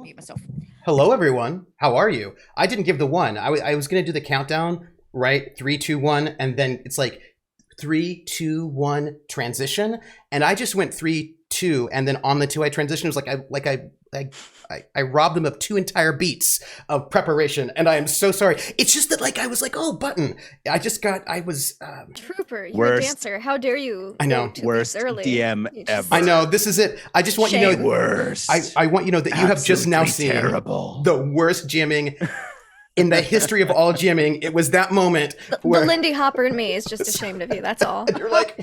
Mute myself. Hello, everyone. How are you? I didn't give the one. I was going to do the countdown, right? 3, 2, 1, and then it's like 3, 2, 1 transition, and I just went 3, 2, and then on the 2 I transitioned. It was I robbed them of 2 entire beats of preparation, and I am so sorry. It's just that I was like, oh, button. I was Trooper, you're a dancer. How dare you? I know. Worst early. DM ever. I know, this is it. I just want you to know, worst. I want you to know that you have just now seen terrible. the worst jamming in the history of all jamming. It was that moment where the Lindy Hopper in me is just ashamed of you. That's all. you're like,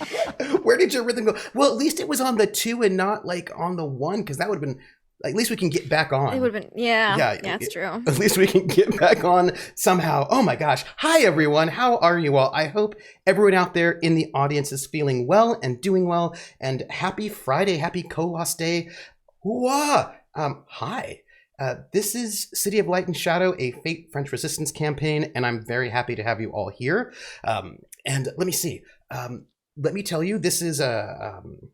where did your rhythm go? Well, at least it was on the 2 and not like on the 1, because that would have been, at least we can get back on. It would have been, yeah, it's true. At least we can get back on somehow. Oh my gosh. Hi, everyone. How are you all? I hope everyone out there in the audience is feeling well and doing well. And happy Friday. Happy Kolos Day. Whoa. Hi. This is City of Light and Shadow, a Fate French Resistance campaign, and I'm very happy to have you all here. And let me see. Let me tell you, this is an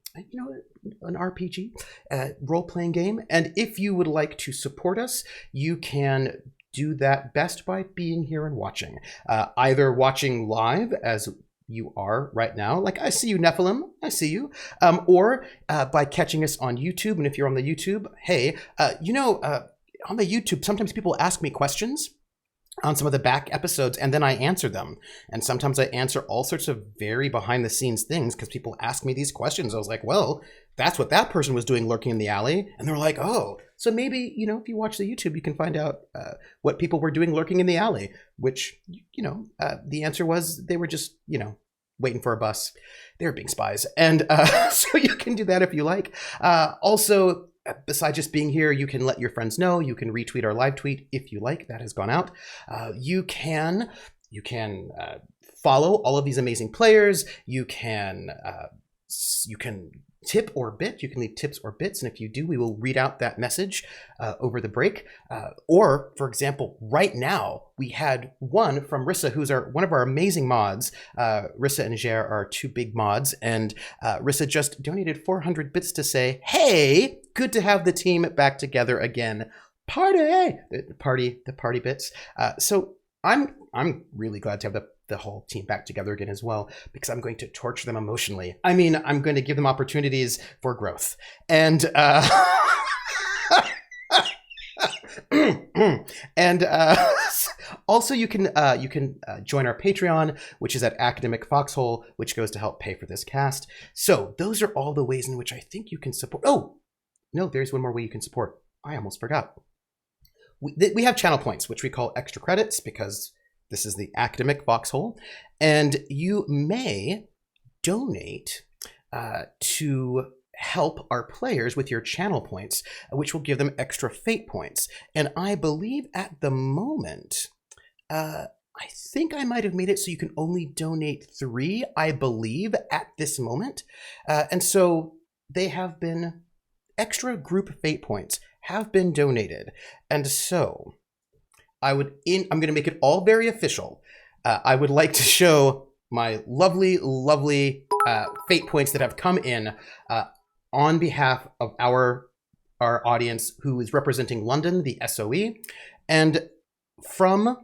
RPG role-playing game, and if you would like to support us, you can do that best by being here and watching. Either watching live, as you are right now, like I see you, Nephilim, I see you, or by catching us on YouTube. And if you're on the YouTube, hey, on the YouTube, sometimes people ask me questions on some of the back episodes, and then I answer them. And sometimes I answer all sorts of very behind the scenes things because people ask me these questions. I was like, well, that's what that person was doing lurking in the alley. And they're like, oh, so maybe, if you watch the YouTube, you can find out what people were doing lurking in the alley, which, the answer was they were just, waiting for a bus. They were being spies. And so you can do that if you like. Also, besides just being here, you can let your friends know. You can retweet our live tweet if you like. That has gone out. You can follow all of these amazing players. You can tip or bit. You can leave tips or bits, and if you do, we will read out that message over the break. Or, for example, right now we had one from Rissa, who's one of our amazing mods. Rissa and Jer are 2 big mods, and Rissa just donated 400 bits to say, "Hey, good to have the team back together again. Party, the party bits." So I'm really glad to have the whole team back together again as well, because I'm going to torture them emotionally. I mean, I'm going to give them opportunities for growth. And and also you can join our Patreon, which is at Academic Foxhole, which goes to help pay for this cast. So those are all the ways in which I think you can support. Oh, no, there's one more way you can support. I almost forgot. We have channel points, which we call extra credits, because this is the Academic Foxhole, and you may donate to help our players with your channel points, which will give them extra fate points. And I believe at the moment, I think I might have made it so you can only donate 3, I believe, at this moment. And so they have been, extra group fate points have been donated. And so I'm going to make it all very official. I would like to show my lovely, lovely fate points that have come in on behalf of our audience, who is representing London, the SOE, and from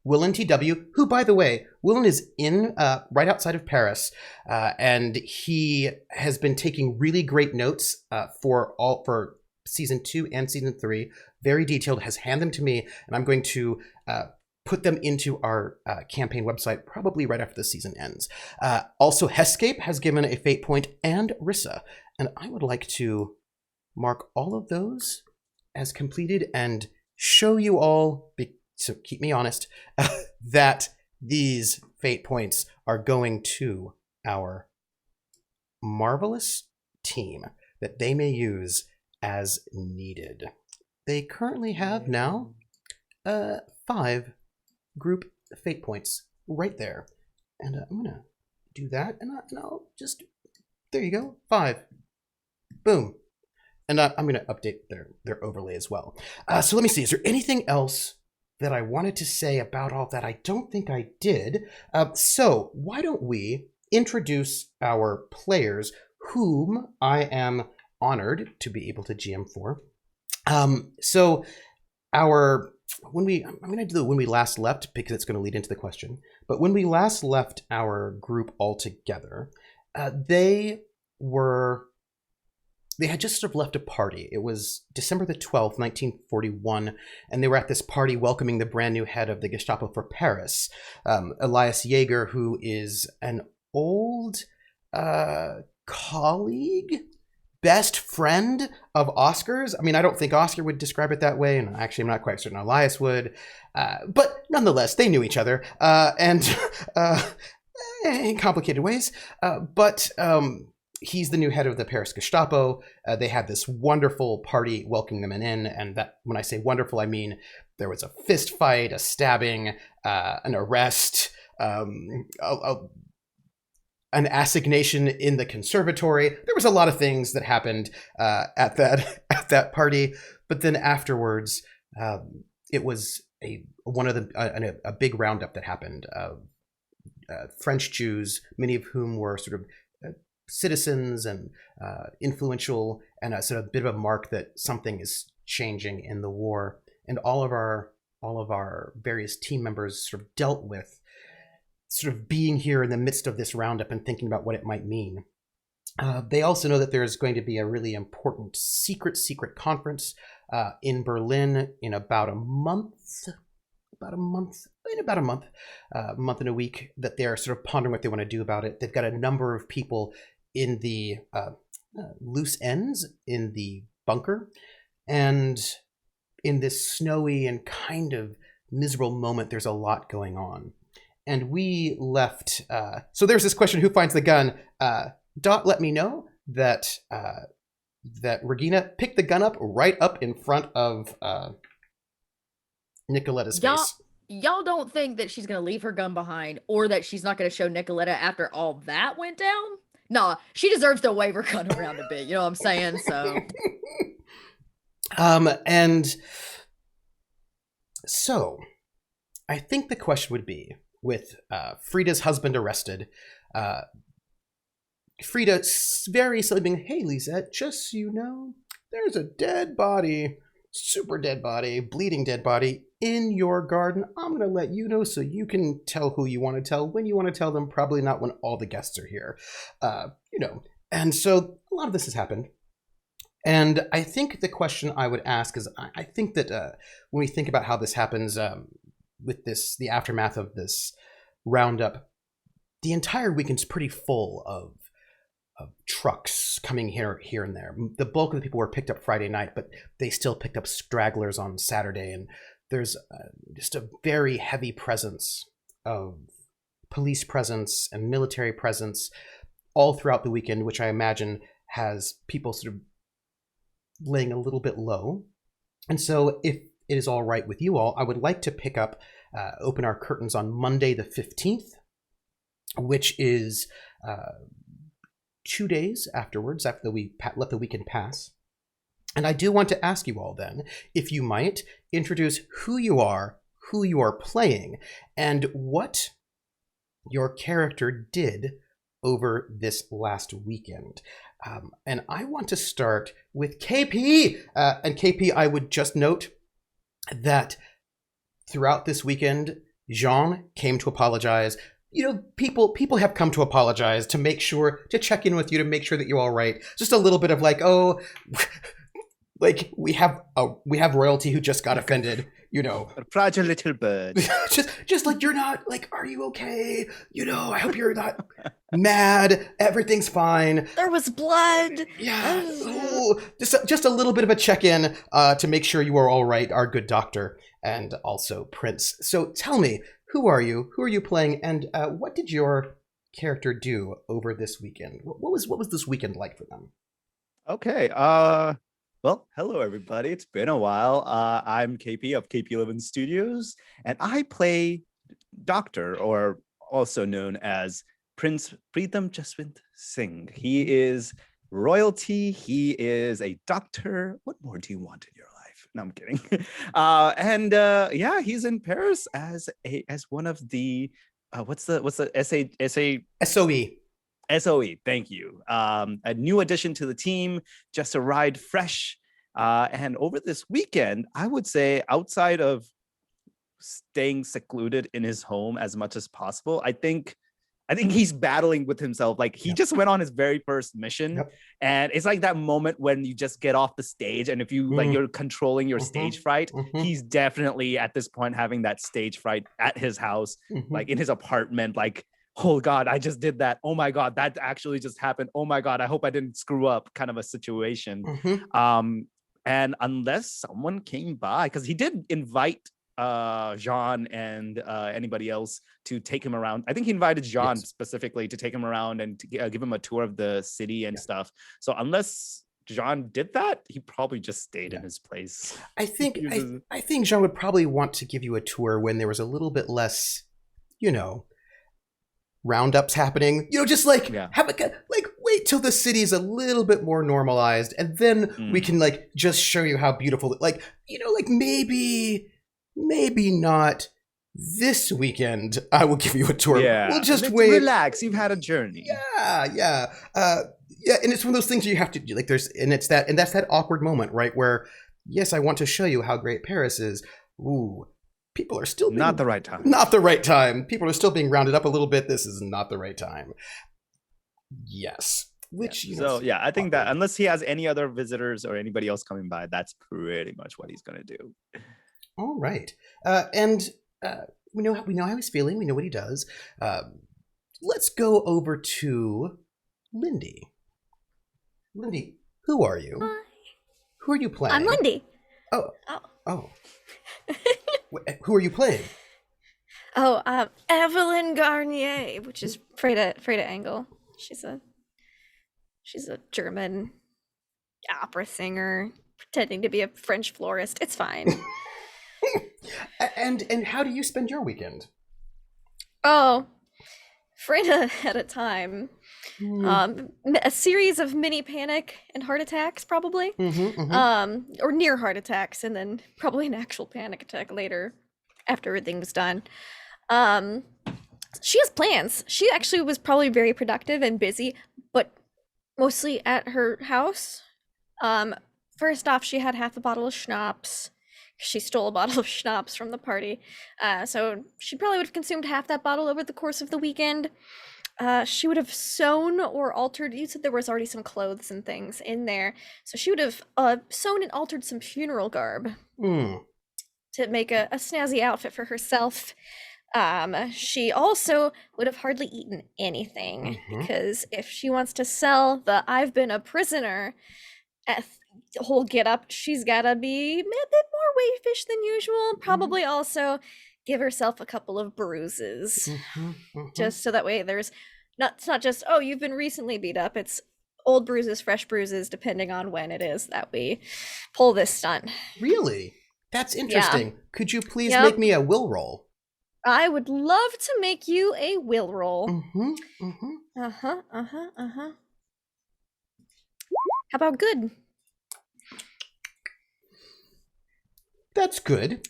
Willen TW, who, by the way, Willen is in right outside of Paris, and he has been taking really great notes for season 2 and season 3, very detailed, has handed them to me, and I'm going to put them into our campaign website probably right after the season ends. Also, Hescape has given a fate point, and Rissa, and I would like to mark all of those as completed and show you all, so keep me honest, that these fate points are going to our marvelous team that they may use as needed. They currently have now 5 group fate points right there. And I'm going to do that, and I'll just, there you go, 5. Boom. And I'm going to update their overlay as well. So let me see, is there anything else that I wanted to say about all that? I don't think I did. So why don't we introduce our players, whom I am honored to be able to GM for. So our when we I'm going to do when we last left because it's going to lead into the question. But when we last left our group all together, they had just sort of left a party. It was December the 12th, 1941, and they were at this party welcoming the brand new head of the Gestapo for Paris, Elias Jaeger, who is an old colleague, best friend of Oscar's. I mean, I don't think Oscar would describe it that way, and actually I'm not quite certain Elias would. But nonetheless, they knew each other, and in complicated ways. But he's the new head of the Paris Gestapo. They had this wonderful party welcoming them in, and that when I say wonderful, I mean there was a fist fight, a stabbing, an arrest, an assignation in the conservatory. There was a lot of things that happened at that party. But then afterwards, it was a big roundup that happened. French Jews, many of whom were sort of citizens and influential, and a sort of bit of a mark that something is changing in the war. And all of our various team members sort of dealt with sort of being here in the midst of this roundup and thinking about what it might mean. They also know that there's going to be a really important secret conference in Berlin in about a month, and a week, that they're sort of pondering what they want to do about it. They've got a number of people in the loose ends in the bunker, and in this snowy and kind of miserable moment, there's a lot going on. And we left. So there's this question: who finds the gun? Dot let me know that Regina picked the gun up right up in front of Nicoletta's face. Y'all don't think that she's gonna leave her gun behind, or that she's not gonna show Nicoletta after all that went down? Nah, she deserves to wave her gun around a bit. You know what I'm saying? So. And so, I think the question would be, with Frieda's husband arrested, Frieda very slowly being, "Hey, Lisette, just so you know, there's a dead body, super dead body, bleeding dead body in your garden. I'm going to let you know so you can tell who you want to tell when you want to tell them, probably not when all the guests are here." And so a lot of this has happened. And I think the question I would ask is, I think that when we think about how this happens, with the aftermath of this roundup, the entire weekend's pretty full of trucks coming here and there. The bulk of the people were picked up Friday night, but they still picked up stragglers on Saturday. And there's just a very heavy presence of police presence and military presence all throughout the weekend, which I imagine has people sort of laying a little bit low. And so if it is all right with you all, I would like to pick up, open our curtains on Monday the 15th, which is 2 days afterwards, after we let the weekend pass. And I do want to ask you all then, if you might, introduce who you are playing, and what your character did over this last weekend. And I want to start with KP. And KP, I would just note that throughout this weekend, Jean came to apologize. People have come to apologize, to make sure, to check in with you, to make sure that you're all right. Just a little bit of like, oh, like we have royalty who just got offended, A fragile little bird. just like, you're not, like, are you okay? I hope you're not mad. Everything's fine. There was blood. Yeah. Oh, just a little bit of a check-in to make sure you are all right, our good doctor, and also Prince. So tell me, who are you? Who are you playing? And what did your character do over this weekend? What was this weekend like for them? Okay. Well, hello everybody. It's been a while. I'm KP of KP11 Studios, and I play Doctor, or also known as Prince Preetam Jaswant Singh. He is royalty. He is a doctor. What more do you want in your life? No, I'm kidding. Yeah, he's in Paris as one of the what's the SOE. SOE, thank you. A new addition to the team, just arrived fresh. And over this weekend, I would say outside of staying secluded in his home as much as possible, I think he's battling with himself. Like he just went on his very first mission, and it's like that moment when you just get off the stage, and if you like you're controlling your stage fright, he's definitely at this point having that stage fright at his house, like in his apartment, like, oh God, I just did that. Oh my God, that actually just happened. Oh my God, I hope I didn't screw up, kind of a situation. And unless someone came by, because he did invite Jean and anybody else to take him around. I think he invited Jean specifically to take him around and to give him a tour of the city and stuff. So unless Jean did that, he probably just stayed in his place. I think Jean would probably want to give you a tour when there was a little bit less, roundups happening. Just like have wait till the city's a little bit more normalized, and then we can like just show you how beautiful. Like maybe not this weekend. I will give you a tour. Yeah, we'll just wait. Relax. You've had a journey. Yeah. And it's one of those things you have to do. Like that's that awkward moment, right? Where yes, I want to show you how great Paris is. Ooh, people are still not the right time. Not the right time. People are still being rounded up a little bit. This is not the right time. Yes. Which I think that unless he has any other visitors or anybody else coming by, that's pretty much what he's gonna do. All right, and we know how he's feeling. We know what he does. Let's go over to Lindy. Lindy, who are you? Hi. Who are you playing? I'm Lindy. Oh. Who are you playing? Evelyn Garnier, which is Frieda Engel. She's a German opera singer pretending to be a French florist. It's fine. And how do you spend your weekend? Oh, Frieda had a time. A series of mini panic and heart attacks, probably. Or near heart attacks, and then probably an actual panic attack later after everything was done. She has plans. She actually was probably very productive and busy, but mostly at her house. First off, she had half a bottle of schnapps. She stole a bottle of schnapps from the party. So she probably would have consumed half that bottle over the course of the weekend. She would have sewn or altered. You said there was already some clothes and things in there. So she would have sewn and altered some funeral garb to make a snazzy outfit for herself. She also would have hardly eaten anything because if she wants to sell the I've been a prisoner whole get up, she's gotta be a bit more wayfish than usual. Probably also give herself a couple of bruises, just so that way it's not just, oh, you've been recently beat up. It's old bruises, fresh bruises, depending on when it is that we pull this stunt. Really? That's interesting. Yeah. Could you please make me a will roll? I would love to make you a will roll. How about good? That's good.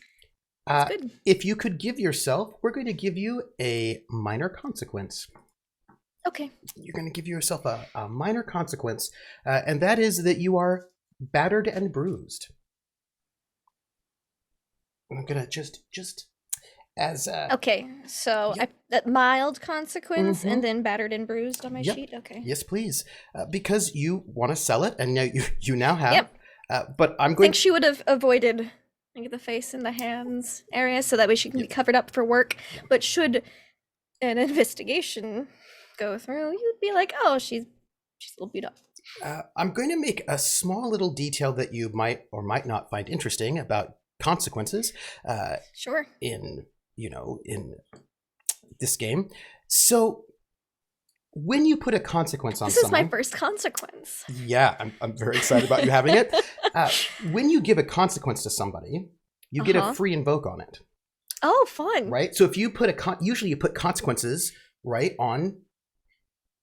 If you could give yourself, we're going to give you a minor consequence. Okay. You're going to give yourself a minor consequence, and that is that you are battered and bruised. I'm going to just as... okay, so that mild consequence and then battered and bruised on my sheet? Okay. Yes, please. Because you want to sell it, and now you now have... but I'm going... I think she would have avoided... the face and the hands area so that way she can be covered up for work, but should an investigation go through, you'd be like, oh, she's a little beat up. I'm going to make a small little detail that you might or might not find interesting about consequences. Sure. In this game. So when you put a consequence on someone... This is my first consequence. Yeah, I'm very excited about you having it. When you give a consequence to somebody, you get a free invoke on it. Oh, fun. Right? So if you put usually you put consequences, right, on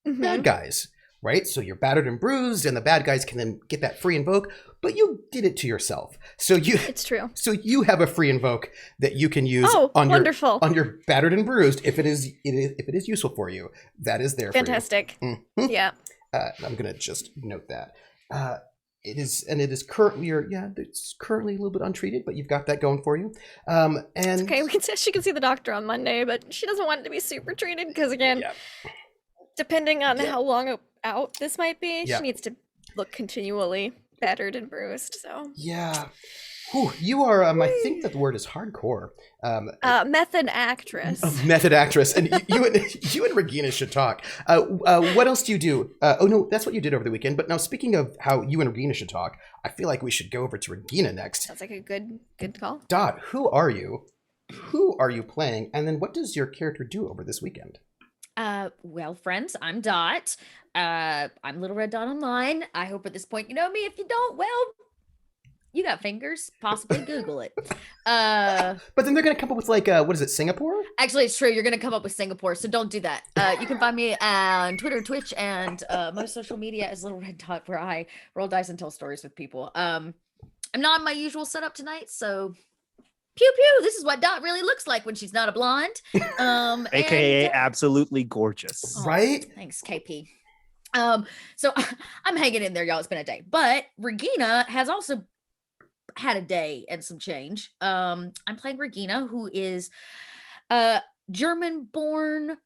bad guys, right? So you're battered and bruised, and the bad guys can then get that free invoke, but you did it to yourself. So it's true. So you have a free invoke that you can use on your battered and bruised if it is useful for you. That is there. Fantastic. For you. Yeah. I'm gonna just note that. it is currently it's currently a little bit untreated, but you've got that going for you. And It's okay. She can see the doctor on Monday, but she doesn't want it to be super treated because, again, Yeah. depending on how long out this might be, Yeah. she needs to look continually battered and bruised. So Yeah. Whew, you are, I think that the word is hardcore. method actress. Method actress, and you and Regina should talk. What else do you do? Oh no, that's what you did over the weekend. But now, speaking of how you and Regina should talk, I feel like we should go over to Regina next. Sounds like a good call. Dot, who are you? Who are you playing? And then, what does your character do over this weekend? Well, friends, I'm Dot. I'm Little Red Dot Online. I hope at this point you know me. If you don't, well, you got fingers. Possibly Google it. But then they're gonna come up with like, what is it, Singapore? Actually, it's true. You're gonna come up with Singapore, so don't do that. You can find me on Twitter, Twitch, and most social media as Little Red Dot, where I roll dice and tell stories with people. I'm not in my usual setup tonight, so pew pew. This is what Dot really looks like when she's not a blonde. AKA absolutely gorgeous. Right? Thanks, KP. So I'm hanging in there, y'all. It's been a day, but Regina has also had a day and some change. I'm playing Regina, who is a German-born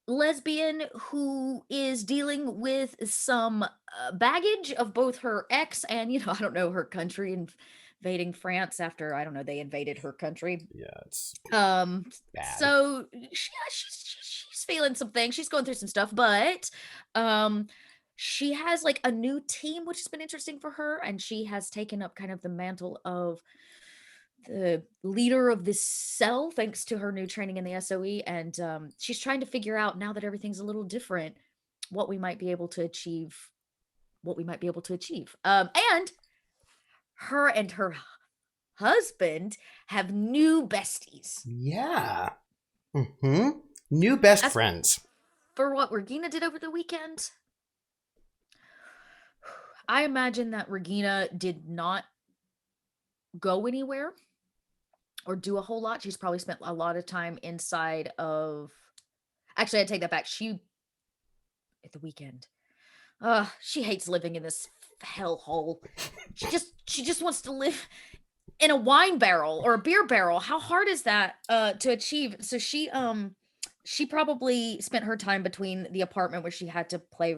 lesbian who is dealing with some baggage of both her ex and, I don't know, her country invading France after, I don't know, they invaded her country. Yeah, it's bad. So she's feeling some things. She's going through some stuff, but she has like a new team, which has been interesting for her, and she has taken up kind of the mantle of the leader of this cell thanks to her new training in the SOE. And she's trying to figure out, now that everything's a little different, what we might be able to achieve. And her and her husband have new besties. Yeah. New best friends. For what Regina did over the weekend, I imagine that Regina did not go anywhere or do a whole lot. She's probably spent a lot of time inside of... Actually, I take that back. At the weekend, she hates living in this hellhole. She just wants to live in a wine barrel or a beer barrel. How hard is that to achieve? So she probably spent her time between the apartment where she had to play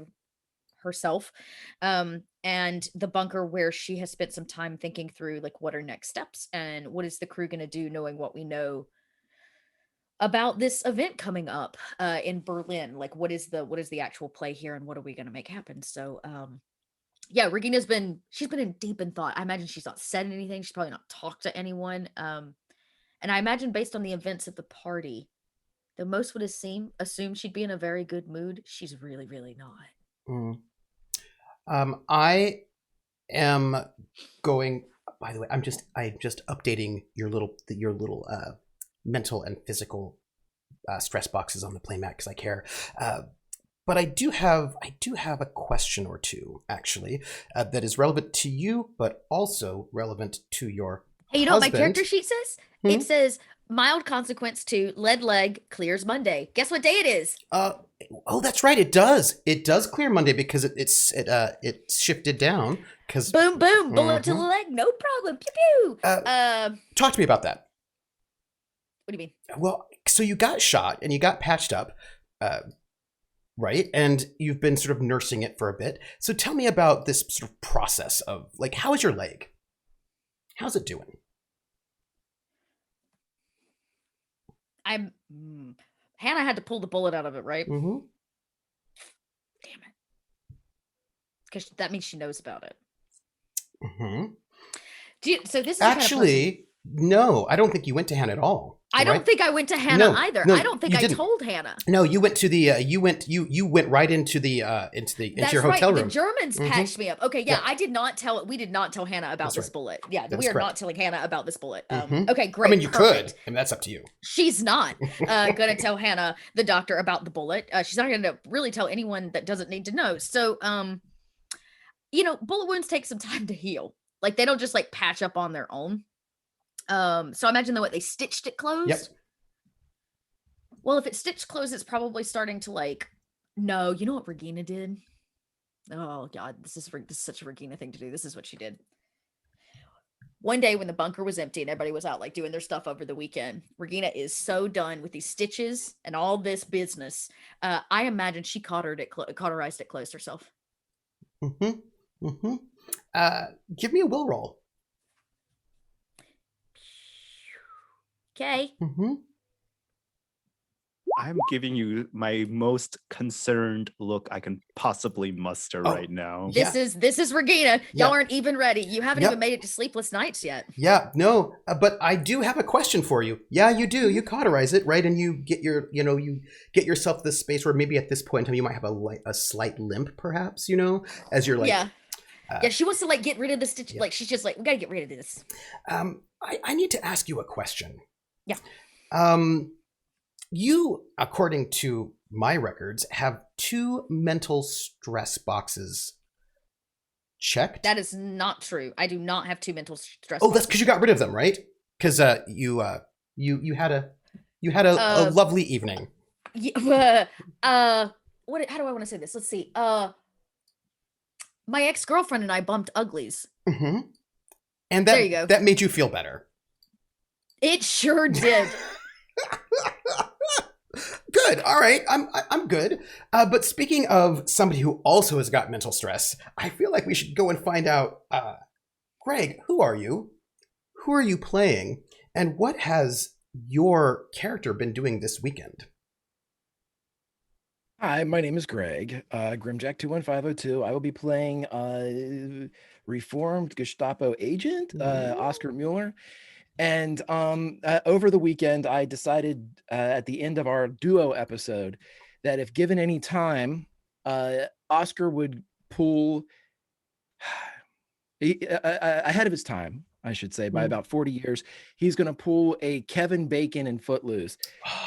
herself and the bunker where she has spent some time thinking through like what are next steps and what is the crew going to do, knowing what we know about this event coming up in Berlin. Like what is the actual play here and what are we going to make happen? So yeah, Regina's been in deep in thought. I imagine she's not said anything. She's probably not talked to anyone. And I imagine based on the events at the party, the most would assume she'd be in a very good mood. She's really, really not. I am going. By the way, I'm just updating your little mental and physical stress boxes on the playmat because I care. But I do have a question or two actually that is relevant to you, but also relevant to your. Hey, you know husband. what my character sheet says? It says mild consequence to lead leg, clears Monday. Guess what day it is? Oh, that's right. It does. It does clear Monday because it shifted down. Because boom, boom, bullet to the leg, no problem. Pew pew. Talk to me about that. What do you mean? Well, so you got shot and you got patched up, right? And you've been sort of nursing it for a bit. So tell me about this sort of process of like, how is your leg? How's it doing? Hannah had to pull the bullet out of it, right? Mm-hmm. Damn it. Because that means she knows about it. Mm-hmm. So this is actually no. I don't think you went to Hannah at all. I don't think I went to Hannah either. No, I don't think I told Hannah. No, you went to the you went right into your hotel room. The Germans patched me up. Okay, yeah, I did not tell. We did not tell Hannah about this bullet. Yeah, we are not telling Hannah about this bullet. Okay, great. I mean, you could. I mean, that's up to you. She's not gonna tell Hannah, the doctor, about the bullet. She's not gonna really tell anyone that doesn't need to know. So, bullet wounds take some time to heal. Like they don't just like patch up on their own. So I imagine they stitched it closed. Yep. Well, if it's stitched closed, it's probably starting to like, no, you know what Regina did? Oh God, this is such a Regina thing to do. This is what she did. One day when the bunker was empty and everybody was out like doing their stuff over the weekend, Regina is so done with these stitches and all this business. I imagine she cauterized it closed herself. Mm-hmm. Mm-hmm. Give me a will roll. Okay. Mm-hmm. I'm giving you my most concerned look I can possibly muster Oh, right now. yeah. This is Regina. Yeah. Y'all aren't even ready. You haven't Yep. even made it to sleepless nights yet. Yeah, no, but I do have a question for you. Yeah, you do. You cauterize it, right? And you get you get yourself this space where maybe at this point in time you might have a slight limp, perhaps, as you're like. Yeah. Yeah, she wants to like get rid of the stitch. Yeah. Like she's just like, we gotta get rid of this. I need to ask you a question. Yeah. You, according to my records, have 2 mental stress boxes checked. That is not true. I do not have 2 mental stress. Oh, that's because you got rid of them, right? Because you had a lovely evening. Yeah, what? How do I want to say this? Let's see. My ex-girlfriend and I bumped uglies. Mm-hmm. And There you go. That made you feel better. It sure did. Good. All right. I'm good. But speaking of somebody who also has got mental stress, I feel like we should go and find out. Greg, who are you? Who are you playing? And what has your character been doing this weekend? Hi, my name is Greg, Grimjack21502. I will be playing reformed Gestapo agent, Oscar Mueller. And over the weekend, I decided at the end of our duo episode that if given any time, Oscar would pull ahead of his time, I should say, by about 40 years. He's going to pull a Kevin Bacon in Footloose.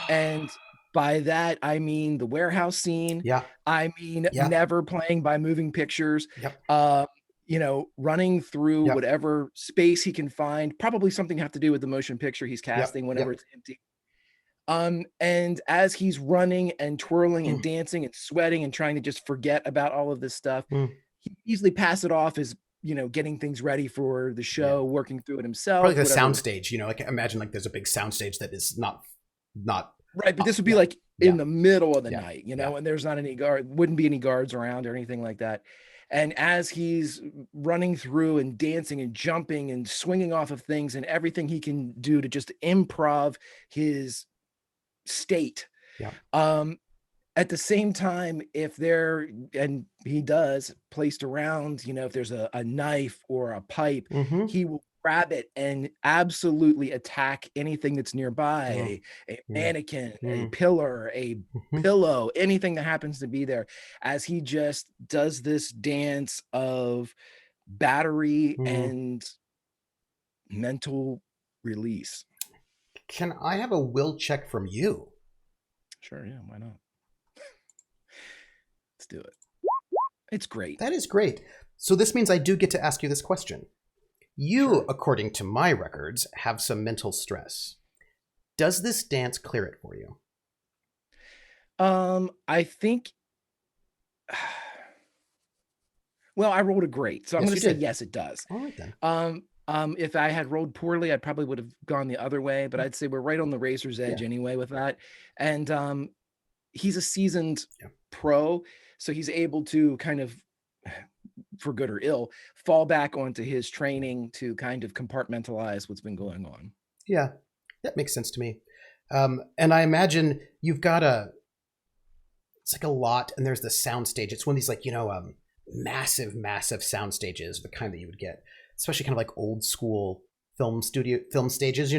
And by that, I mean the warehouse scene. Yeah. I mean, never playing by moving pictures. Yep. Running through whatever space he can find, probably something have to do with the motion picture he's casting whenever it's empty. And as he's running and twirling and dancing and sweating and trying to just forget about all of this stuff, he easily pass it off as, getting things ready for the show, working through it himself. Probably like a soundstage, like imagine like there's a big soundstage that is not right, but this would be like in the middle of the night, and there's not any wouldn't be any guards around or anything like that. And as he's running through and dancing and jumping and swinging off of things and everything he can do to just improv his state. At the same time, if there, and he does, placed around, if there's a knife or a pipe, he will grab it and absolutely attack anything that's nearby, a mannequin, a pillar, a pillow, anything that happens to be there, as he just does this dance of battery and mental release. Can I have a will check from you? Sure, yeah, why not? Let's do it. It's great. That is great. So this means I do get to ask you this question. You, according to my records, have some mental stress. Does this dance clear it for you? I think. Well, I rolled a great, so I'm going to say yes, it does. All right then. If I had rolled poorly, I probably would have gone the other way, but I'd say we're right on the razor's edge anyway with that. And he's a seasoned pro, so he's able to kind of, for good or ill, fall back onto his training to kind of compartmentalize what's been going on. Yeah, that makes sense to me. And I imagine you've got it's like a lot, and there's the sound stage. It's one of these like, massive sound stages, the kind that you would get, especially kind of like old school film stages,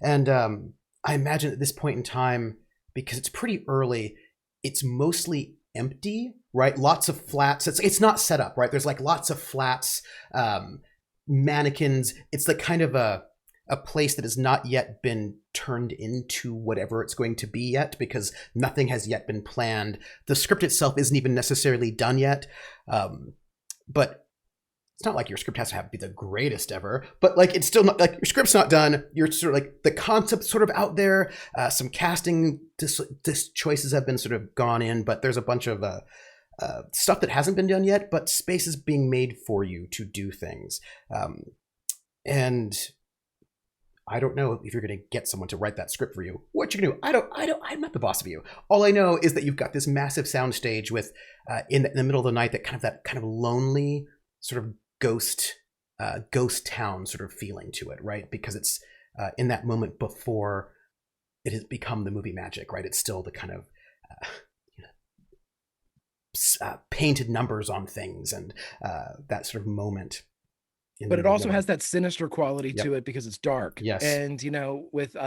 And I imagine at this point in time, because it's pretty early, it's mostly empty, right? Lots of flats. It's not set up, right? There's like lots of flats, mannequins. It's like kind of a place that has not yet been turned into whatever it's going to be yet, because nothing has yet been planned. The script itself isn't even necessarily done yet. But it's not like your script has to be the greatest ever, but like it's still not like your script's not done. You're sort of like the concept's sort of out there. Some casting choices have been sort of gone in, but there's a bunch of stuff that hasn't been done yet, but space is being made for you to do things. And I don't know if you're going to get someone to write that script for you. What you're going to do, I'm not the boss of you. All I know is that you've got this massive soundstage with, in the middle of the night, that kind of lonely sort of ghost town sort of feeling to it, right? Because it's in that moment before it has become the movie magic, right? It's still the kind of painted numbers on things and that sort of moment. But it also has that sinister quality to it because it's dark. Yes. And, with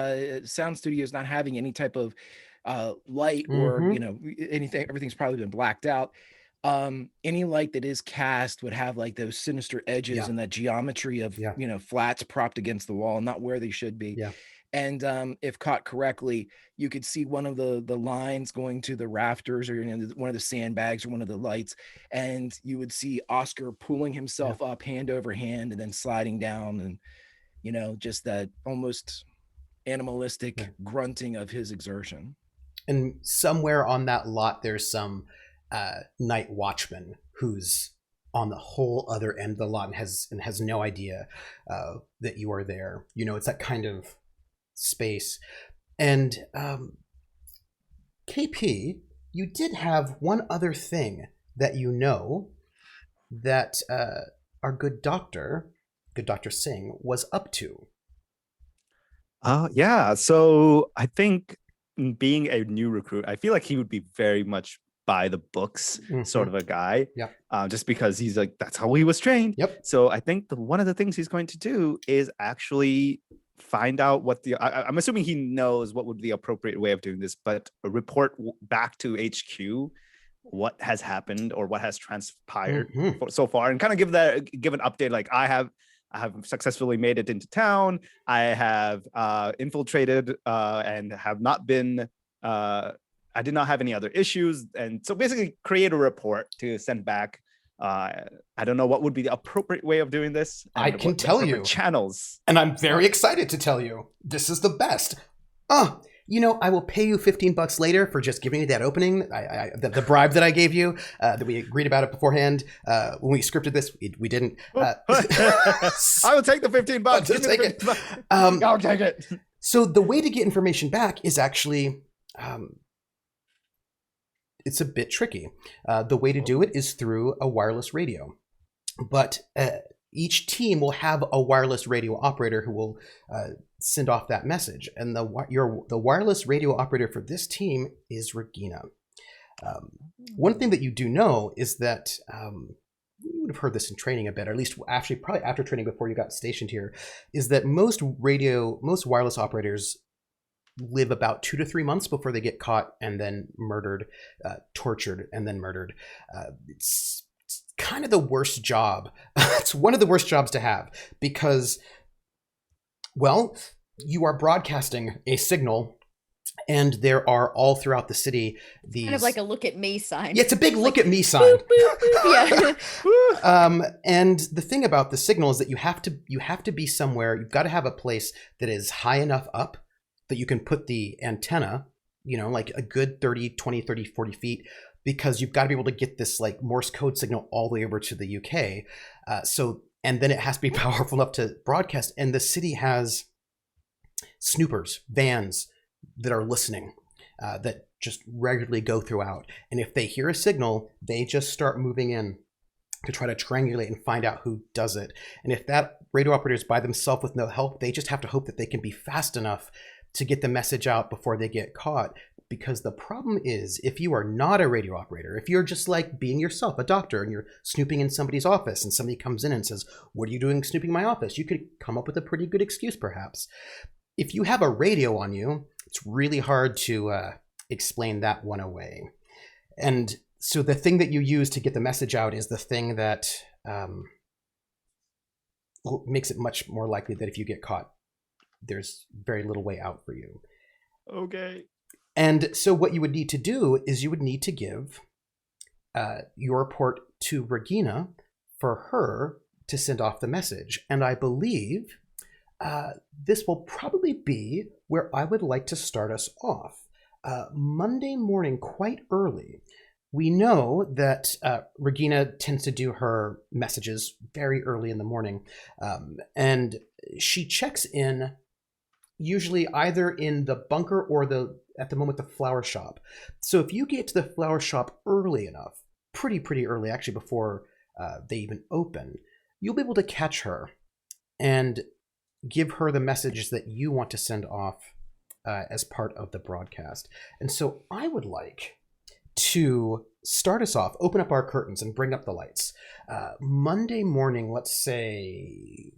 sound studios not having any type of light or, anything, everything's probably been blacked out. Any light that is cast would have like those sinister edges and that geometry of, flats propped against the wall and not where they should be. Yeah. And if caught correctly, you could see one of the lines going to the rafters or one of the sandbags or one of the lights, and you would see Oscar pulling himself up hand over hand and then sliding down, and just that almost animalistic grunting of his exertion. And somewhere on that lot, there's some night watchman who's on the whole other end of the lot and has no idea that you are there. It's that kind of space. And KP, you did have one other thing that that our good Dr. Singh was up to. Yeah. So I think being a new recruit, I feel like he would be very much by the books sort of a guy. Yep. Just because he's like, that's how he was trained. Yep. So I think one of the things he's going to do is actually find out what I'm assuming he knows what would be the appropriate way of doing this, but report back to HQ what has happened or what has transpired so far, and kind of give an update. Like, I have successfully made it into town. I have infiltrated and have not been. I did not have any other issues, and so basically create a report to send back. I don't know what would be the appropriate way of doing this. I can tell you channels, and I'm very excited to tell you this is the best. I will pay you $15 later for just giving me that opening. The bribe that I gave you, that we agreed about it beforehand. When we scripted this, we didn't. I will take the $15. Just take it. I'll take it. So the way to get information back is actually, it's a bit tricky. The way to do it is through a wireless radio, but each team will have a wireless radio operator who will send off that message. And the wireless radio operator for this team is Regina. One thing that you do know is that you would have heard this in training a bit, or at least actually probably after training before you got stationed here, is that most wireless operators live about 2 to 3 months before they get caught and then murdered, tortured, and then murdered. It's kind of the worst job. It's one of the worst jobs to have because, well, you are broadcasting a signal, and there are all throughout the city these kind of like a look at me sign. Yeah, it's a big look at me sign. Boop, boop, boop, yeah. And the thing about the signal is that you have to be somewhere. You've got to have a place that is high enough up that you can put the antenna, like a good 30, 20, 30, 40 feet, because you've got to be able to get this like Morse code signal all the way over to the UK. And then it has to be powerful enough to broadcast. And the city has snoopers, vans that are listening, that just regularly go throughout. And if they hear a signal, they just start moving in to try to triangulate and find out who does it. And if that radio operator is by themselves with no help, they just have to hope that they can be fast enough to get the message out before they get caught. Because the problem is, if you are not a radio operator, if you're just like being yourself, a doctor, and you're snooping in somebody's office and somebody comes in and says, "What are you doing snooping in my office?" You could come up with a pretty good excuse, perhaps. If you have a radio on you, it's really hard to explain that one away. And so the thing that you use to get the message out is the thing that makes it much more likely that if you get caught, there's very little way out for you. Okay. And so what you would need to do is you would need to give your report to Regina for her to send off the message. And I believe this will probably be where I would like to start us off. Monday morning, quite early, we know that Regina tends to do her messages very early in the morning, and she checks in usually either in the bunker or at the moment the flower shop. So if you get to the flower shop early enough, pretty early actually, before they even open, you'll be able to catch her and give her the messages that you want to send off as part of the broadcast. And so I would like to start us off, open up our curtains and bring up the lights. Monday morning, let's say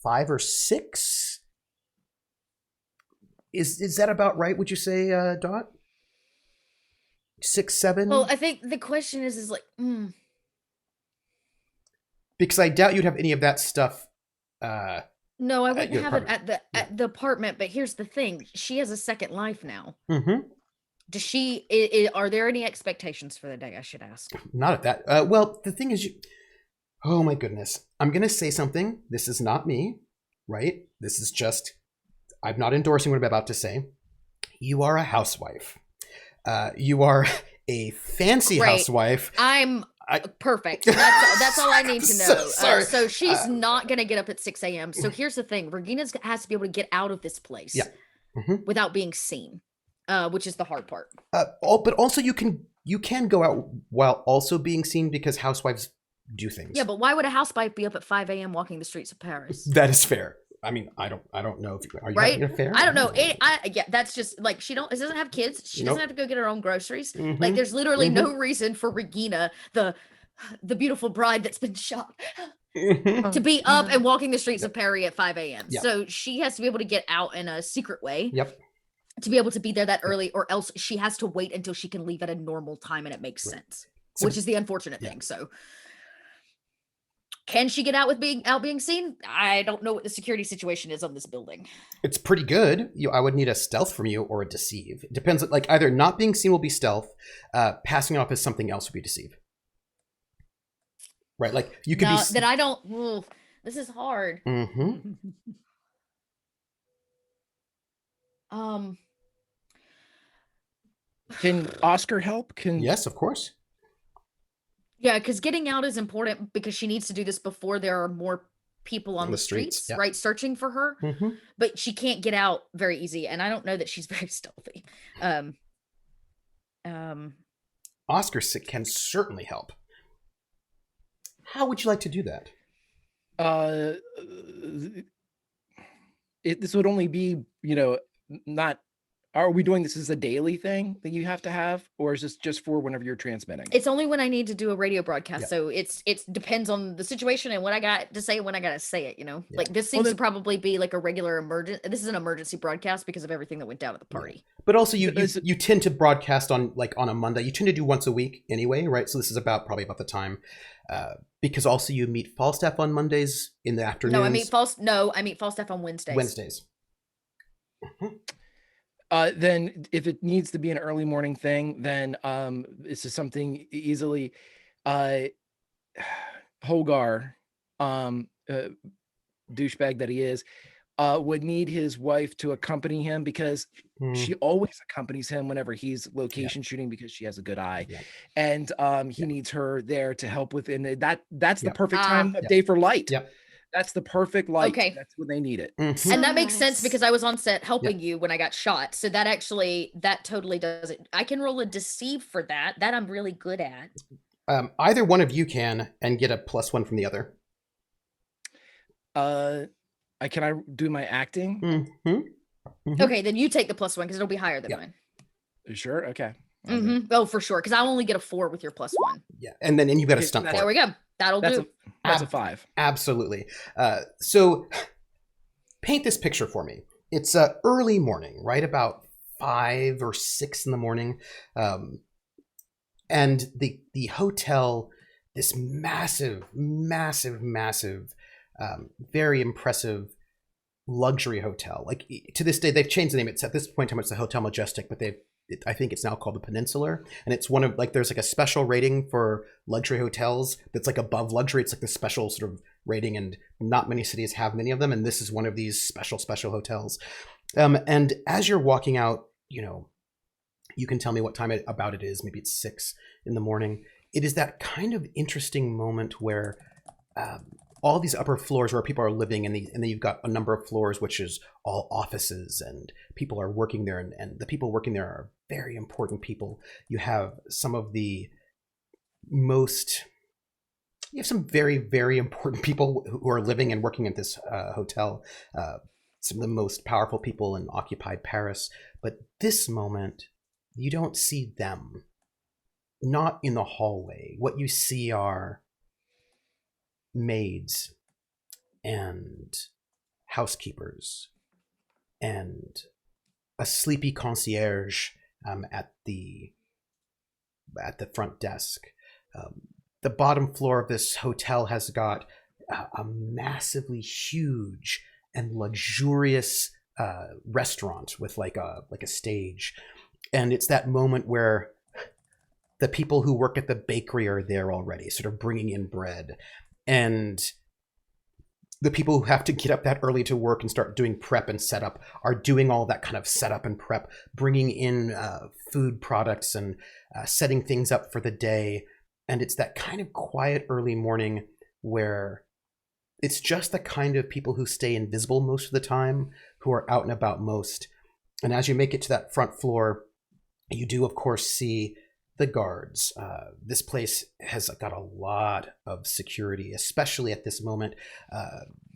5 or 6. Is that about right? Would you say, Dot? 6, 7? Well, I think the question is like, because I doubt you'd have any of that stuff. no, I wouldn't your have it apartment. at the apartment. But here's the thing: she has a second life now. Mm-hmm. Does she? Are there any expectations for the day? I should ask. Not at that. Well, the thing is, oh my goodness, I'm gonna say something. This is not me, right? This is just. I'm not endorsing what I'm about to say. You are a housewife. You are a fancy Great. housewife. I'm perfect. That's all I need to know. So sorry. So she's not gonna get up at 6 a.m. So here's the thing: Regina has to be able to get out of this place without being seen, which is the hard part. But also you can go out while also being seen, because housewives do things. Yeah, but why would a housewife be up at 5 a.m. walking the streets of Paris? That is fair. I mean, I don't know if are you Right? having an affair? I don't know. Yeah, that's just like she doesn't have kids. She doesn't have to go get her own groceries. Like there's literally no reason for Regina, the beautiful bride that's been shot, to be up and walking the streets of Paris at 5 a.m. Yep. So she has to be able to get out in a secret way. Yep. To be able to be there that early, or else she has to wait until she can leave at a normal time, and it makes sense. So- which is the unfortunate thing. So can she get out with being seen? I don't know what the security situation is on this building. It's pretty good. I would need a stealth from you or a deceive. It depends. Like either not being seen will be stealth, passing off as something else would be deceive. Right? Like you could be. That I don't. Ooh, this is hard. Mm-hmm. Can Oscar help? Yes, of course. Yeah, because getting out is important because she needs to do this before there are more people on the streets, yeah. right? Searching for her. Mm-hmm. But she can't get out very easy. And I don't know that she's very stealthy. Oscar can certainly help. How would you like to do that? This would only be, not. Are we doing this as a daily thing that you have to have, or is this just for whenever you're transmitting? It's only when I need to do a radio broadcast. Yeah. So it depends on the situation and what I got to say when I got to say it, Yeah. Like this seems to probably be like a regular this is an emergency broadcast because of everything that went down at the party. Yeah. But also you tend to broadcast on a Monday. You tend to do once a week anyway, right? So this is probably about the time. Because also you meet Falstaff on Mondays in the afternoons. I meet Falstaff on Wednesdays. Mm-hmm. Then if it needs to be an early morning thing, then this is something easily Holgar, douchebag that he is, would need his wife to accompany him because she always accompanies him whenever he's location shooting because she has a good eye. Yeah. And he needs her there to help with, and that's the perfect time of day for light. Yep. That's the perfect light. Okay. That's when they need it. Mm-hmm. And that makes sense because I was on set helping you when I got shot. So that totally does it. I can roll a deceive for that. That I'm really good at. Either one of you can and get a +1 from the other. Can I do my acting? Mm-hmm. Mm-hmm. Okay, then you take the +1 because it'll be higher than mine. Sure. Okay. Mm-hmm. Oh, for sure. Because I only get a 4 with your +1. Yeah, and then you got a stunt. There we go. That'll do. That's a 5. Absolutely. So paint this picture for me. It's early morning, right? About 5 or 6 in the morning. And the hotel, this massive, very impressive luxury hotel. Like to this day, they've changed the name. It's at this point in time, it's the Hotel Majestic, but I think it's now called the Peninsular, and it's one of there's a special rating for luxury hotels that's above luxury. It's the special sort of rating, and not many cities have many of them, and this is one of these special hotels. And as you're walking out, You can tell me what time about it is. Maybe it's 6 in the morning. It is that kind of interesting moment where all these upper floors where people are living, and then you've got a number of floors which is all offices, and people are working there, and the people working there are very important people. You have some of the most... You have some very, very important people who are living and working at this hotel. Some of the most powerful people in occupied Paris. But this moment, you don't see them. Not in the hallway. What you see are maids and housekeepers and a sleepy concierge at the front desk. The bottom floor of this hotel has got a massively huge and luxurious restaurant with like a stage. And it's that moment where the people who work at the bakery are there already, sort of bringing in bread. And the people who have to get up that early to work and start doing prep and setup are doing all that kind of setup and prep, bringing in food products and setting things up for the day. And it's that kind of quiet early morning where it's just the kind of people who stay invisible most of the time, who are out and about most. And as you make it to that front floor, you do, of course, see the guards. This place has got a lot of security, especially at this moment.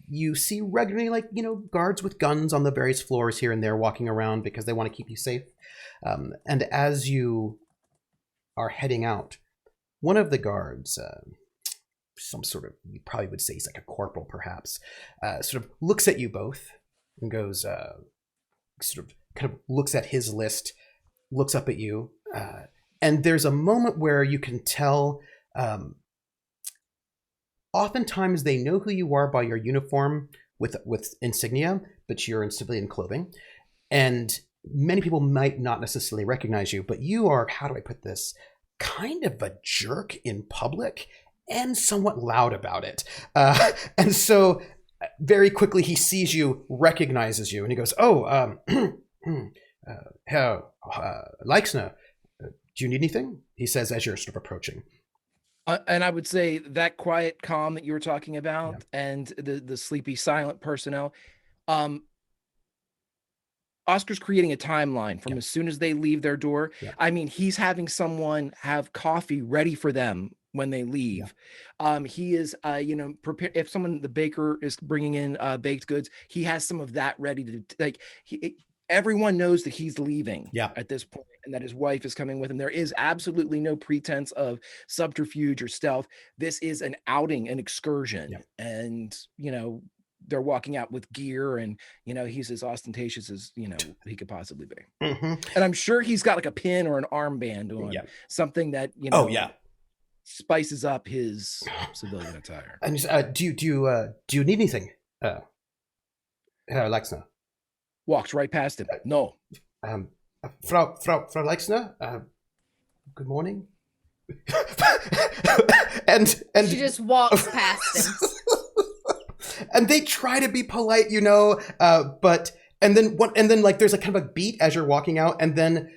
You see regularly, like, guards with guns on the various floors here and there walking around because they want to keep you safe. And as you are heading out, one of the guards, some sort of, you probably would say he's like a corporal perhaps, sort of looks at you both and goes, sort of kind of looks at his list, looks up at you, and there's a moment where you can tell, oftentimes they know who you are by your uniform with insignia, but you're in civilian clothing, and many people might not necessarily recognize you, but you are, how do I put this, kind of a jerk in public and somewhat loud about it. And so very quickly he sees you, recognizes you, and he goes, "Oh, Herr Leixner, do you need anything?" He says as you're sort of approaching. And I would say that quiet calm that you were talking about, and the sleepy, silent personnel, Oscar's creating a timeline from as soon as they leave their door. I mean, he's having someone have coffee ready for them when they leave. He is, prepare. If the baker is bringing in baked goods, he has some of that ready to, like, everyone knows that he's leaving at this point, and that his wife is coming with him. There is absolutely no pretense of subterfuge or stealth. This is an outing, an excursion. And, they're walking out with gear, and he's as ostentatious as he could possibly be. And I'm sure he's got like a pin or an armband on, something that spices up his civilian attire. And do you need anything, Herr Leixner? Walks right past him. No. Frau Leixner, good morning. and she just walks past him. And they try to be polite, but and then like there's like kind of a beat as you're walking out, and then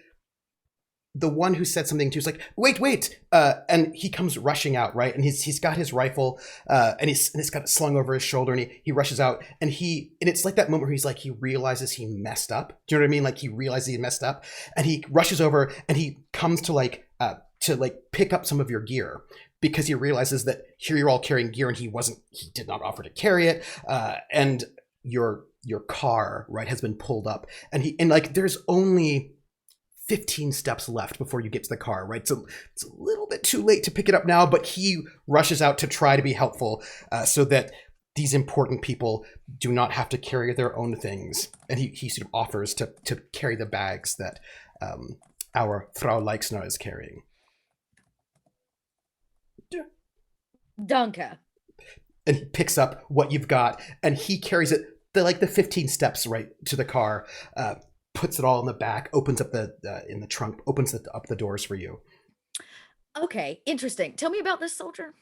the one who said something to you is like, wait, and he comes rushing out, right? And he's got his rifle, and it's got it slung over his shoulder, and he rushes out, and it's like that moment where he's like, he realizes he messed up. Do you know what I mean? Like he realizes he messed up, and he rushes over, and he comes to pick up some of your gear, because he realizes that here you're all carrying gear, and he did not offer to carry it, and your car, right, has been pulled up, and there's only 15 steps left before you get to the car, right? So it's a little bit too late to pick it up now, but he rushes out to try to be helpful, so that these important people do not have to carry their own things. And he sort of offers to carry the bags that our Frau Leixner is carrying. Danke. And he picks up what you've got, and he carries it the 15 steps right to the car, puts it all in the back, opens up in the trunk, opens up the doors for you. Okay, interesting. Tell me about this soldier.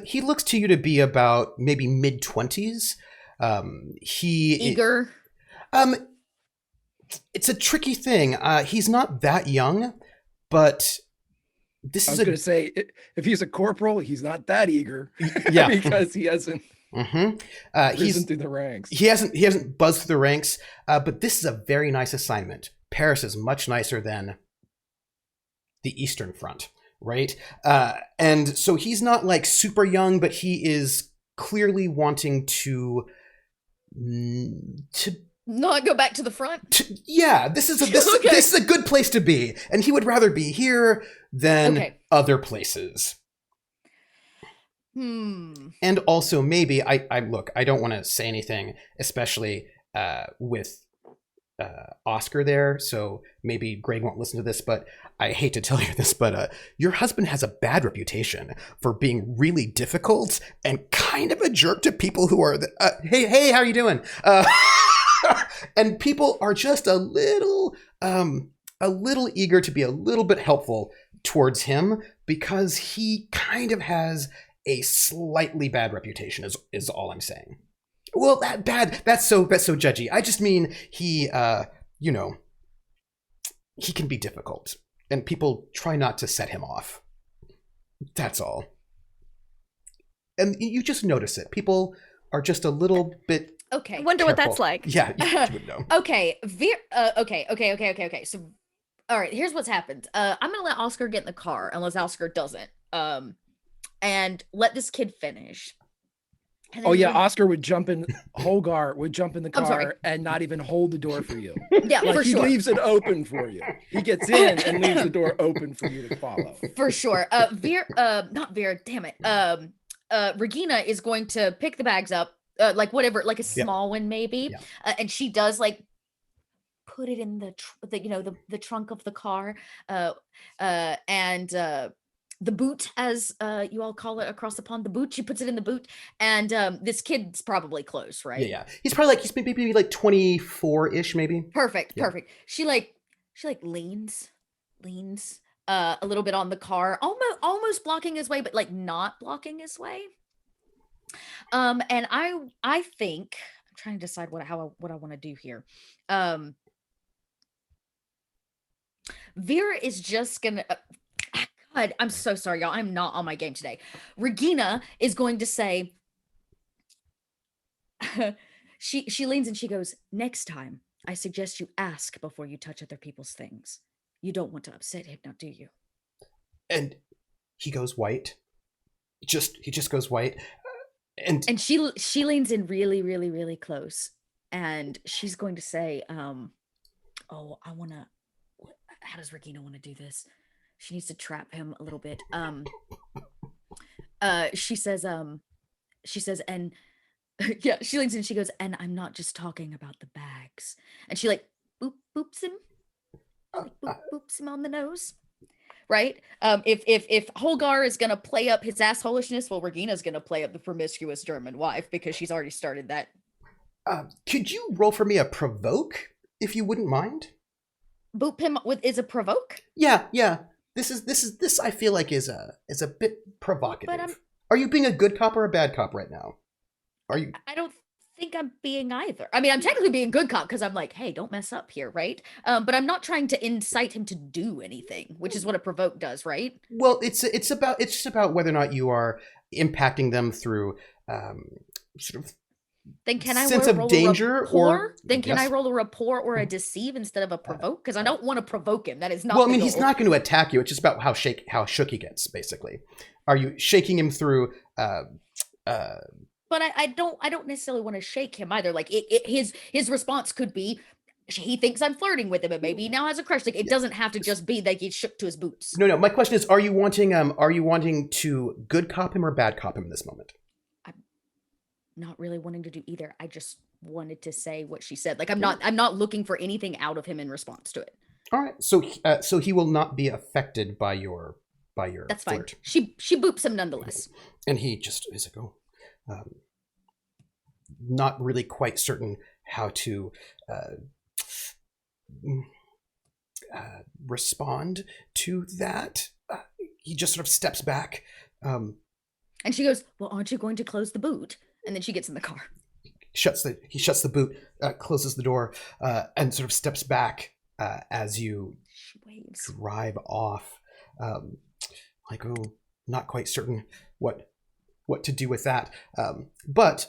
He looks to you to be about maybe mid-20s. Eager. it's a tricky thing. He's not that young, but this I is was going to say, if he's a corporal, he's not that eager. Yeah. Because he hasn't Mm-hmm. risen through the ranks. He hasn't buzzed through the ranks, but this is a very nice assignment. Paris is much nicer than the Eastern Front, right? And so he's not like super young, but he is clearly wanting to Not go back to the front. yeah, this is a good place to be, and he would rather be here than other places. And also maybe I look, I don't want to say anything, especially with Oscar there, so maybe Greg won't listen to this, but I hate to tell you this, but your husband has a bad reputation for being really difficult and kind of a jerk to people who are hey, how are you doing? And people are just a little eager to be a little bit helpful towards him because he kind of has a slightly bad reputation is all I'm saying. Well, that's so judgy. I just mean he he can be difficult and people try not to set him off. That's all. And you just notice it. People are just a little bit Okay. I wonder what that's like. Yeah, you would know. Okay. Okay. So, all right. Here's what's happened. I'm gonna let Oscar get in the car, unless Oscar doesn't. And let this kid finish. Oh yeah, Oscar would jump in. Holgar would jump in the car and not even hold the door for you. Yeah, like for he sure. leaves it open for you. He gets in and leaves the door open for you to follow. For sure. Not Vera. Damn it. Regina is going to pick the bags up. Like whatever, like a small one maybe, and she does like put it in the trunk of the car, and the boot, as you all call it across the pond, the boot. She puts it in the boot, and this kid's probably close, right? Yeah. He's probably he's maybe like 24-ish, maybe. Perfect. She leans a little bit on the car, almost blocking his way, but like not blocking his way. And I think I'm trying to decide what I want to do here. Vera is just gonna God, I'm so sorry, y'all. I'm not on my game today. Regina is going to say she leans and she goes, "Next time, I suggest you ask before you touch other people's things. You don't want to upset him, now do you?" And he goes white. He just goes white. And she leans in really, really, really close, and she's going to say, "Oh, how does Regina want to do this? She needs to trap him a little bit." She says, and yeah, she leans in and she goes, "And I'm not just talking about the bags." And she like boops him on the nose. Right? If Holgar is gonna play up his assholishness, well, Regina's gonna play up the promiscuous German wife because she's already started that. Could you roll for me a provoke, if you wouldn't mind? Boop him is a provoke? Yeah. This I feel like is a bit provocative. But are you being a good cop or a bad cop right now? Are you? I don't think I'm being either. I mean, I'm technically being good cop because I'm like, hey, don't mess up here, right? But I'm not trying to incite him to do anything, which is what a provoke does, right? Well, it's just about whether or not you are impacting them through sort of then can I sense roll of danger, or then can yes. I roll a rapport or a deceive instead of a provoke? Because I don't want to provoke him. That is not. Well, I mean, he's not going to attack you. It's just about how shook he gets, basically. Are you shaking him through? But I don't necessarily want to shake him either. Like his response could be, he thinks I'm flirting with him, and maybe he now has a crush. Like it doesn't have to just be that he's shook to his boots. No. My question is, are you wanting to good cop him or bad cop him in this moment? I'm not really wanting to do either. I just wanted to say what she said. Like I'm not looking for anything out of him in response to it. All right. So he will not be affected by your That's flirt. Fine. She boops him nonetheless. And he just is like, oh. Not really quite certain how to respond to that. He just sort of steps back. And she goes, "Well, aren't you going to close the boot?" And then she gets in the car. He shuts the boot, closes the door, and sort of steps back as you drive off. Like, oh, not quite certain what to do with that. But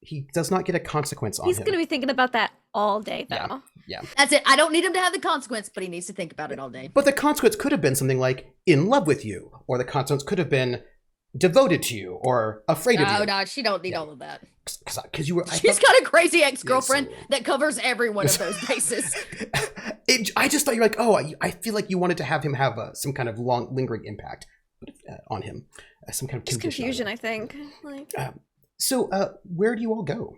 he does not get a consequence on him. He's going to be thinking about that all day, though. Yeah. That's it. I don't need him to have the consequence, but he needs to think about it all day. But the consequence could have been something like in love with you, or the consequence could have been devoted to you, or afraid of you. No, she don't need all of that. Because you were. She's got a crazy ex-girlfriend that covers every one of those bases. I just thought you were like, oh, I feel like you wanted to have him have some kind of long, lingering impact on him, some kind of Just confusion, I think. Like, so, where do you all go?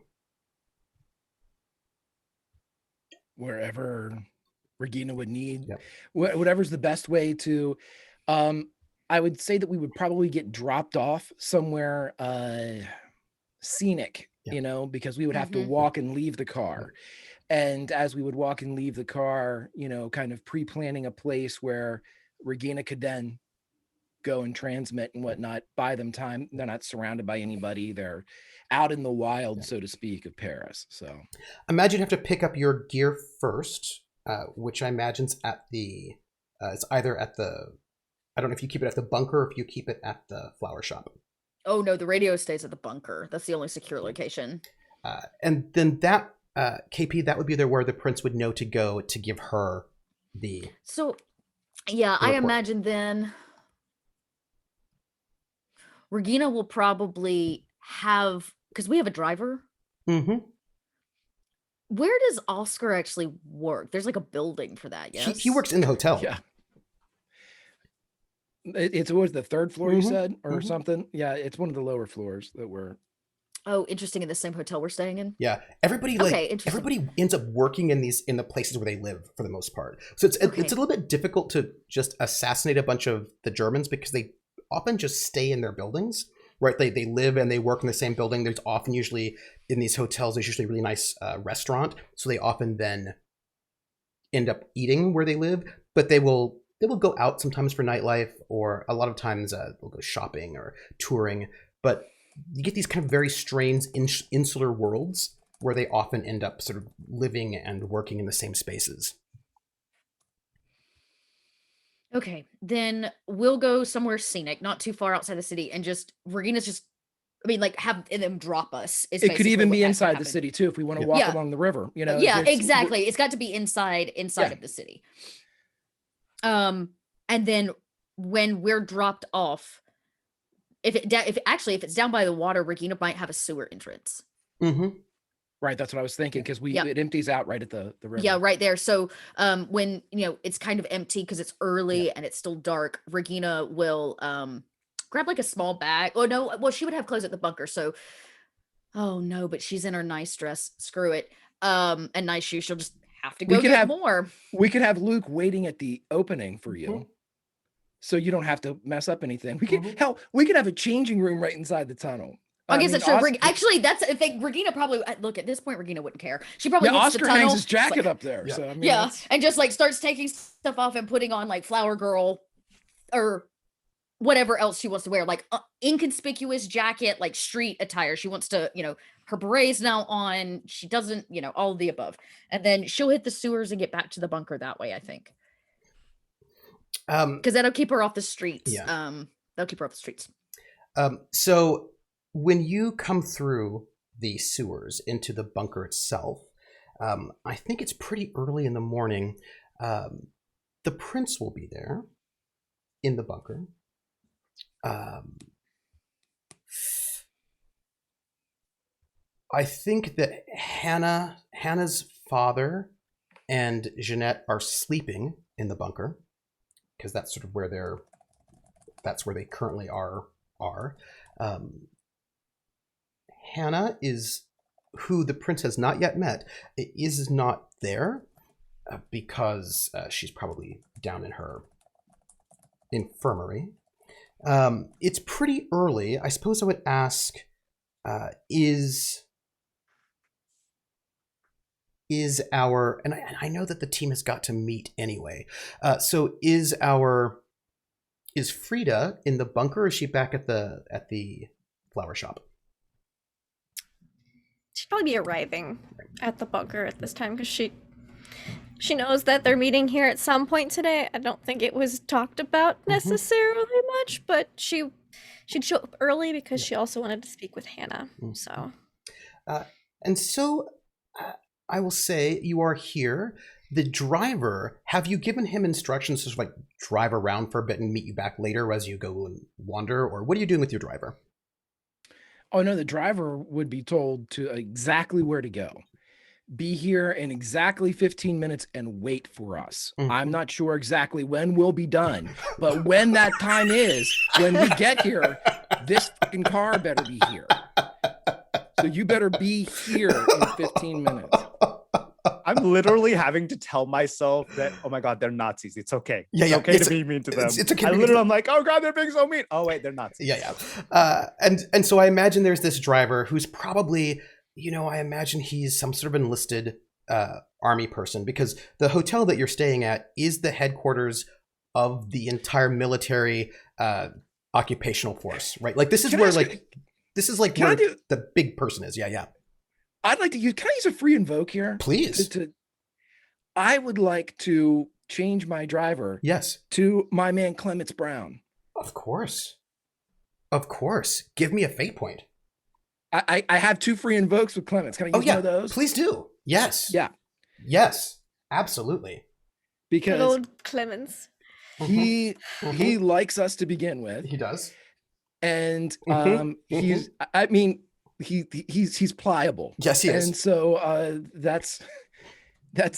Wherever Regina would need. Yep. Whatever's the best way to. I would say that we would probably get dropped off somewhere scenic, Yep. because we would have to walk and leave the car. And as we would walk and leave the car, kind of pre-planning a place where Regina could then go and transmit and whatnot, buy them time. They're not surrounded by anybody. They're out in the wild, so to speak, of Paris. So Imagine you have to pick up your gear first, which I imagine's at the, it's either at the, I don't know if you keep it at the bunker or if you keep it at the flower shop. Oh no, the radio stays at the bunker. That's the only secure location. And then that, KP, that would be there where the prince would know to go to give her the. So, yeah, the I report. imagine then Regina will probably have, because we have a driver. Mm-hmm. Where does Oscar actually work? There's like a building for that, yes? He works in the hotel. yeah. It's always the third floor, you said, or something. Yeah, it's one of the lower floors that we're. Oh, interesting. In the same hotel we're staying in? Yeah, everybody everybody ends up working in the places where they live for the most part. So it's a little bit difficult to just assassinate a bunch of the Germans because they often just stay in their buildings, right? They live and they work in the same building. There's often usually in these hotels there's usually a really nice restaurant, so they often then end up eating where they live. But they will go out sometimes for nightlife, or a lot of times they'll go shopping or touring. But you get these kind of very strange insular worlds where they often end up sort of living and working in the same spaces. Okay, then we'll go somewhere scenic, not too far outside the city, and Regina's just, have them drop us. It could even be inside the city too, if we want to walk along the river. Yeah, exactly. It's got to be inside of the city. And then when we're dropped off, if it's down by the water, Regina might have a sewer entrance. Mm-hmm. Right, that's what I was thinking, because it empties out right at the river. Yeah, right there. So when it's kind of empty because it's early and it's still dark, Regina will grab like a small bag. Oh no, well, she would have clothes at the bunker. So oh no, but she's in her nice dress. Screw it. And nice shoes. She'll just have to go get more. We could have Luke waiting at the opening for you. So you don't have to mess up anything. We could we could have a changing room right inside the tunnel. I guess that's true. Actually, that's a thing. Regina probably, look, at this point, Regina wouldn't care. She probably hits Oscar the tunnel, hangs his jacket up there. Yeah. So and just like starts taking stuff off and putting on like Flower Girl or whatever else she wants to wear, like inconspicuous jacket, like street attire. She wants to, her beret's now on. She doesn't, all of the above. And then she'll hit the sewers and get back to the bunker that way, I think. Because that'll keep her off the streets. Yeah. That'll keep her off the streets. So when you come through the sewers into the bunker itself, I think it's pretty early in the morning. The prince will be there in the bunker. I think that Hannah's father and Jeanette are sleeping in the bunker because that's sort of where they currently are. Hannah is who the prince has not yet met. Is not there because she's probably down in her infirmary. It's pretty early. I suppose I would ask, is our, and I know that the team has got to meet anyway. So is Frieda in the bunker, or is she back at the flower shop? She's probably be arriving at the bunker at this time because she knows that they're meeting here at some point today. I don't think it was talked about necessarily much, but she'd show up early because she also wanted to speak with Hannah. So, and so I will say you are here. The driver, have you given him instructions to sort of like drive around for a bit and meet you back later as you go and wander, or what are you doing with your driver? Oh no, the driver would be told to exactly where to go. Be here in exactly 15 minutes and wait for us. I'm not sure exactly when we'll be done, but when that time is, when we get here, this fucking car better be here. So you better be here in 15 minutes. I'm literally having to tell myself that, oh my God, they're Nazis. It's okay. Yeah, it's okay to be mean to them. It's okay. I'm like, oh God, they're being so mean. Oh wait, they're Nazis. Yeah. And so I imagine there's this driver who's probably, I imagine he's some sort of enlisted army person, because the hotel that you're staying at is the headquarters of the entire military occupational force, right? Like this is where the big person is. Yeah. I'd like to can I use a free invoke here? Please. I would like to change my driver. Yes. To my man Clements Brown. Of course. Give me a fate point. I have 2 free invokes with Clements. Can I use one of those? Please do. Yes. Yeah. Yes. Absolutely. Because old Clemens. He likes us to begin with. He does. And he's pliable. Yes, he is. And so that's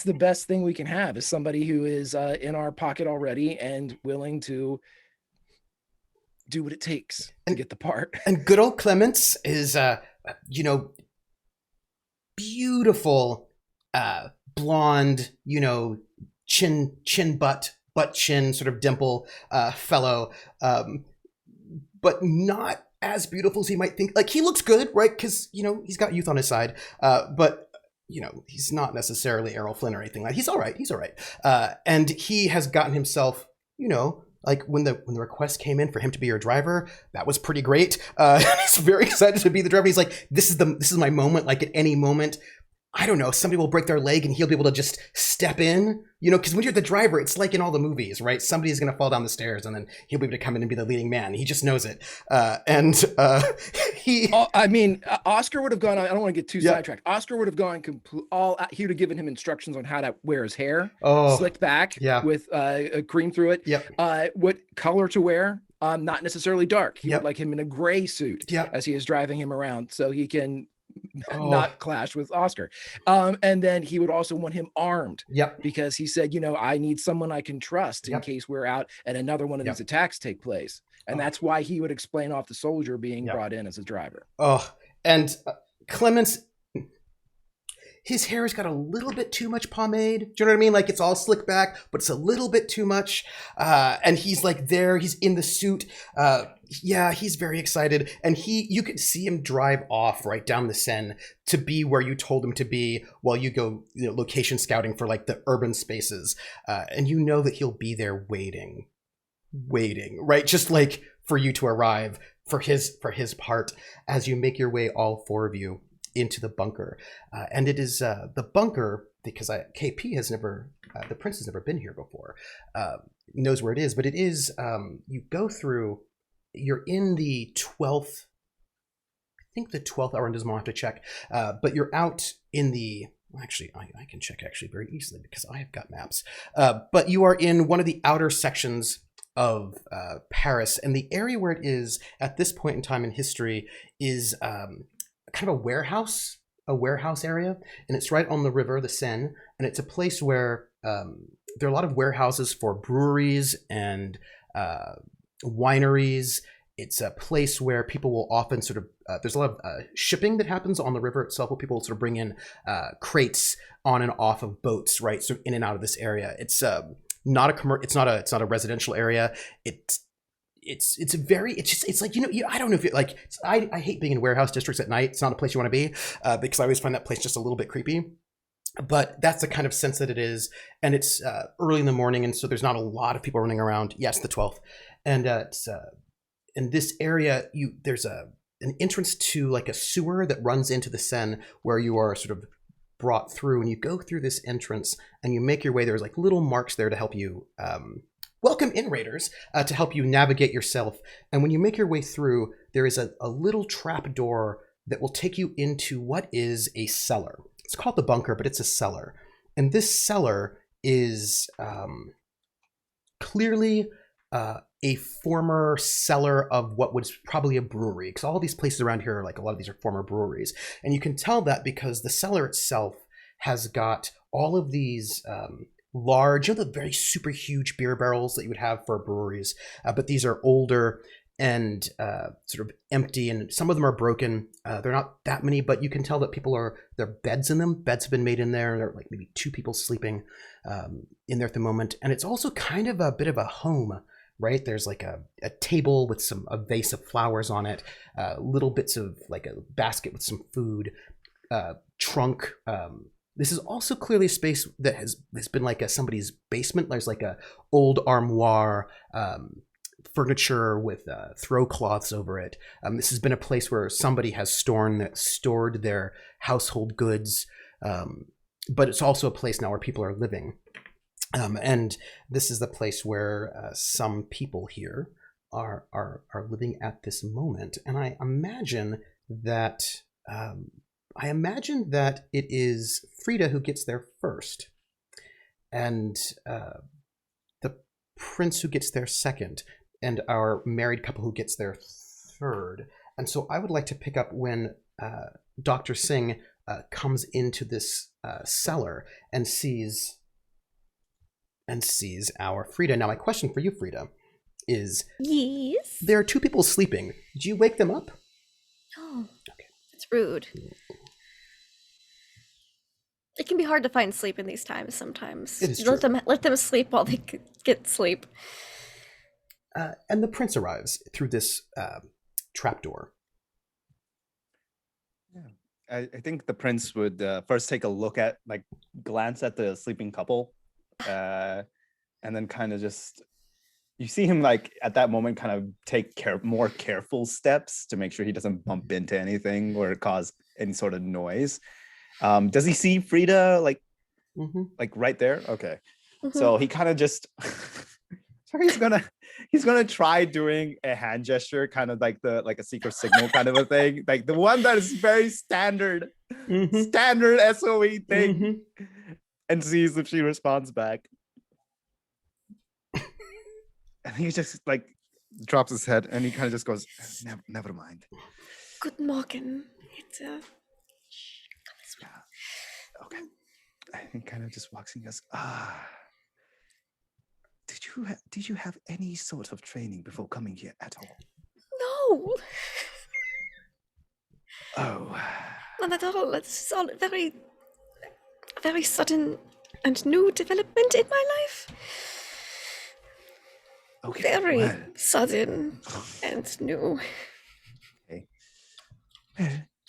the best thing we can have, is somebody who is in our pocket already and willing to do what it takes to get the part. And good old Clements is beautiful blonde, butt chin sort of dimple fellow, but not as beautiful as you might think. Like, he looks good, right? Because he's got youth on his side, but he's not necessarily Errol Flynn or anything like that. He's all right. And he has gotten himself, like when the request came in for him to be your driver, that was pretty great. He's very excited to be the driver. He's like, this is my moment. Like, at any moment, I don't know, somebody will break their leg and he'll be able to just step in, because when you're the driver, it's like in all the movies, right? Somebody's going to fall down the stairs and then he'll be able to come in and be the leading man. He just knows it. Oscar would have gone, I don't want to get too sidetracked. Oscar would have gone he would have given him instructions on how to wear his hair, slicked back with a cream through it, what color to wear. Not necessarily dark. He would like him in a gray suit as he is driving him around, so he can not clash with Oscar. And then he would also want him armed, because he said, I need someone I can trust in case we're out and another one of these attacks take place. And that's why he would explain off the soldier being brought in as a driver. And Clements, his hair's got a little bit too much pomade. Do you know what I mean? Like, it's all slicked back, but it's a little bit too much. And he's like he's in the suit. He's very excited. And you could see him drive off right down the Seine to be where you told him to be while you go location scouting for like the urban spaces. And that he'll be there waiting, right? Just like for you to arrive for his part as you make your way, all 4 of you, into the bunker. And it is the bunker, because KP has never, the prince has never been here before, knows where it is, but it is, you go through, you're in the 12th, I think the 12th arrondissement, I'll have to check, but you're out in the, actually, I can check actually very easily because I have got maps, but you are in one of the outer sections of Paris, and the area where it is at this point in time in history is kind of a warehouse area, and it's right on the river, the Seine, and it's a place where there are a lot of warehouses for breweries and wineries. It's a place where people will often sort of there's a lot of shipping that happens on the river itself, where people sort of bring in crates on and off of boats, right? So in and out of this area. It's not a residential area. It's like, I don't know if you like, I hate being in warehouse districts at night. It's not a place you want to be, because I always find that place just a little bit creepy, but that's the kind of sense that it is. And it's early in the morning, and so there's not a lot of people running around. Yes, the 12th. And it's in this area, there's a an entrance to like a sewer that runs into the Seine, where you are sort of brought through, and you go through this entrance and you make your way. There's like little marks there to help you welcome in raiders, to help you navigate yourself. And when you make your way through, there is a little trap door that will take you into what is a cellar. It's called the bunker, but it's a cellar. And this cellar is clearly a former cellar of what was probably a brewery, because all these places around here are like, a lot of these are former breweries. And you can tell that because the cellar itself has got all of these large, the very super huge beer barrels that you would have for breweries, but these are older and sort of empty, and some of them are broken. They're not that many, but you can tell that there are beds in them. Beds have been made in there. There are like maybe 2 people sleeping in there at the moment. And it's also kind of a bit of a home, right? There's like a table with a vase of flowers on it, little bits of like a basket with some food, trunk. This is also clearly a space that has been like somebody's basement. There's like a old armoire, furniture with throw cloths over it. This has been a place where somebody has stored their household goods, but it's also a place now where people are living. And this is the place where some people here are living at this moment. And I imagine that it is Frieda who gets there first, and the prince who gets there second, and our married couple who gets there third. And so I would like to pick up when Dr. Singh comes into this cellar and sees our Frieda. Now, my question for you, Frieda, is: Yes. there are 2 people sleeping. Did you wake them up? Oh, Okay. it's rude. It can be hard to find sleep in these times sometimes. It is Let true. them sleep while they get sleep. And the prince arrives through this trapdoor. I think the prince would first take a look at, like, glance at the sleeping couple, and then kind of just, you see him like at that moment kind of take more careful steps to make sure he doesn't bump into anything or cause any sort of noise. Does he see Frieda like right there? Okay. Mm-hmm. So he kind of just so he's gonna try doing a hand gesture, kind of like a secret signal kind of a thing, like the one that is very standard SOE thing, and sees if she responds back. And he just like drops his head and he kind of just goes, never mind. Good morning. It's Okay. And he kind of just walks in and goes, did you have any sort of training before coming here at all? No, Oh. not at all. It's all very, very sudden and new development in my life. Okay. Very Well, sudden and new.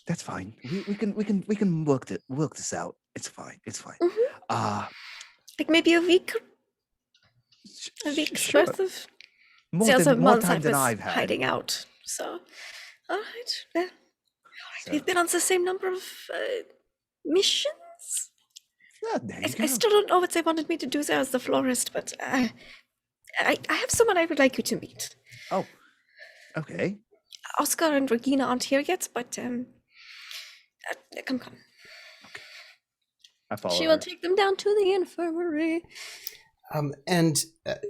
that's fine. We can work this out. It's fine. Mhm. Like maybe a week's sure. worth of More sales of months I time was than I've had. hiding out. So, all right. Well, So, we've been on the same number of missions. yeah, there you I go. still don't know what they wanted me to do there as the florist, but I have someone I would like you to meet. Oh, okay. Oscar and Regina aren't here yet, but come. I follow She her. will take them down to the infirmary. And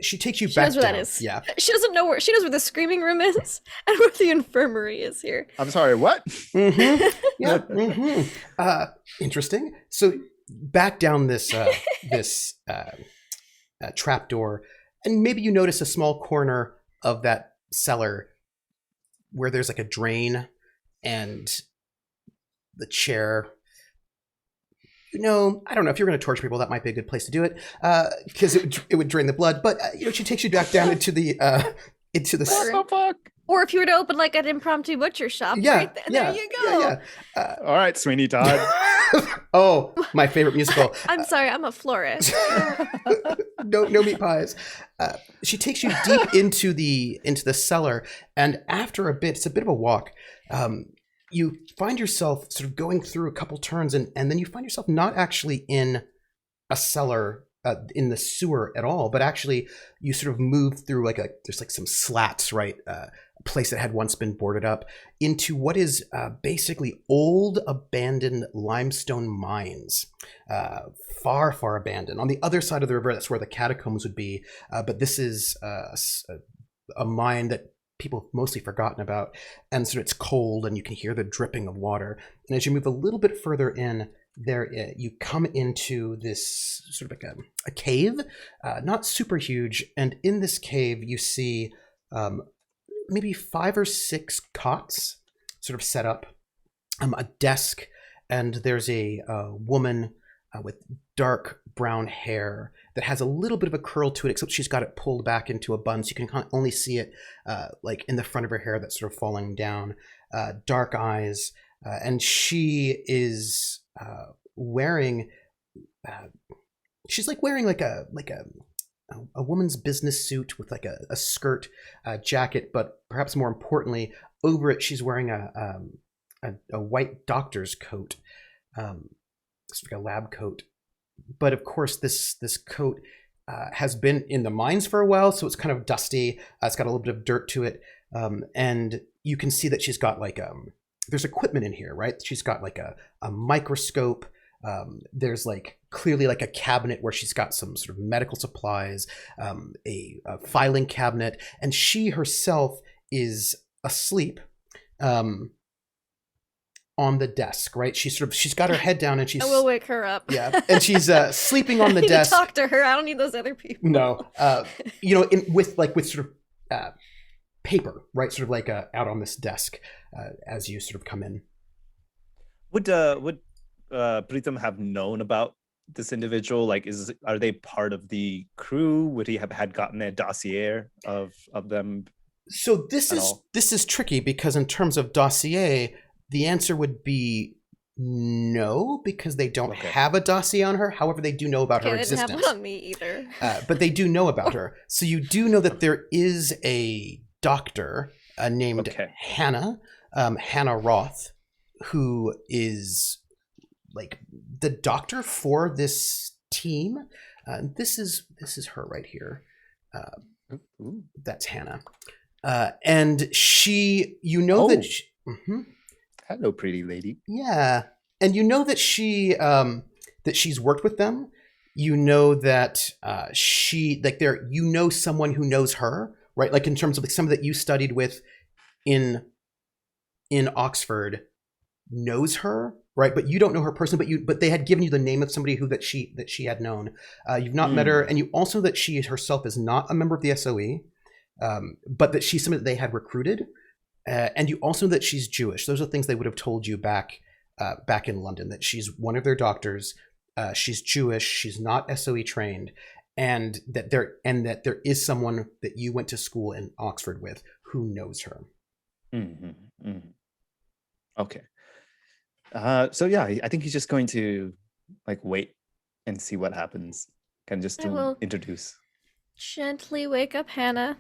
she takes you She back knows where down. that is. Yeah. She doesn't know where. She knows where the screaming room is and where the infirmary is here. I'm sorry, what? Yeah. Interesting. So back down this trapdoor, and maybe you notice a small corner of that cellar where there's like a drain and the chair. I don't know if you're going to torture people, that might be a good place to do it, because it would drain the blood. But she takes you back down into the What the fuck? Or if you were to open like an impromptu butcher shop, right there you go. All right, Sweeney Todd. Oh, my favorite musical. I'm sorry, I'm a florist. No meat pies. She takes you deep into the cellar, and after a bit, it's a bit of a walk. You find yourself sort of going through a couple turns, and then you find yourself not actually in a cellar in the sewer at all, but actually you sort of move through there's like some slats, right? A place that had once been boarded up into what is basically old abandoned limestone mines, far, far abandoned. On the other side of the river, that's where the catacombs would be. But this is a mine that people have mostly forgotten about. And so it's cold and you can hear the dripping of water. And as you move a little bit further in, there you come into this sort of like a cave, not super huge. And in this cave, you see maybe 5 or 6 cots sort of set up, a desk, and there's a woman with dark brown hair that has a little bit of a curl to it, except she's got it pulled back into a bun, so you can only see it like in the front of her hair that's sort of falling down. Dark eyes, and she is wearing. She's like wearing like a woman's business suit with like a skirt, jacket, but perhaps more importantly, over it she's wearing a white doctor's coat, it's like a lab coat. But of course, this coat has been in the mines for a while, so it's kind of dusty. It's got a little bit of dirt to it, and you can see that she's got like there's equipment in here, right? She's got like a microscope. There's like clearly like a cabinet where she's got some sort of medical supplies, a filing cabinet, and she herself is asleep on the desk, right? She's got her head down and she's. I will wake her up. Yeah, and she's sleeping on the I need desk. to talk to her. I don't need those other people. No, with sort of paper, right? Sort of like out on this desk as you sort of come in. Would Preetam have known about this individual? Like, are they part of the crew? Would he have had gotten a dossier of them? So this is tricky because in terms of dossier, the answer would be no, because they don't have a dossier on her. However, they do know about her existence. They didn't have one on me either. But they do know about her. So you do know that there is a doctor named Hannah, Hannah Roth, who is like the doctor for this team. This is her right here. That's Hannah. And she, that she, hello, pretty lady. Yeah, and you know that she's worked with them. You know that she someone who knows her, right? Like in terms of like someone that you studied with in Oxford knows her, right? But you don't know her personally. But they had given you the name of somebody that she had known. You've not met her, and you also that she herself is not a member of the SOE, but that she's somebody that they had recruited. And you also know that she's Jewish. Those are things they would have told you back in London, that she's one of their doctors. She's Jewish. She's not SOE trained, and that there is someone that you went to school in Oxford with who knows her. Mm-hmm. Mm-hmm. Okay. So yeah, I think he's just going to like wait and see what happens, kind of just to introduce. Gently wake up Hannah.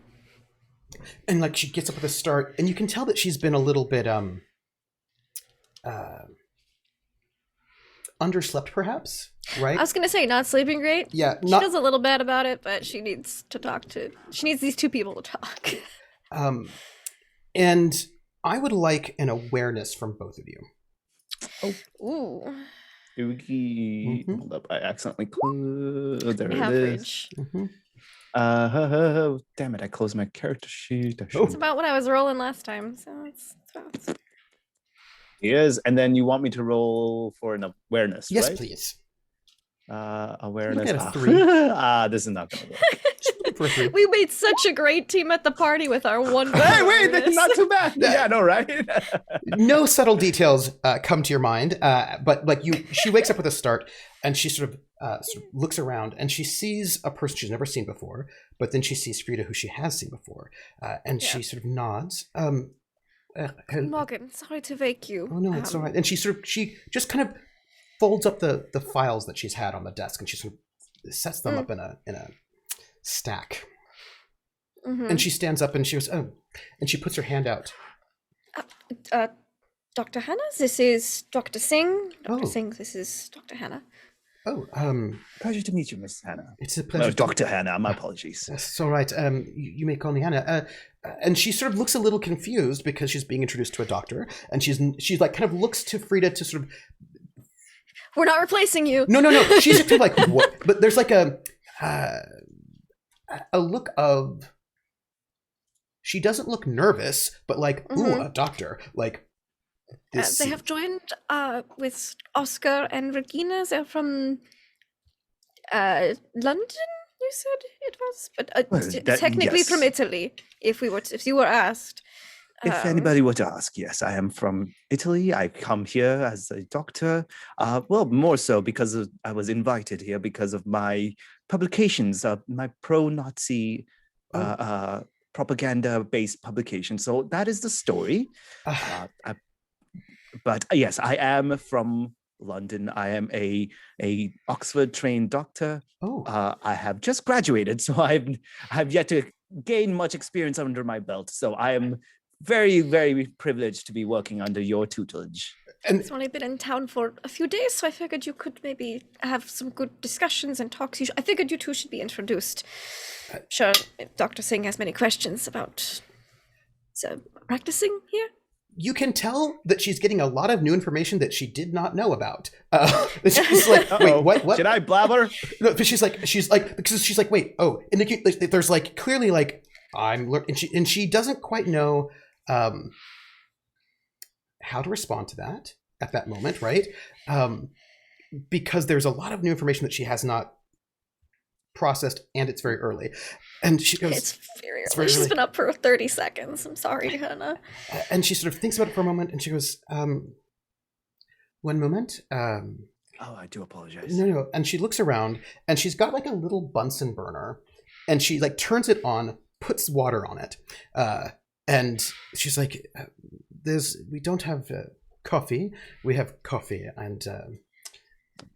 And like she gets up at the start, and you can tell that she's been a little bit underslept, perhaps, right? I was gonna say not sleeping great. Yeah, she feels a little bad about it, but she needs these two people to talk. And I would like an awareness from both of you. Ooh. Hold up, I accidentally there Average. It is. Damn it, I closed my character sheet. It's about what I was rolling last time, so it's fast. He is, and then you want me to roll for an awareness, yes, right? Please. Awareness. Get a 3. This is not gonna work. We made such a great team at the party with our one. Hey, wait, that's not too bad. Yeah, no, right? No subtle details come to your mind, but like she wakes up with a start, and she sort of looks around, and she sees a person she's never seen before. But then she sees Frieda, who she has seen before, and she sort of nods. Morgan, sorry to wake you. Oh no, it's all right. And she just kind of folds up the files that she's had on the desk, and she sort of sets them up in a stack. And she stands up and she goes, oh, and she puts her hand out. Dr. Hannah, this is Dr. Singh. Dr. Oh. Singh, this is Dr. Hannah. Oh, Pleasure to meet you, Miss Hannah. it's a pleasure. Dr. Hannah, my apologies. It's all right. You may call me Hannah. And she sort of looks a little confused because she's being introduced to a doctor, and she's like kind of looks to Frieda to sort of. We're not replacing you. No. She's kind of like what? But there's like a look of. She doesn't look nervous, but like ooh, a doctor like. This... They have joined with Oscar and Regina. They're from London, you said it was, but technically yes. from Italy. If you were asked. If anybody were to ask, yes, I am from Italy. I come here as a doctor. Well, more so because I was invited here because of my publications, my pro-Nazi propaganda-based publication. So that is the story. But yes, I am from London. I am a Oxford-trained doctor. Oh. I have just graduated, so I've yet to gain much experience under my belt. So I am very, very privileged to be working under your tutelage. And I've only been in town for a few days, so I figured you could maybe have some good discussions and talks. I figured you two should be introduced. Sure, Dr. Singh has many questions about practicing here. you can tell that she's getting a lot of new information that she did not know about. She's like, wait, what? Should I blabber? No, but she's like, wait, oh, and there's like clearly like and she doesn't quite know how to respond to that at that moment, right? Because there's a lot of new information that she has not processed, and it's very early. And she goes, it's very early. She's been up for 30 seconds. I'm sorry, Hannah. And she sort of thinks about it for a moment, and she goes, one moment. Oh, I do apologize. No. And she looks around, and she's got like a little Bunsen burner, and she like turns it on, puts water on it, and she's like, we don't have coffee. We have coffee, and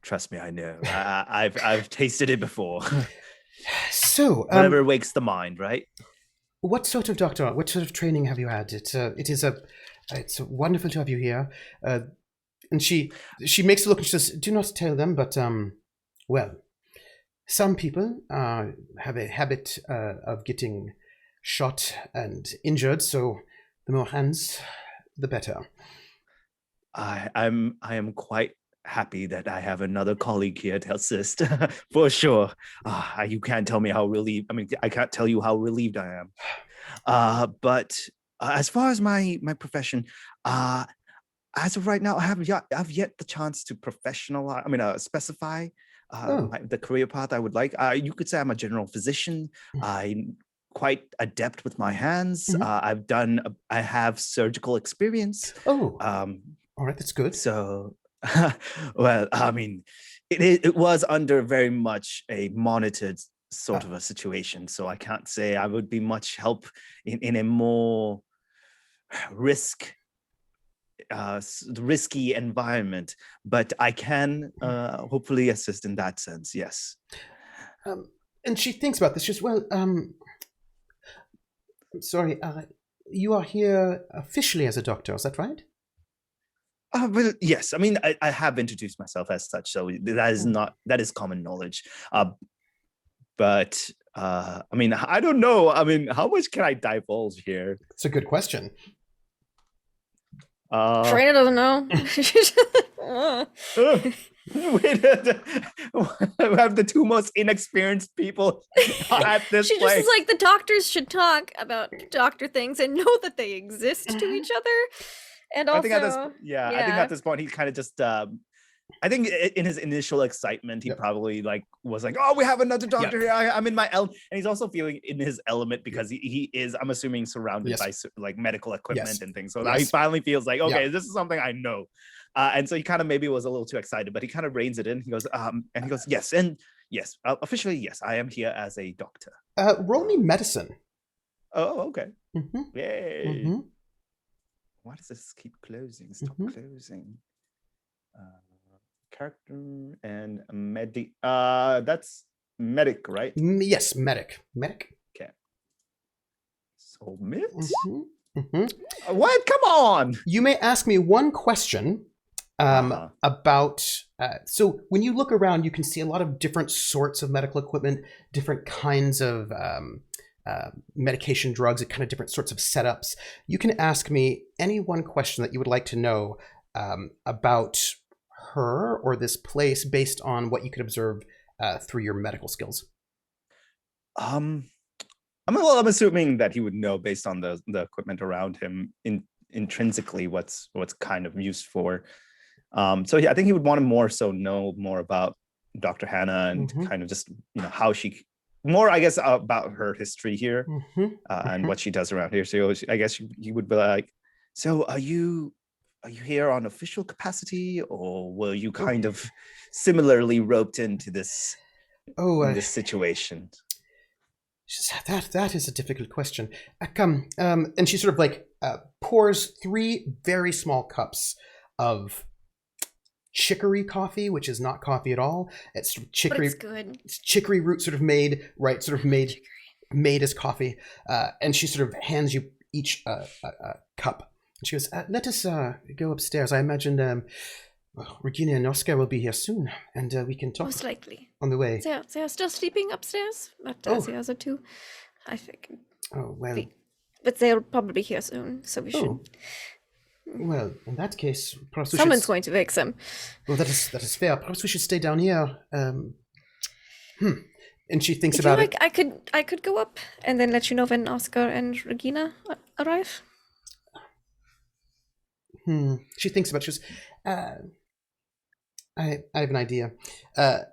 trust me, I know. I've tasted it before. So whatever wakes the mind, right? What sort of doctor? What sort of training have you had? It's wonderful to have you here. And she makes a look and she says, "Do not tell them, but well, some people have a habit of getting shot and injured. So the more hands, the better." I am quite happy that I have another colleague here to assist for sure. You can't tell me how relieved. I mean, I can't tell you how relieved I am. But as far as my profession, as of right now, I've yet the chance to professionalize. I mean, specify the career path I would like. You could say I'm a general physician. I'm quite adept with my hands. Mm-hmm. I have surgical experience. Oh, all right, that's good. So. Well, I mean, it was under very much a monitored sort of a situation, so I can't say I would be much help in a more risky environment, but I can hopefully assist in that sense. Yes. And she thinks about this. Just I'm sorry. You are here officially as a doctor, is that right? Well, yes. I mean, I have introduced myself as such, so that is common knowledge. But I mean, I don't know. I mean, how much can I divulge here? It's a good question. Frieda doesn't know. Wait, we have the two most inexperienced people at this She place. just is like, the doctors should talk about doctor things and know that they exist to each other. And also, I think at this point, he kind of just, I think in his initial excitement, he probably was like, oh, we have another doctor here. I'm in my element. And he's also feeling in his element because he is, I'm assuming, surrounded by like medical equipment and things. So now he finally feels like, okay, this is something I know. And so he kind of maybe was a little too excited, but he kind of reins it in. He goes, yes. And yes, officially, yes, I am here as a doctor. Roll me medicine. Oh, okay. Mm-hmm. Yay. Mm-hmm. Why does this keep closing? Stop closing. Character and medic. That's medic, right? Yes, medic. Medic. Okay. So What? Come on. You may ask me one question about. So when you look around, you can see a lot of different sorts of medical equipment, different kinds of medication, drugs, and kind of different sorts of setups. You can ask me any one question that you would like to know about her or this place based on what you could observe through your medical skills. I'm assuming that he would know based on the equipment around him intrinsically what's kind of used for. So yeah, I think he would want to more so know more about Dr. Hannah and kind of just how she more, I guess, about her history here and what she does around here. So I guess he would be like, so are you here on official capacity, or were you kind of similarly roped into this this situation? That is a difficult question. Come, and she sort of like pours 3 very small cups of chicory coffee, which is not coffee at all. It's sort of chicory. But it's good. It's chicory root, sort of made as coffee. And she sort of hands you each a cup. And she goes, "Let us go upstairs. I imagine Regina and Oscar will be here soon, and we can talk. Most likely. On the way." They're still sleeping upstairs, but the other 2, I think. Oh well. But they'll probably be here soon, so we should. Well, in that case, perhaps Someone's going to wake them. Well, that is fair. Perhaps we should stay down here. And she thinks about it. I could go up and then let you know when Oscar and Regina arrive. She thinks about it. She goes, I have an idea.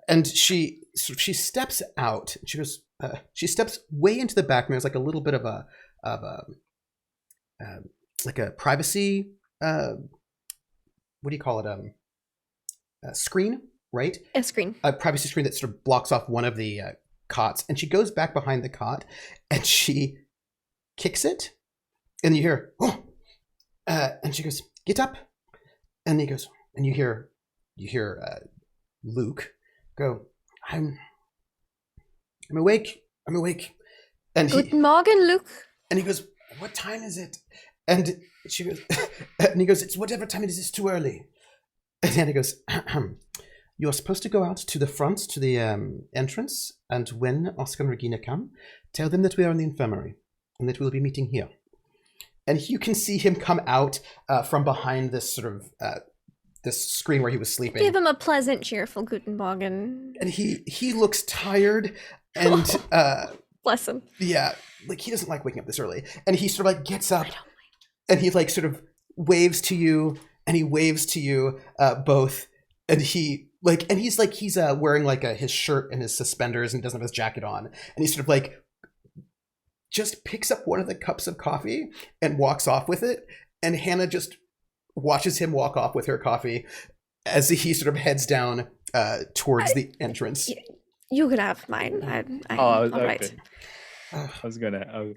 And she steps out. She goes. She steps way into the back. There's like a little bit of a privacy. What do you call it? A screen, right? A screen. A privacy screen that sort of blocks off one of the cots. And she goes back behind the cot and she kicks it. And you hear, oh! And she goes, "Get up!" And he goes, and you hear Luke go, I'm awake. And Guten Morgen, Luke. And he goes, "What time is it?" And she goes, and he goes, "It's whatever time it is, it's too early." And then he goes, "You're supposed to go out to the front, to the entrance, and when Oscar and Regina come, tell them that we are in the infirmary, and that we'll be meeting here." And you can see him come out from behind this sort of this screen where he was sleeping. Give him a pleasant, cheerful Guten Morgen. And he looks tired, and bless him. Yeah, like he doesn't like waking up this early. And he sort of like gets up, and he like sort of waves to you, and he waves to you both, and he's wearing like his shirt and his suspenders, and doesn't have his jacket on, and he sort of like just picks up one of the cups of coffee and walks off with it, and Hannah just watches him walk off with her coffee as he sort of heads down towards the entrance. You could have mine. I'm all right. I was gonna.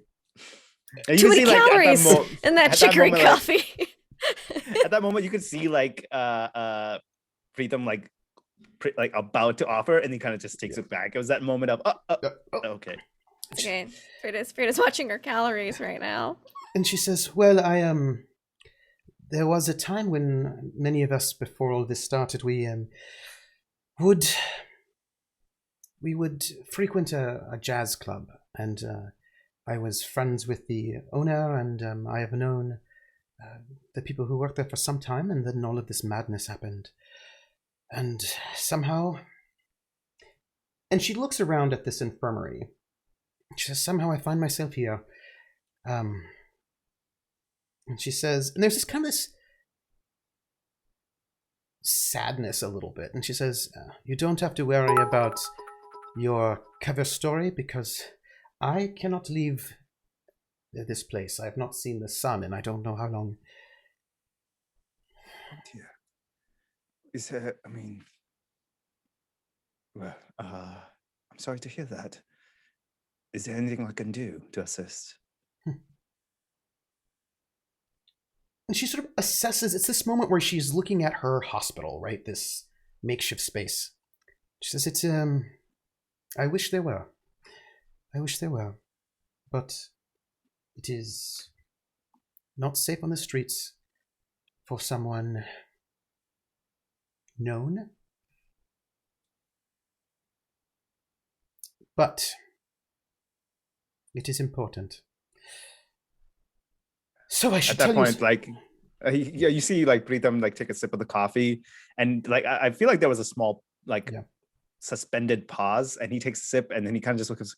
Too many calories in that chicory coffee. At that moment, you could see like Preetam like about to offer, and he kind of just takes it back. It was that moment of okay. Okay, Frieda's watching her calories right now. And she says, "Well, there was a time when many of us, before all this started, we would frequent a jazz club, and I was friends with the owner, and I have known the people who worked there for some time, and then all of this madness happened. And somehow..." And she looks around at this infirmary. She says, "Somehow I find myself here." And she says, and there's this kind of this sadness a little bit. And she says, "You don't have to worry about your cover story, because I cannot leave this place. I have not seen the sun and I don't know how long." Oh dear. I'm sorry to hear that. Is there anything I can do to assist? And she sort of assesses, it's this moment where she's looking at her hospital, right? This makeshift space. She says, I wish there were. But it is not safe on the streets for someone known. But it is important. So I should At that tell point, you. like, yeah, you see like Preetam like take a sip of the coffee, and like I feel like there was a small like suspended pause, and he takes a sip, and then he kind of just looks.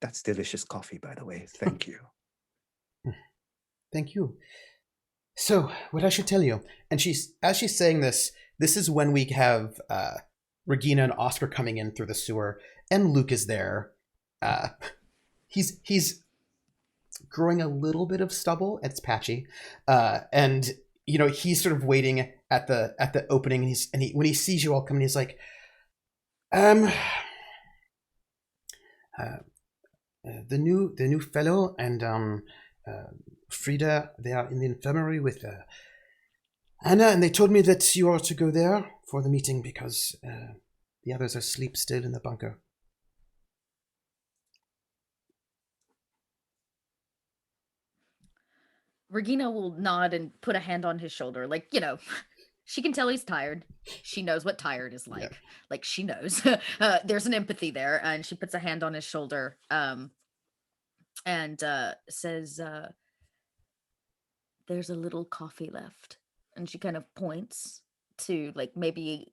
That's delicious coffee, by the way. Thank you. Thank you. So, what I should tell you, and as she's saying this, this is when we have Regina and Oscar coming in through the sewer, and Luke is there. He's growing a little bit of stubble. It's patchy, and he's sort of waiting at the opening, and when he sees you all coming, he's like, the new fellow and Frieda, they are in the infirmary with Anna, and they told me that you are to go there for the meeting because the others are asleep still in the bunker. Regina will nod and put a hand on his shoulder, like, she can tell he's tired. She knows what tired is like. Yeah. Like, she knows. There's an empathy there, and she puts a hand on his shoulder and says, there's a little coffee left. And she kind of points to like maybe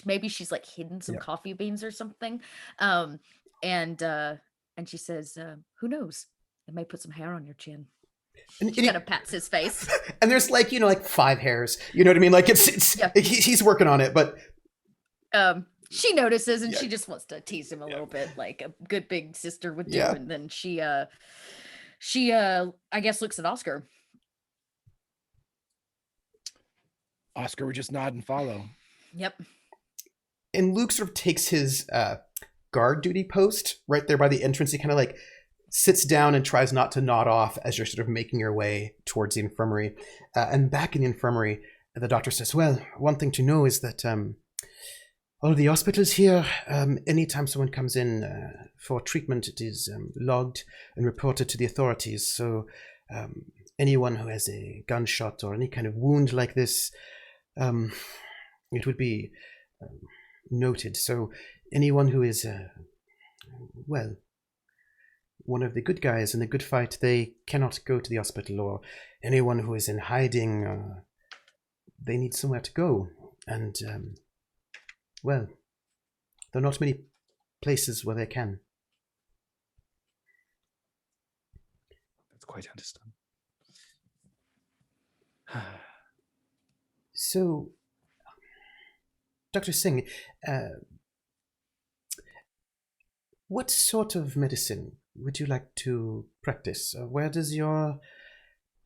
maybe she's like hidden some coffee beans or something. And she says, who knows? It may put some hair on your chin. And she kind of pats his face. And there's like 5 hairs. You know what I mean? Like he's working on it, but she notices and she just wants to tease him a little bit, like a good big sister would do. And then she I guess looks at Oscar. Oscar would just nod and follow. Yep. And Luke sort of takes his guard duty post right there by the entrance. He kind of like sits down and tries not to nod off as you're sort of making your way towards the infirmary. And back in the infirmary, the doctor says, well, one thing to know is that all of the hospitals here, anytime someone comes in for treatment, it is logged and reported to the authorities. So anyone who has a gunshot or any kind of wound like this, it would be noted. So anyone who is, one of the good guys in the good fight, they cannot go to the hospital, or anyone who is in hiding, they need somewhere to go. And, there are not many places where they can. That's quite understandable. So, Dr. Singh, what sort of medicine would you like to practice? Where does your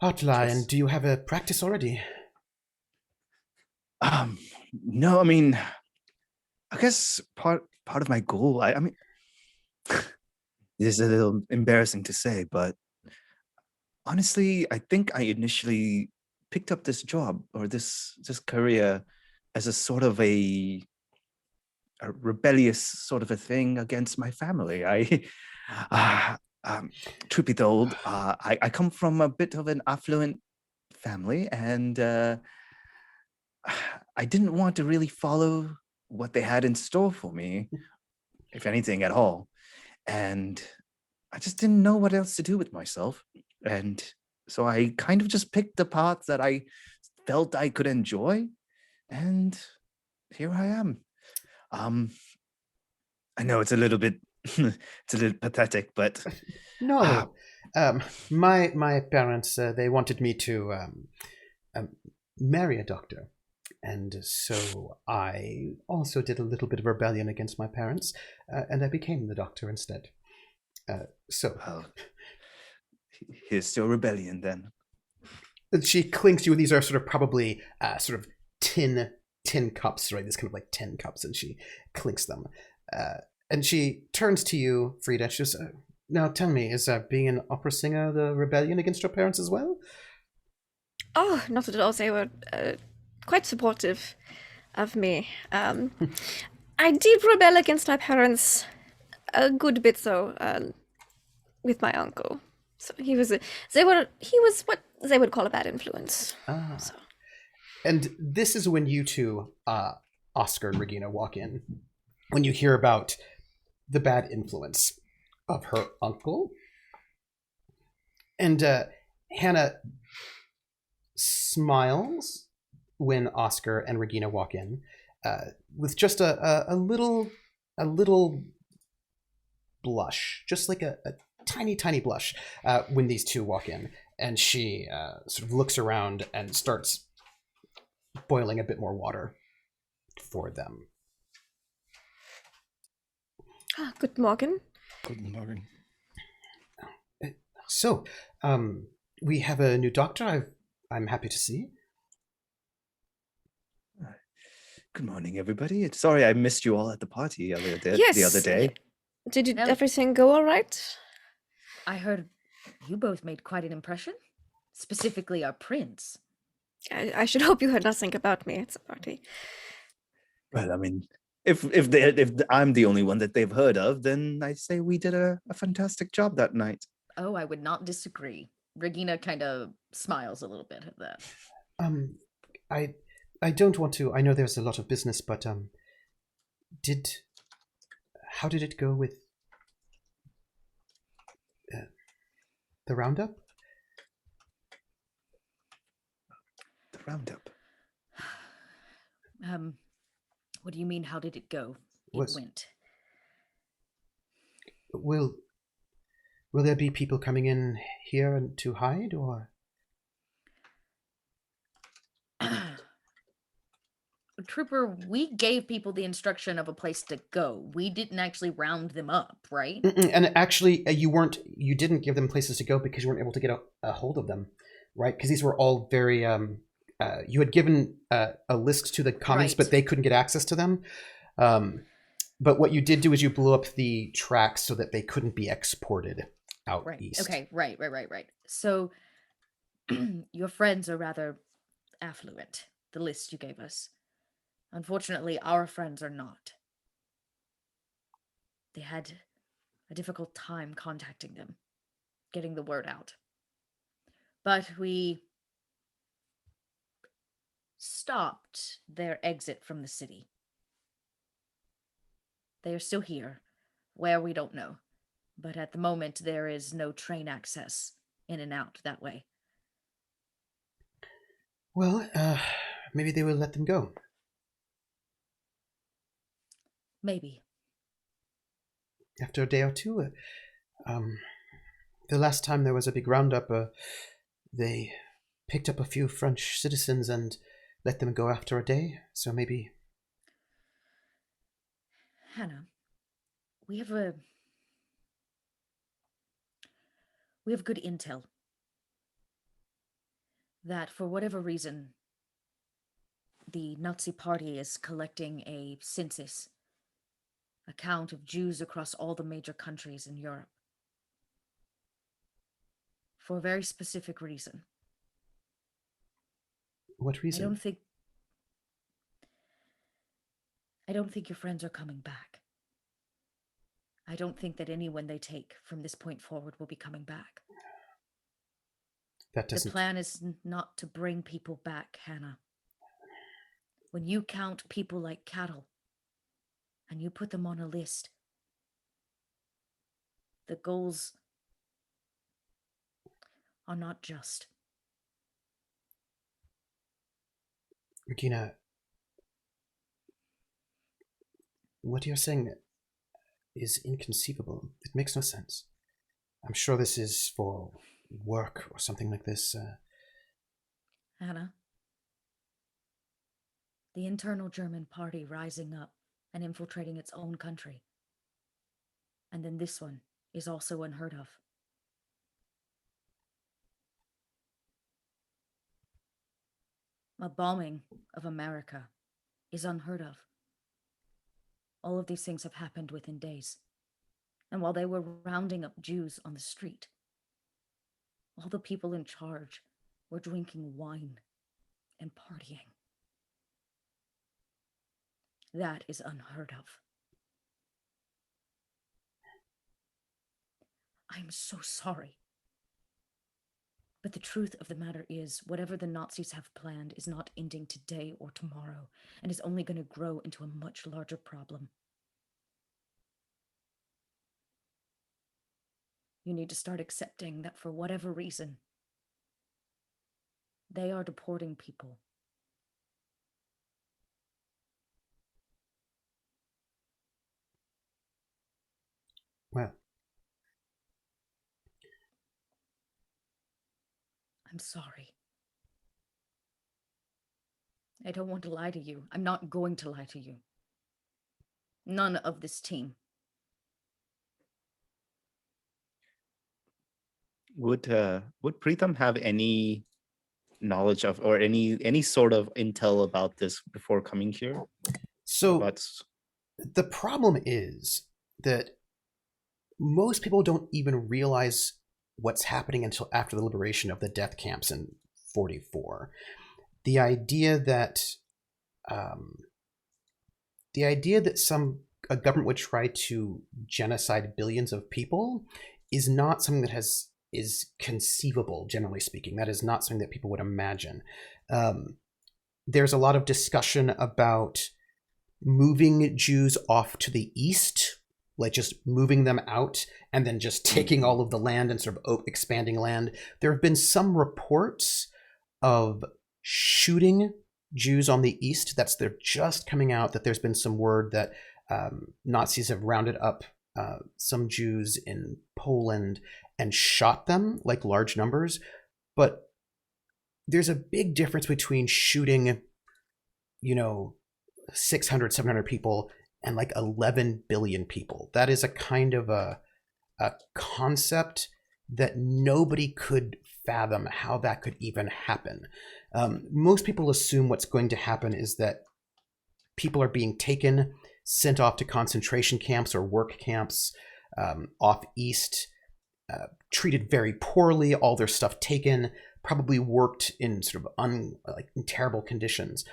heart lie, and do you have a practice already? No, I mean, I guess part of my goal, I mean, this is a little embarrassing to say, but honestly, I think I initially picked up this job or this career as a sort of a rebellious sort of a thing against my family. Truth be told, I come from a bit of an affluent family, and I didn't want to really follow what they had in store for me, if anything at all. And I just didn't know what else to do with myself. And so I kind of just picked the path that I felt I could enjoy. And here I am. I know it's a little bit, it's a little pathetic, but no. My parents, they wanted me to marry a doctor. And so I also did a little bit of rebellion against my parents, and I became the doctor instead. Well, here's still rebellion then. She clings to you. These are sort of probably sort of tin cups, right? This kind of like tin cups, and she clinks them. And she turns to you, Frieda. She says, now tell me, is being an opera singer the rebellion against your parents as well? Oh, not at all. They were quite supportive of me. I did rebel against my parents a good bit, though, with my uncle. So he was what they would call a bad influence. Ah. So. And this is when you two, Oscar and Regina, walk in. When you hear about the bad influence of her uncle. And Hannah smiles when Oscar and Regina walk in, with just a little blush, just like a tiny blush, when these two walk in. And she sort of looks around and starts boiling a bit more water for them. Good morning. Good morning. So, we have a new doctor I'm happy to see. Good morning, everybody. Sorry I missed you all at the party the Yes. other day. Did No. everything go all right? I heard you both made quite an impression, specifically our prince. I should hope you heard nothing about me at the party. Well, I mean, if I'm the only one that they've heard of, then I say we did a fantastic job that night. Oh, I would not disagree. Regina kind of smiles a little bit at that. I don't want to. I know there's a lot of business, but how did it go with the roundup? The roundup. What do you mean? How did it go? It went. Will there be people coming in here to hide, or? Trooper, we gave people the instruction of a place to go. We didn't actually round them up, right? And actually, you didn't give them places to go because you weren't able to get a hold of them, right? Because these were all very, you had given a list to the communists, Right. but they couldn't get access to them. But what you did do is you blew up the tracks so that they couldn't be exported out Right. east. Okay. Right. So your friends are rather affluent, the list you gave us. Unfortunately, our friends are not. They had a difficult time contacting them, getting the word out. But we stopped their exit from the city. They are still here, where we don't know. But at the moment, there is no train access in and out that way. Well, maybe they will let them go. Maybe. After a day or two. The last time there was a big roundup, they picked up a few French citizens and let them go after a day, so maybe... Hannah, we have good intel that for whatever reason, the Nazi Party is collecting a census, a count of Jews across all the major countries in Europe. For a very specific reason. What reason? I don't think your friends are coming back. I don't think that anyone they take from this point forward will be coming back. That doesn't... The plan is not to bring people back, Hannah. When you count people like cattle, and you put them on a list, the goals are not just. Regina, what you're saying is inconceivable. It makes no sense. I'm sure this is for work or something like this. Hannah, the internal German party rising up and infiltrating its own country. And then this one is also unheard of. A bombing of America is unheard of. All of these things have happened within days. And while they were rounding up Jews on the street, all the people in charge were drinking wine and partying. That is unheard of. I'm so sorry. But the truth of the matter is, whatever the Nazis have planned is not ending today or tomorrow, and is only going to grow into a much larger problem. You need to start accepting that for whatever reason, they are deporting people. Well, I'm sorry. I don't want to lie to you. I'm not going to lie to you. None of this team. Would Preetam have any knowledge of or any sort of intel about this before coming here? so About the problem is that most people don't even realize what's happening until after the liberation of the death camps in 44. The idea that a government would try to genocide billions of people is not something that is conceivable, generally speaking. That is not something that people would imagine. There's a lot of discussion about moving Jews off to the east, like just moving them out and then just taking all of the land and sort of expanding land. There have been some reports of shooting Jews on the east. They're just coming out that there's been some word that Nazis have rounded up some Jews in Poland and shot them, like large numbers. But there's a big difference between shooting, 600, 700 people and like 11 billion people. That is a kind of a concept that nobody could fathom how that could even happen. Most people assume what's going to happen is that people are being taken, sent off to concentration camps or work camps off east, treated very poorly, all their stuff taken, probably worked in sort of in terrible conditions.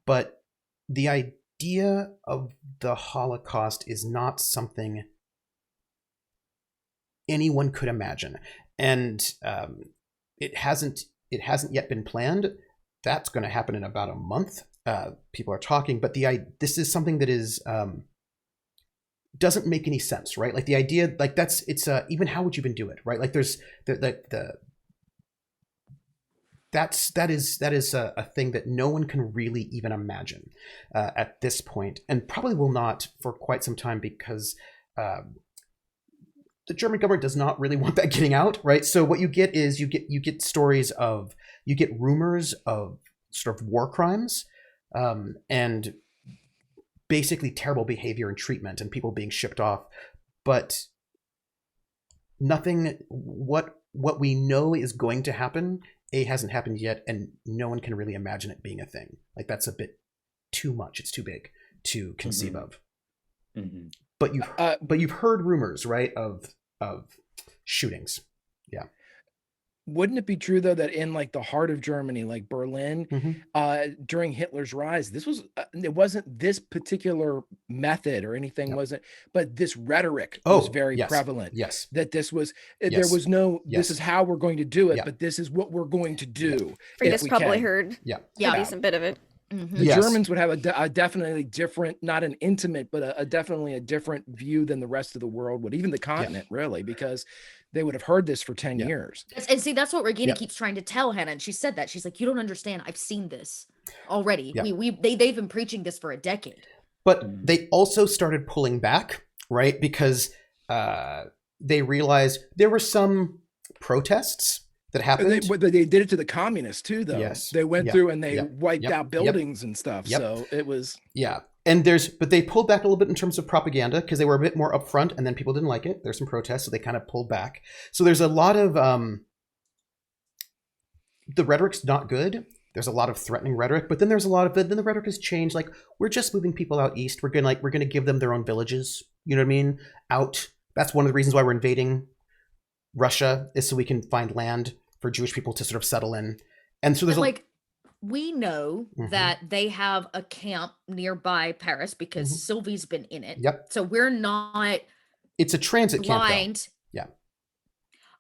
But the idea of the Holocaust is not something anyone could imagine, and it hasn't yet been planned. That's going to happen in about a month. People are talking, but this is something that is doesn't make any sense, right? Like the idea, like even how would you even do it, right? Like there's that is a thing that no one can really even imagine at this point, and probably will not for quite some time, because the German government does not really want that getting out, right? So what you get is you get rumors of sort of war crimes and basically terrible behavior and treatment and people being shipped off, but nothing. What we know is going to happen hasn't happened yet, and no one can really imagine it being a thing. Like that's a bit too much. It's too big to conceive of. Mm-hmm. But you've heard rumors, right, of shootings. Yeah. Wouldn't it be true though that in like the heart of Germany, like Berlin, during Hitler's rise, it wasn't this particular method or anything, wasn't, but this rhetoric was very prevalent. Yes. That this was there was no this is how we're going to do it, but this is what we're going to do. Frieda's probably heard a decent bit of it. The Germans would have a definitely different, not an intimate, but a definitely a different view than the rest of the world would, even the continent, really, because they would have heard this for 10 years. And see, that's what Regina keeps trying to tell Hannah. And she said that. She's like, you don't understand. I've seen this already. Yeah. They've been preaching this for a decade. But they also started pulling back, right? Because they realized there were some protests that happened. They did it to the communists too, though. Yes. They went through and they wiped out buildings and stuff. So it was... Yeah. And but they pulled back a little bit in terms of propaganda because they were a bit more upfront, and then people didn't like it. There's some protests, so they kind of pulled back. So there's a lot of the rhetoric's not good. There's a lot of threatening rhetoric, but then there's a lot of then the rhetoric has changed. Like, we're just moving people out east. We're gonna give them their own villages. You know what I mean? Out. That's one of the reasons why we're invading Russia, is so we can find land for Jewish people to sort of settle in. And so there's we know that they have a camp nearby Paris because Sylvie's been in it. Yep. So we're not. It's a transit blind. camp. Yeah.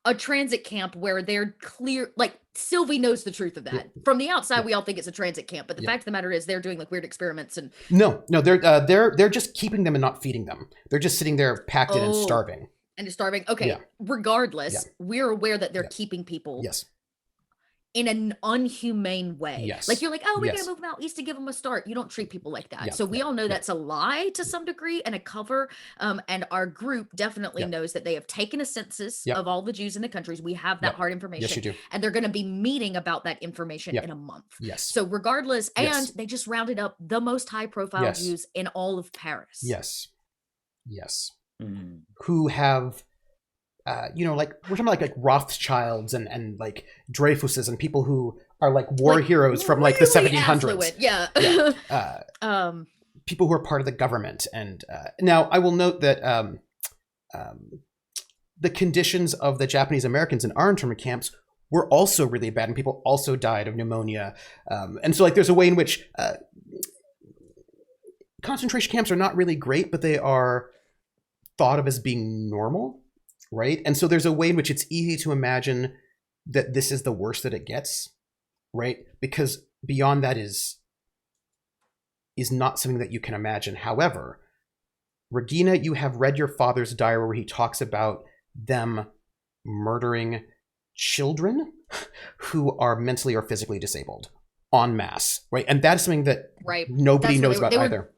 a transit camp where they're clear, like Sylvie knows the truth of that. From the outside, we all think it's a transit camp, but the fact of the matter is they're doing like weird experiments and No, they're just keeping them and not feeding them. They're just sitting there packed in and starving. And starving. Okay. Regardless, we're aware that they're keeping people Yes. in an unhumane way. Yes. Like you're like, oh, we're gonna move them out east to give them a start. You don't treat people like that. So we all know that's a lie to some degree and a cover. And our group definitely knows that they have taken a census of all the Jews in the countries. We have that hard information. Yes, you do. And they're gonna be meeting about that information in a month. Yes. So regardless, and they just rounded up the most high profile Jews in all of Paris. Yes. Yes. Who have like we're talking about like Rothschilds and like Dreyfuses and people who are like war heroes from like the 1700s. People who are part of the government. And now I will note that the conditions of the Japanese Americans in our internment camps were also really bad, and people also died of pneumonia. And so like there's a way in which concentration camps are not really great, but they are thought of as being normal. Right. And so there's a way in which it's easy to imagine that this is the worst that it gets. Right. Because beyond that is not something that you can imagine. However, Regina, you have read your father's diary where he talks about them murdering children who are mentally or physically disabled en masse. Right. And that's something that nobody knows about either.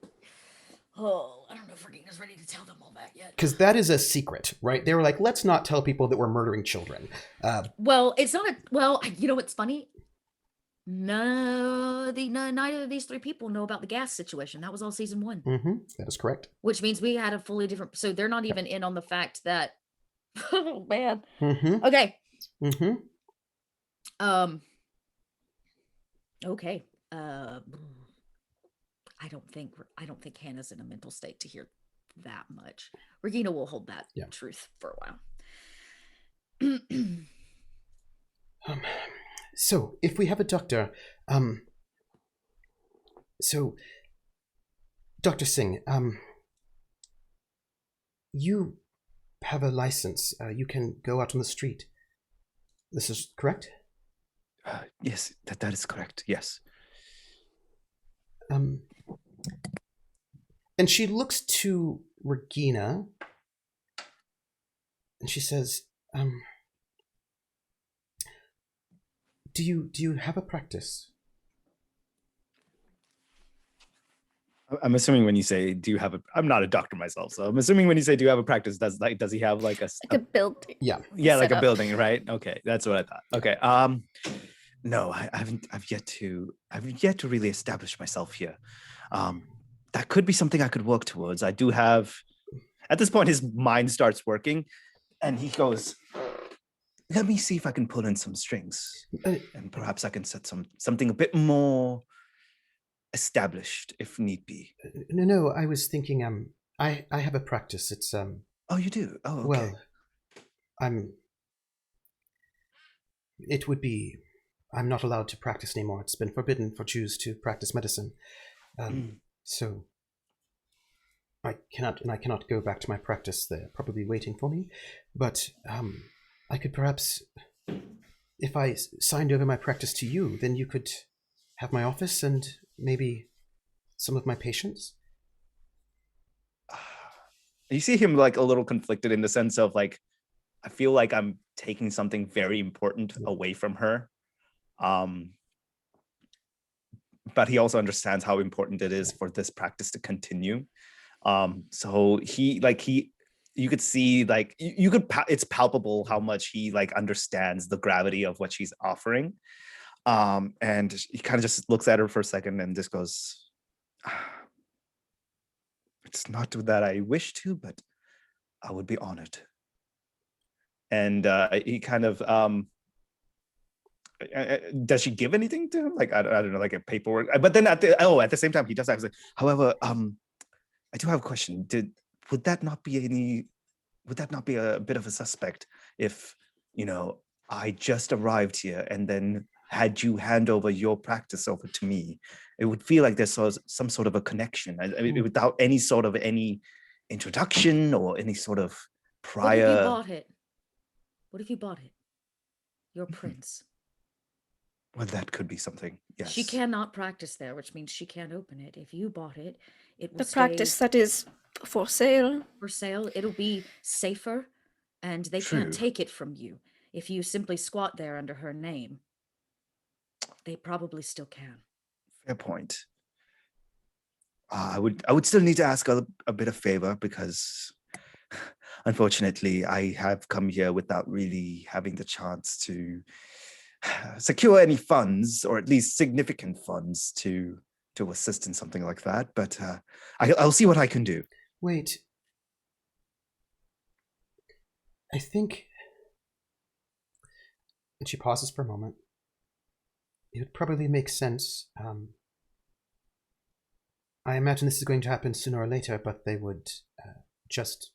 Oh, I don't know if Regina's ready to tell them all that yet. Because that is a secret, right? They were like, let's not tell people that we're murdering children. Well, it's not you know what's funny? Neither of these three people know about the gas situation. That was all season 1. That is correct. Which means we had a fully different, so they're not even in on the fact that, oh man. Okay. Okay. I don't think Hannah's in a mental state to hear that much. Regina will hold that truth for a while. So if we have a doctor, so Dr. Singh, you have a license. You can go out on the street. This is correct? Yes, that is correct. Yes. And she looks to Regina and she says, do you have a practice? I'm assuming when you say, do you have a, I'm not a doctor myself, so I'm assuming when you say, do you have a practice, does he have like a building? Yeah, like a building, right? Okay, that's what I thought. Okay, no, I've yet to really establish myself here. That could be something I could work towards. I do have, at this point, his mind starts working, and he goes, let me see if I can pull in some strings, and perhaps I can set something a bit more established if need be. No, I was thinking, I have a practice. It's Oh, you do? Oh, okay. Well, I'm not allowed to practice anymore. It's been forbidden for Jews to practice medicine. So I cannot go back to my practice. They're probably waiting for me. But I could perhaps, if I signed over my practice to you, then you could have my office and maybe some of my patients. You see him like a little conflicted in the sense of like, I feel like I'm taking something very important away from her. But he also understands how important it is for this practice to continue. So you could see like it's palpable how much he like understands the gravity of what she's offering. And he kind of just looks at her for a second and just goes, it's not that I wish to, but I would be honored. And he kind of, does she give anything to him? Like, I don't know, like a paperwork. But then at the same time, he does actually, however, I do have a question. Would that not be a bit of a suspect if, I just arrived here and then had you hand over your practice over to me? It would feel like there's some sort of a connection. I mean, without any sort of any introduction or any sort of prior. What if you bought it? What if you bought it? You're a prince. Well, that could be something. Yes. She cannot practice there, which means she can't open it. If you bought it, it will The stay practice that is for sale. for sale. It'll be safer, and they True. can't take it from you. If you simply squat there under her name, they probably still can. Fair point. I would still need to ask a bit of favor because, unfortunately, I have come here without really having the chance to secure any funds, or at least significant funds, to assist in something like that. But I'll see what I can do. Wait. I think... And she pauses for a moment. It would probably make sense. I imagine this is going to happen sooner or later, but they would just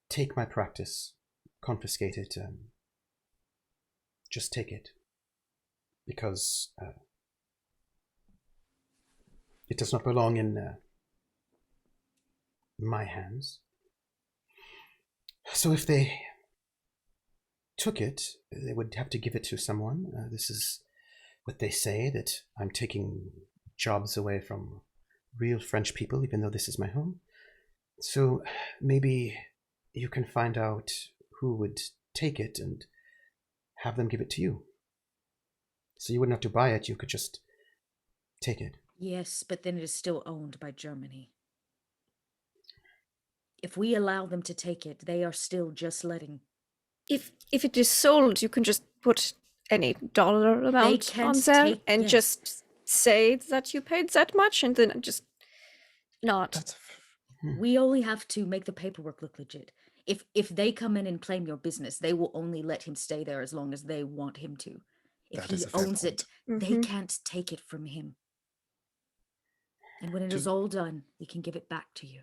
take my practice, confiscate it, just take it. Because it does not belong in my hands. So if they took it, they would have to give it to someone. This is what they say, that I'm taking jobs away from real French people, even though this is my home. So maybe you can find out who would take it and have them give it to you. So you wouldn't have to buy it, you could just take it. Yes, but then it is still owned by Germany. If we allow them to take it, they are still just letting... If it is sold, you can just put any dollar amount on can't there take- and yes. just say that you paid that much and then just not. That's We only have to make the paperwork look legit. If they come in and claim your business, they will only let him stay there as long as they want him to. If That he is a fair owns it, point. they Mhm. can't take it from him. And when it Do- is all done, we can give it back to you.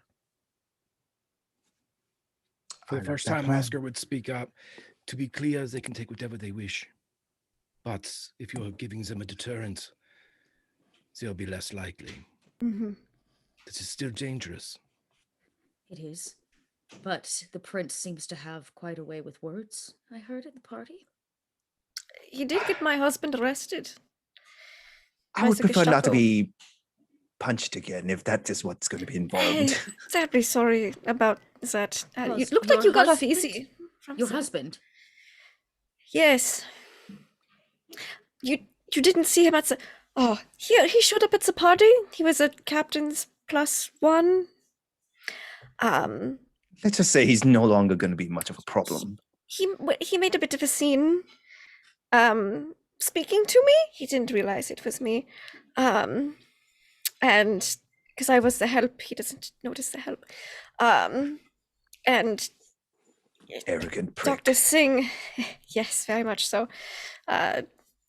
For I the like first that time, plan. Oscar would speak up. To be clear, they can take whatever they wish. But if you're giving them a deterrent, they'll be less likely. Mhm. This is still dangerous. It is. But the prince seems to have quite a way with words, I heard at the party. He did get my husband arrested. I By would the prefer not to Gestapo. be punched again if that is what's going to be involved. Hey, terribly sorry about that. You Plus, looked like your you got off husband- easy. From Your that. husband. Yes. You didn't see him at the... Oh, he showed up at the party. He was a captain's +1. Let's just say he's no longer going to be much of a problem. He made a bit of a scene. Speaking to me. He didn't realize it was me. And because I was the help, he doesn't notice the help. And Arrogant prick. Dr. Singh, yes, very much so.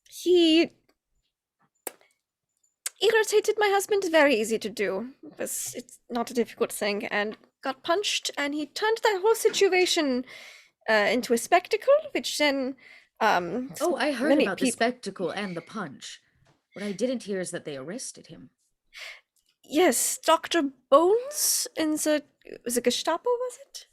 He irritated my husband. Very easy to do. It's not a difficult thing. And got punched, and he turned that whole situation into a spectacle, which then Oh, I heard many about the peop- spectacle and the punch. What I didn't hear is that they arrested him. Yes, Dr. Bones in the Gestapo, was it?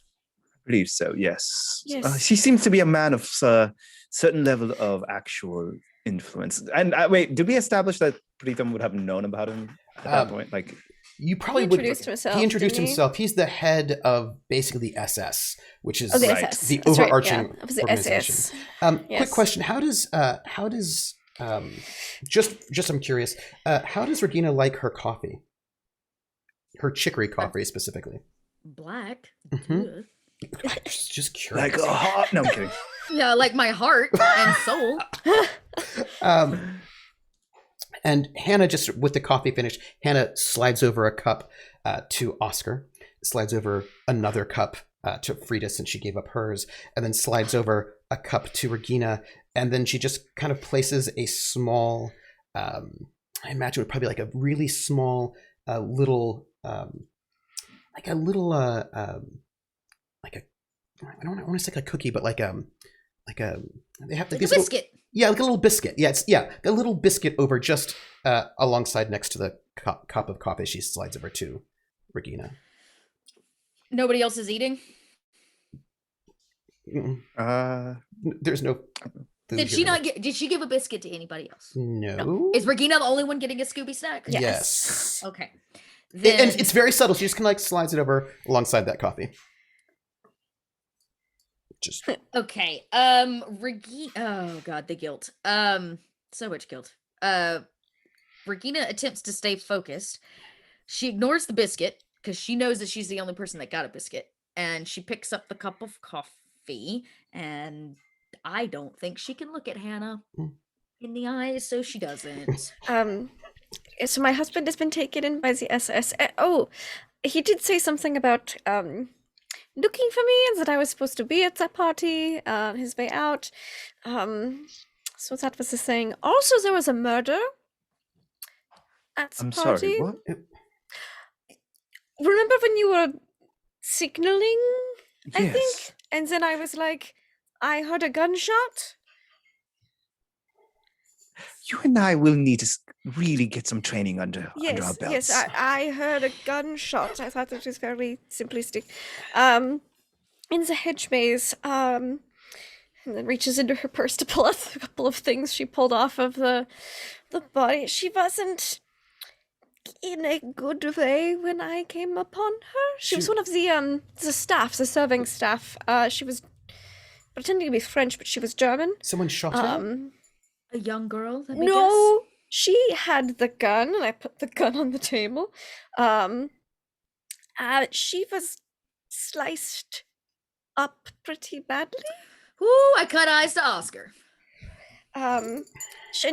I believe so, yes. Yes. He seems to be a man of a certain level of actual influence. And wait, did we establish that Preetam would have known about him at that point? Like, You probably He would. introduced himself, He introduced didn't he? himself. He's the head of basically the SS, which is Oh, the Right. SS. the That's right, overarching yeah. It was the organization. SS. Quick Yes. question: How does just I'm curious. How does Regina like her coffee? Her chicory coffee specifically. Black. Mhm. Ugh. Just curious. like, oh, no, I'm kidding. Yeah, like my heart and soul. And Hannah, just with the coffee finished, Hannah slides over a cup to Oscar, slides over another cup to Frieda since she gave up hers, and then slides over a cup to Regina, and then she just kind of places a small, I imagine it would probably like a really small little, like a little, like a, I don't want to say like a cookie, but like a, they have Like a these little- biscuit. yeah, like a little biscuit. Yeah, it's a little biscuit over just alongside next to the cup of coffee she slides over to Regina. Nobody else is eating? Mm-mm. Uh, There's no food Did here she to not get? Did she give a biscuit to anybody else? No. Is Regina the only one getting a Scooby snack? Yes. Okay. And Then it's very subtle. She just kind of like slides it over alongside that coffee. Just okay. Regina. Oh God, the guilt. So much guilt. Regina attempts to stay focused. She ignores the biscuit because she knows that she's the only person that got a biscuit, and she picks up the cup of coffee. And I don't think she can look at Hannah in the eyes, so she doesn't. So my husband has been taken in by the SS. Oh, he did say something about looking for me and that I was supposed to be at that party on his way out. So that was the thing. Also, there was a murder at the I'm party. sorry, what? Remember when you were signaling, I Yes. think? And then I was like, I heard a gunshot. You and I will need to really get some training under our Yes, belts. yes, I heard a gunshot. I thought it was very simplistic. In the hedge maze, and then reaches into her purse to pull out a couple of things she pulled off of the body. She wasn't in a good way when I came upon her. She was one of the staff, the serving staff. She was pretending to be French, but she was German. someone shot her. A young girl? Let me No, she had the gun, and I put the gun on the table. She was sliced up pretty badly. guess. Ooh, I cut eyes to Oscar. And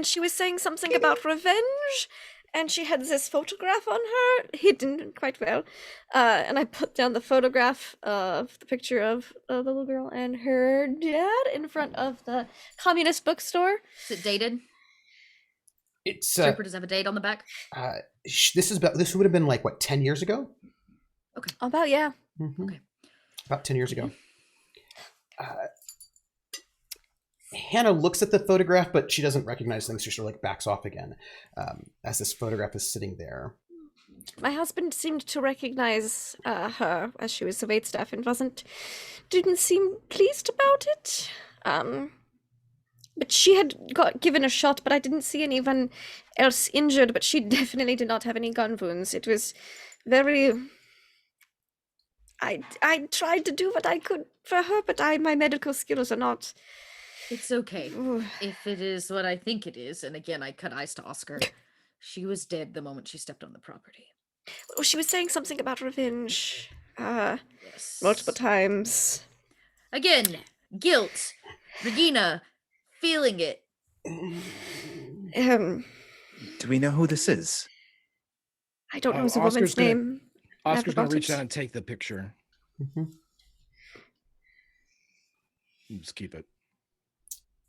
she was saying something about revenge, and she had this photograph on her, hidden quite well. And I put down the photograph of the picture of the little girl and her dad in front of the communist bookstore. Is it dated? It's Trooper does have a date on the back. this would have been like what 10 years ago. About, yeah. Mhm. Okay. About 10 years ago. Hannah looks at the photograph, but she doesn't recognize things. She sort of like backs off again as this photograph is sitting there. My husband seemed to recognize her as she was the waitstaff and didn't seem pleased about it. But she had got given a shot, but I didn't see anyone else injured, but she definitely did not have any gun wounds. It was very... I tried to do what I could for her, but my medical skills are not... It's okay. Ooh. If it is what I think it is, and again, I cut eyes to Oscar. She was dead the moment she stepped on the property. Oh, she was saying something about revenge. Yes. Multiple times. Again, guilt. Regina, feeling it. Do we know who this is? I don't know the Oscar's woman's gonna- name. Oscar's gonna forgot reach it. down and take the picture. Mhm. Just keep it.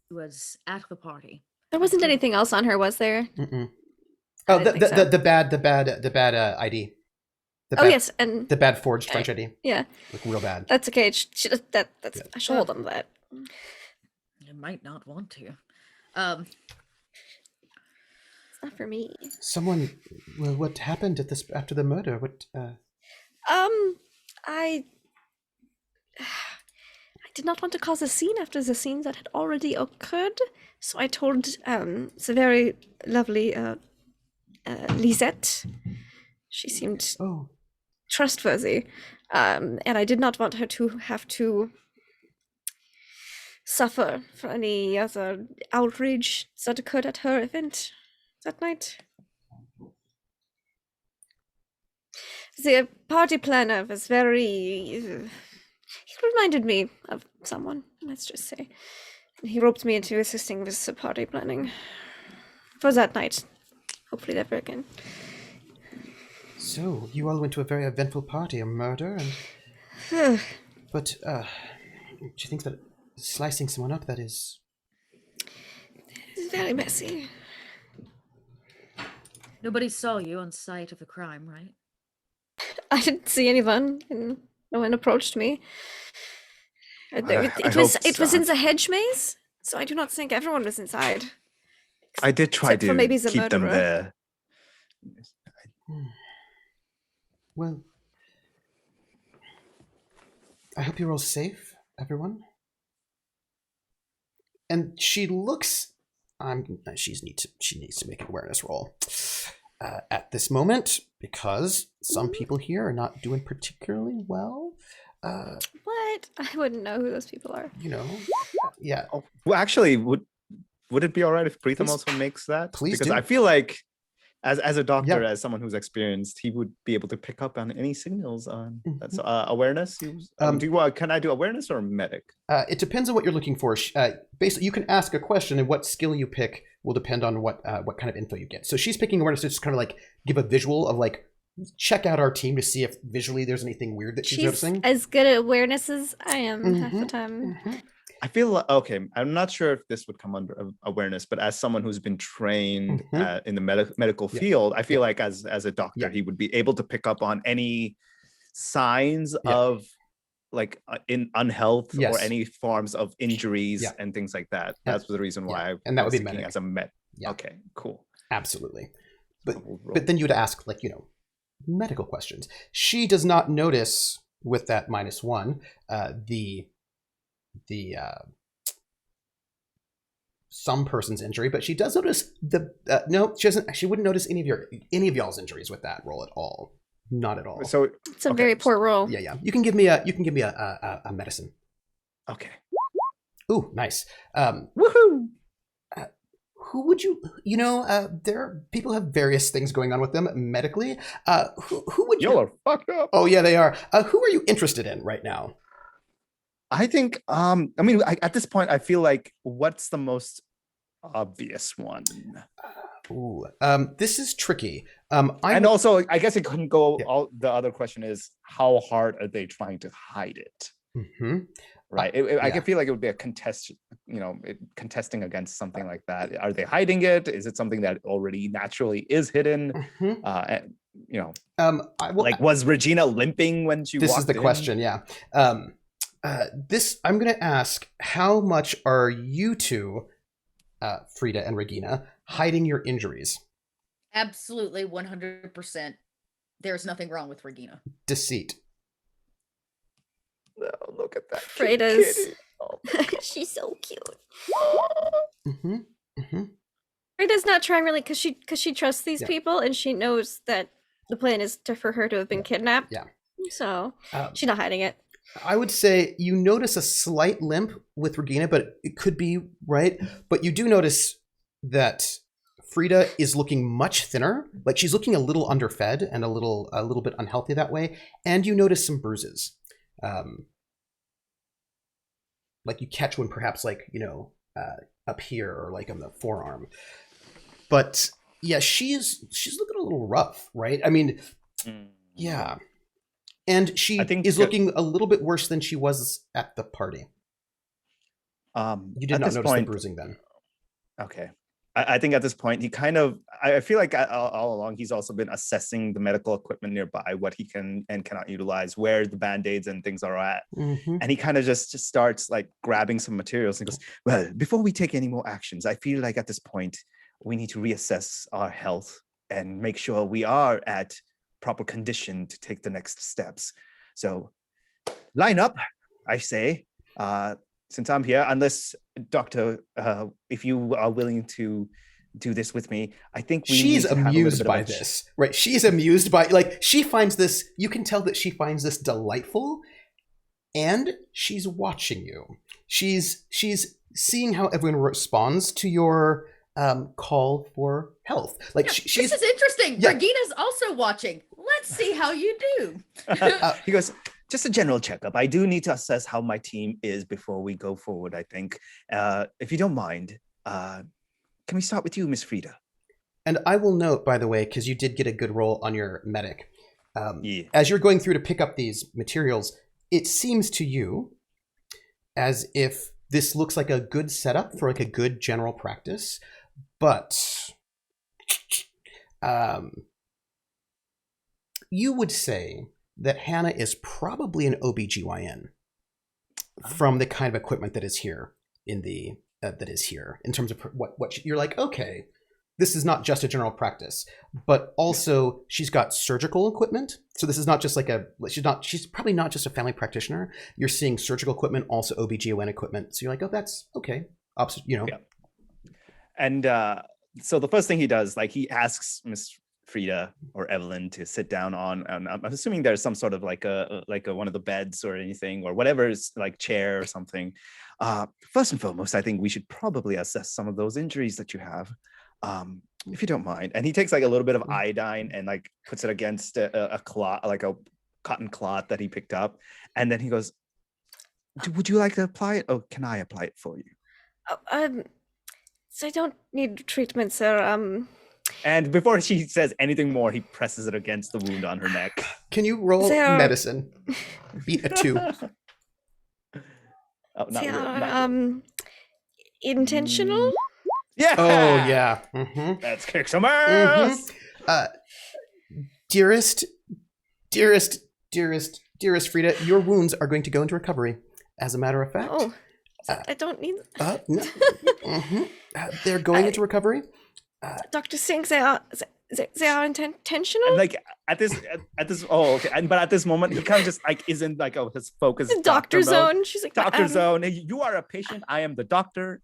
She was at the party. There wasn't anything else on her, was there? Mm-mm. I Oh, didn't think so. the bad ID. Oh, yes, and The bad forged French ID. yeah, Like real bad. that's okay. That's Yeah. I should hold on to that. I might not want to. It's not for me. Someone. Well, what happened at this after the murder? What? I did not want to cause a scene after the scene that had already occurred, so I told the very lovely Lisette. She seemed Oh, trustworthy, and I did not want her to have to suffer for any other outrage that occurred at her event that night. The party planner was very... he reminded me of someone, let's just say. He roped me into assisting with the party planning for that night. Hopefully never again. so you all went to a very eventful party, a murder, and but do you think that slicing someone up, that is... It's very messy. Nobody saw you on site of the crime, right? I didn't see anyone, and no one approached me. It was in the hedge maze, so I do not think everyone was inside. I did try Except for to maybe the keep them murderer. there. Well, I hope you're all safe, everyone. and she looks. She needs to make an awareness roll at this moment because some people here are not doing particularly well. What? I wouldn't know who those people are. Yeah. Oh, well, actually, would it be all right if Preetam Please. also makes that? Please because do. I feel like as a doctor, Yeah. as someone who's experienced, he would be able to pick up on any signals on that's Mhm. awareness. Can I do awareness or medic? It depends on what you're looking for. Basically, you can ask a question, and what skill you pick will depend on what kind of info you get. So she's picking awareness to just kind of like give a visual of like check out our team to see if visually there's anything weird that she's noticing. As good at awareness as I am half the time. I feel like, okay, I'm not sure if this would come under awareness, but as someone who's been trained in the medical field, I feel like as a doctor, he would be able to pick up on any signs of like in unhealth or any forms of injuries and things like that. That's the reason why and that would be thinking medic. as a med. Okay, cool. Absolutely. But then you'd ask like, medical questions. She does not notice with that -1 the some person's injury, but she does notice no, she doesn't. She wouldn't notice any of y'all's injuries with that roll at all. Not at all. So it's a very poor roll. Yeah. You can give me a medicine. Okay. Ooh, nice. Woohoo! Who would you? People have various things going on with them medically. Who would you? Y'all are fucked up. Oh yeah, they are. Who are you interested in right now? I think. At this point, I feel like what's the most obvious one? Ooh, this is tricky. And also, I guess it couldn't go. The other question is, how hard are they trying to hide it? Mm-hmm. Right. I can feel like it would be a contesting against something like that. Are they hiding it? Is it something that already naturally is hidden? Was Regina limping when she walked in? This is the question. Yeah. I'm going to ask, how much are you two, Frieda and Regina, hiding your injuries? Absolutely, 100%. There's nothing wrong with Regina. Deceit. Oh, look at that. Freida's. Oh, she's so cute. Mm-hmm. Freida's not trying really because she trusts these people and she knows that the plan is for her to have been kidnapped. Yeah. So she's not hiding it. I would say you notice a slight limp with Regina, but it could be right. But you do notice that Frieda is looking much thinner. Like she's looking a little underfed and a little bit unhealthy that way. And you notice some bruises. Like you catch one perhaps like, up here or like on the forearm. But yeah, she's looking a little rough, right? I mean, yeah. And she is looking a little bit worse than she was at the party. You did not notice the bruising then. Okay. I think at this point, he kind of, I feel like all along, he's also been assessing the medical equipment nearby, what he can and cannot utilize, where the Band-Aids and things are at. Mm-hmm. And he kind of just starts like grabbing some materials and goes, well, before we take any more actions, I feel like at this point, we need to reassess our health and make sure we are at proper condition to take the next steps. So line up, I say, since I'm here, unless Doctor, if you are willing to do this with me, I think she's amused by this, right? She's amused by, like, she finds this, you can tell that she finds this delightful, and she's watching you. She's seeing how everyone responds to your call for health. Like this is interesting. Yeah. Regina's also watching. Let's see how you do. He goes, just a general checkup. I do need to assess how my team is before we go forward, I think. If you don't mind, can we start with you, Miss Frieda? And I will note, by the way, because you did get a good roll on your medic. As you're going through to pick up these materials, it seems to you as if this looks like a good setup for like a good general practice, but you would say that Hannah is probably an OBGYN from the kind of equipment that is here in the in terms of what you're like, okay, this is not just a general practice, but also she's got surgical equipment. So this is not just like she's probably not just a family practitioner. You're seeing surgical equipment, also OBGYN equipment. So you're like, oh, that's okay. You know. Yeah. And so the first thing he does, like he asks Miss Frieda or Evelyn to sit down on, and I'm assuming there's some sort of like a one of the beds or anything or whatever is like chair or something. First and foremost, I think we should probably assess some of those injuries that you have, if you don't mind. And he takes like a little bit of iodine and like puts it against a cloth, like a cotton cloth that he picked up, and then he goes, "Would you like to apply it? Oh, can I apply it for you?" So I don't need treatment, sir. And before she says anything more, he presses it against the wound on her neck. Can you roll Sarah. medicine? Beat a 2. Oh, not Sarah, really. Not intentional? yeah. Oh yeah. Mm-hmm. Let's kick some ass. Dearest Frieda, your wounds are going to go into recovery. As a matter of fact. Oh, I don't need. No. Mm-hmm. They're going into recovery. Doctor thinks they are intentional. And like at this oh okay. But at this moment he kind of just like isn't like his focus. The doctor mode. zone. She's like Doctor zone. You are a patient. I am the doctor.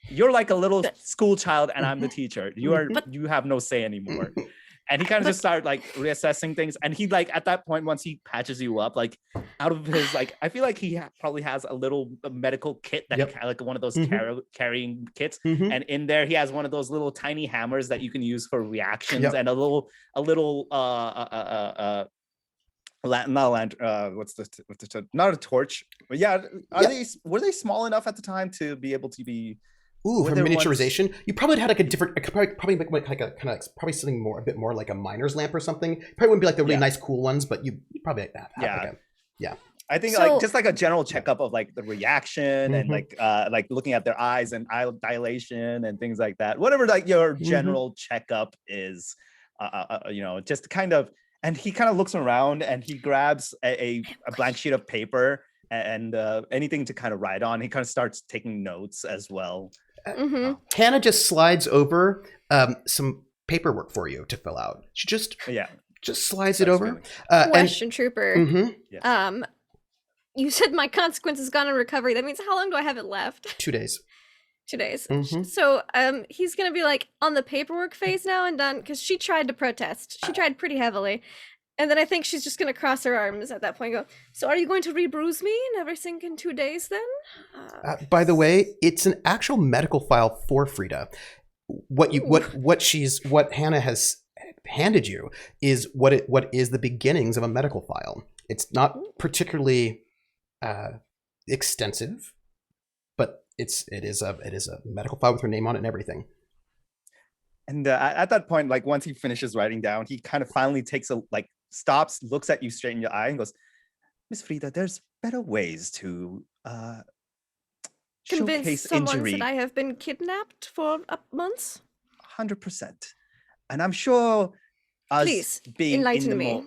You're like a little school child, and I'm the teacher. You have no say anymore. And he kind of just started like reassessing things. And he like at that point, once he patches you up, like out of his like, I feel like he probably has a little medical kit that he like one of those carrying kits. And in there, he has one of those little tiny hammers that you can use for reactions and a little not a torch, but yeah. Were they small enough at the time to be able to be? Ooh, for miniaturization, you probably had like a different, probably like a kind of probably something more, a bit more like a miner's lamp or something. Probably wouldn't be like the really nice, cool ones, but you probably like that. I think like just like a general checkup of like the reaction and like looking at their eyes and eye dilation and things like that. Whatever like your general checkup is, just kind of. And he kind of looks around and he grabs a blank sheet of paper and anything to kind of write on. He kind of starts taking notes as well. Hannah just slides over some paperwork for you to fill out. She just slides it over. Question, Trooper. You said my consequence is gone in recovery. That means how long do I have it left? 2 days. 2 days. So he's gonna be like on the paperwork phase now and done, because she tried to protest. She tried pretty heavily. And then I think she's just gonna cross her arms at that point and go, so are you going to rebruise me and everything in 2 days then? By the way, it's an actual medical file for Frieda. What Hannah has handed you is what is the beginnings of a medical file. It's not particularly extensive, but it is a medical file with her name on it and everything. And at that point, like once he finishes writing down, he kind of finally takes stops, looks at you straight in your eye, and goes, "Miss Frieda, there's better ways to convince showcase someone injury. that I have been kidnapped for months." 100%. And I'm sure Please enlighten me.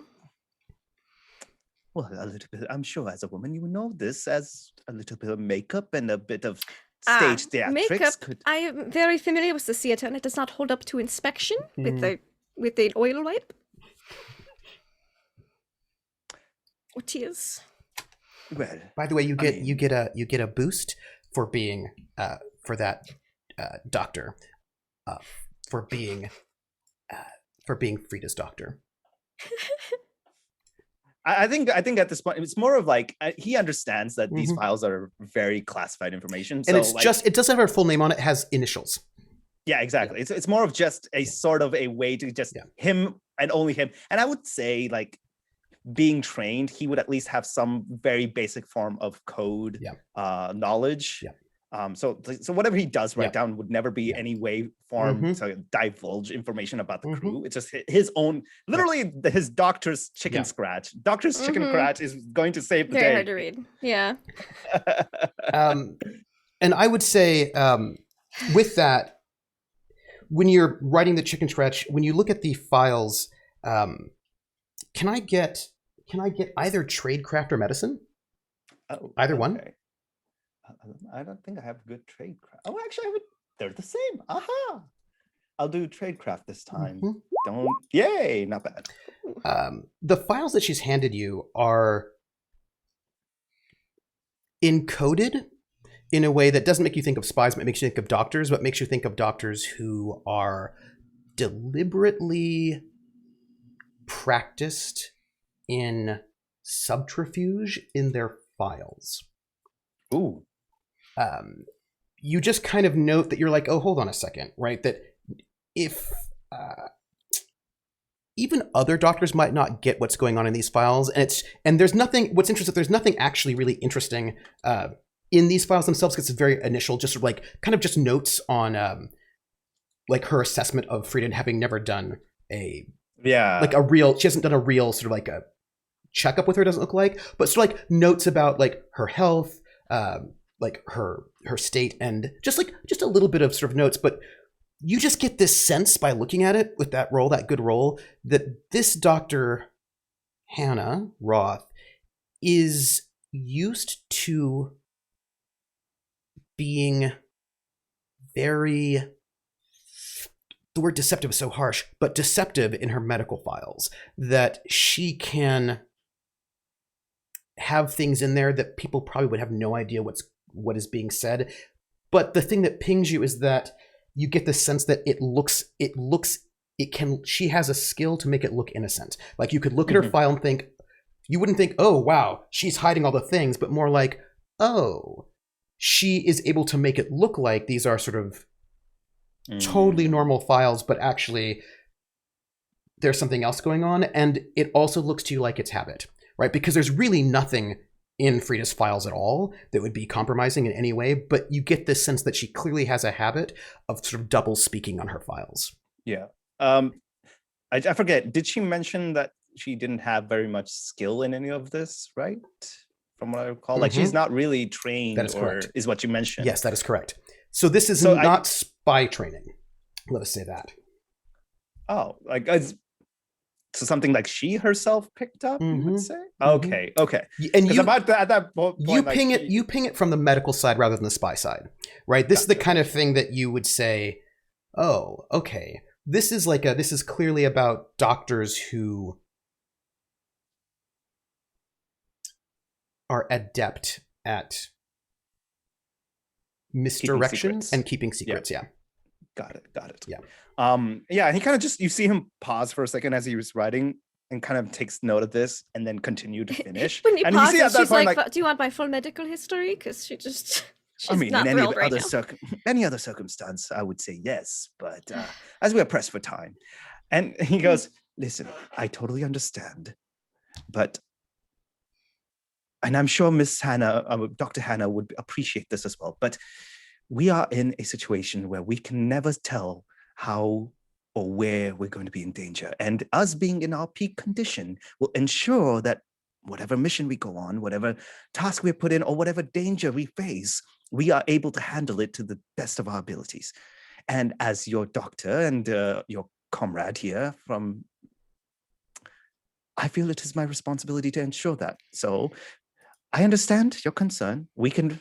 Well, a little bit. I'm sure as a woman, you know this as a little bit of makeup and a bit of stage theatrics. Makeup. I am very familiar with the theater, and it does not hold up to inspection with the oil wipe. Or tears. Well, by the way, you get a boost for being for that doctor for being Frieda's doctor. I think at this point it's more of like he understands that these files are very classified information, and so it's just it doesn't have her full name on it. It has initials. Yeah, exactly. It's more of just a sort of a way to just him and only him. And I would say like being trained, he would at least have some very basic form of code knowledge. So whatever he does write down would never be any way form to divulge information about the crew. It's just his own, literally his doctor's chicken scratch. Doctor's chicken scratch is going to save the day. Very hard to read. Yeah. And I would say with that, when you're writing the chicken scratch, when you look at the files, can I get either tradecraft or medicine? Either one. I don't think I have good tradecraft. Oh, actually, they're the same. Aha! I'll do tradecraft this time. Yay! Not bad. The files that she's handed you are encoded in a way that doesn't make you think of spies, but makes you think of doctors, but makes you think of doctors who are deliberately practiced in subterfuge in their files. Ooh. You just kind of note that you're like, oh, hold on a second, right? That if even other doctors might not get what's going on in these files, and there's nothing. What's interesting, there's nothing actually really interesting in these files themselves, because it's very initial, just sort of like kind of just notes on like her assessment of Frieda having never done she hasn't done a real sort of like a checkup with her, doesn't look like, but sort of like notes about like her health, like her state, and just a little bit of sort of notes. But you just get this sense by looking at it with that good roll, that this Dr. Hannah Roth is used to being very, the word deceptive is so harsh, but deceptive in her medical files, that she can have things in there that people probably would have no idea what is being said. But the thing that pings you is that you get the sense that she has a skill to make it look innocent. Like you could look at her file and think, you wouldn't think, oh wow, she's hiding all the things, but more like, oh, she is able to make it look like these are sort of totally normal files, but actually there's something else going on. And it also looks to you like it's habit, right? Because there's really nothing in Frieda's files at all that would be compromising in any way, but you get this sense that she clearly has a habit of sort of double speaking on her files. Yeah. I forget, did she mention that she didn't have very much skill in any of this, right? From what I recall, like she's not really trained, that is correct. Is what you mentioned. Yes, that is correct. So this is not spy training. Let us say that. Oh, like so something like she herself picked up, you would say? Okay. And you, about at that point, you ping it from the medical side rather than the spy side, right? This is the kind of thing that you would say, oh, okay. This is clearly about doctors who are adept at misdirection and keeping secrets. Yeah. Got it. Yeah. And he kind of just, you see him pause for a second as he was writing and kind of takes note of this and then continue to finish. When he and pauses, you see at that she's point, like, do you want my full medical history? Because she's in not any thrilled right now. any other circumstance, I would say yes. But as we are pressed for time, and he goes, listen, I totally understand, but, and I'm sure Miss Hannah, Dr. Hannah would appreciate this as well, but we are in a situation where we can never tell how or where we're going to be in danger. And us being in our peak condition will ensure that whatever mission we go on, whatever task we're put in, or whatever danger we face, we are able to handle it to the best of our abilities. And as your doctor and your comrade here I feel it is my responsibility to ensure that. So I understand your concern. We can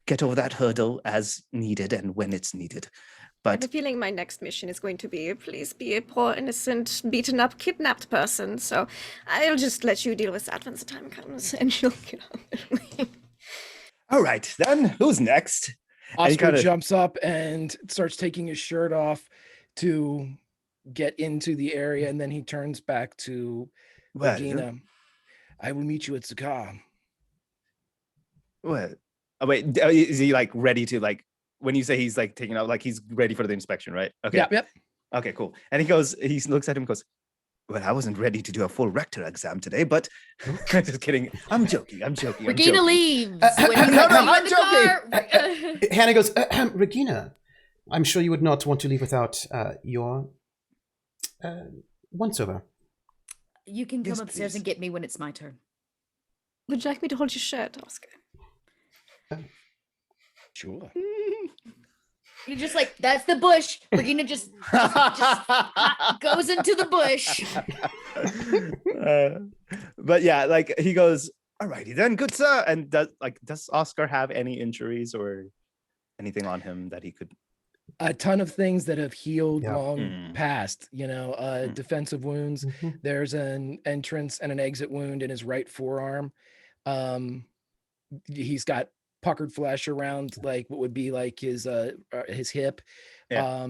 get over that hurdle as needed and when it's needed. I have But a feeling my next mission is going to be, please be a poor, innocent, beaten up, kidnapped person. So I'll just let you deal with that when the time comes, and you'll get on with me. all right, then who's next? And he Oscar jumps up and starts taking his shirt off to get into the area, and then he turns back to Regina. I will meet you at the car. What? Oh, wait, is he like ready to, like, when you say he's like taking out, like he's ready for the inspection, right? Okay. Yep. Okay, cool. And he looks at him and goes, well, I wasn't ready to do a full rector exam today, but just kidding. I'm joking. Regina leaves. I'm joking. Hannah goes, Regina, I'm sure you would not want to leave without your once-over. You can come Yes, upstairs please. and get me when it's my turn. Would you like me to hold your shirt, Oscar? Sure. You just like, that's the bush. Regina just goes into the bush. But yeah, like he goes, alrighty then, good sir. And does Oscar have any injuries or anything on him that he could? A ton of things that have healed Yeah. long past, defensive wounds. There's an entrance and an exit wound in his right forearm. He's got puckered flesh around like what would be like his hip. Yeah.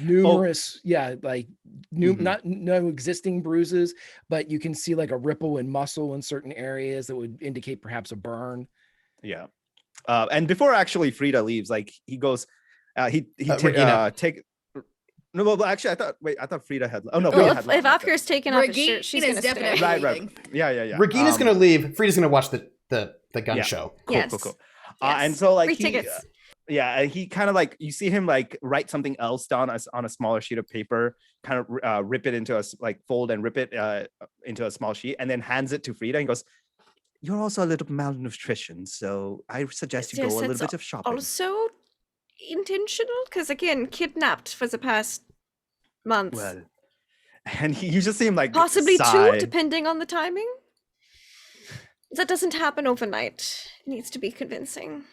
Numerous, like Mhm. not no existing bruises, but you can see like a ripple in muscle in certain areas that would indicate perhaps a burn. Yeah. And before actually Frieda leaves, like he goes, Regina. take. No, well, actually, I thought Frieda had. Oh no, Well, Frieda had if left. Afker's taken off his Regina shirt, she's is gonna stay. definitely Right. leaving. Yeah. Regina's gonna leave. Frieda's gonna watch the gun Yeah. show. Cool. Yes. And so like Free he, tickets. he kind of like, you see him like write something else down on a smaller sheet of paper, kind of rip it into fold and rip it into a small sheet, and then hands it to Frieda and goes, "You're also a little malnutrition, so I suggest you go a Yes, little it's bit of shopping." Also intentional, because again, kidnapped for the past month. Well, and you just see him like Possibly sigh. 2, depending on the timing. That doesn't happen overnight. It needs to be convincing.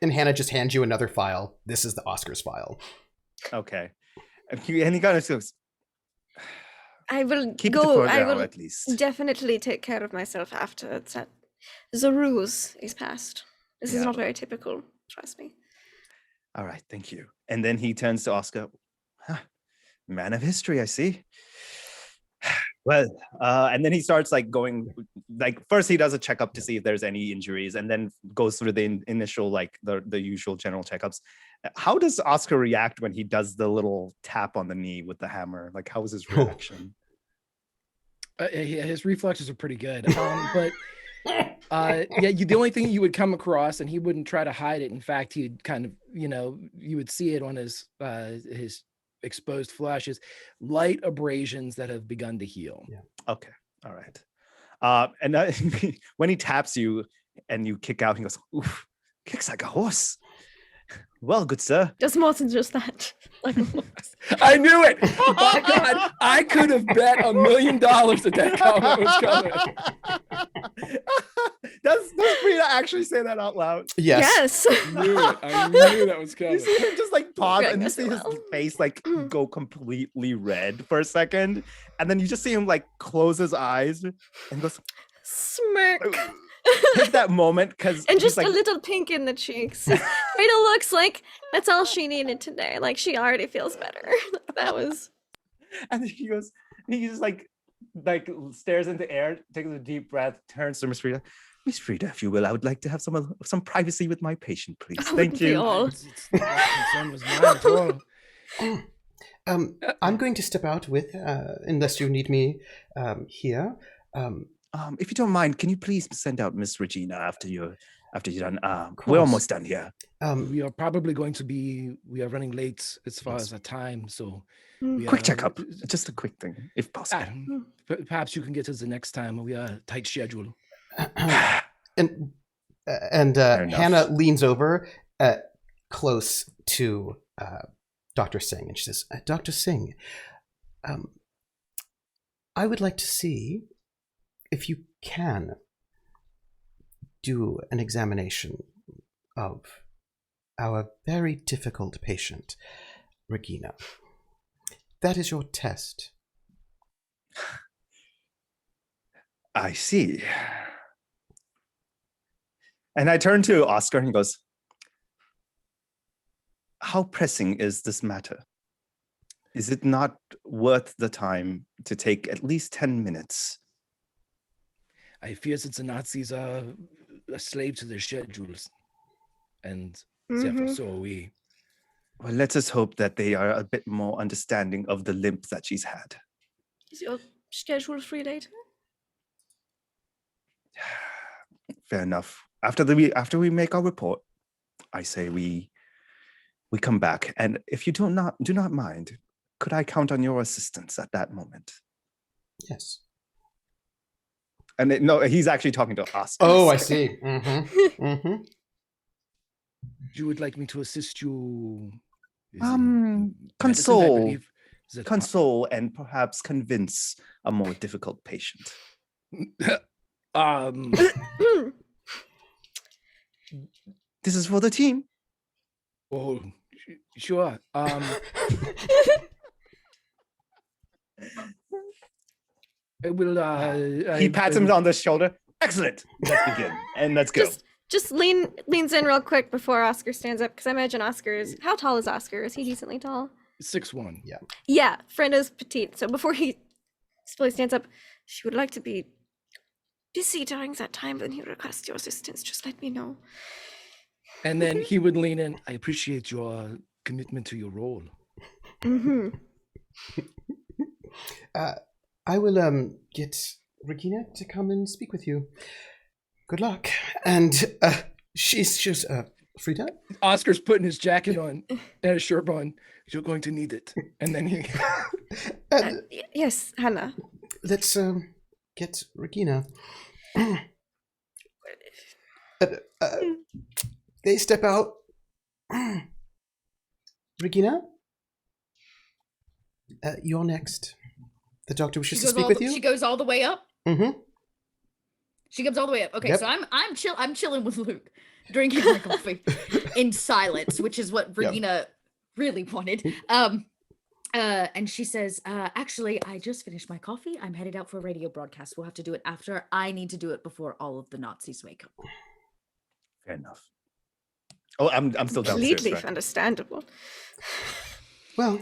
And Hannah just hands you another file. This is the Oscars file. Okay, and he kind of goes, I will "Keep it go. for I now, will at least." definitely take care of myself after that. The ruse is past. This is Yeah. not very typical. Trust me. All right, thank you. And then he turns to Oscar. Man of history, I see. Well, and then he starts like going, like first he does a checkup to see if there's any injuries, and then goes through the initial like the usual general checkups. How does Oscar react when he does the little tap on the knee with the hammer? Like, how was his reaction? His reflexes are pretty good. But the only thing you would come across, and he wouldn't try to hide it. In fact, he'd kind of, you would see it on his exposed flesh, is light abrasions that have begun to heal. Yeah. Okay, all right. And when he taps you and you kick out, he goes, "Oof, kicks like a horse. Well, good sir." Does more than just that. Like, I knew it. My God, I could have bet $1 million that comment was coming. Does Frieda actually say that out loud? Yes. I knew that was coming. You see him just like pause, Yeah, and you guess see his well. face like go completely red for a second, and then you just see him like close his eyes and goes, Smirk. hit that moment because And just like, a little pink in the cheeks. Frieda looks like that's all she needed today. Like she already feels better. That was. and then he goes, he just like stares into air, takes a deep breath, turns to Miss Frieda. "Miss Frieda, if you will, I would like to have some privacy with my patient, please. That Thank would be you." all. It's that concern was mine at all. I'm going to step out with, unless you need me here. If you don't mind, can you please send out Miss Regina after you're done? We're course. almost done here. We are probably going to be. We are running late as far as our time, so we Quick are- checkup, just a quick thing, if possible. Perhaps you can get us the next time. We are tight schedule. And Fair enough. Hannah leans over close to Dr. Singh, and she says, "Dr. Singh, I would like to see if you can do an examination of our very difficult patient, Regina. That is your test." I see. And I turn to Oscar and he goes, "How pressing is this matter? Is it not worth the time to take at least 10 minutes? I fear that the Nazis are a slave to their schedules, and therefore so are we. Well, let us hope that they are a bit more understanding of the limp that she's had." Is your schedule free later? Fair enough. After we make our report, I say we come back. And if you do not mind, could I count on your assistance at that moment? Yes. And no, he's actually talking to us. Oh, I see. Mm-hmm. Mm-hmm. You would like me to assist you? Console. Medicine, I believe. Is it- Console and perhaps convince a more difficult patient. This is for the team. Oh, sure. I will. He pats him on the shoulder. Excellent. Let's begin. And let's go. Just leans in real quick before Oscar stands up, because I imagine how tall is Oscar? Is he decently tall? 6'1". Yeah, Frenda's petite. So before he fully stands up, she would like to be busy during that time when he requests your assistance. Just let me know. And then he would lean in. I appreciate your commitment to your role. Mm-hmm. I will get Regina to come and speak with you. Good luck. And she's just Frieda? Oscar's putting his jacket on and his shirt on. You're going to need it. And then he Yes, Hannah. Let's get Regina. They step out. Regina? You're next. The doctor wishes to speak with you. She goes all the way up. Mm-hmm. She comes all the way up. Okay, Yep. so I'm chilling with Luke, drinking my coffee in silence, which is what Regina really wanted. And she says, actually, I just finished my coffee. I'm headed out for a radio broadcast. We'll have to do it after. I need to do it before all of the Nazis wake up. Fair enough. Oh, I'm still downstairs. Completely Right? understandable. Well,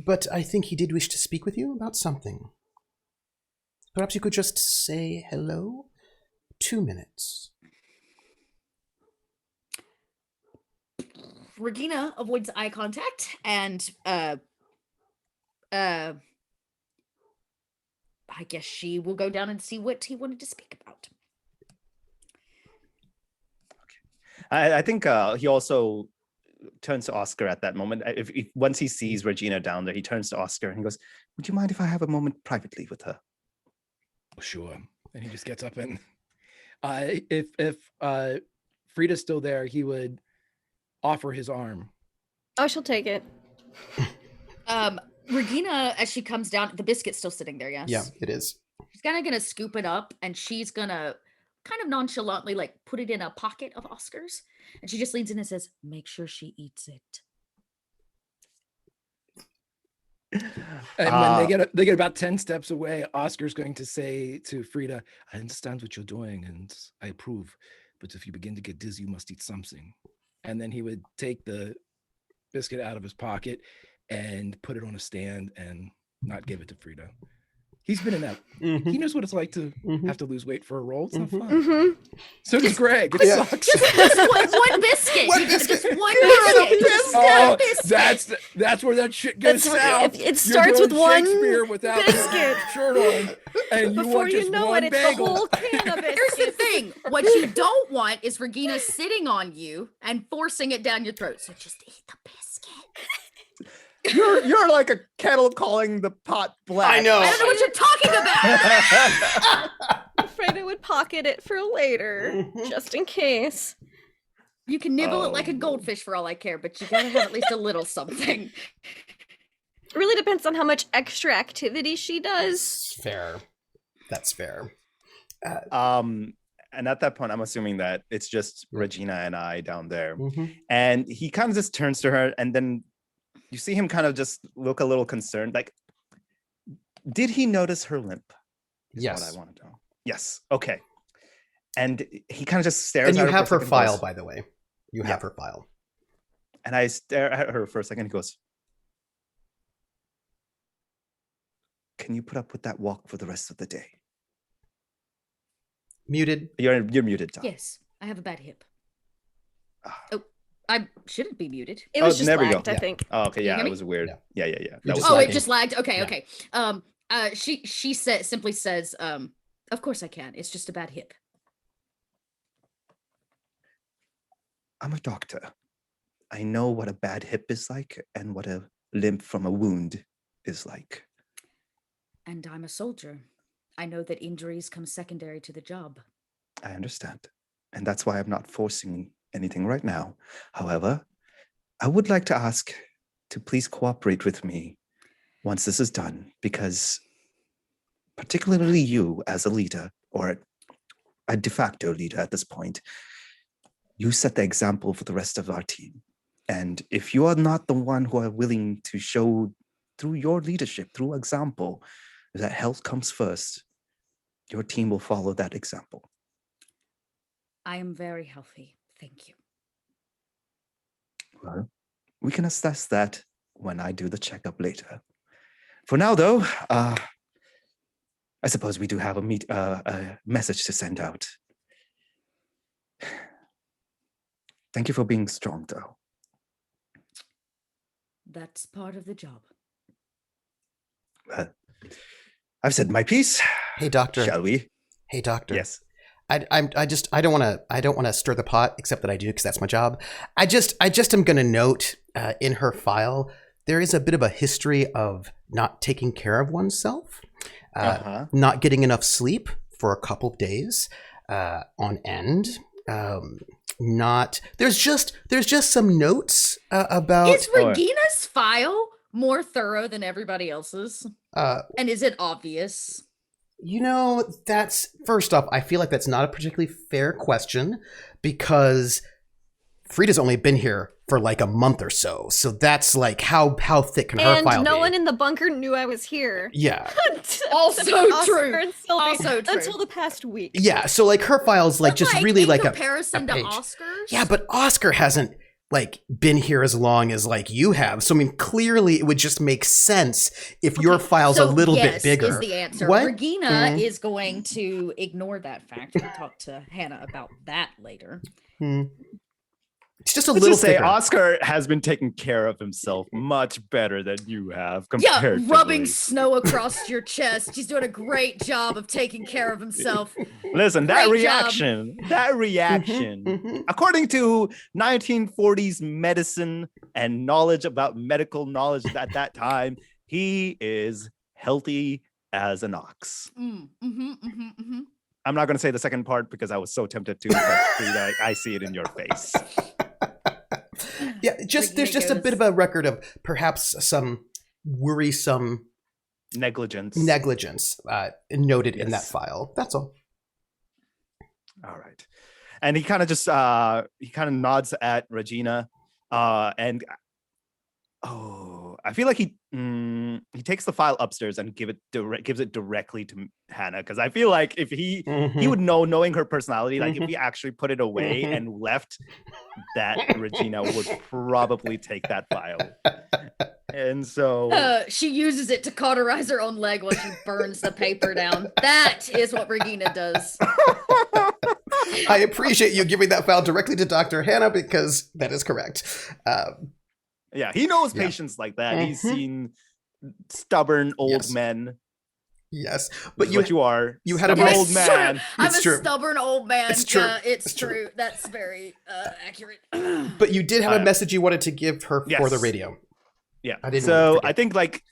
but I think he did wish to speak with you about something. Perhaps you could just say hello? 2 minutes. Regina avoids eye contact and I guess she will go down and see what he wanted to speak about. I think he also turns to Oscar at that moment. If once he sees Regina down there, he turns to Oscar and he goes, "Would you mind if I have a moment privately with her?" Sure. And he just gets up and if Frieda's still there, he would offer his arm. Oh, she'll take it. Regina, as she comes down, the biscuit's still sitting there, yes? Yeah, it is. She's kind of gonna scoop it up and she's gonna kind of nonchalantly like put it in a pocket of Oscar's. And she just leans in and says, "Make sure she eats it." And when they get about 10 steps away, Oscar's going to say to Frieda, "I understand what you're doing and I approve, but if you begin to get dizzy, you must eat something." And then he would take the biscuit out of his pocket and put it on a stand and not give it to Frieda. He's been in that. Mm-hmm. He knows what it's like to have to lose weight for a role. It's not fun. Mm-hmm. So does Greg. It Yeah. sucks. Just one biscuit. One biscuit. Just one biscuit. Just Oh, one biscuit. that's where that shit goes That's what- south. it You're starts doing with one Shakespeare without biscuit. a shirt on, and you Before want you just know one it, it's bagel. the whole can of Here's the biscuits. thing. What you don't want is Regina sitting on you and forcing it down your throat. So just eat the biscuit. You're like a kettle calling the pot black. I know. I don't know what you're talking about. Afraid I would pocket it for later, Mhm. just in case. You can nibble it like a goldfish for all I care, but you gotta have at least a little something. It really depends on how much extra activity she does. Fair. That's fair. And at that point, I'm assuming that it's just Regina and I down there. Mm-hmm. And he kind of just turns to her, and then you see him kind of just look a little concerned. Like, did he notice her limp? Is Yes. what I want to know. Yes. Okay. And he kind of just stares And at you her have for a her second, file, goes- by the way. You Yeah. have her file. And I stare at her for a second. He goes, "Can you put up with that walk for the rest of the day?" Muted. You're muted, Tom. Yes, I have a bad hip. Ah. Oh, I shouldn't be muted. It was Oh, just there we go. lagged, I Yeah. think. Oh, okay. you Yeah, hear it me? was weird. Yeah. Yeah. You're That just was Oh, lagging. it just lagged. Okay, Yeah. okay. She simply says, "Of course I can. It's just a bad hip." I'm a doctor. I know what a bad hip is like and what a limp from a wound is like. And I'm a soldier. I know that injuries come secondary to the job. I understand. And that's why I'm not forcing anything right now. However, I would like to ask to please cooperate with me once this is done, because particularly you as a leader, or a de facto leader at this point, you set the example for the rest of our team. And if you are not the one who are willing to show through your leadership, through example, that health comes first, your team will follow that example. I am very healthy. Thank you. Well, we can assess that when I do the checkup later. For now, though, I suppose we do have a message to send out. Thank you for being strong, though. That's part of the job. I've said my piece. Hey, doctor. Shall we? Hey, doctor. Yes. I don't want to stir the pot, except that I do because that's my job. I just am going to note in her file there is a bit of a history of not taking care of oneself, not getting enough sleep for a couple of days on end. There's just some notes about. Is Regina's file more thorough than everybody else's? And is it obvious? That's first off, I feel like that's not a particularly fair question because Frieda's only been here for like a month or so. So that's like how thick can her file be? And no one in the bunker knew I was here. Yeah. Also true. Also true. Until the past week. Yeah, so like her file's like just really like a comparison to page. Oscar's. Yeah, but Oscar hasn't like been here as long as like you have. So I mean, clearly it would just make sense if your file's a little bit bigger. Is the answer. What? Regina is going to ignore that fact. We'll talk to Hannah about that later. It's just a Let's little just say thicker. Oscar has been taking care of himself much better than you have. Yeah, rubbing snow across your chest. He's doing a great job of taking care of himself. Listen, Great that job. reaction, according to 1940s medicine and knowledge about medical knowledge at that time, he is healthy as an ox. I'm not going to say the second part because I was so tempted to, but Frieda, I see it in your face. Yeah, there's just a bit of a record of perhaps some worrisome negligence noted in that file. That's all. All right. And he kind of just nods at Regina and I feel like he takes the file upstairs and gives it directly to Hannah, because I feel like if he would know, knowing her personality, like if we actually put it away and left, that Regina would probably take that file. And so she uses it to cauterize her own leg while she burns the paper down. That is what Regina does. I appreciate you giving that file directly to Dr. Hannah because that is correct. Yeah, he knows patients like that. He's seen stubborn old men. Yes, but you are. You had a old man. I'm a stubborn old man. It's true. Yeah, it's true. That's very accurate. But you did have a message you wanted to give her for the radio. Yeah. I think like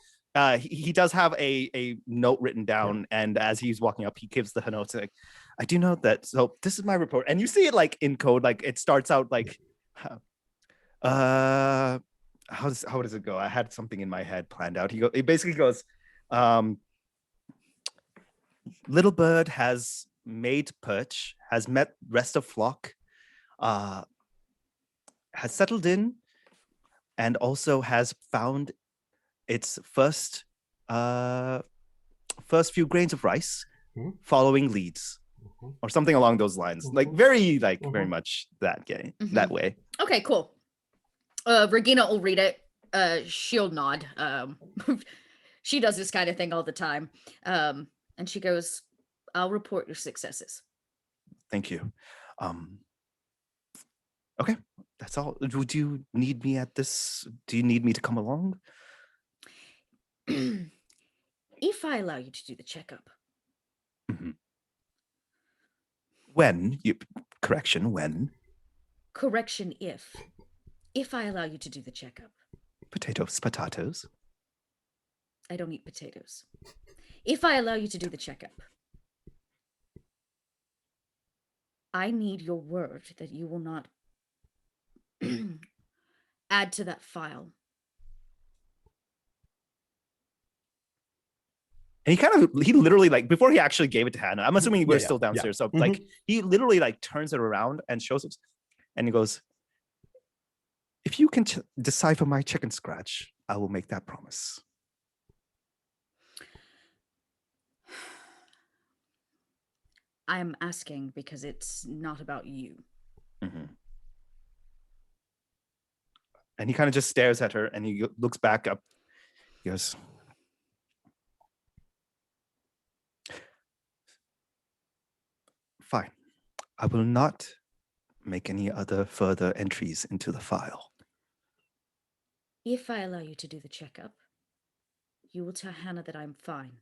he does have a note written down, and as he's walking up, he gives the note like, I do know that. So this is my report, and you see it like in code. Like it starts out like, how does it go? I had something in my head planned out. He basically goes, little bird has made perch, has met rest of flock, has settled in, and also has found its first few grains of rice, following leads, or something along those lines. Like very much that that way. Okay, cool. Regina will read it. She'll nod. She does this kind of thing all the time. And she goes, I'll report your successes. Thank you. Okay, that's all. Would you need me at this? Do you need me to come along? If I allow you to do the checkup. When? Correction, if I allow you to do the checkup. Potatoes. I don't eat potatoes. If I allow you to do the checkup, I need your word that you will not add to that file. And he literally, like, before he actually gave it to Hannah, I'm assuming we're still downstairs. So like he literally like turns it around and shows us, and he goes, if you can decipher my chicken scratch, I will make that promise. I'm asking because it's not about you. Mm-hmm. And he kind of just stares at her and he looks back up. He goes, fine. I will not make any other further entries into the file. If I allow you to do the checkup, you will tell Hannah that I'm fine.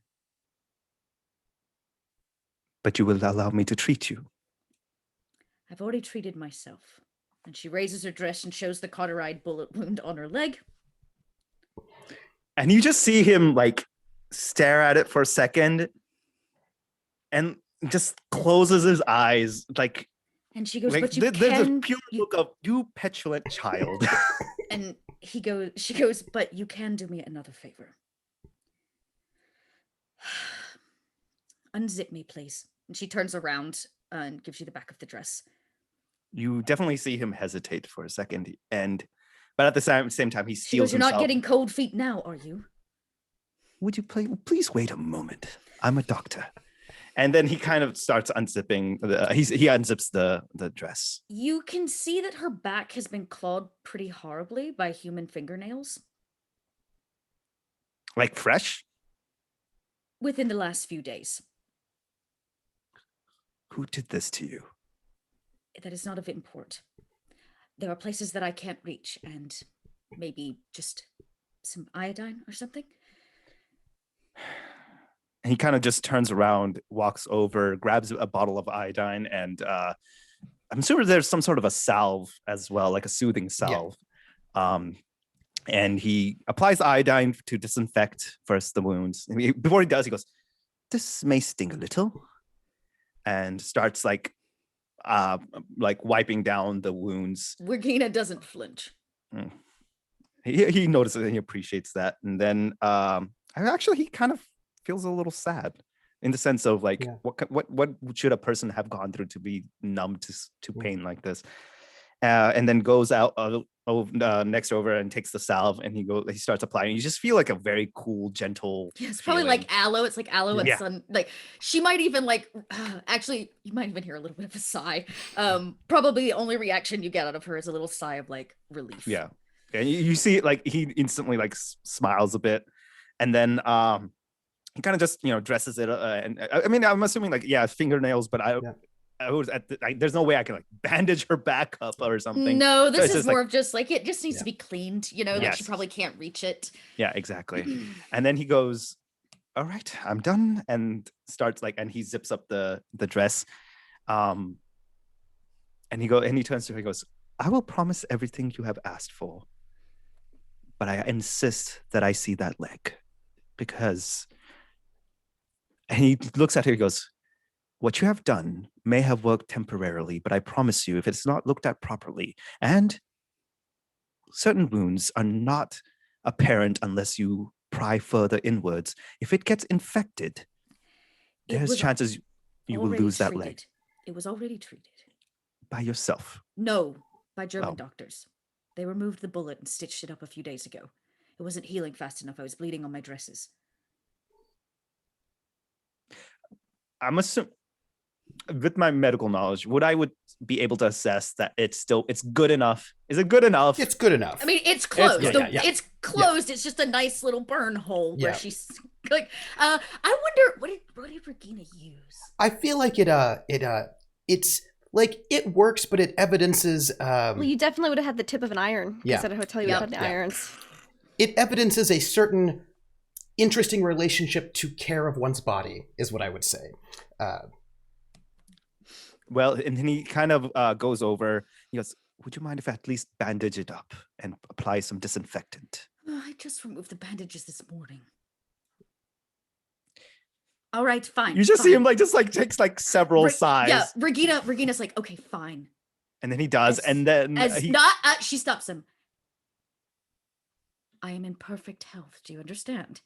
But you will allow me to treat you. I've already treated myself. And she raises her dress and shows the cauterized bullet wound on her leg. And you just see him like stare at it for a second and just closes his eyes. Like, And she goes, like but you there's a can... pure look of, you petulant child. And she goes, but you can do me another favor. Unzip me, please. And she turns around and gives you the back of the dress. You definitely see him hesitate for a second, but at the same time, he She steals goes, you're himself. not getting cold feet now, are you? Would you please wait a moment? I'm a doctor. And then he kind of starts unzipping. He unzips the dress. You can see that her back has been clawed pretty horribly by human fingernails Like fresh? within the last few days. Who did this to you? That is not of import. There are places that I can't reach, and maybe just some iodine or something. And he kind of just turns around, walks over, grabs a bottle of iodine, and I'm sure there's some sort of a salve as well, like a soothing salve. Yeah. And he applies iodine to disinfect first the wounds. And before he does, he goes, "This may sting a little," and starts like wiping down the wounds. Regina doesn't flinch. He notices and he appreciates that, and then actually he kind of feels a little sad in the sense of like, what should a person have gone through to be numb to pain like this? And then goes out next over and takes the salve, and he starts applying. You just feel like a very cool, gentle. Yeah, it's probably like aloe. It's like aloe and sun. Like she might even like. Actually, you might even hear a little bit of a sigh. Probably the only reaction you get out of her is a little sigh of like relief. Yeah, and you see like he instantly like smiles a bit, and then he kind of just dresses it. And I mean, I'm assuming like fingernails, but I was there's no way I can like bandage her back up or something. No, this is more of just like it just needs to be cleaned, like yes. she probably can't reach it. Yeah, exactly. And then he goes, "All right, I'm done," and starts like, and he zips up the dress. And he turns to her, he goes, "I will promise everything you have asked for, but I insist that I see that leg because," and he looks at her, he goes, "What you have done may have worked temporarily, but I promise you, if it's not looked at properly, and certain wounds are not apparent unless you pry further inwards, if it gets infected, there's chances you will lose that leg." It was already treated. By yourself? No, by German doctors. They removed the bullet and stitched it up a few days ago. It wasn't healing fast enough. I was bleeding on my dresses. I'm assuming, with my medical knowledge, would be able to assess that it's good enough? Is it good enough? It's good enough. I mean, it's closed. It's closed. Yeah. It's just a nice little burn hole where she's like. I wonder what did Regina use? I feel like it's like it works, but it evidences. Well, you definitely would have had the tip of an iron. Yeah. At a hotel, you would have had the irons. It evidences a certain interesting relationship to care of one's body, is what I would say. Well, and then he kind of goes over. He goes, "Would you mind if I at least bandage it up and apply some disinfectant?" I just removed the bandages this morning. All right, fine. You just see him takes several sighs. Yeah, Regina's like, okay, fine. And then he does, and then she stops him. I am in perfect health. Do you understand?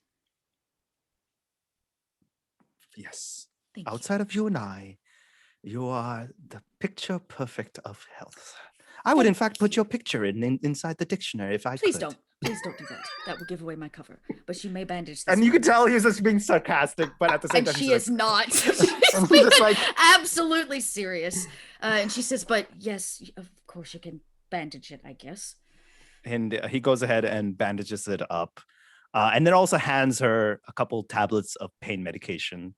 Yes. Thank Outside of you and I, you are the picture perfect of health. I would, in fact, put your picture inside the dictionary if I could. Please don't. Please don't do that. That will give away my cover. But you may bandage this. And you one." can tell he's just being sarcastic, but at the same And time, she he's is not. She's I'm being just like- absolutely serious. And she says, "But yes, of course you can bandage it, I guess." and he goes ahead and bandages it up, and then also hands her a couple tablets of pain medication.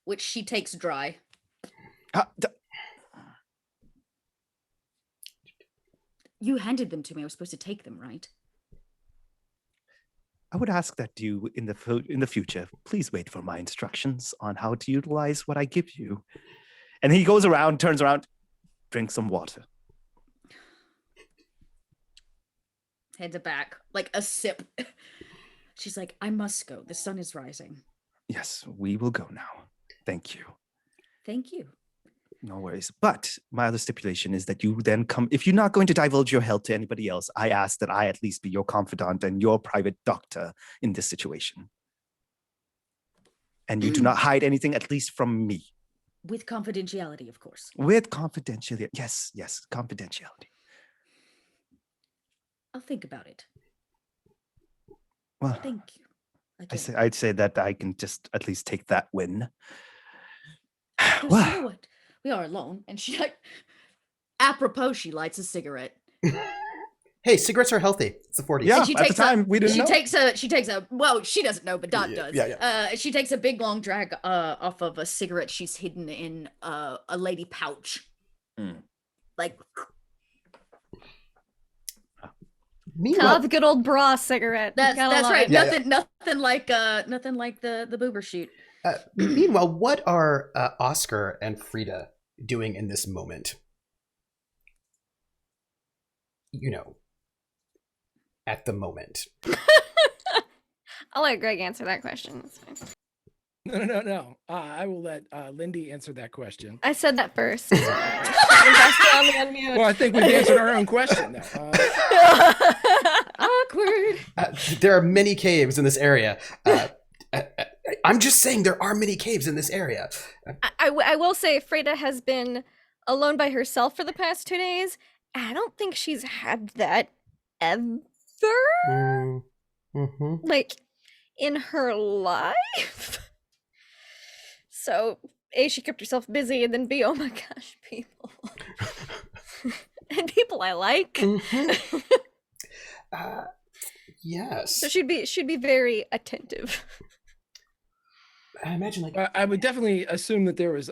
Which she takes dry. You handed them to me. I was supposed to take them, right? I would ask that you, in the future, please wait for my instructions on how to utilize what I give you. And he goes around, turns around, drinks some water. Heads back, like a sip. She's like, "I must go. The sun is rising." Yes, we will go now. Thank you. Thank you. No worries. But my other stipulation is that you then come, if you're not going to divulge your health to anybody else, I ask that I at least be your confidant and your private doctor in this situation. And you do not hide anything, at least from me. With confidentiality, of course. With confidentiality. Yes, confidentiality. I'll think about it. Well, Thank you. Again. I'd say that I can just at least take that win. Because you know what? We are alone. And she, like, apropos, she lights a cigarette. Hey, cigarettes are healthy. It's the 40s. Yeah, And she at the takes time, we didn't know. She takes a, well, she doesn't know, but Dot does. Yeah. She takes a big long drag off of a cigarette she's hidden in a lady pouch. Like, Meanwhile, the good old bra cigarette. that's right. Yeah, Nothing like the boober shoot. meanwhile, what are Oscar and Frieda doing in this moment? You know, at the moment. I'll let Greg answer that question. That's fine. No. I will let Lindy answer that question. I said that first. So. Just on the unmute. Well, I think we've answered our own question now. Awkward. There are many caves in this area. I'm just saying there are many caves in this area. I will say Frieda has been alone by herself for the past 2 days. I don't think she's had that ever. Mm-hmm. Like, in her life. So, A, she kept herself busy, and then B, oh my gosh, people. And people I like. Mm-hmm. Yes. So she'd be very attentive. I imagine, like, I would definitely assume that there was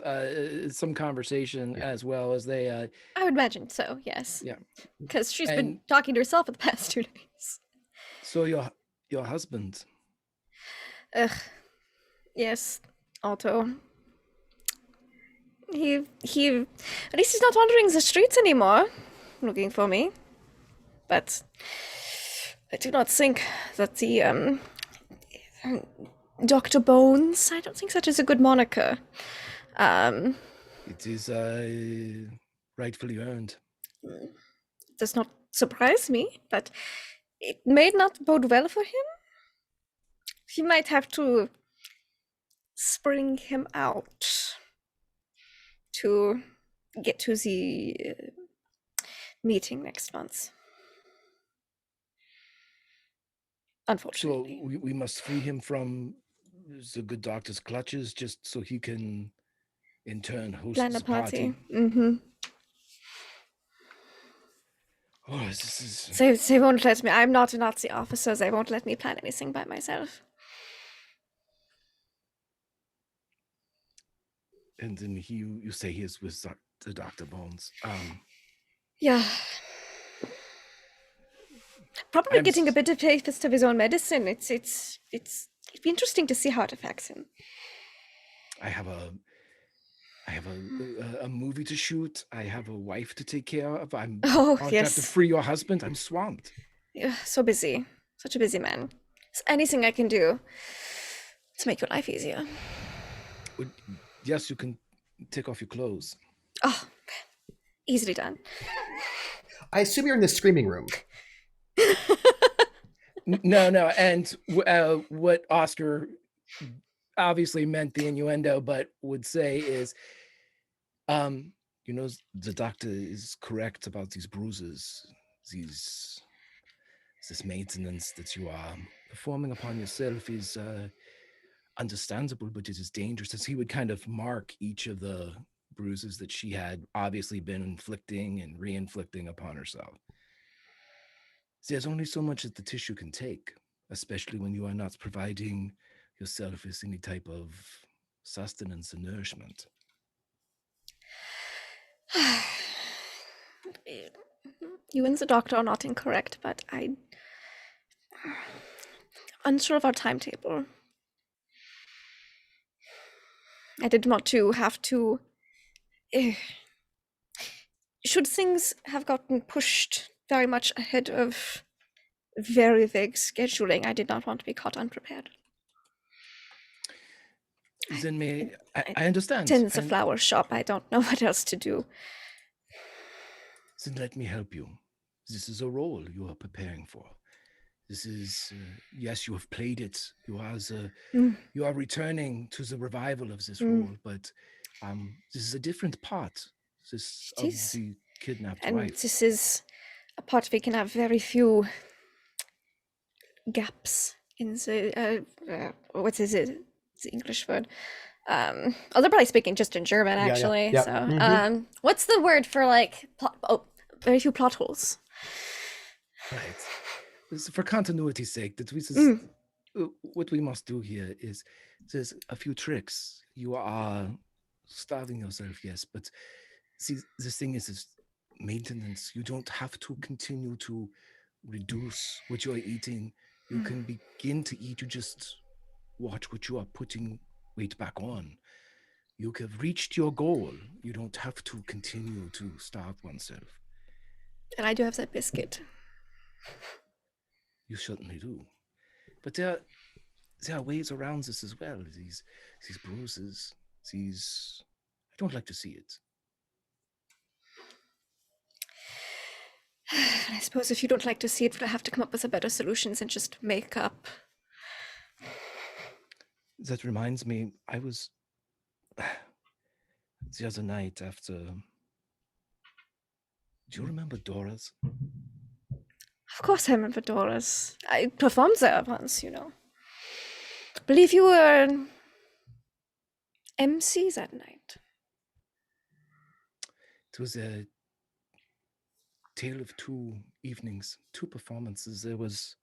some conversation as well as they. I would imagine so, yes. Yeah. Because she's And- been talking to herself for the past 2 days. So your husband. Ugh. Yes, Otto. He at least he's not wandering the streets anymore, looking for me. But I do not think that the Dr. Bones, I don't think that is a good moniker. It is rightfully earned. Does not surprise me, but it may not bode well for him. He might have to spring him out to get to the meeting next month. So Unfortunately. we must free him from the good doctor's clutches, just so he can, in turn, host Plan a his party. party. Mm-hmm. Oh, this is. They won't let me. I'm not a Nazi officer. They won't let me plan anything by myself. And then you say he is with the Dr. Bones. Yeah. Probably I'm getting a s- bit of taste of his own medicine. It'd be interesting to see how it affects him. I have a movie to shoot. I have a wife to take care of. I'm Oh, going to have to yes. free your husband. I'm swamped. Yeah, so busy. Such a busy man. Is anything I can do to make your life easier? Yes, you can take off your clothes. Oh, easily done. I assume you're in the screaming room. No. And what Oscar obviously meant the innuendo, but would say is, the doctor is correct about these bruises, This maintenance that you are performing upon yourself is understandable, but it is dangerous. As he would kind of mark each of the bruises that she had obviously been inflicting and re-inflicting upon herself. There's only so much that the tissue can take, especially when you are not providing yourself with any type of sustenance and nourishment. You and the doctor are not incorrect, but I'm unsure of our timetable. I didn't want to have to... should things have gotten pushed very much ahead of very vague scheduling, I did not want to be caught unprepared. Then I understand. It's in the flower shop. I don't know what else to do. Then let me help you. This is a role you are preparing for. This is, yes, you have played it. You are returning to the revival of this role, but this is a different part. This of the kidnapped and wife. This is a part we can have very few gaps in the what is it? The English word. They're probably speaking just in German, actually. Yeah. So, what's the word for like very few plot holes? Right. For continuity's sake, that what we must do here is there's a few tricks. You are starving yourself, yes, but see, the thing is maintenance. You don't have to continue to reduce what you're eating. You can begin to eat. You just watch what you are putting weight back on. You have reached your goal. You don't have to continue to starve oneself. And I do have that biscuit. You certainly do. But there are ways around this as well. These bruises, I don't like to see it. I suppose if you don't like to see it, we'll have to come up with a better solutions and just make up. That reminds me, I was the other night after. Do you remember Dora's? Of course I remember Dora's. I performed there once, I believe you were MC that night. It was a tale of two evenings, two performances. There was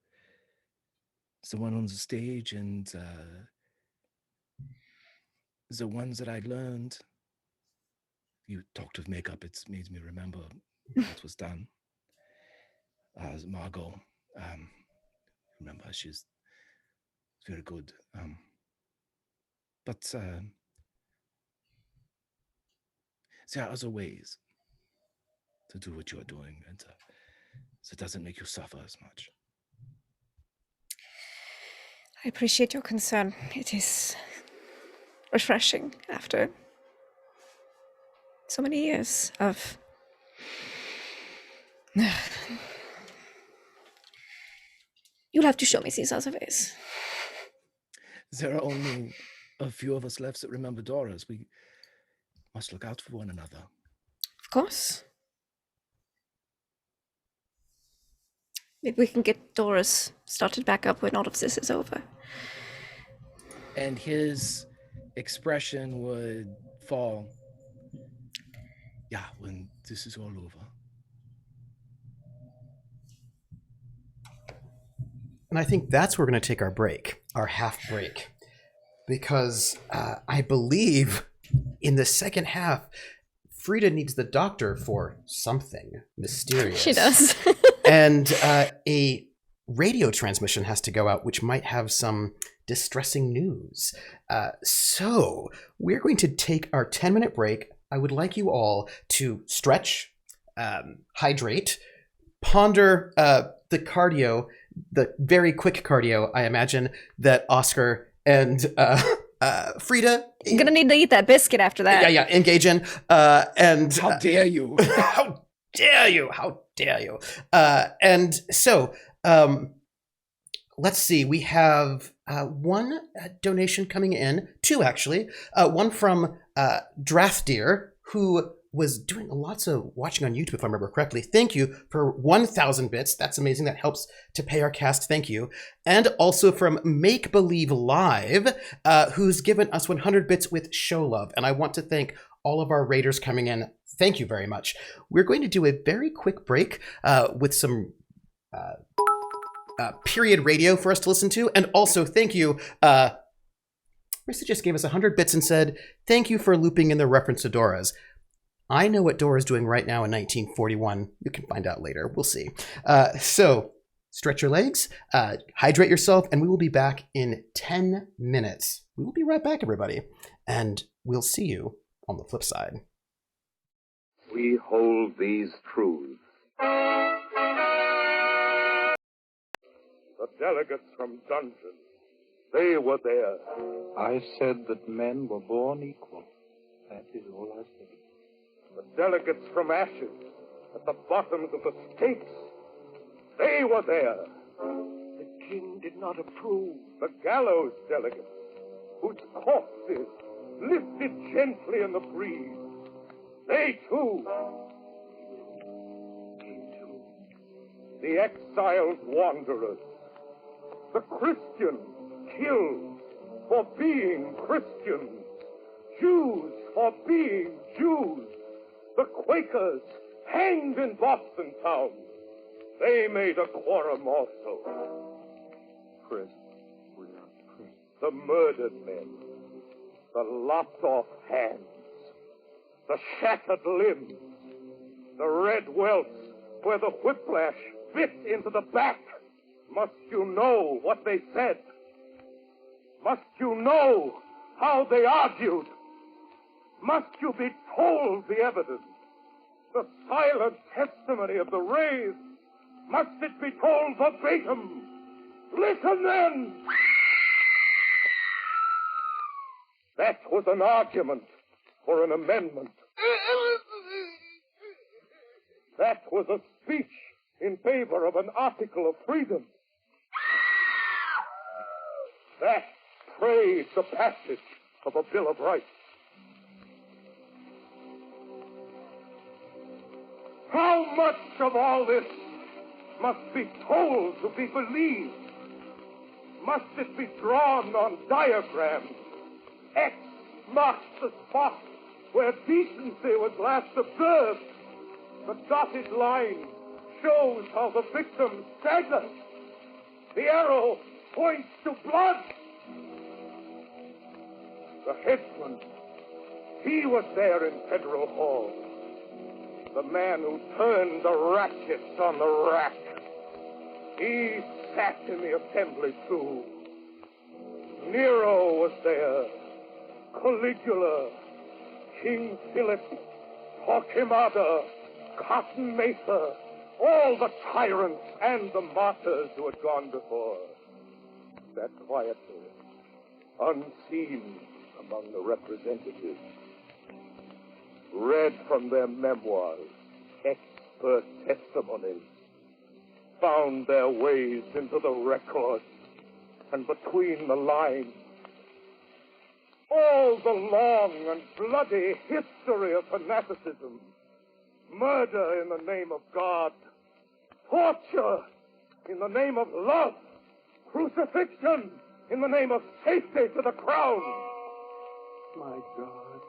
the one on the stage and the ones that I learned. You talked of makeup, it's made me remember what was done. Margot, remember, she's very good. But there are other ways to do what you're doing, and so it doesn't make you suffer as much. I appreciate your concern. It is refreshing after so many years of you'll have to show me these other ways. There are only a few of us left that remember Dora's. We must look out for one another. Of course. Maybe we can get Dora's started back up when all of this is over. And his expression would fall. Yeah, when this is all over. And I think that's where we're going to take our break, our half break, because I believe in the second half, Frieda needs the doctor for something mysterious. She does. And a radio transmission has to go out, which might have some distressing news. So we're going to take our 10-minute break. I would like you all to stretch, hydrate, ponder the cardio, the very quick cardio, I imagine, that Oscar and Frieda... I'm gonna need to eat that biscuit after that. Yeah, engage in. And how dare you? How dare you? How dare you? And so, let's see. We have one donation coming in, two actually. One from Drathdeer, who was doing lots of watching on YouTube, if I remember correctly. Thank you for 1,000 bits. That's amazing. That helps to pay our cast. Thank you. And also from Make Believe Live, who's given us 100 bits with show love. And I want to thank all of our raiders coming in. Thank you very much. We're going to do a very quick break with some period radio for us to listen to. And also, thank you. Marissa just gave us 100 bits and said, thank you for looping in the reference to Dora's. I know what Dora's doing right now in 1941. You can find out later. We'll see. So stretch your legs, hydrate yourself, and we will be back in 10 minutes. We will be right back, everybody. And we'll see you on the flip side. We hold these truths. The delegates from Dungeon, they were there. I said that men were born equal. That is all I said. The delegates from Ashes, at the bottoms of the stakes, they were there. The king did not approve. The gallows delegates, whose corpses lifted gently in the breeze, they too. The exiled wanderers, the Christians killed for being Christians, Jews for being Jews, the Quakers hanged in Boston town. They made a quorum also. Chris, we are Chris. The murdered men, the lopped off hands, the shattered limbs, the red welts where the whiplash bit into the back. Must you know what they said? Must you know how they argued? Must you be told the evidence? The silent testimony of the raised? Must it be told verbatim? Listen then! That was an argument for an amendment. That was a speech in favor of an article of freedom. That prayed the passage of a Bill of Rights. How much of all this must be told to be believed? Must it be drawn on diagrams? X marks the spot where decency was last observed. The dotted line shows how the victim staggered. The arrow points to blood. The headsman, he was there in Federal Hall. The man who turned the ratchets on the rack. He sat in the assembly too. Nero was there. Caligula, King Philip, Torquemada, Cotton Mather, all the tyrants and the martyrs who had gone before. Sat quietly, unseen among the representatives. Read from their memoirs, expert testimonies, found their ways into the records and between the lines. All the long and bloody history of fanaticism, murder in the name of God, torture in the name of love, crucifixion in the name of safety to the crown. My God,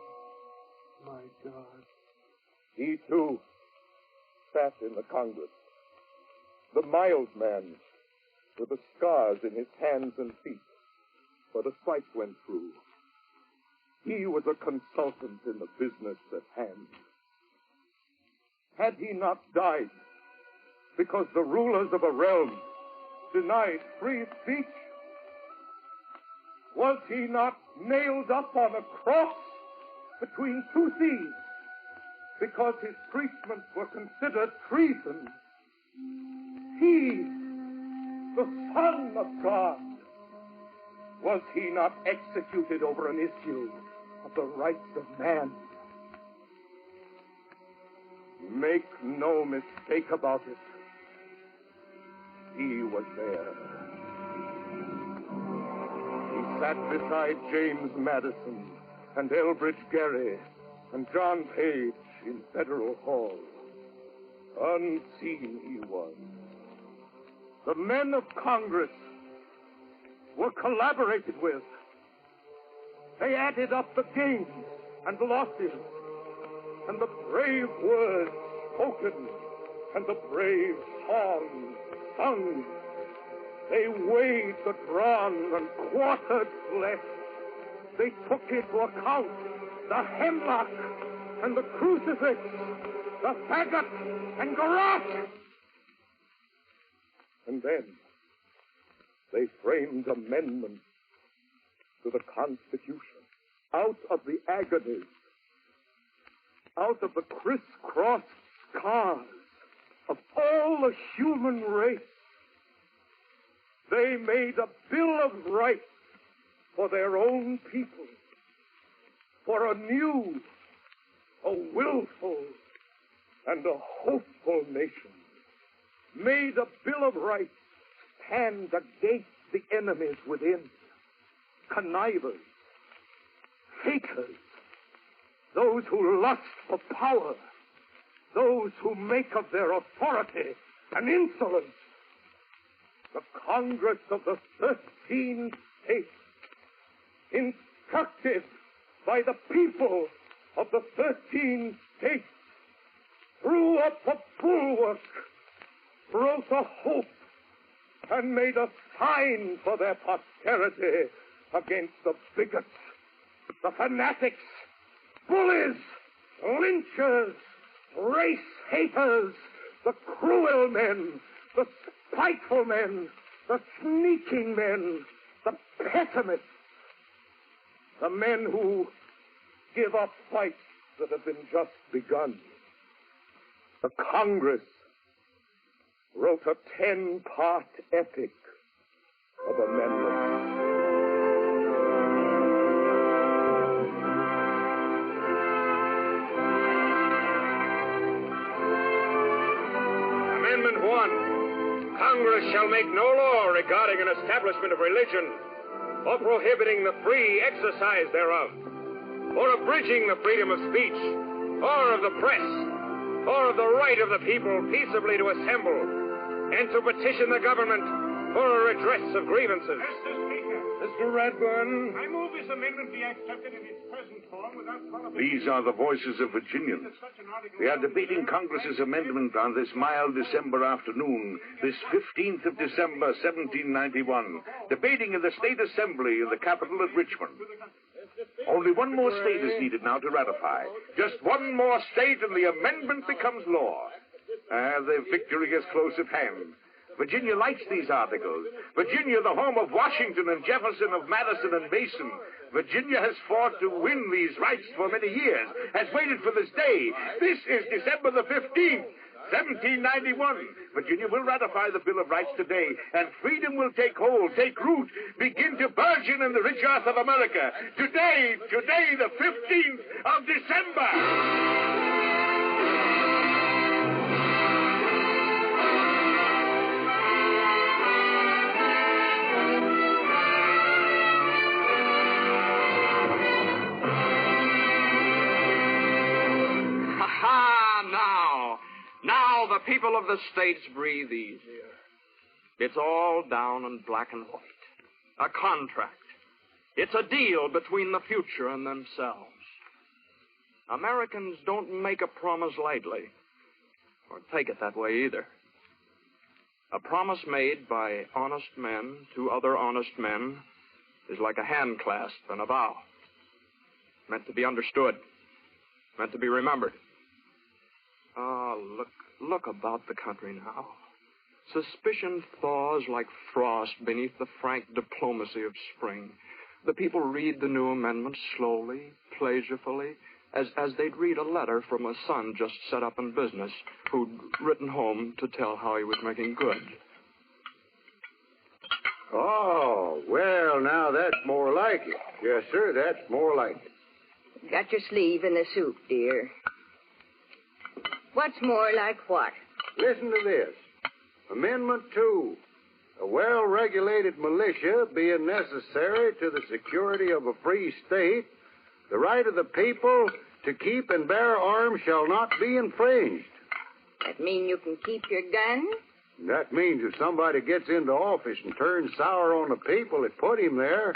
my God. He, too, sat in the Congress. The mild man, with the scars in his hands and feet, where the spike went through. He was a consultant in the business at hand. Had he not died because the rulers of a realm denied free speech? Was he not nailed up on a cross between two seas because his preachments were considered treason? He, the Son of God, was he not executed over an issue of the rights of man? Make no mistake about it. He was there. He sat beside James Madison and Elbridge Gerry and John Page in Federal Hall. Unseen he was. The men of Congress were collaborated with. They added up the gains and losses, and the brave words spoken, and the brave songs sung. They weighed the drawn and quartered flesh. They took into account the hemlock and the crucifix, the faggot and garrote. And then they framed amendments to the Constitution out of the agonies, out of the crisscross scars of all the human race. They made a Bill of Rights for their own people, for a new, a willful, and a hopeful nation. Made a Bill of Rights stand against the enemies within, connivers, haters, those who lust for power, those who make of their authority an insolence. The Congress of the 13 states, instructed by the people of the 13 states, threw up a bulwark, wrote a hope, and made a sign for their posterity against the bigots, the fanatics, bullies, lynchers, race haters, the cruel men, the spiteful men, the sneaking men, the pessimists, the men who give up fights that have been just begun. The Congress wrote a 10-part epic of amendments. Amendment 1. Congress shall make no law regarding an establishment of religion, or prohibiting the free exercise thereof, or abridging the freedom of speech, or of the press, or of the right of the people peaceably to assemble, and to petition the government for a redress of grievances. Mr. Speaker. Mr. Redburn. I move this amendment be accepted in its present form without qualification. These are the voices of Virginians. We are debating Congress's amendment on this mild December afternoon, this 15th of December, 1791, debating in the State Assembly in the capital at Richmond. Only one more state is needed now to ratify. Just one more state and the amendment becomes law. The victory is close at hand. Virginia likes these articles. Virginia, the home of Washington and Jefferson, of Madison and Mason. Virginia has fought to win these rights for many years, has waited for this day. This is December the 15th, 1791. Virginia will ratify the Bill of Rights today, and freedom will take hold, take root, begin to burgeon in the rich earth of America. Today, the 15th of December. Now the people of the states breathe easier. It's all down in black and white. A contract. It's a deal between the future and themselves. Americans don't make a promise lightly, or take it that way either. A promise made by honest men to other honest men is like a hand clasp and a vow. Meant to be understood. Meant to be remembered. Look about the country now. Suspicion thaws like frost beneath the frank diplomacy of spring. The people read the new amendments slowly, pleasurefully, as they'd read a letter from a son just set up in business who'd written home to tell how he was making good. Oh, well, now that's more like it. Yes, sir, that's more like it. Got your sleeve in the soup, dear. What's more like what? Listen to this. Amendment 2. A well-regulated militia being necessary to the security of a free state, the right of the people to keep and bear arms shall not be infringed. That mean you can keep your gun? That means if somebody gets into office and turns sour on the people that put him there,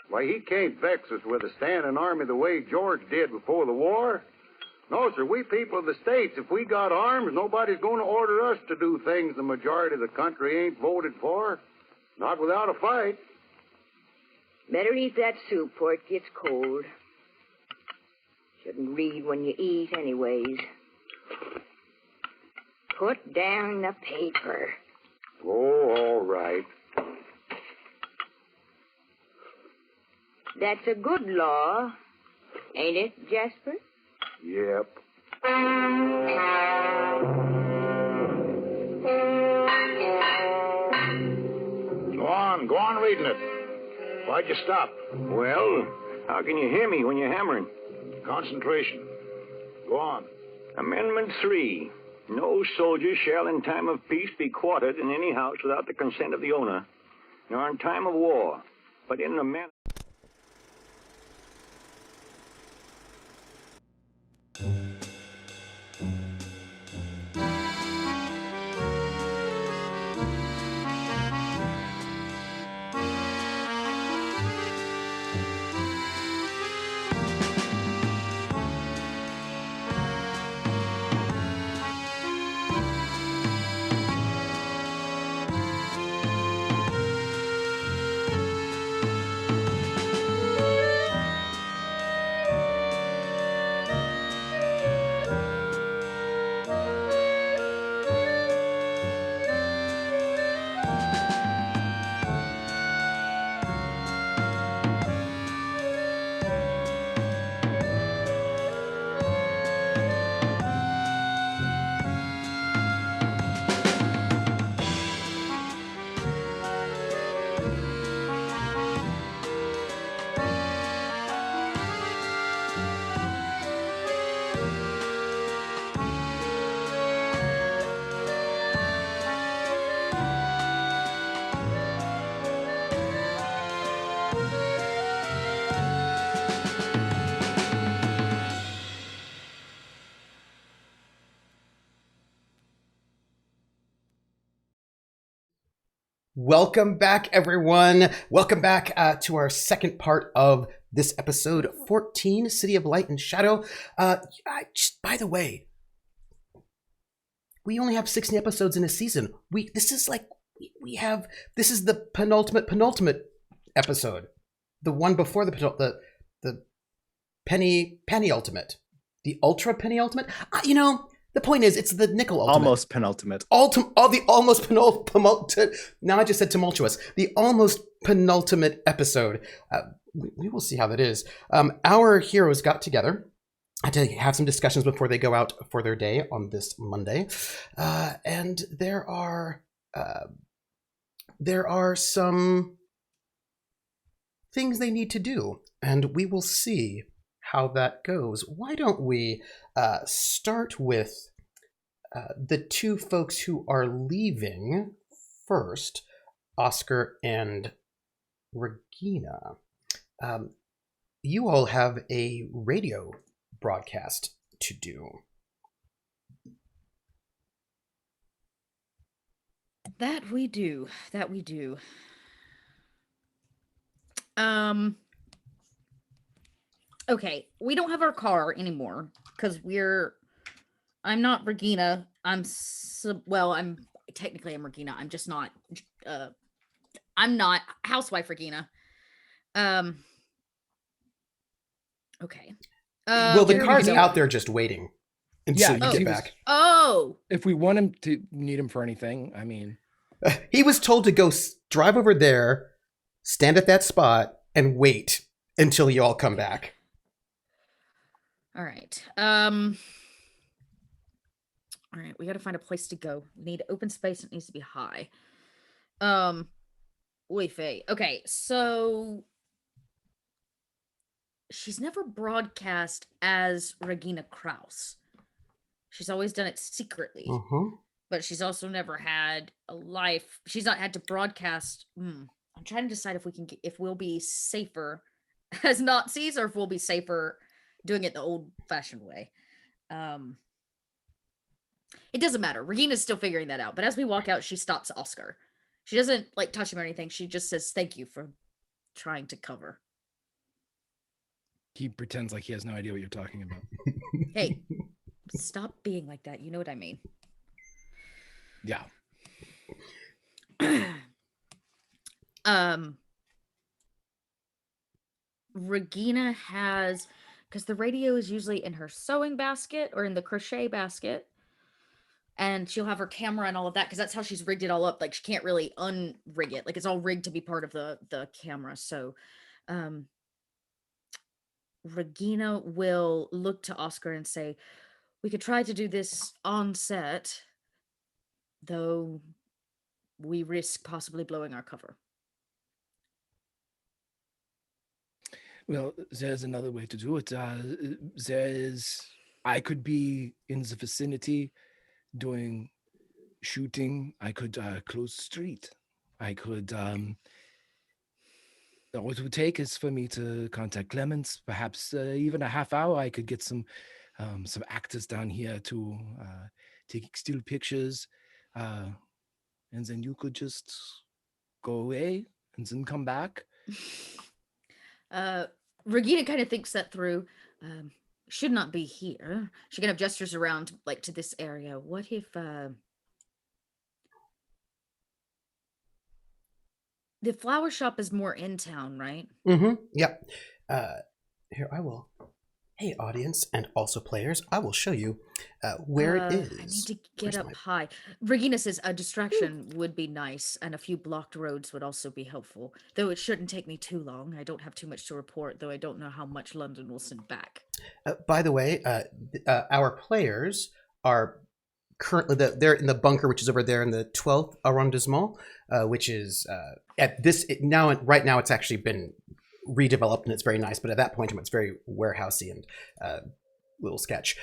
why, he can't vex us with a standing army the way George did before the war. No, sir, we people of the States, if we got arms, nobody's going to order us to do things the majority of the country ain't voted for. Not without a fight. Better eat that soup before it gets cold. Shouldn't read when you eat anyways. Put down the paper. Oh, all right. That's a good law, ain't it, Jasper? Yep. Go on reading it. Why'd you stop? Well, how can you hear me when you're hammering? Concentration. Go on. Amendment 3. No soldier shall in time of peace be quartered in any house without the consent of the owner, nor in time of war, but in the manner... Welcome back, everyone. Welcome back to our second part of this episode 14, City of Light and Shadow. By the way, we only have 16 episodes in a season. This is the penultimate episode. The one before the penny ultimate. The ultra penny ultimate. The point is, it's the nickel ultimate. Almost penultimate. The almost penultimate. Now I just said tumultuous. The almost penultimate episode. We will see how that is. Our heroes got together to have some discussions before they go out for their day on this Monday, and there are some things they need to do, and we will see how that goes. Why don't we start with the two folks who are leaving first, Oscar and Regina. You all have a radio broadcast to do. That we do. Okay, we don't have our car anymore because I'm not Regina. I'm technically Regina. I'm just not. I'm not housewife Regina. Okay. Well, the car's out there just waiting until you get back. If we want him to need him for anything, I mean, he was told to go drive over there, stand at that spot, and wait until you all come back. All right. All right, we got to find a place to go. We need open space. It needs to be high. Okay, so she's never broadcast as Regina Kraus. She's always done it secretly. But she's also never had a life. She's not had to broadcast. I'm trying to decide if we'll be safer as Nazis or if we'll be safer doing it the old-fashioned way. It doesn't matter. Regina's still figuring that out. But as we walk out, she stops Oscar. She doesn't like touch him or anything. She just says, "Thank you for trying to cover." He pretends like he has no idea what you're talking about. Hey, stop being like that. You know what I mean. Yeah. Regina has, because the radio is usually in her sewing basket or in the crochet basket, and she'll have her camera and all of that because that's how she's rigged it all up. Like she can't really unrig it. Like it's all rigged to be part of the camera. So Regina will look to Oscar and say, "We could try to do this on set, though we risk possibly blowing our cover." Well, there's another way to do it. I could be in the vicinity doing shooting. I could close the street. I could. All it would take is for me to contact Clemens. Perhaps even a half hour. I could get some actors down here to take still pictures, and then you could just go away and then come back. Regina kind of thinks that through. Should not be here. She kind of gestures around like to this area. What if the flower shop is more in town, right? Yep. Here I will. Hey, audience, and also players, I will show you where it is. I need to get up high. Regina says a distraction would be nice, and a few blocked roads would also be helpful. Though it shouldn't take me too long. I don't have too much to report, though I don't know how much London will send back. By the way, our players are currently they're in the bunker, which is over there in the 12th arrondissement, which is at this right now it's actually been redeveloped and it's very nice, but at that point it's very warehousey and little sketch.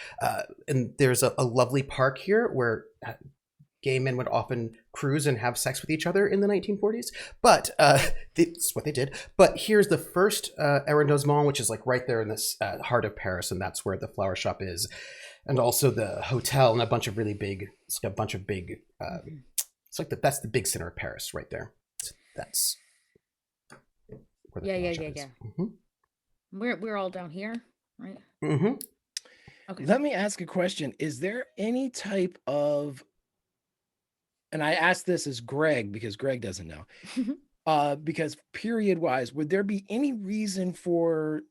And there's a lovely park here where gay men would often cruise and have sex with each other in the 1940s. But that's what they did. But here's the first arrondissement, which is like right there in this heart of Paris, and that's where the flower shop is, and also the hotel and a bunch of really big. It's like a bunch of big. It's like that's the big center of Paris right there. So that's. Yeah. Mm-hmm. We're all down here, right? Mm-hmm. Okay. Let me ask a question. Is there any type of, and I ask this as Greg because Greg doesn't know, because period wise, would there be any reason to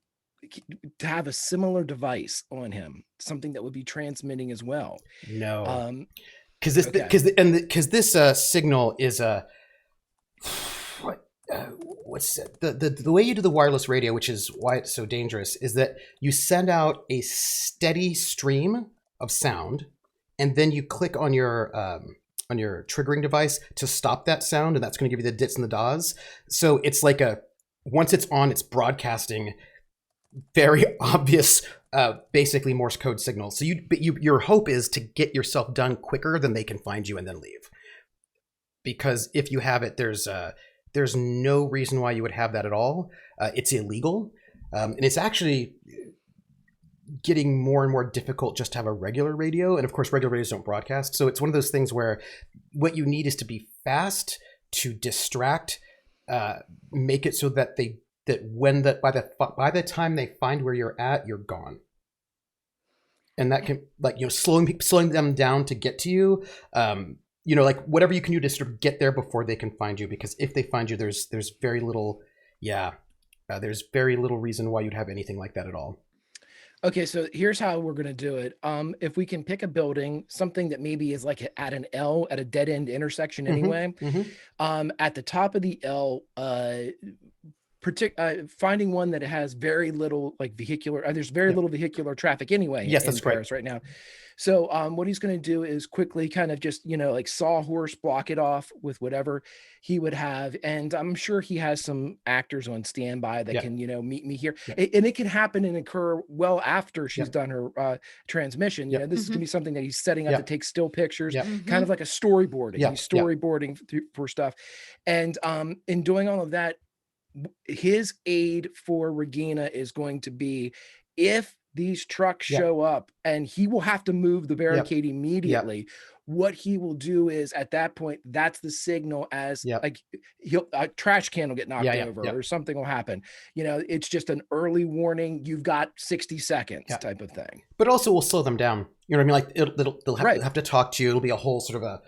have a similar device on him, something that would be transmitting as well? No, because this signal is a. What's it? The way you do the wireless radio, which is why it's so dangerous, is that you send out a steady stream of sound, and then you click on your triggering device to stop that sound, and that's going to give you the dits and the das. So it's like once it's on, it's broadcasting very obvious, basically Morse code signals. So your hope is to get yourself done quicker than they can find you and then leave. Because if you have it, there's no reason why you would have that at all. It's illegal. And it's actually getting more and more difficult just to have a regular radio. And of course, regular radios don't broadcast. So it's one of those things where what you need is to be fast, to distract, make it so that by the time they find where you're at, you're gone. And that can slowing them down to get to you. Like whatever you can do to sort of get there before they can find you, because if they find you, there's very little, there's very little reason why you'd have anything like that at all. Okay, so here's how we're going to do it. If we can pick a building, something that maybe is like at an L, at a dead end intersection anyway, at the top of the L, finding one that has very little like vehicular, there's very little vehicular traffic anyway. Yes, in that's Paris right now. So what he's going to do is quickly kind of just, like sawhorse block it off with whatever he would have. And I'm sure he has some actors on standby that can, meet me here. And it can happen and occur well after she's done her transmission. This is going to be something that he's setting up to take still pictures, kind of like a storyboarding. He's storyboarding for stuff. And in doing all of that, his aid for Regina is going to be if these trucks Yep. show up and he will have to move the barricade Yep. immediately, what he will do is at that point, that's the signal as Yep. like a trash can will get knocked Yeah, yeah, over yep. or something will happen. You know, it's just an early warning. You've got 60 seconds Yeah. type of thing. But also will slow them down. You know what I mean? Like they'll have, Right. have to talk to you. It'll be a whole sort of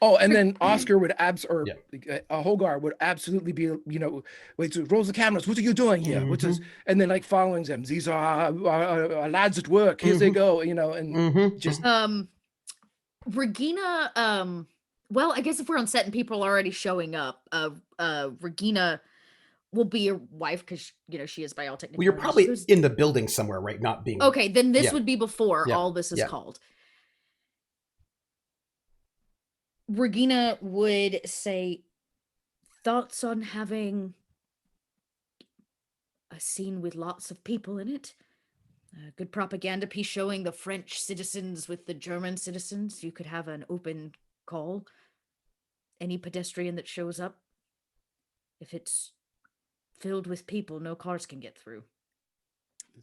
Oh, and then Oscar would Yeah. Holgar would absolutely be, you know, wait, so rolls the cameras. What are you doing here? What's this? And then like following them. These are our lads at work. Here they go. You know, and just Regina, well, I guess if we're on set and people are already showing up, Regina will be your wife because you know she is by all technical. Well, you're probably in the building somewhere, right? Not being okay. Then this Yeah. would be before Yeah. all this is Yeah. called. Regina would say, "Thoughts on having a scene with lots of people in it? A good propaganda piece showing the French citizens with the German citizens. You could have an open call. Any pedestrian that shows up, if it's filled with people, no cars can get through."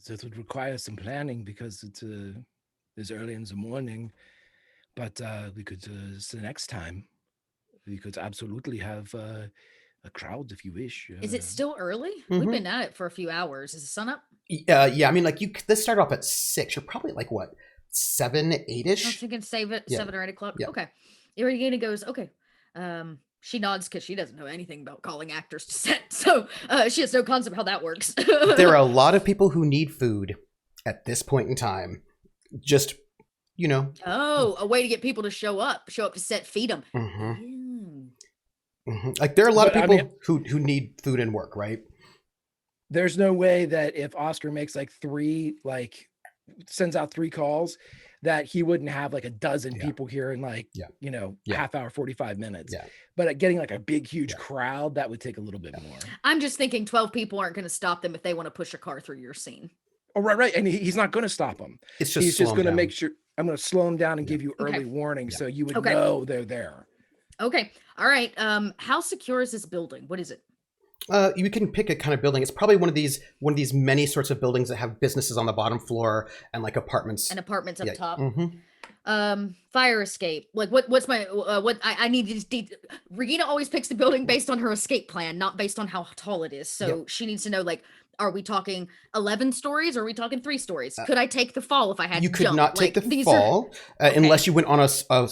This would require some planning because it's early in the morning. But we could so next time we could absolutely have a crowd if you wish. Is it still early? We've been at it for a few hours. Is the sun up? Yeah. I mean, like this started off at 6. You're probably like what 7, 8-ish. I was thinking save it Yeah. 7 or 8 o'clock. Yeah. Okay. Irrigana goes, okay. She nods because she doesn't know anything about calling actors to set. So she has no concept how that works. There are a lot of people who need food at this point in time. Just, you know. Oh, a way to get people to show up to set, feed them. Like there are a lot of But, I people mean- who need food and work, right? There's no way that if Oscar makes like sends out 3 calls, that he wouldn't have like a dozen people here in like, you know, half hour, 45 minutes. Yeah. But getting like a big, huge crowd, that would take a little bit more. I'm just thinking 12 people aren't going to stop them if they want to push a car through your scene. Oh, right. And he's not going to stop them. It's just he's slow just 'em going to down. make sure I'm going to slow them down and give you early Okay. warning so you would Okay. know they're there. Okay. All right. How secure is this building? What is it? You can pick a kind of building. It's probably one of these many sorts of buildings that have businesses on the bottom floor and like apartments. And apartments up Yeah. top. Mhm. Fire escape. Like what's my what I need to Regina always picks the building based on her escape plan, not based on how tall it is. So she needs to know, like, are we talking 11 stories or are we talking 3 stories? Could I take the fall if I had You to could jump? not take Like, the these fall unless you went on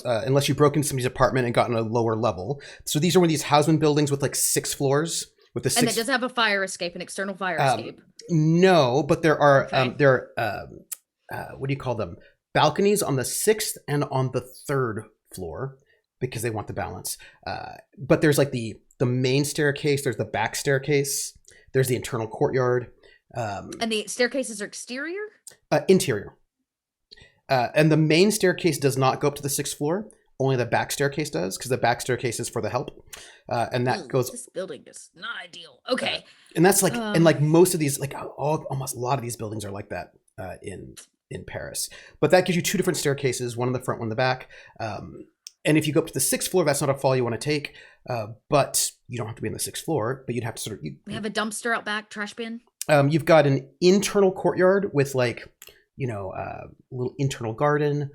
unless you broke into somebody's apartment and got on a lower level. So these are one of these Houseman buildings with like 6 floors with the 6. And it does have a fire escape, an external fire escape. No, but there are Okay. what do you call them? Balconies on the 6th and on the 3rd floor because they want the balance. But there's like the main staircase. There's the back staircase. There's the internal courtyard. And the staircases are exterior? Interior. And the main staircase does not go up to the 6th floor. Only the back staircase does, because the back staircase is for the help. And that goes. This building is not ideal. Okay. And that's like, and like most of these, like almost a lot of these buildings are like that in Paris. But that gives you 2 different staircases, one in the front, one in the back. And if you go up to the 6th floor, that's not a fall you want to take. But you don't have to be on the 6th floor. But you'd have to sort of. We have a dumpster out back, trash bin. You've got an internal courtyard with like, a little internal garden.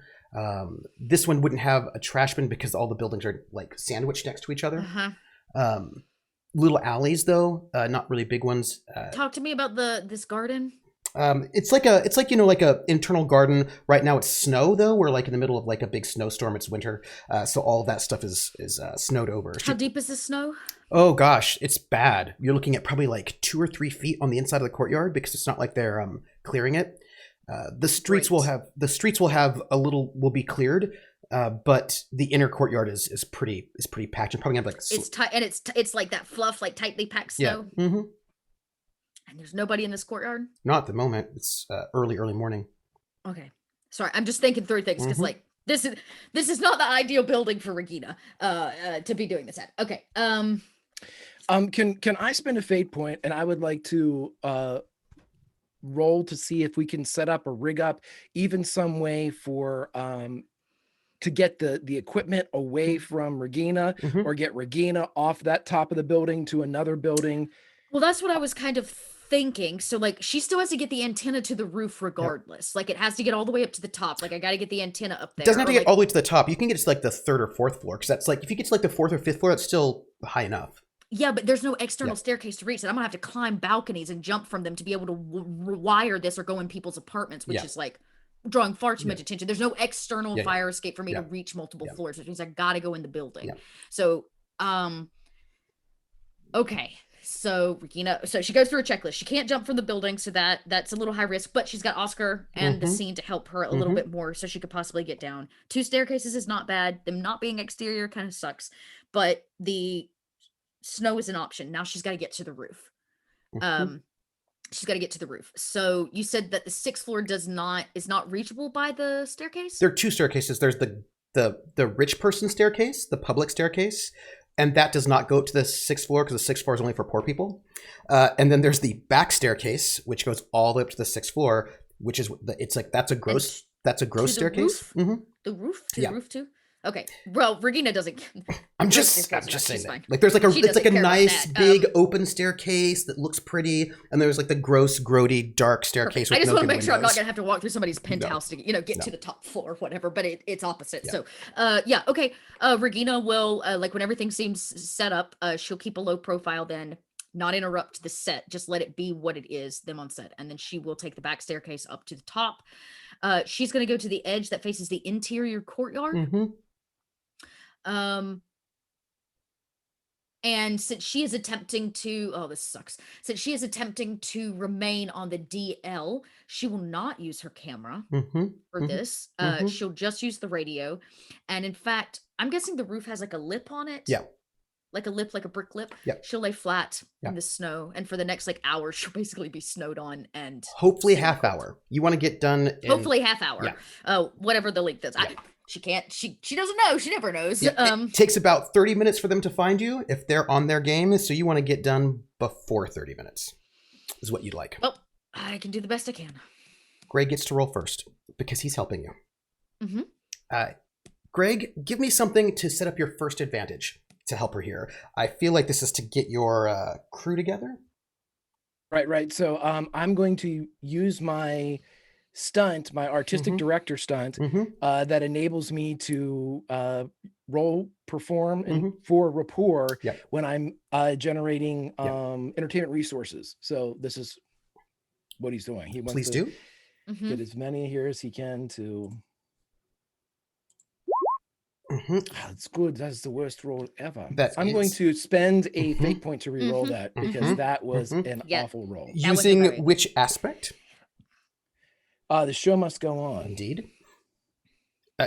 This one wouldn't have a trash bin because all the buildings are like sandwiched next to each other. Little alleys though, not really big ones. Talk to me about this garden. It's like a internal garden. Right now it's snow though. We're like in the middle of like a big snowstorm. It's winter, so all of that stuff is snowed over. How deep is the snow? Oh gosh, it's bad. You're looking at probably like 2 or 3 feet on the inside of the courtyard because it's not like they're clearing it. The streets will be cleared, but the inner courtyard is pretty packed. You're probably gonna have like It's tight, and it's like that fluff, like tightly packed snow. Yeah. Mm-hmm. And there's nobody in this courtyard. Not at the moment. It's early morning. Okay, sorry, I'm just thinking through things because like this is not the ideal building for Regina to be doing this at. Okay. Can I spend a fate point, and I would like to roll to see if we can set up or rig up even some way for to get the equipment away from Regina or get Regina off that top of the building to another building. Well, that's what I was kind of thinking, so like she still has to get the antenna to the roof regardless. Like it has to get all the way up to the top. Like I got to get the antenna up there. It doesn't have to or, get like, all the way to the top. You can get to like the 3rd or 4th floor, because that's like if you get to like the 4th or 5th floor, that's still high enough. Yeah, but there's no external Yeah. staircase to reach it. I'm gonna have to climb balconies and jump from them to be able to wire this or go in people's apartments, which Yeah. is like drawing far too Yeah. much attention. There's no external Yeah, yeah. fire escape for me Yeah. to reach multiple Yeah. floors, which means I gotta go in the building. Yeah. So, okay. So Regina, so she goes through a checklist. She can't jump from the building, so that's a little high risk, but she's got Oscar and the Mhm. scene to help her a little Mhm. bit more, so she could possibly get down. 2 staircases is not bad. Them not being exterior kind of sucks, but the snow is an option. Now she's got to get to the roof. Mhm. She's got to get to the roof. So you said that the 6th floor is not reachable by the staircase? There are 2 staircases. There's the rich person staircase, the public staircase, and that does not go to the 6th floor because the 6th floor is only for poor people. And then there's the back staircase, which goes all the way up to the 6th floor, which is it's like that's a gross staircase. The roof to Yeah. the roof too. Okay. Well, Regina doesn't. I'm just saying that. Like there's like it's like a nice big open staircase that looks pretty, and there's like the gross, grody, dark staircase. I With just no want to good make sure I'm not windows. gonna have to walk through somebody's penthouse to get No. to the top floor or whatever. But it's opposite. Yeah. So yeah, okay. Regina will like when everything seems set up, she'll keep a low profile then. Not interrupt the set, just let it be what it is, them on set. And then she will take the back staircase up to the top. She's going to go to the edge that faces the interior courtyard. Mm-hmm. And since she is attempting to, this sucks. Since she is attempting to remain on the DL, she will not use her camera for this. She'll just use the radio. And in fact, I'm guessing the roof has like a lip on it. Yeah. Like a lip, like a brick lip. Yep. She'll lay flat Yep. in the snow, and for the next like hour, she'll basically be snowed on and Hopefully super half cold. hour. You want to get done in Hopefully half hour. Yeah. Whatever the length is. Yeah. She can't. She doesn't know. She never knows. Yeah, it takes about 30 minutes for them to find you if they're on their game, so you want to get done before 30 minutes is what you'd like. Well, I can do the best I can. Greg gets to roll first because he's helping you. Mm-hmm. Greg, give me something to set up your first advantage to help her here. I feel like this is to get your crew together. Right. So I'm going to use my stunt, my artistic director stunt, that enables me to role perform and for rapport when I'm generating entertainment resources. So this is what he's doing. He wants Please to do. get as many here as he can to. That's good. That's the worst roll ever. I'm going to spend a fate point to re-roll that because that was an awful roll. Using which aspect? The show must go on. Indeed.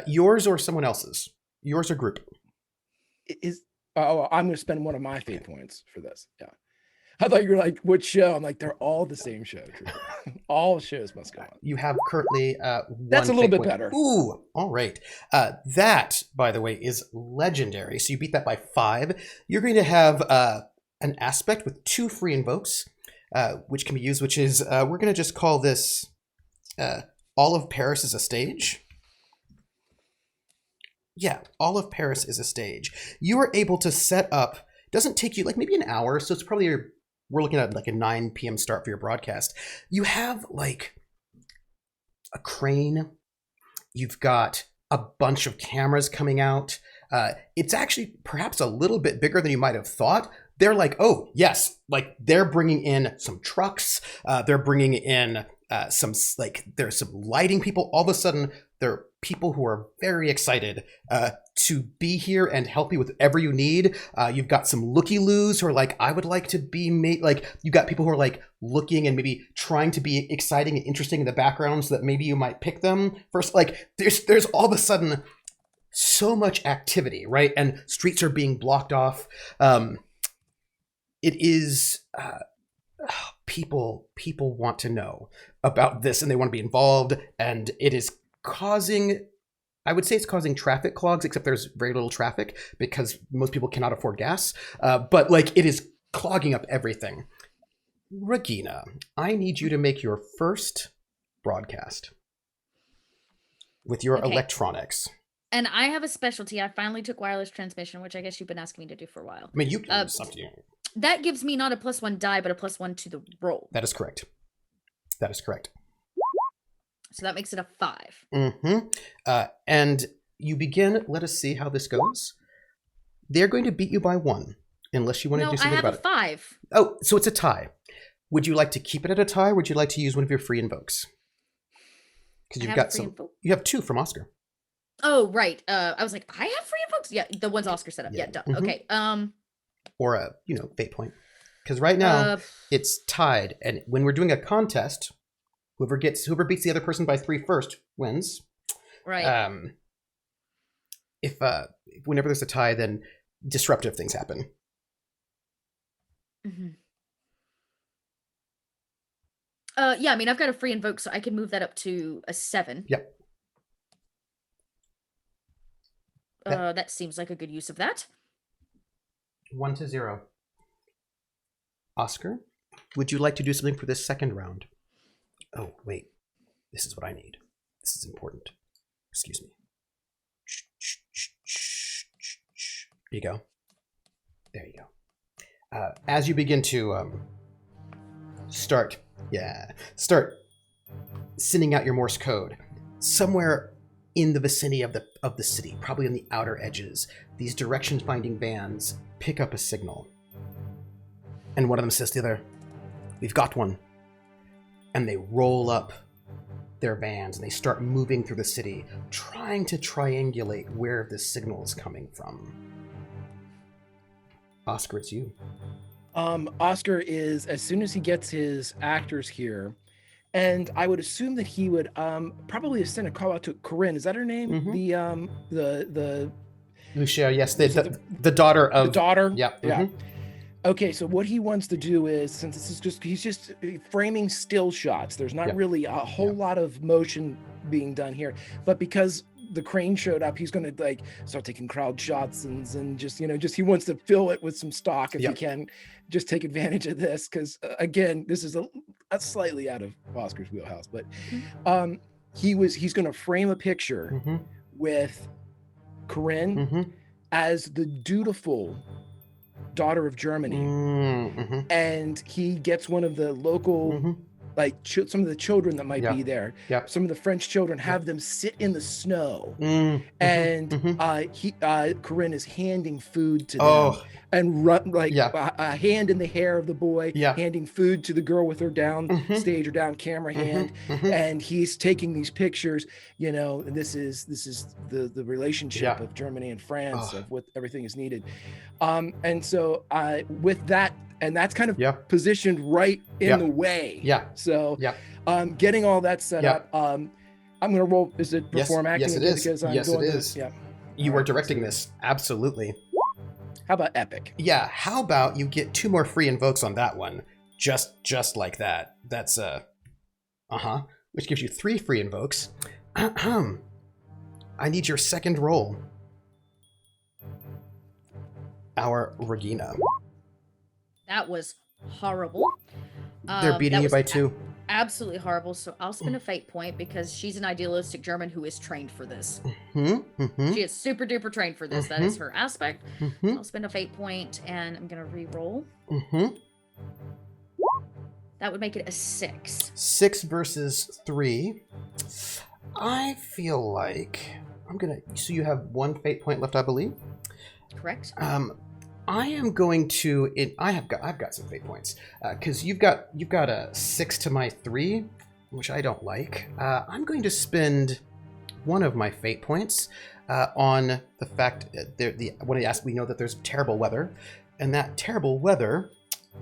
Yours or someone else's? Yours or group? I'm going to spend one of my fate points for this. Yeah. I thought you were like, what show? I'm like, they're all the same show. All shows must go on. You have currently That's a little bit point. better. Ooh, all right. That, by the way, is legendary. So you beat that by 5. You're going to have an aspect with 2 free invokes, which can be used, which is, we're going to just call this All of Paris is a Stage. Yeah, All of Paris is a Stage. You are able to set up, doesn't take you like maybe an hour, so it's probably we're looking at like a 9 p.m. start for your broadcast. You have like a crane. You've got a bunch of cameras coming out. It's actually perhaps a little bit bigger than you might have thought. They're like, oh, yes, like they're bringing in some trucks. They're bringing in there's some lighting people. All of a sudden, there are people who are very excited to be here and help you with whatever you need. You've got some looky-loos who are like, I would like to be made. Like, you've got people who are like looking and maybe trying to be exciting and interesting in the background so that maybe you might pick them first. Like, there's all of a sudden so much activity, right? And streets are being blocked off. It is people want to know about this and they want to be involved, and it is causing, I would say it's causing traffic clogs, except there's very little traffic because most people cannot afford gas. But like it is clogging up everything. Regina, I need you to make your first broadcast with your electronics. And I have a specialty. I finally took wireless transmission, which I guess you've been asking me to do for a while. I mean, you can do something. that gives me not a +1 die, but a +1 to the roll. That is correct. That is correct. So that makes it a 5. Mm-hmm. And you begin. Let us see how this goes. They're going to beat you by 1, unless you want to do something about it. No, I have a 5. Oh, so it's a tie. Would you like to keep it at a tie, or would you like to use one of your free invokes? Because you've got some. You have 2 from Oscar. Oh, right. I was like, I have free invokes. Yeah, the ones Oscar set up. Yeah, done. Mm-hmm. Okay. Or a fate point. Because right now it's tied, and when we're doing a contest, whoever beats the other person by 3 first wins. Right. If whenever there's a tie, then disruptive things happen. Mm-hmm. Yeah, I mean, I've got a free invoke, so I can move that up to a 7. Yep. That seems like a good use of that. 1-0. Oscar, would you like to do something for this second round? Oh, wait. This is what I need. This is important. Excuse me. There you go. There you go. As you begin to start sending out your Morse code, somewhere in the vicinity of the city, probably on the outer edges, these direction-finding vans pick up a signal. And one of them says to the other, "We've got one." And they roll up their vans and they start moving through the city, trying to triangulate where this signal is coming from. Oscar, it's you. Oscar is, as soon as he gets his actors here, and I would assume that he would probably send a call out to Corinne. Is that her name? Mm-hmm. The Lucia, yes, the daughter of the daughter. Yeah. Yeah. Mm-hmm. Okay, so what he wants to do is, since this is he's just framing still shots. There's not really a whole lot of motion being done here, but because the crane showed up, he's going to start taking crowd shots and just he wants to fill it with some stock if he can, just take advantage of this because again, this is a slightly out of Oscar's wheelhouse, but he's going to frame a picture with Corinne as the dutiful daughter of Germany, and he gets one of the local some of the children that might be there, some of the French children, have them sit in the snow, and Corinne is handing food to them and run a hand in the hair of the boy, handing food to the girl with her down stage or down camera hand, and he's taking these pictures, and this is the relationship of Germany and France, of what everything is needed, and so with that. And that's kind of positioned right in the way. So getting all that set up, I'm going to roll. Is it perform acting? Yes, it is. Because I'm yes, going it is. You are directing this. Absolutely. How about epic? Yeah. How about you get 2 more free invokes on that one? Just like that. That's which gives you 3 free invokes. I need your second roll. Our Regina. That was horrible. They're beating you by 2. Absolutely horrible. So I'll spend a fate point because she's an idealistic German who is trained for this. She is super duper trained for this. That is her aspect. So I'll spend a fate point and I'm going to re-roll. That would make it a 6. 6 versus 3. I feel like so you have 1 fate point left, I believe. Correct. I am going to. I've got some fate points because you've got a 6 to my 3, which I don't like. I'm going to spend one of my fate points on the fact that we know that there's terrible weather, and that terrible weather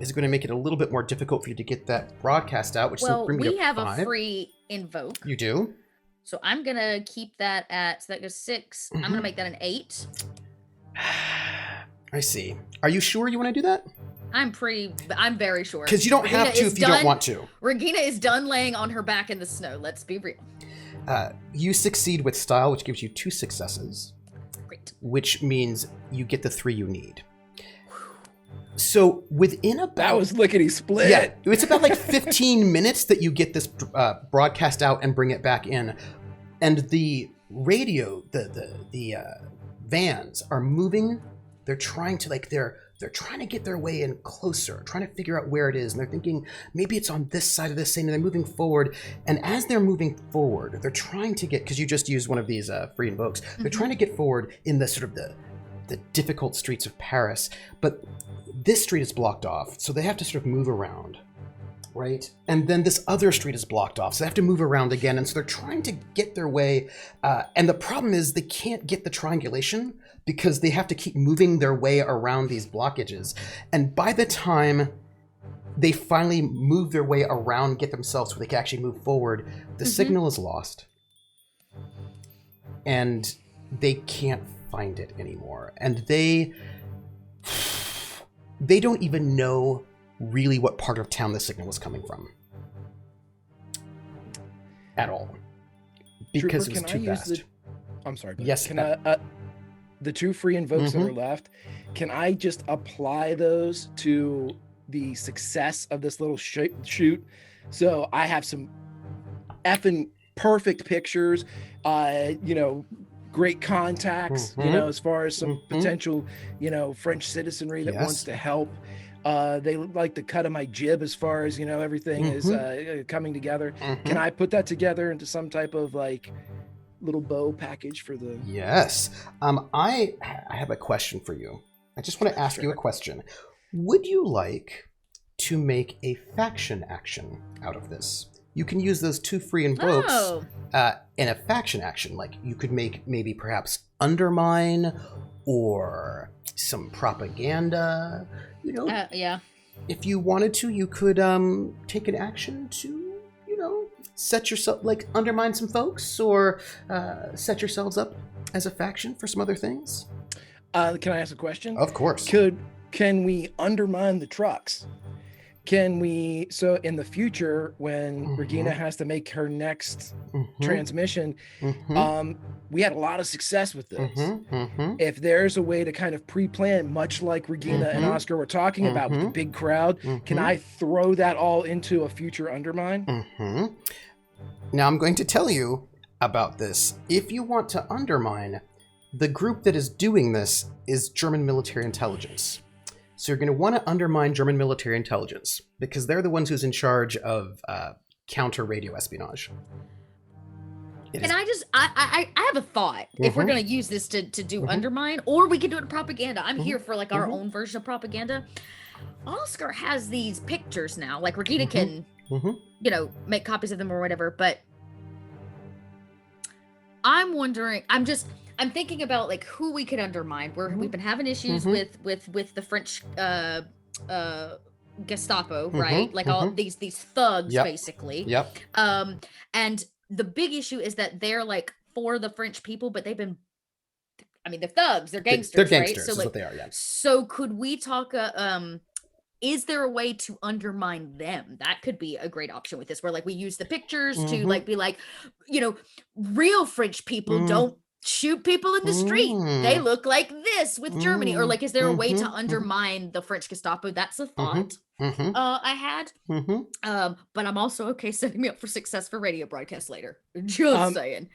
is going to make it a little bit more difficult for you to get that broadcast out. Which we have a free invoke. You do. So I'm gonna keep that at that goes 6. I'm gonna make that an 8. I see. Are you sure you want to do that? I'm very sure. Because you don't have to if you don't want to. Regina is done laying on her back in the snow. Let's be real. You succeed with style, which gives you 2 successes. Great. Which means you get the 3 you need. So within about... That was lickety split. Yeah, it's about 15 minutes that you get this broadcast out and bring it back in. And the radio, the vans are moving. They're trying to they're trying to get their way in closer, trying to figure out where it is, and they're thinking maybe it's on this side of this thing, and they're moving forward. And as they're moving forward, they're trying to get, because you just used one of these free invokes, they're trying to get forward in the sort of the difficult streets of Paris, but this street is blocked off, so they have to sort of move around, right? And then this other street is blocked off, so they have to move around again, and so they're trying to get their way, and the problem is they can't get the triangulation because they have to keep moving their way around these blockages. And by the time they finally move their way around, get themselves so they can actually move forward, the signal is lost. And they can't find it anymore. And they don't even know really what part of town the signal is coming from. At all. Because Trooper, it was too fast. I'm sorry. Yes. Can the 2 free invokes that are left, can I just apply those to the success of this little shoot? So I have some effing perfect pictures, great contacts, as far as some potential, French citizenry that wants to help. They like the cut of my jib as far as, everything is coming together. Can I put that together into some type of little bow package for the... Yes. I have a question for you. I just want to ask you a question. Would you like to make a faction action out of this? You can use those 2 free invokes in a faction action. Like you could make maybe perhaps undermine or some propaganda. Yeah. If you wanted to, you could take an action to, set yourself, undermine some folks or set yourselves up as a faction for some other things. Can I ask a question? Of course. Can we undermine the trucks? Can we, so in the future, when Regina has to make her next transmission, we had a lot of success with this. If there's a way to kind of pre-plan, much like Regina and Oscar were talking about with the big crowd, can I throw that all into a future undermine? Now I'm going to tell you about this. If you want to undermine, the group that is doing this is German military intelligence. So you're going to want to undermine German military intelligence because they're the ones who's in charge of counter radio espionage. And I have a thought. If we're going to use this to do undermine, or we can do it in propaganda. I'm here for our own version of propaganda. Oscar has these pictures now. Like Regina can, make copies of them or whatever. But I'm wondering, I'm thinking about who we could undermine. We've been having issues with the French Gestapo, right? All these thugs basically. Yep. And the big issue is that they're for the French people, but they're thugs, they're gangsters, they're gangsters, right? So is what they are, yeah. So could we talk is there a way to undermine them? That could be a great option with this, where we use the pictures to be real French people don't shoot people in the street. They look like this with Germany. Or is there a way to undermine the French Gestapo? That's a thought I had. But I'm also okay setting me up for success for radio broadcast later. Just saying.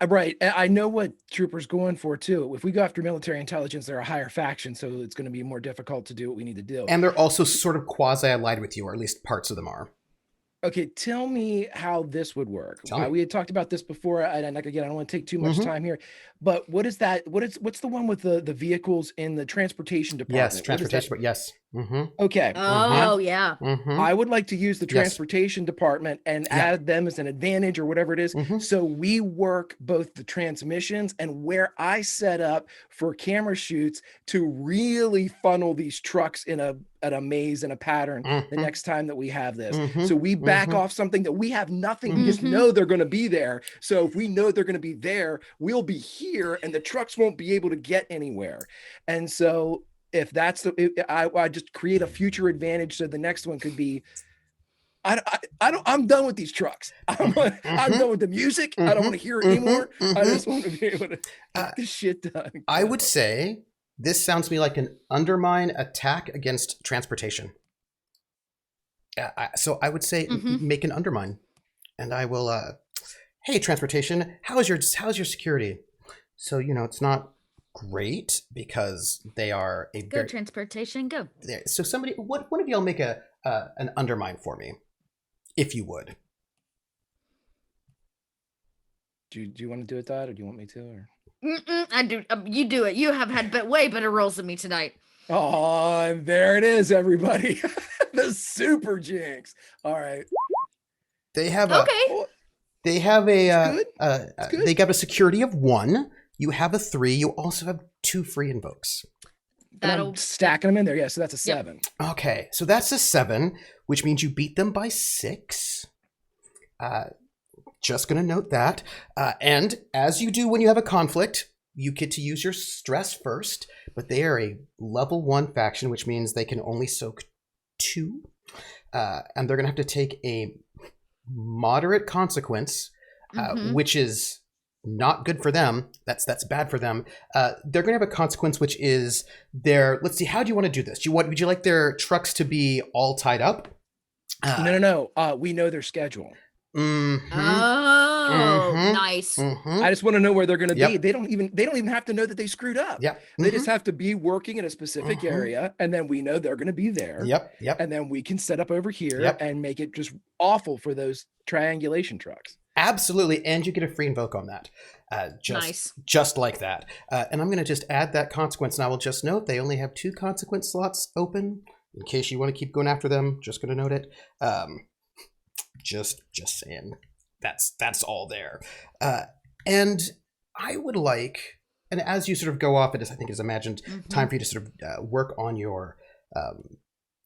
Right. I know what Trooper's going for too. If we go after military intelligence, they're a higher faction, so it's going to be more difficult to do what we need to do. And they're also sort of quasi-allied with you, or at least parts of them are. Okay, tell me how this would work. We had talked about this before, and again, I don't want to take too much time here. But what is that? What's the one with the vehicles in the transportation department? Yes, transportation. Yes. Okay. Oh yeah. I would like to use the transportation department and add them as an advantage or whatever it is. So we work both the transmissions and where I set up for camera shoots to really funnel these trucks in a maze and a pattern the next time that we have this. So we back off something that we have nothing. We just know they're going to be there. So if we know they're going to be there, we'll be here and the trucks won't be able to get anywhere. And so if that's I just create a future advantage. So the next one could be, I'm done with these trucks. I'm done with the music. I don't want to hear it anymore. I just want to be able to get this shit done. I would say this sounds to me like an undermine attack against transportation. So I would say make an undermine, and I will. Hey, transportation, how's your security? So it's not great because they are a Go transportation, go. So somebody, one of y'all make an undermine for me, if you would. Do you want to do it, Dad, or do you want me to? Or? I do. You do it. You have had way better rolls than me tonight. Oh, and there it is, everybody. The super jinx. All right. They have okay. They have they got a security of 1. You have a 3. You also have 2 free invokes. I'm stacking them in there. Yeah, so that's a 7. Yep. Okay, so that's a 7, which means you beat them by 6. Just going to note that. And as you do when you have a conflict, you get to use your stress first, but they are a level 1 faction, which means they can only soak 2. And they're going to have to take a moderate consequence, which is not good for them. That's bad for them. They're going to have a consequence, which is let's see, how do you want to do this? Would you like their trucks to be all tied up? No. We know their schedule. Nice. I just want to know where they're going to be. They don't even have to know that they screwed up. Yeah. They just have to be working in a specific area, and then we know they're going to be there. Yep. And then we can set up over here and make it just awful for those triangulation trucks. Absolutely, and you get a free invoke on that. Just like that. And I'm going to just add that consequence, and I will just note they only have 2 consequence slots open. In case you want to keep going after them, just going to note it. Just saying. That's all there. And I would like, and as you sort of go off, I think it is imagined time for you to sort of work on your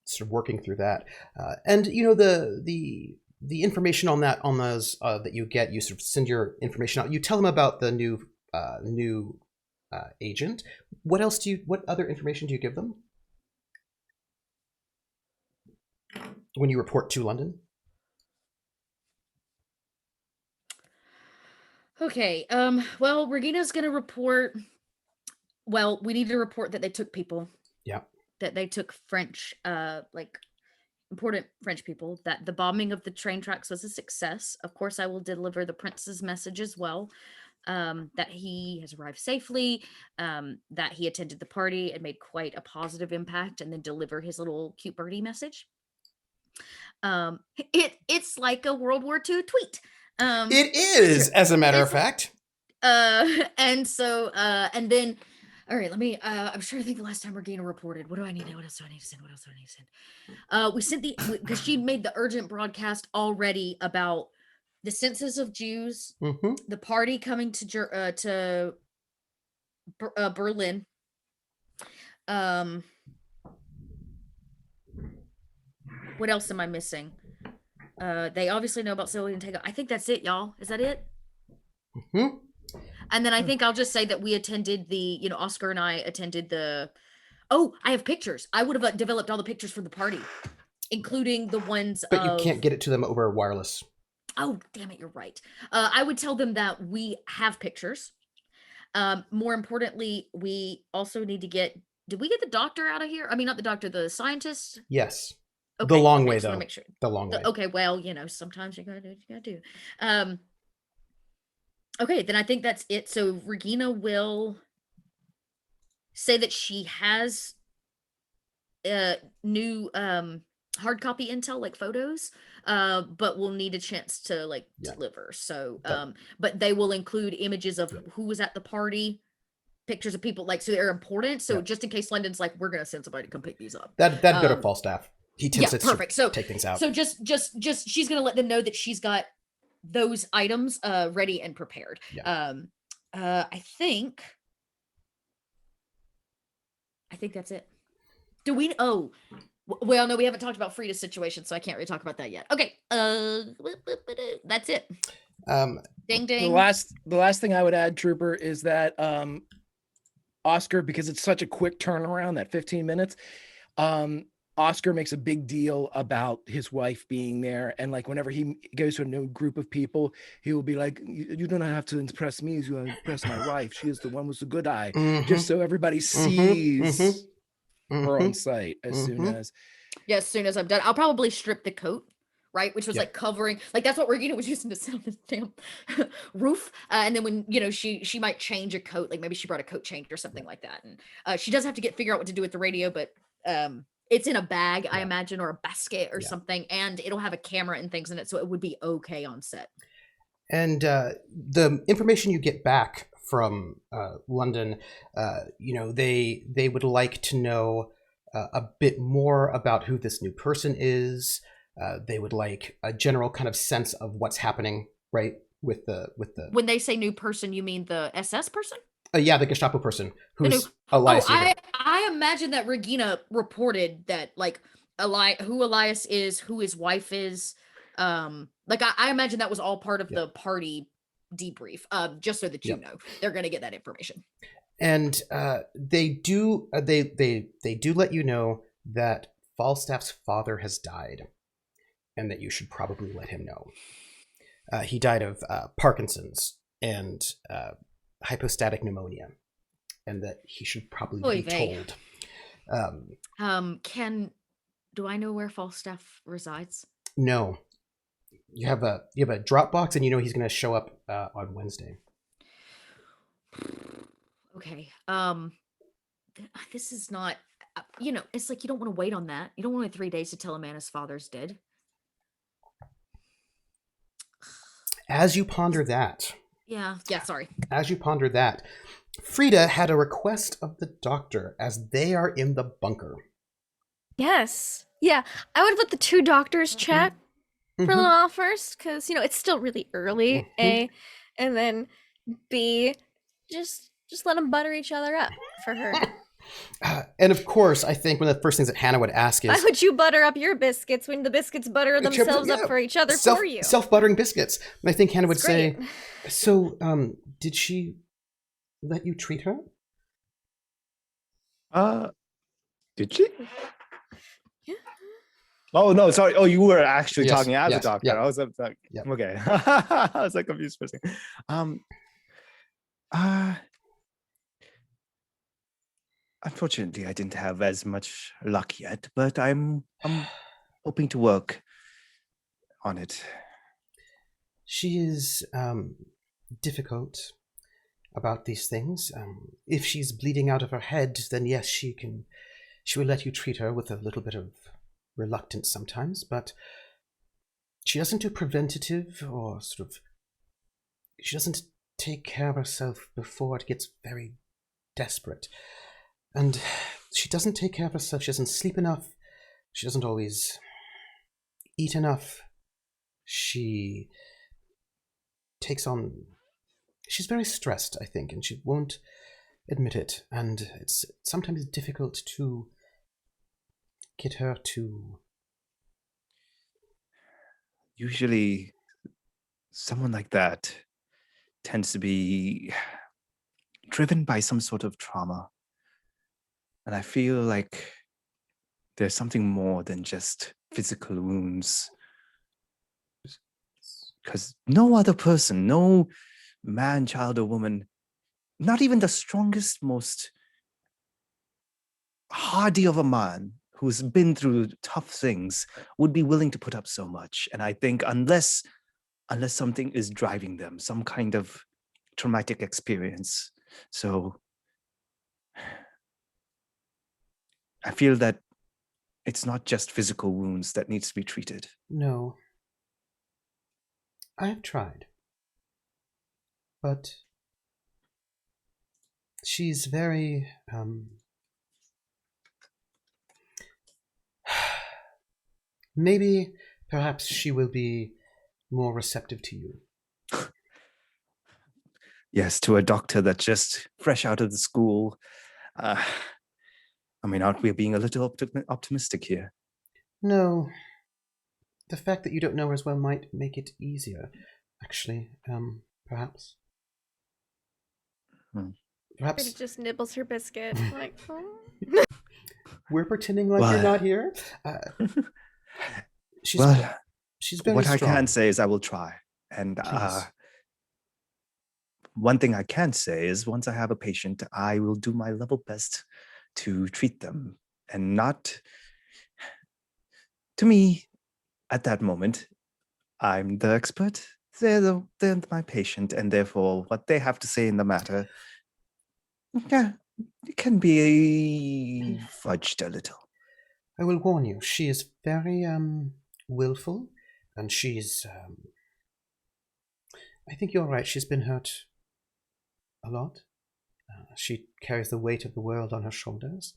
sort of working through that. And the information on those that you get, you sort of send your information out. You tell them about the new agent. What other information do you give them when you report to London? Okay. Well, Regina's going to report. Well, we need to report that they took people. Yeah. That they took French, important French people. That the bombing of the train tracks was a success. Of course, I will deliver the prince's message as well. That he has arrived safely. That he attended the party and made quite a positive impact, and then deliver his little cute birdie message. It's like a World War II tweet. It is, as a matter of fact. And so, and then, all right, let me, I'm sure I think the last time Regina reported, what else do I need to send? We sent because she made the urgent broadcast already about the census of Jews, the party coming to Berlin. What else am I missing? They obviously know about Zoe and Tango. I think that's it, y'all. Is that it? And then I think I'll just say that we attended Oscar and I attended I have pictures. I would have developed all the pictures for the party, including the ones But you can't get it to them over wireless. Oh, damn it, you're right. I would tell them that we have pictures. More importantly, we also need to did we get the doctor out of here? I mean, not the doctor, the scientist? Yes. Okay, the long way, just though. wanna make sure. The long way. Okay, well, sometimes you gotta do what you gotta do. Okay, then I think that's it. So Regina will say that she has new hard copy intel, like photos, but we'll need a chance to deliver. So but they will include images of who was at the party, pictures of people, so they're important. So just in case London's like, we're gonna send somebody to come pick these up. That'd go to Falstaff. He tends to perfect. So take things out. So just she's gonna let them know that she's got those items ready and prepared. I think that's it. Do we well, no, we haven't talked about Frieda's situation, so I can't really talk about that yet. Okay. That's it. Ding ding. The last thing I would add, Trooper, is that Oscar, because it's such a quick turnaround, that 15 minutes, Oscar makes a big deal about his wife being there. And whenever he goes to a new group of people, he will be like, you don't have to impress me, you impress my wife. She is the one with the good eye. Just so everybody sees her on site as soon as. Yeah, as soon as I'm done. I'll probably strip the coat right? Which was Yep. like covering, like that's what Regina was using to sit on this damn roof. And then when she might change a coat, like maybe she brought a coat change or something like that. And she does have to figure out what to do with the radio, but it's in a bag, I imagine, or a basket or something, and it'll have a camera and things in it, so it would be okay on set. And the information you get back from London, they would like to know a bit more about who this new person is. They would like a general kind of sense of what's happening, right? With the When they say new person, you mean the SS person? The Gestapo person who's Elias. I imagine that Regina reported that like who Elias is, who his wife is. Like I imagine that was all part of the party debrief. Just so that you know, they're gonna get that information. And they do let you know that Falstaff's father has died, and that you should probably let him know. He died of Parkinson's and hypostatic pneumonia, and that he should probably be told. Do I know where Falstaff resides? No. You have a Dropbox, and he's going to show up on Wednesday. Okay. This is not. It's like you don't want to wait on that. You don't want to wait 3 days to tell a man his father's dead. As you ponder that. Yeah. Sorry. As you ponder that, Frieda had a request of the doctor as they are in the bunker. Yes. Yeah. I would let the two doctors chat for a little while first, because it's still really early. A, and then B, just let them butter each other up for her. And of course, I think one of the first things that Hannah would ask is, why would you butter up your biscuits when the biscuits butter themselves up for each other for you? Self-buttering biscuits. And I think Hannah would say, so did she let you treat her? Did she? Yeah. Oh no, sorry. Oh, you were actually talking as a doctor. Yeah. I was like, okay. I was like confused for a second. Unfortunately, I didn't have as much luck yet, but I'm hoping to work on it. She is difficult about these things. If she's bleeding out of her head, then yes, she will let you treat her with a little bit of reluctance sometimes, but she doesn't do preventative or she doesn't take care of herself before it gets very desperate. And she doesn't take care of herself. She doesn't sleep enough. She doesn't always eat enough. She's very stressed, I think, and she won't admit it. And it's sometimes difficult to get her to... Usually, someone like that tends to be driven by some sort of trauma. And I feel like there's something more than just physical wounds. Because no other person, no man, child, or woman, not even the strongest, most hardy of a man who's been through tough things would be willing to put up so much. And I think unless something is driving them, some kind of traumatic experience. So I feel that it's not just physical wounds that needs to be treated. No. I have tried. But she's very, maybe, perhaps she will be more receptive to you. Yes, to a doctor that's just fresh out of the school. Aren't we being a little optimistic here? No. The fact that you don't know her as well might make it easier, actually, perhaps. Perhaps It just nibbles her biscuit. Like, oh. We're pretending like you're not here. She's very what strong. I can say is I will try. And one thing I can say is once I have a patient, I will do my level best to treat them. And not, to me, at that moment, I'm the expert. They're my patient, and therefore, what they have to say in the matter, yeah, it can be fudged a little. I will warn you, she is very willful, and she's I think you're right, she's been hurt a lot. She carries the weight of the world on her shoulders.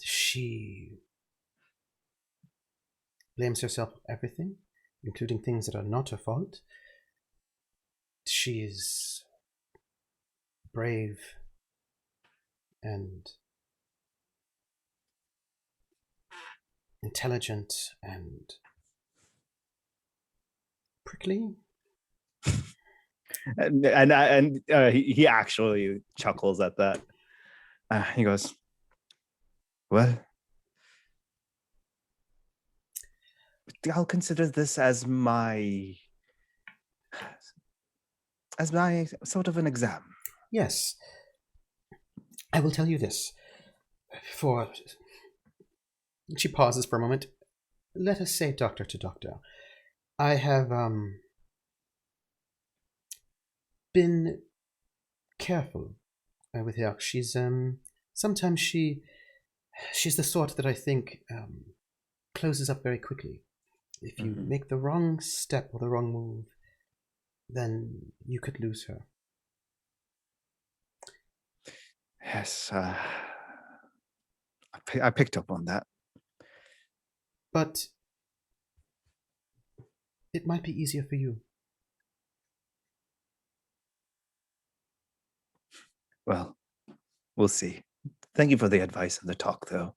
She blames herself for everything, including things that are not her fault. She is brave and intelligent and prickly. And he actually chuckles at that. He goes, "Well, I'll consider this as my sort of an exam." Yes. I will tell you this. She pauses for a moment. Let us say doctor to doctor. I have been careful with her. She's sometimes she's the sort that I think closes up very quickly. If you make the wrong step or the wrong move, then you could lose her. Yes, I picked up on that. But it might be easier for you. Well, we'll see. Thank you for the advice and the talk, though.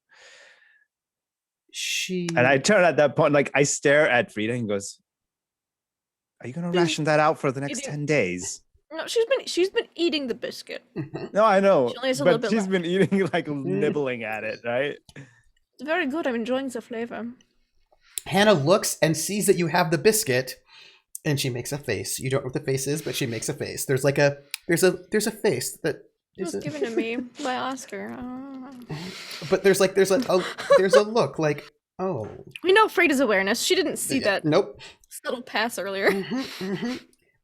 And I turn at that point, like I stare at Frieda and goes, "Are you going to ration that out for the next 10 days?" No, she's been eating the biscuit. No, I know, She only has a little but bit she's left. been eating, like nibbling at it, right? It's very good. I'm enjoying the flavor. Hannah looks and sees that you have the biscuit, and she makes a face. You don't know what the face is, but she makes a face. There's like there's a face that It was given to me by Oscar. But there's a look like, oh. We know Frieda's awareness. She didn't see that. Nope. Subtle pass earlier.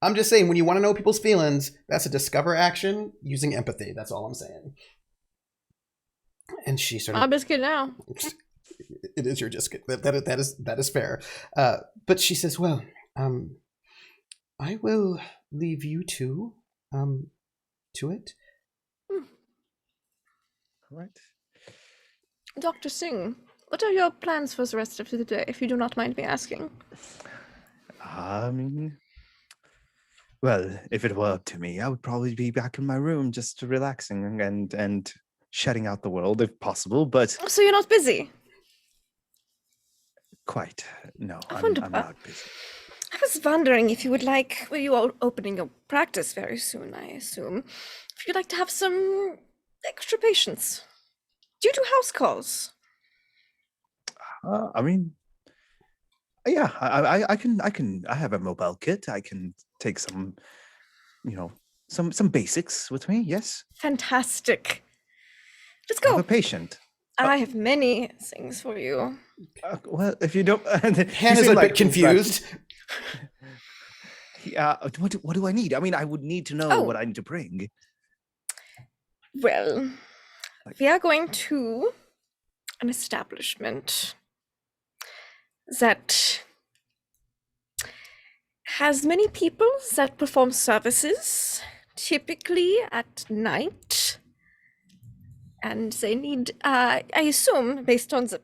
I'm just saying, when you want to know people's feelings, that's a discover action using empathy. That's all I'm saying. And she sort of... My biscuit now. It is your biscuit. That is fair. But she says, well, I will leave you two to it. All right. Dr. Singh, what are your plans for the rest of the day, if you do not mind me asking? Well, if it were up to me, I would probably be back in my room just relaxing and shutting out the world if possible, but... So you're not busy? Quite. No, I'm not busy. I was wondering if you would like... Well, you are opening your practice very soon, I assume. If you'd like to have some extra patients. Do you do house calls? Yeah, I can. I have a mobile kit. I can take some, some basics with me. Yes. Fantastic. Let's go. I have a patient. I have many things for you. Well, if you don't, Hannah's a bit confused. What do I need? I mean, I would need to know what I need to bring. Well, we are going to an establishment that has many people that perform services, typically at night. And they need, I assume, based on the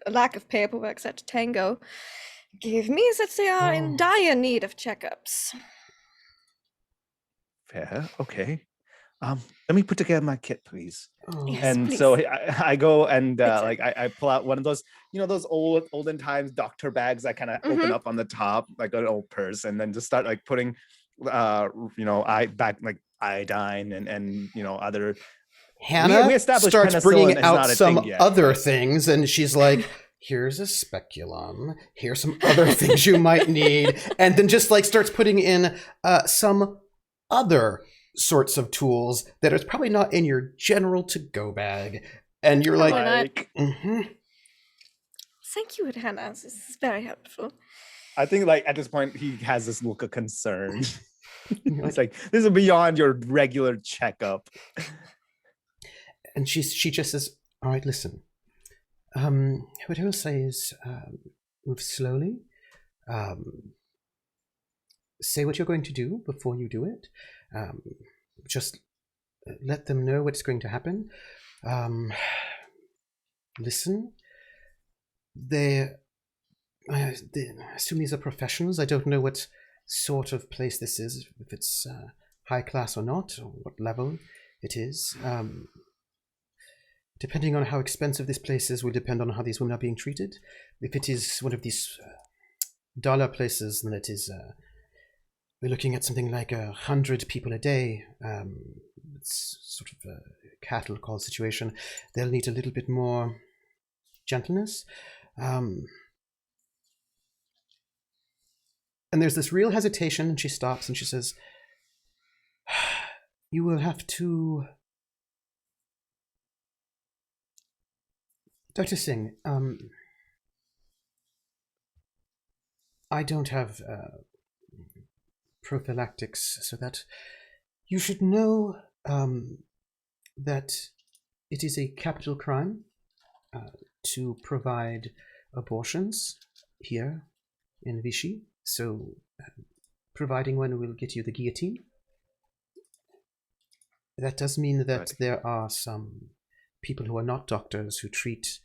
lack of paperwork that Tango gave me, that they are in dire need of checkups. Fair, okay. Let me put together my kit, please. Yes, and please. so I go and I pull out one of those, those olden times doctor bags I kind of open up on the top, like an old purse, and then just start like putting, iodine and other. Hannah starts bringing out some yet, other things, and she's like, here's a speculum, here's some other things you might need, and then just like starts putting in some other sorts of tools that is probably not in your general to-go bag. And you're like, Thank you, Hannah. This is very helpful. I think like at this point he has this look of concern. It's like, this is beyond your regular checkup. And she just says, all right, listen. What I will say is move slowly. Say what you're going to do before you do it. Just let them know what's going to happen. Listen. I assume these are professionals. I don't know what sort of place this is, if it's high class or not, or what level it is. Depending on how expensive this place is will depend on how these women are being treated. If it is one of these dollar places, then it is... we're looking at something like 100 people a day. It's sort of a cattle call situation. They'll need a little bit more gentleness. And there's this real hesitation, and she stops and she says, you will have to... Dr. Singh, I don't have prophylactics, so that you should know that it is a capital crime to provide abortions here in Vichy. So providing one will get you the guillotine. That does mean that there are some people who are not doctors who treat...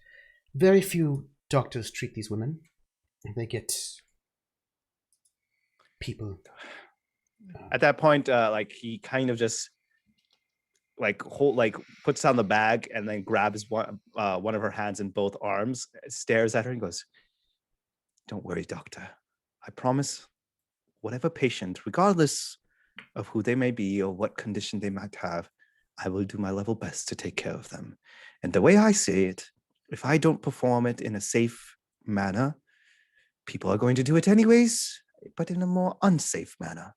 Very few doctors treat these women. They get people. At that point, like he kind of just puts down the bag and then grabs one of her hands in both arms, stares at her and goes, "Don't worry, doctor. I promise, whatever patient, regardless of who they may be or what condition they might have, I will do my level best to take care of them. And the way I see it, if I don't perform it in a safe manner, people are going to do it anyways, but in a more unsafe manner.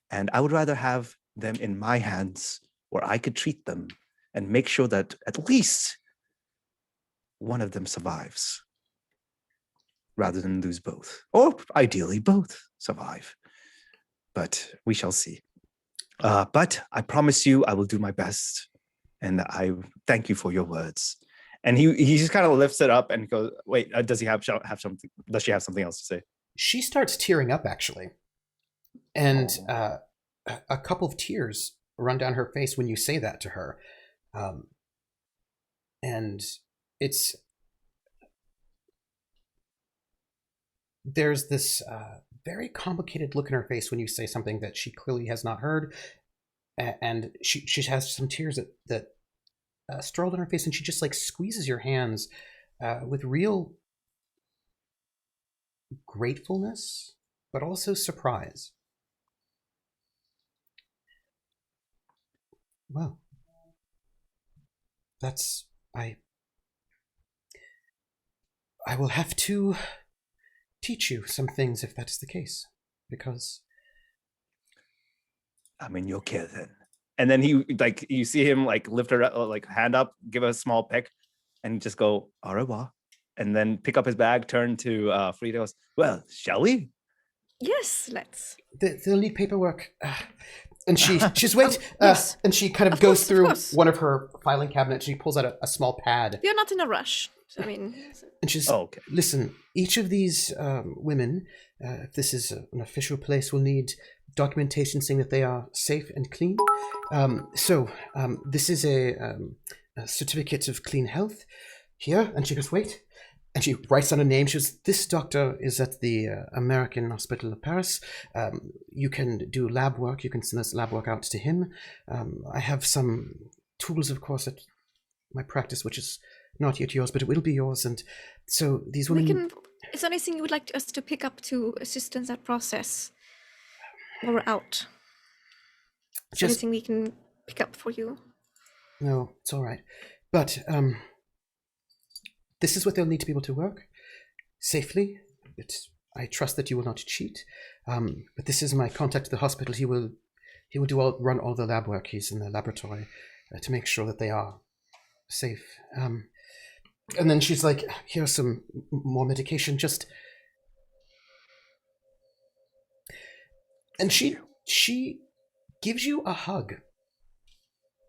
And I would rather have them in my hands where I could treat them and make sure that at least one of them survives, rather than lose both. Or ideally both survive. But we shall see. But I promise you I will do my best. And I thank you for your words." And he just kind of lifts it up and goes, "Wait, does he have something? Does she have something else to say?" She starts tearing up, actually. And a couple of tears run down her face when you say that to her. And it's... There's this very complicated look in her face when you say something that she clearly has not heard. And she has some tears that stroll down her face, and she just like squeezes your hands with real gratefulness, but also surprise. Well, that's... I will have to teach you some things if that is the case, because... I'm in your care then. And then he, like, you see him like lift her like hand up, give her a small peck, and just go, "Au revoir," and then pick up his bag, turn to Frieda, goes, "Well, shall we?" Yes, let's. They'll need paperwork. And she's wait, yes. And she kind of goes through one of her filing cabinets. She pulls out a small pad. You're not in a rush. I mean, and she's okay. Listen, each of these women, if this is an official place, will need documentation saying that they are safe and clean. So this is a certificate of clean health here. And she goes, wait. And she writes down a name. She goes, "This doctor is at the American Hospital of Paris. You can do lab work. You can send this lab work out to him. I have some tools, of course, at my practice, which is not yet yours, but it will be yours." And so these women... Is there anything you would like us to pick up to assist in that process while we're out? Is there anything we can pick up for you? No, it's all right. But this is what they'll need to be able to work safely. I trust that you will not cheat. But this is my contact to the hospital. He will run all the lab work. He's in the laboratory to make sure that they are safe. And then she's like, here's some more medication, just... And she gives you a hug.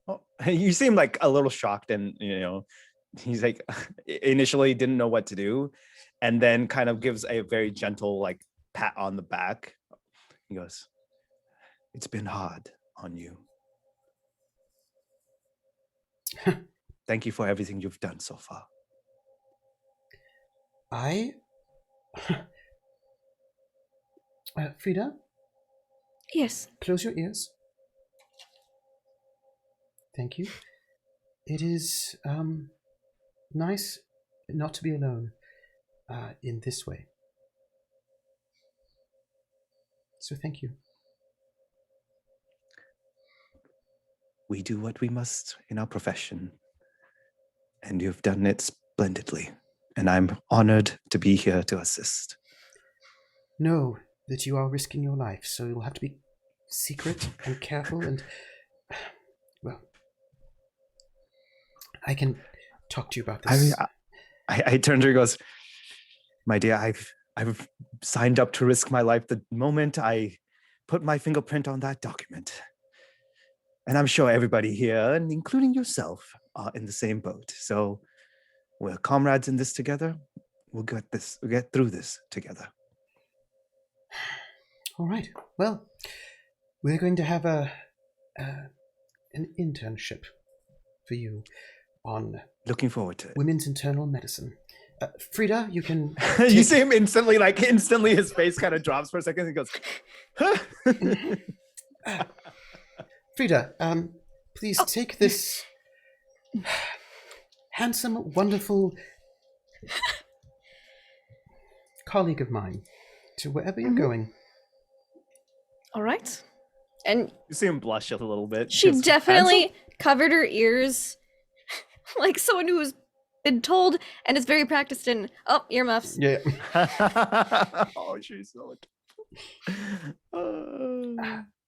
Oh, you seem like a little shocked, and he's like initially didn't know what to do, and then kind of gives a very gentle like pat on the back. He goes, "It's been hard on you. Thank you for everything you've done so far." Frieda? Yes. Close your ears. Thank you. It is nice not to be alone in this way. So thank you. We do what we must in our profession, and you've done it splendidly, and I'm honored to be here to assist. Know that you are risking your life, so you'll have to be secret and careful, and well, I can talk to you about this. I turned to her and goes, "My dear, I've signed up to risk my life the moment I put my fingerprint on that document. And I'm sure everybody here, and including yourself, are in the same boat. So we're comrades in this together. We'll get through this together." All right. Well, we're going to have an internship for you on... Looking forward to it. Women's internal medicine. Frieda, you can... You see him instantly his face kind of drops for a second. He goes, huh? Frieda, please take this handsome, wonderful colleague of mine to wherever you're going. All right. And you see him blush a little bit. She definitely covered her ears like someone who's been told and is very practiced in, earmuffs. Yeah. Oh, she's so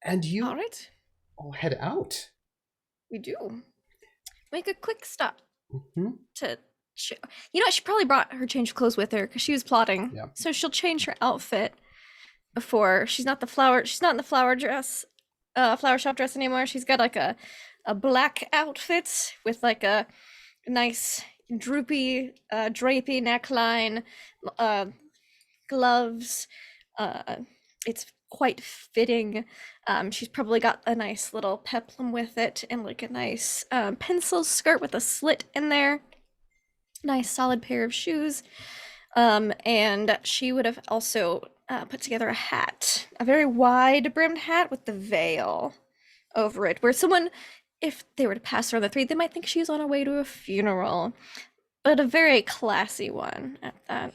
and you all right. all head out. We do. Make a quick stop to... she probably brought her change of clothes with her because she was plotting. Yeah. So she'll change her outfit before. She's not in the flower shop dress anymore. She's got like a black outfit with like a nice droopy drapey neckline, gloves. It's quite fitting. She's probably got a nice little peplum with it and like a nice pencil skirt with a slit in there. Nice solid pair of shoes. And she would have also put together a hat, a very wide brimmed hat with the veil over it, where someone, if they were to pass her on the street, they might think she's on her way to a funeral, but a very classy one at that.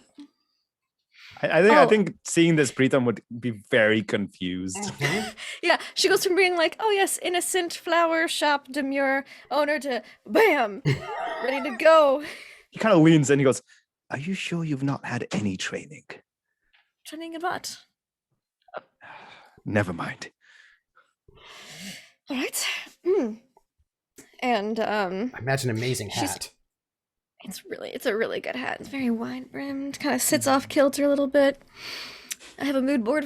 I think seeing this, Preetam would be very confused. Yeah, she goes from being like, oh yes, innocent flower shop demure owner to bam, ready to go. He kind of leans in, he goes, "Are you sure you've not had any training?" Training in what? Never mind. All right. And I imagine an amazing hat. It's a really good hat. It's very wide brimmed, kind of sits off kilter a little bit. I have a mood board.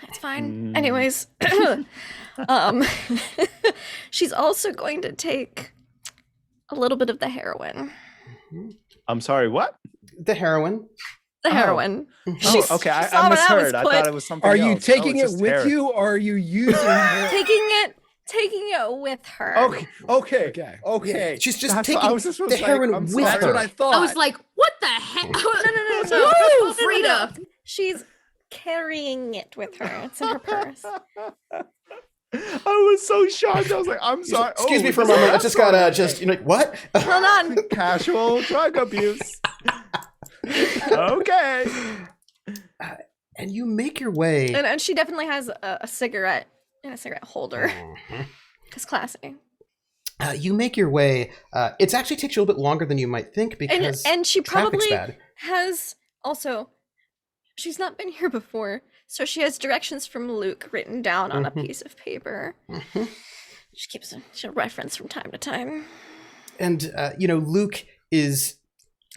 It's fine. Anyways, she's also going to take a little bit of the heroin. I'm sorry, what? The heroin. The heroin. Okay. I misheard. I thought it was something else. Are you taking it with heroin. you, or are you using it? Taking it with her. Okay. Yeah, she's just That's taking the heroin with her. That's what I thought. I was like, what the heck? No. Frieda. She's carrying it with her. It's in her purse. I was so shocked. I was like, I'm sorry. Excuse me for a moment. I just gotta what? Hold on. Casual drug abuse. Okay. And you make your way. And she definitely has a cigarette in a cigarette holder. It's classy. You make your way. It actually takes you a little bit longer than you might think because and she probably bad. has also. She's not been here before, so she has directions from Luke written down on a piece of paper. She keeps she'll reference from time to time. And Luke is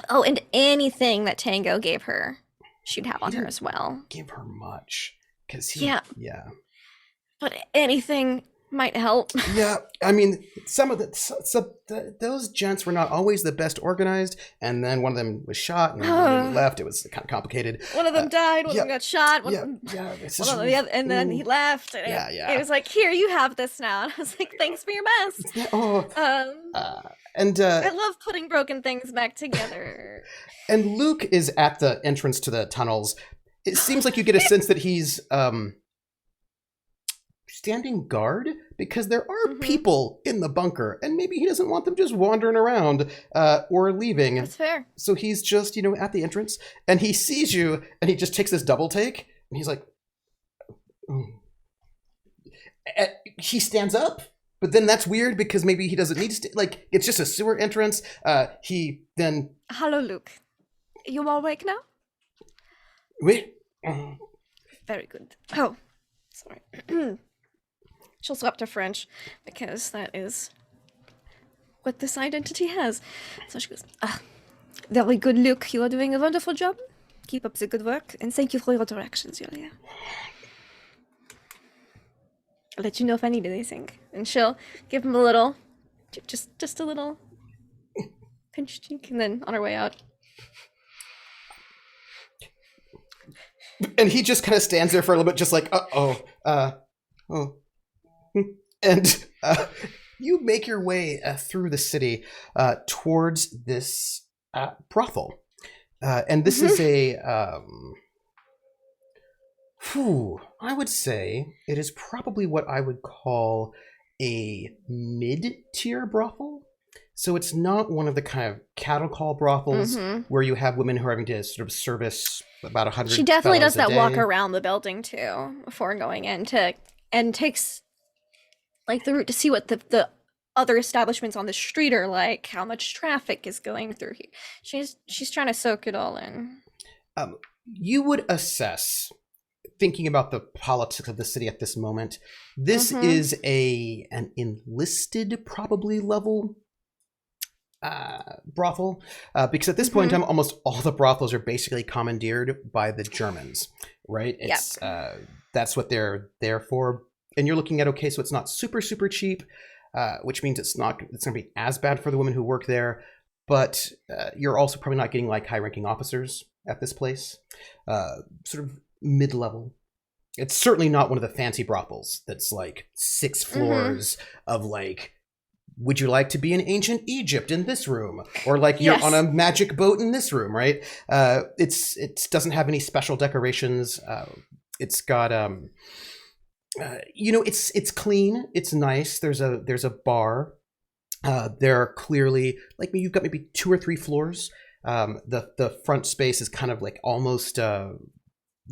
Oh, and anything that Tango gave her, she'd have on her didn't as well. give her much because Yeah. yeah. But anything might help. Yeah, I mean, some of those gents were not always the best organized, and then one of them was shot, and then one of them left. It was kind of complicated. One of them died, one of them got shot, yeah, and then he left. And it was like, here, you have this now. And I was like, thanks for your mess. I love putting broken things back together. And Luke is at the entrance to the tunnels. It seems like you get a sense that he's standing guard because there are people in the bunker, and maybe he doesn't want them just wandering around or leaving. That's fair. So he's just, at the entrance, and he sees you, and he just takes this double take, and he's like, he stands up, but then that's weird because maybe he doesn't need to, it's just a sewer entrance. He then... Hello, Luke. You all awake now? Oui. Very good. Oh, sorry. She'll swap to French because that is what this identity has. So she goes, very good, Luke. You are doing a wonderful job. Keep up the good work, and thank you for your directions, Julia. I'll let you know if I need anything. And she'll give him a little, just a little pinch cheek, and then on her way out. And he just kind of stands there for a little bit, just like, and you make your way through the city towards this brothel. And this is I would say it is probably what I would call a mid-tier brothel. So it's not one of the kind of cattle call brothels where you have women who are having to sort of service about 100 She definitely does that day. walk around the building too before going in and takes the route to see what the other establishments on the street are like, how much traffic is going through here. She's trying to soak it all in. You would assess, thinking about the politics of the city at this moment, this is an enlisted probably level brothel, because at this point in time, almost all the brothels are basically commandeered by the Germans, right? It's that's what they're there for. And you're looking at, okay, so it's not super, super cheap, which means it's going to be as bad for the women who work there, but you're also probably not getting high-ranking officers at this place. Sort of mid-level. It's certainly not one of the fancy brothels that's 6 floors of would you like to be in ancient Egypt in this room? Or you're on a magic boat in this room, right? It doesn't have any special decorations. It's got it's clean. It's nice. There's a bar. There are clearly you've got maybe 2 or 3 floors. The front space is kind of almost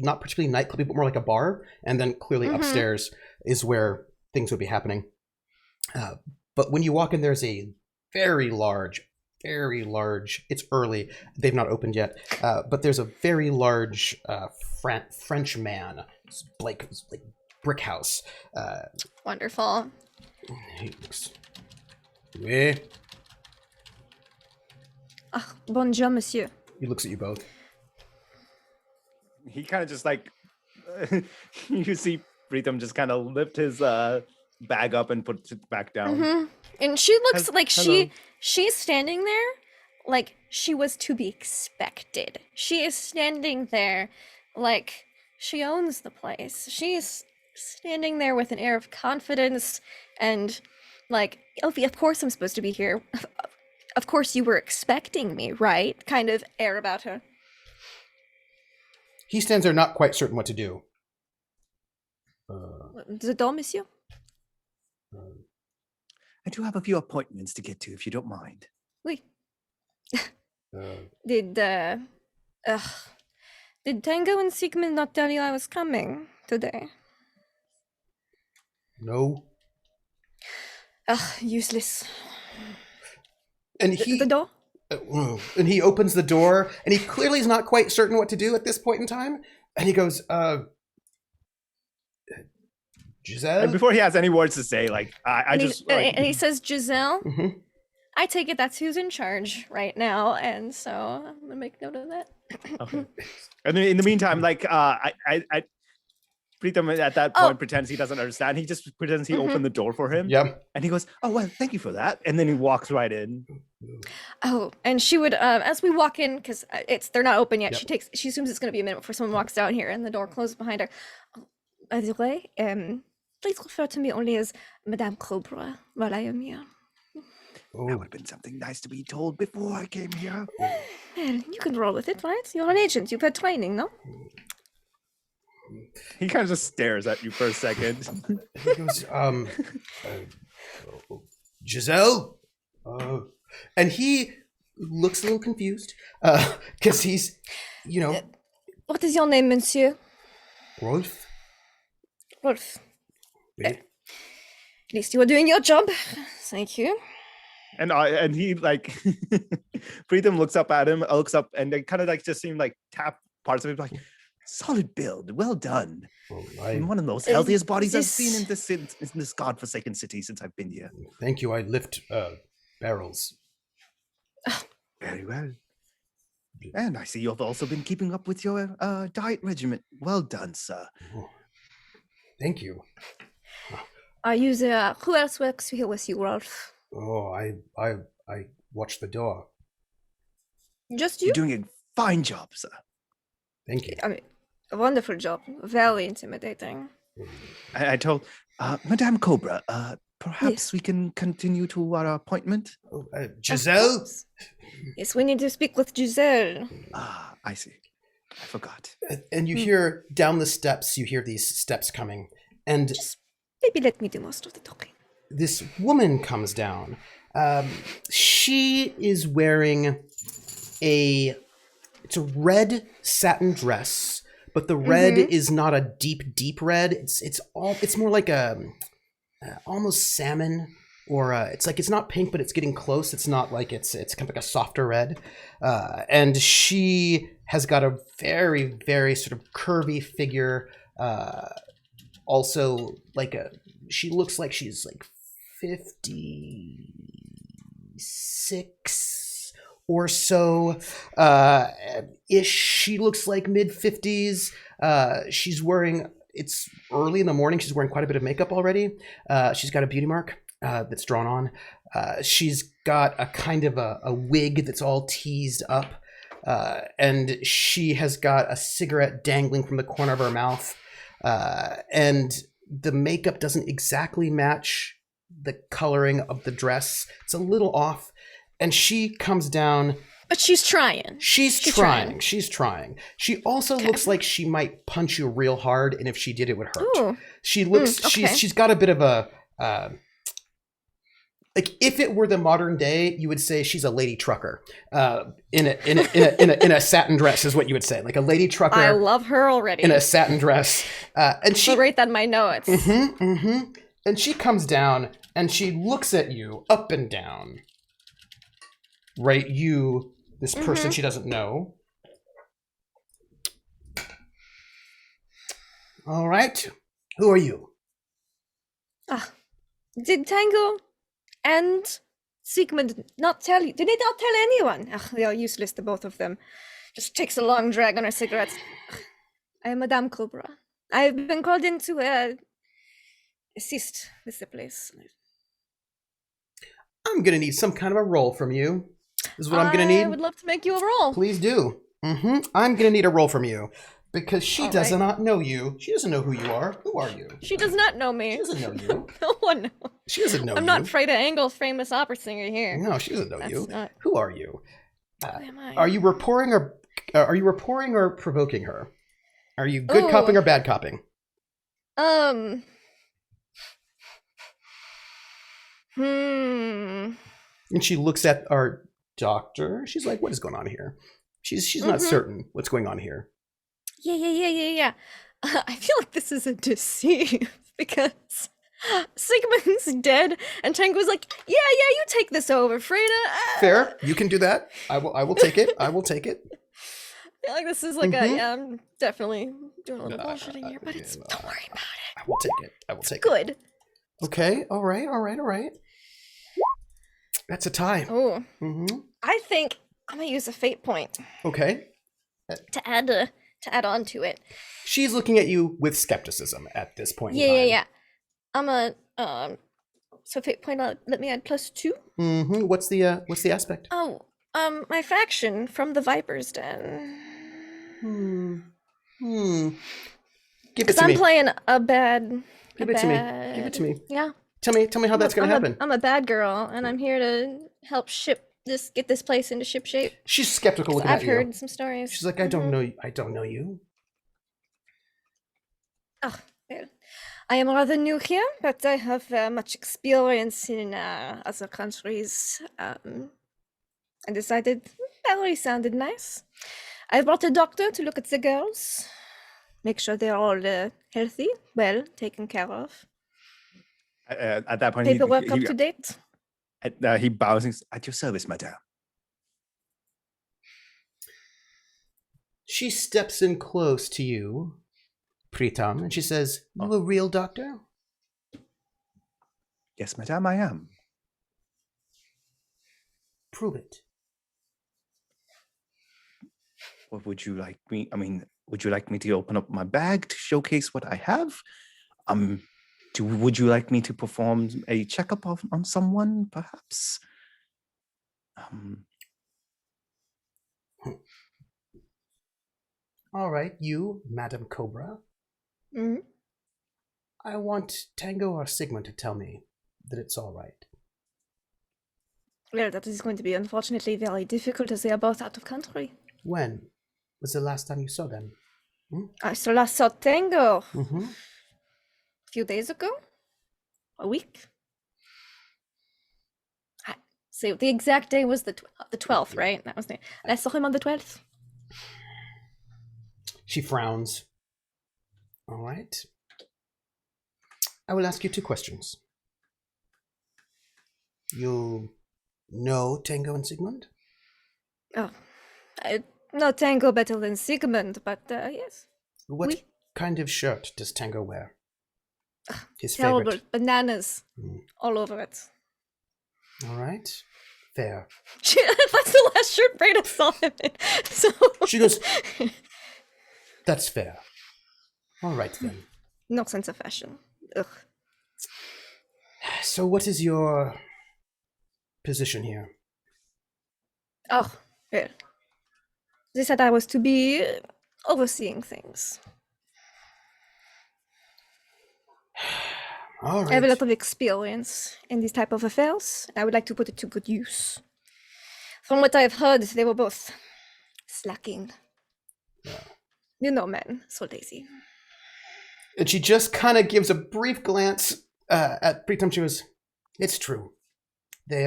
not particularly nightclubby, but more like a bar. And then clearly upstairs is where things would be happening. But when you walk in, there's a very large, it's early, they've not opened yet, but there's a very large French man, brick house. Wonderful. He looks... Oui. Bonjour, monsieur. He looks at you both. He kind of just you see Preetam just kind of lift his bag up and put it back down. And she looks she's standing there like she was to be expected. She is standing there like she owns the place. She's standing there with an air of confidence and of course I'm supposed to be here. Of course you were expecting me, right? Kind of air about her. He stands there not quite certain what to do. The door, monsieur? I do have a few appointments to get to, if you don't mind. Oui. Did Tango and Sigmund not tell you I was coming today? No. Useless. And the door? And he opens the door, and he clearly is not quite certain what to do at this point in time. And he goes, Giselle? And before he has any words to say, I and he says, Giselle, I take it that's who's in charge right now, and so I'm gonna make note of that. Okay. And then in the meantime, like Preetam at that point pretends he doesn't understand. He just pretends he opened the door for him. Yep. And he goes, "Oh well, thank you for that." And then he walks right in. Oh, and she would, as we walk in, because they're not open yet. Yep. She assumes it's gonna be a minute before someone walks down here, and the door closes behind her. Oh, by the way, please refer to me only as Madame Cobra while I am here. That would have been something nice to be told before I came here. Well, you can roll with it, right? You're an agent. You've had training, no? He kind of just stares at you for a second. He goes, Giselle? And he looks a little confused because he's, What is your name, monsieur? Rolf? Rolf. Yeah. At least you are doing your job. Thank you. And he like Preetam looks up at him, looks up, and they kind of like just seem like tap parts of it, like solid build, well done. One of the most healthiest bodies I've seen in this godforsaken city since I've been here. Thank you. I lift barrels. Very well. And I see you've also been keeping up with your diet regimen. Well done, sir. Oh, thank you. Are you the who else works here with you, Rolf? Oh, I watch the door. Just you? You're doing a fine job, sir. Thank you. I mean, a wonderful job. Very intimidating. I told Madame Cobra, perhaps we can continue to our appointment. Giselle? Yes, we need to speak with Giselle. Ah, I see. I forgot. And you hear down the steps, you hear these steps coming. And maybe let me do most of the talking. This woman comes down. She is wearing it's a red satin dress, but the red is not a deep red. It's more like a almost salmon, or it's not pink, but it's getting close. It's not like it's kind of like a softer red. And she has got a very, very sort of curvy figure. Also she looks like she's like 56 or so ish. She looks like mid-50s. She's wearing, it's early in the morning, she's wearing quite a bit of makeup already. She's got a beauty mark that's drawn on. She's got a kind of a wig that's all teased up, and she has got a cigarette dangling from the corner of her mouth, and the makeup doesn't exactly match the coloring of the dress. It's a little off, and she comes down. But she's trying. She's trying. She's trying. She also looks like she might punch you real hard, and if she did, it would hurt. Ooh. She looks. She's got a bit of a. Like if it were the modern day, you would say she's a lady trucker. In a satin dress is what you would say, like a lady trucker. I love her already. In a satin dress, and she write that in my notes. And she comes down and she looks at you up and down. Right, you, this person she doesn't know. All right, who are you? Did Tango and Sigmund not tell you? Did they not tell anyone? They are useless, the both of them. Just takes a long drag on her cigarettes. I am Madame Cobra. I've been called in to assist with the place. I'm gonna need some kind of a roll from you. This is what I'm gonna need. I would love to make you a roll. Please do. I'm gonna need a roll from you. Because she does not know you. She doesn't know who you are. Who are you? She does not know me. She doesn't know you. No one knows. She doesn't know you. I'm not Frieda Engel's famous opera singer here. No, she doesn't know you. Not... Who are you? Who am I? Are you reporting or provoking her? Are you good copping or bad copping? And she looks at our doctor. She's like, "What is going on here?" She's not certain what's going on here. Yeah. I feel like this is a deceive because Sigmund's dead, and Tango's like, yeah, you take this over, Frieda. Fair, you can do that. I will take it. I will take it. I feel like this is like I'm definitely doing a little bullshitting here, but don't worry about it. I will take it. I will take it. Good. Okay. All right. That's a tie. Oh, Mm-hmm. I think I'm gonna use a fate point Okay. to add on to it. She's looking at you with skepticism at this point in time. Yeah. I'm a so fate point. Let me add +2. Mm-hmm. What's the aspect? Oh, my faction from the Viper's Den. Give it to I'm me. playing a bad. Give it to me. Give it to me. Yeah. Tell me how that's gonna happen. I'm a bad girl, and I'm here to help get this place into ship shape. She's skeptical looking at I've you. heard some stories. She's like, I don't know you. Oh, well, I am rather new here, but I have much experience in other countries. I decided Valerie sounded nice. I brought a doctor to look at the girls, make sure they're all healthy, well taken care of. At that point, Paperwork up to date. He bows and says, "At your service, madame." She steps in close to you, Preetam, and she says, "You a real doctor?" "Yes, madame, I am." "Prove it." What would you like me? I mean, would you like me to open up my bag to showcase what I have? Would you like me to perform a checkup on someone, perhaps? All right, you, Madam Cobra. Mm-hmm. I want Tango or Sigmund to tell me that it's all right. Well, that is going to be unfortunately very difficult as they are both out of country. When was the last time you saw them? I last saw Tango Mm-hmm. a few days ago. A week. So the exact day was the 12th, right? That was the. And I saw him on the 12th. She frowns. All right. I will ask you 2 questions. You know Tango and Sigmund? Oh, I know Tango better than Sigmund, but yes. What kind of shirt does Tango wear? His Terrible favorite. bananas all over it. All right. Fair. That's the last shirt Frieda saw him in. So She goes, "That's fair. All right then." No sense of fashion. Ugh. So what is your position here? Oh, well. They said I was to be overseeing things. All right. I have a lot of experience in these type of affairs. I would like to put it to good use. From what I've heard, they were both slacking. Yeah. You know men, so lazy. And she just kind of gives a brief glance at Preetam. She goes, "It's true. They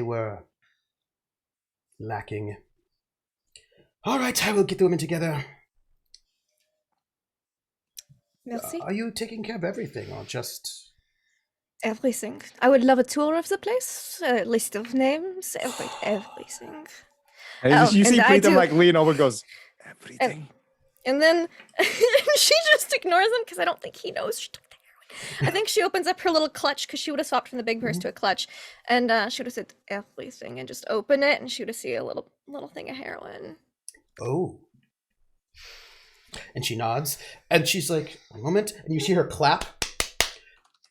were lacking. All right, I will get the women together." Merci. Are you taking care of everything or just... Everything. I would love a tour of the place, a list of names, everything. And you see and I Preetam do- like lean over and goes, "Everything." And then she just ignores him because I don't think he knows she took the heroin. I think she opens up her little clutch because she would have swapped from the big purse to a clutch, and she would have said everything and just open it, and she would have seen a little thing of heroin. Oh. And she nods, and she's like, "A moment," and you see her clap,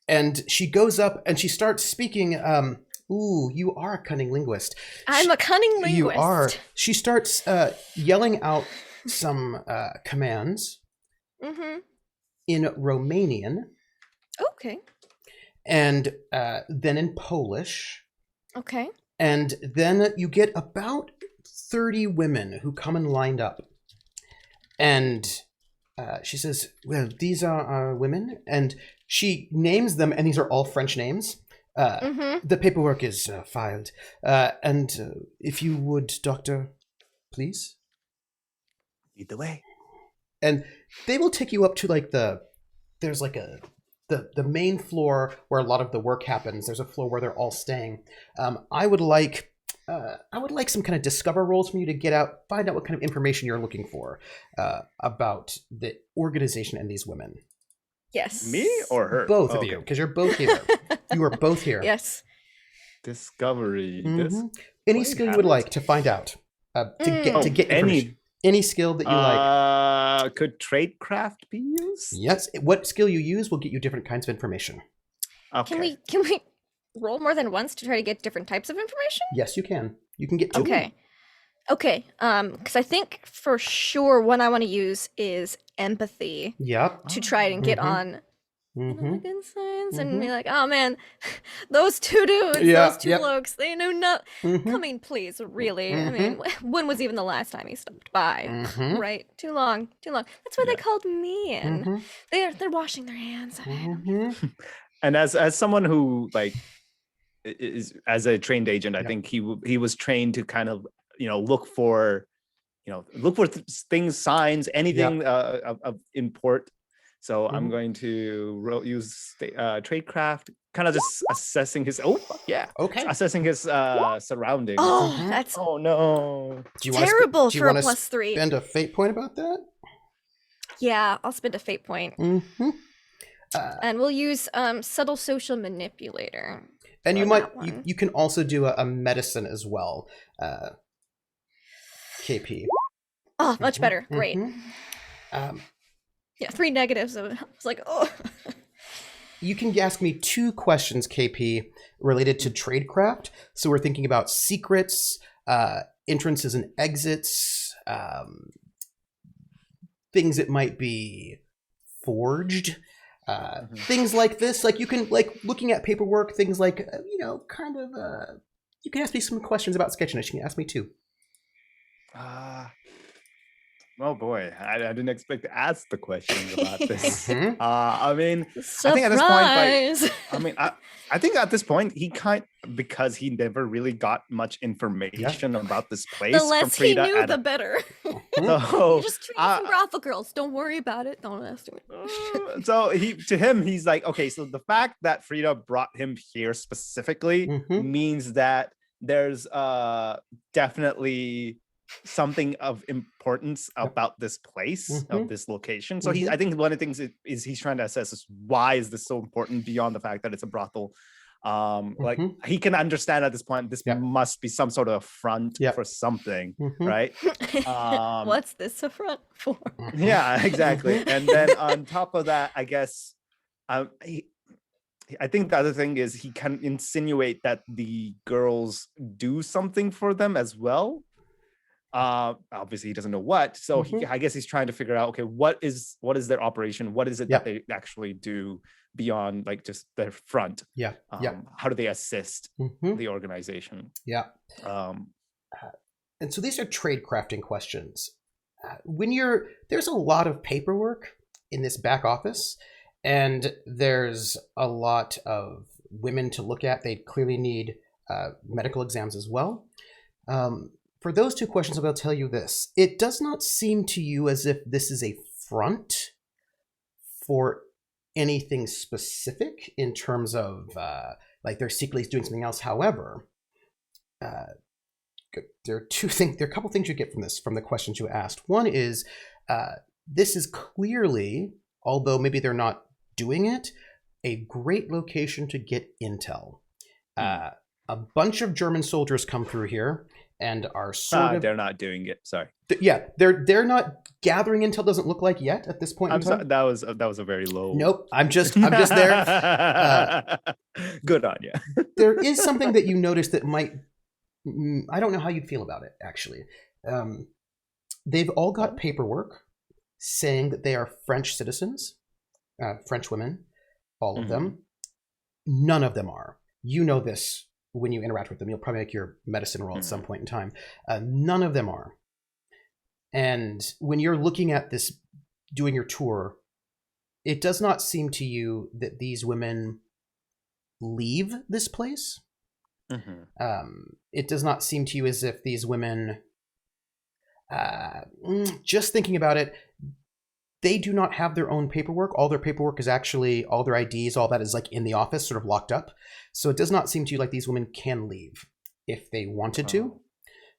and she goes up and she starts speaking. Ooh, you are a cunning linguist. I'm a cunning linguist. You are. She starts yelling out some commands in Romanian. Okay. And then in Polish. Okay. And then you get about 30 women who come and lined up. And she says, "Well, these are our women." And she names them, and these are all French names. The paperwork is filed. And if you would, doctor, please. Lead the way. And they will take you up to like there's like the main floor where a lot of the work happens. There's a floor where they're all staying. I would like some kind of discover rolls from you to find out what kind of information you're looking for about the organization and these women. Yes. Me or her? Both of you, because you're both here. You are both here. Yes. Discovery. Any skill you would like to find out. To get information. Any skill that you like. Could tradecraft be used? Yes. What skill you use will get you different kinds of information. Okay. Can we roll more than once to try to get different types of information? Yes, you can. You can get two. Okay. Because I think for sure one I want to use is empathy. Yep. To try and get on good signs and be like, oh man, those two dudes, those two blokes, they know nothing. I mean, please, really. I mean, when was even the last time he stopped by? Right? Too long. That's why they called me in. They're washing their hands. And as someone who like is as a trained agent, I think he was trained to kind of look for things, signs, anything of import. So I'm going to use tradecraft, kind of just assessing his. Assessing his surroundings. That's no. Do you terrible want for a +3. Spend a fate point about that? Yeah, I'll spend a fate point. And we'll use subtle social manipulator. And you can also do a medicine as well. KP. Oh, much better. Great. Yeah, 3 negatives. I was like, oh. You can ask me 2 questions, KP, related to tradecraft. So we're thinking about secrets, entrances and exits, things that might be forged, things like this. Like you can, looking at paperwork, things like, you can ask me some questions about sketchiness. You can ask me 2. Oh boy, I didn't expect to ask the questions about this. Surprise. I think at this point, because he never really got much information about this place. The less he knew, the better. So, just treat some brothel girls. Don't worry about it. Don't ask me. So he's like, okay, so the fact that Frieda brought him here specifically means that there's definitely something of importance about this place, of this location. So I think one of the things is he's trying to assess is why is this so important beyond the fact that it's a brothel. He can understand at this point this must be some sort of front for something, right? What's this a front for? Yeah, exactly. And then on top of that, I guess I think the other thing is he can insinuate that the girls do something for them as well. Obviously he doesn't know what, so I guess he's trying to figure out, okay, what is their operation, what is it that they actually do beyond just their front. How do they assist the organization? And so these are trade crafting questions. There's a lot of paperwork in this back office, and there's a lot of women to look at. They clearly need medical exams as well. For those 2 questions, I'm going to tell you this. It does not seem to you as if this is a front for anything specific in terms of, they're secretly doing something else. However, there are 2 things. There are a couple things you get from this, from the questions you asked. One is, this is clearly, although maybe they're not doing it, a great location to get intel. A bunch of German soldiers come through here and are they're not doing it. Sorry. They're not gathering intel. Doesn't look like yet at this point in time. That was a very low. Nope. I'm just there. Good on you. There is something that you notice that might. I don't know how you'd feel about it. Actually, they've all got paperwork saying that they are French citizens, French women, all of them. None of them are. You know this. When you interact with them, you'll probably make your medicine roll at some point in time. None of them are. And when you're looking at this, doing your tour, it does not seem to you that these women leave this place. It does not seem to you as if these women, just thinking about it, they do not have their own paperwork. All their paperwork is actually, all their IDs, all that is in the office, sort of locked up. So it does not seem to you like these women can leave if they wanted to.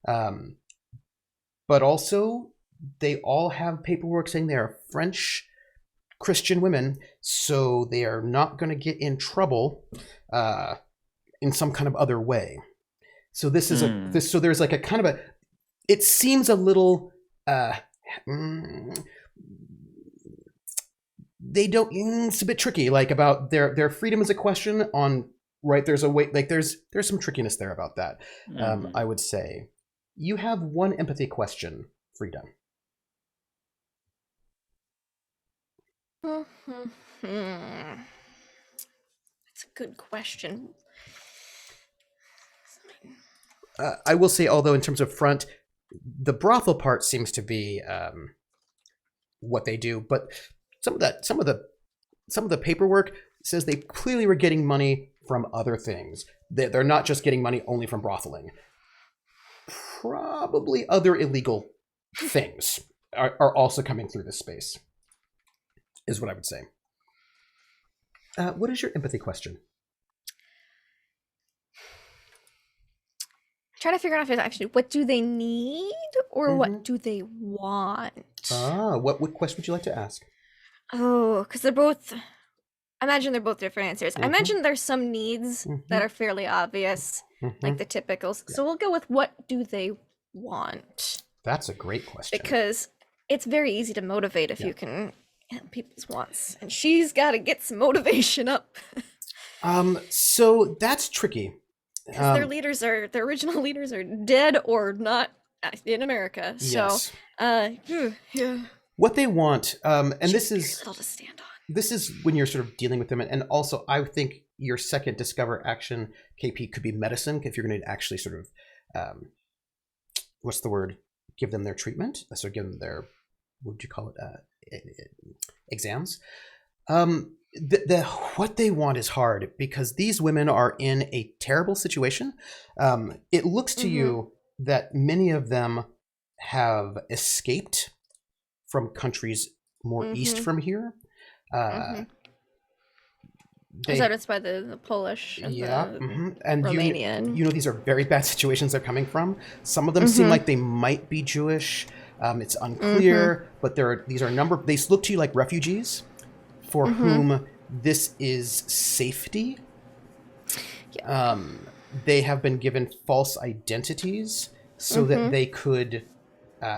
But also, they all have paperwork saying they are French Christian women, so they are not going to get in trouble in some kind of other way. So this is so there's like a kind of a, it seems a little, they don't, it's a bit tricky, like about their freedom is a question on, right, there's a way, like there's some trickiness there about that. I would say. You have one empathy question, Frieda. That's a good question. I will say, although in terms of front, the brothel part seems to be what they do, but some of the paperwork says they clearly were getting money from other things. They're not just getting money only from brotheling. Probably other illegal things are also coming through this space, is what I would say. What is your empathy question? Trying to figure out if it's actually what do they need or what do they want? What question would you like to ask? Oh, because they're both, I imagine they're both different answers. I imagine there's some needs that are fairly obvious, like the typicals. So we'll go with what do they want? That's a great question. Because it's very easy to motivate if you can get people's wants. And she's got to get some motivation up. So that's tricky. Because their original leaders are dead or not in America. Yes. So, yeah. What they want, and this is little to stand on. This is when you're sort of dealing with them, and also I think your second discover action KP could be medicine if you're going to actually sort of, what's the word? Give them their treatment. So give them their, what would you call it? Exams. What they want is hard because these women are in a terrible situation. It looks to you that many of them have escaped from countries more east from here. Is that it's by the Polish and the and Romanian? You know these are very bad situations they're coming from. Some of them seem like they might be Jewish. It's unclear, but these are they look to you like refugees for whom this is safety. They have been given false identities so that they could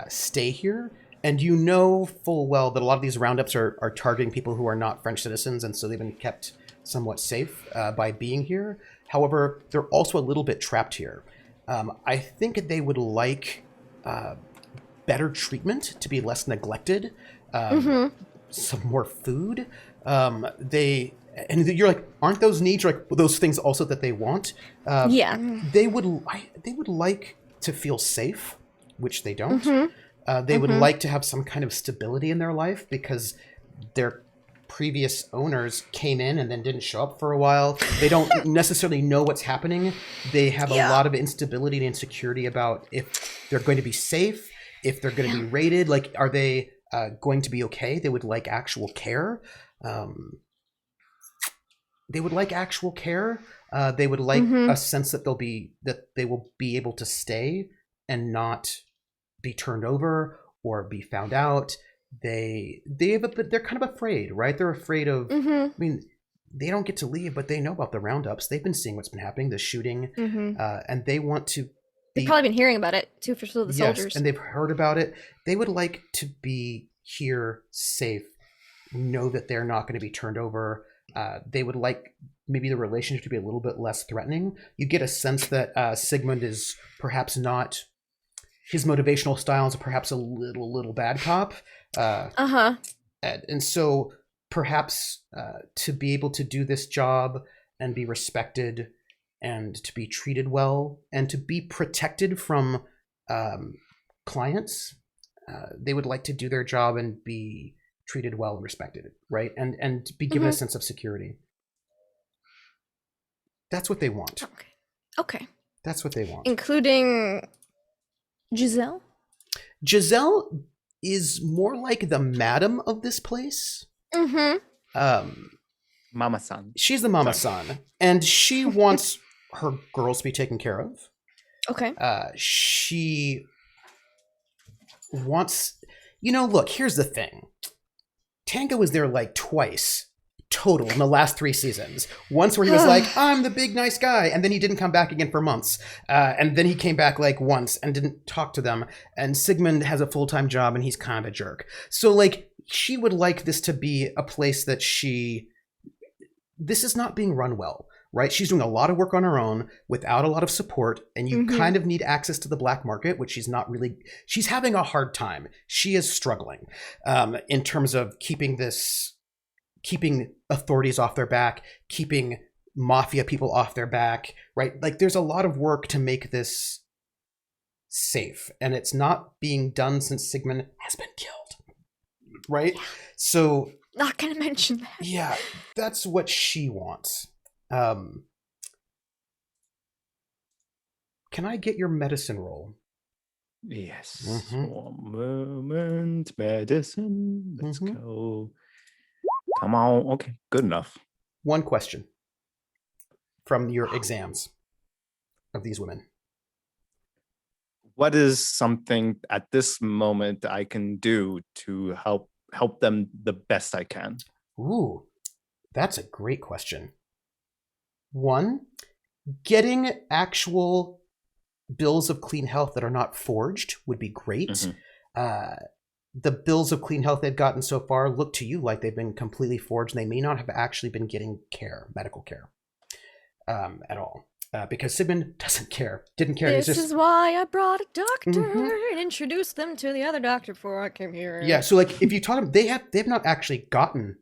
stay here. And you know full well that a lot of these roundups are targeting people who are not French citizens, and so they've been kept somewhat safe by being here. However, they're also a little bit trapped here. I think they would like better treatment to be less neglected, some more food. And you're like, aren't those needs like those things also that they want? They would like to feel safe, which they don't. They would like to have some kind of stability in their life because their previous owners came in and then didn't show up for a while. They don't necessarily know what's happening. They have a lot of instability and insecurity about if they're going to be safe, if they're going to be raided. Like, are they going to be okay? They would like actual care. They would like actual care. They would like a sense that they will be able to stay and not be turned over or be found out. They're kind of afraid, right? They're afraid of. I mean, they don't get to leave, but they know about the roundups. They've been seeing what's been happening, the shooting, and they want to. They've probably been hearing about it too for the soldiers. Yes, and they've heard about it. They would like to be here safe, know that they're not going to be turned over. They would like maybe the relationship to be a little bit less threatening. You get a sense that Sigmund is perhaps not. His motivational style is perhaps a little bad cop. And so perhaps to be able to do this job and be respected and to be treated well and to be protected from clients, they would like to do their job and be treated well and respected, right? And be given a sense of security. That's what they want. Okay. That's what they want. Including Giselle? Giselle is more like the madam of this place. Mama-san. She's the mama-san. And she wants her girls to be taken care of. Okay. She wants... look, here's the thing. Tango was there like twice total in the last 3 seasons. Once where he was like, I'm the big nice guy, and then he didn't come back again for months. And then he came back like once and didn't talk to them. And Sigmund has a full-time job and he's kind of a jerk. So like she would like this to be a place that this is not being run well, right? She's doing a lot of work on her own without a lot of support, and you kind of need access to the black market, which she's having a hard time. She is struggling in terms of keeping authorities off their back, keeping mafia people off their back, right? Like there's a lot of work to make this safe, and it's not being done since Sigmund has been killed, right? Yeah. So Not gonna mention that. yeah, that's what she wants. Can I get your medicine roll? Yes. 1 moment. Medicine. Let's go. Come on. Okay, good enough. 1 question from your exams of these women. What is something at this moment I can do to help them the best I can? Ooh, that's a great question. 1, getting actual bills of clean health that are not forged would be great. The bills of clean health they've gotten so far look to you like they've been completely forged, and they may not have actually been getting medical care at all. Because Sigmund didn't care. This is why I brought a doctor and introduced them to the other doctor before I came here. Yeah, so like if you talk to them, they've not actually gotten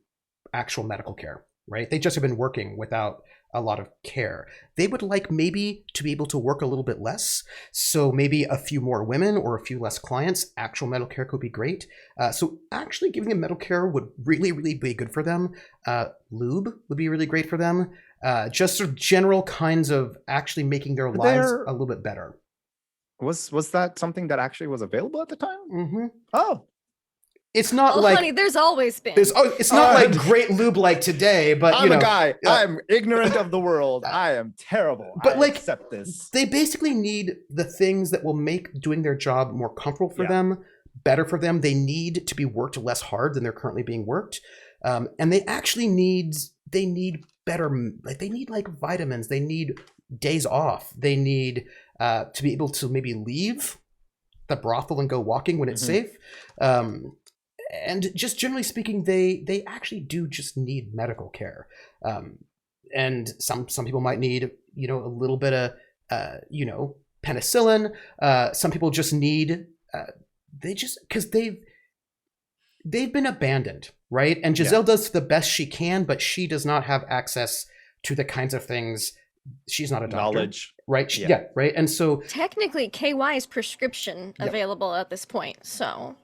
actual medical care, right? They just have been working without a lot of care. They would like maybe to be able to work a little bit less. So maybe a few more women or a few less clients. Actual medical care could be great. So actually giving them medical care would really, really be good for them. Lube would be really great for them. Just sort of general kinds of actually making their lives a little bit better. Was that something that actually was available at the time? Oh. It's not well, like honey, there's always been. It's not like great lube like today, but I'm a guy. I'm ignorant of the world. I am terrible. But I accept this. They basically need the things that will make doing their job more comfortable for them, better for them. They need to be worked less hard than they're currently being worked, and they actually need better. Like they need like vitamins. They need days off. They need to be able to maybe leave the brothel and go walking when it's safe. And just generally speaking, they actually do just need medical care. And some people might need, a little bit of, penicillin. Some people just need, because they've been abandoned, right? And Giselle does the best she can, but she does not have access to the kinds of things. She's not a doctor. Knowledge. Right? Right? And so... Technically, KY is prescription available at this point, so...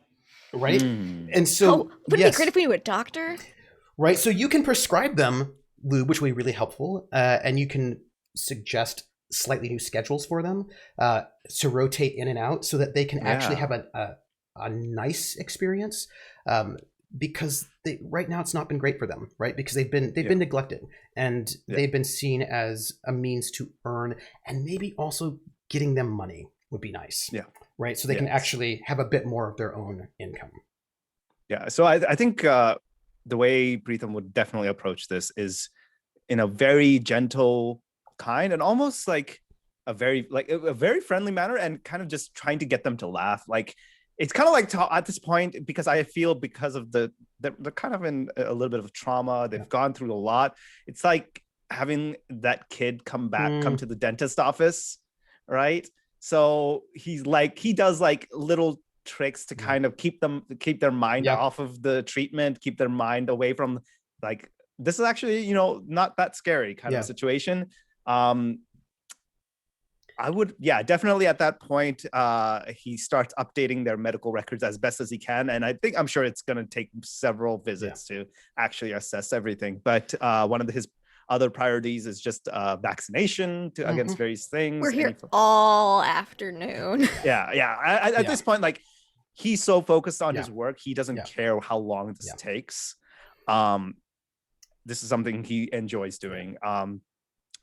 Right? And so... would it be great if we were a doctor? Right? So you can prescribe them lube, which will be really helpful, and you can suggest slightly new schedules for them to rotate in and out so that they can actually have a nice experience. Because right now it's not been great for them, right? Because they've been neglected, and they've been seen as a means to earn, and maybe also getting them money would be nice. Yeah. Right. So they can actually have a bit more of their own income. Yeah. So I think the way Preetam would definitely approach this is in a very gentle, kind, and almost like a very friendly manner, and kind of just trying to get them to laugh. Like, it's kind of like at this point, because I feel because of they're kind of in a little bit of trauma. They've gone through a lot. It's like having that kid come to the dentist office, right? So he does like little tricks to kind of keep their mind off of the treatment, keep their mind away from like, this is actually, not that scary kind of situation. I would, definitely at that point, he starts updating their medical records as best as he can. And I'm sure it's going to take several visits to actually assess everything. But one of his other priorities is just vaccination against various things. We're here all afternoon. At this point, like, he's so focused on his work, he doesn't care how long this takes. This is something he enjoys doing.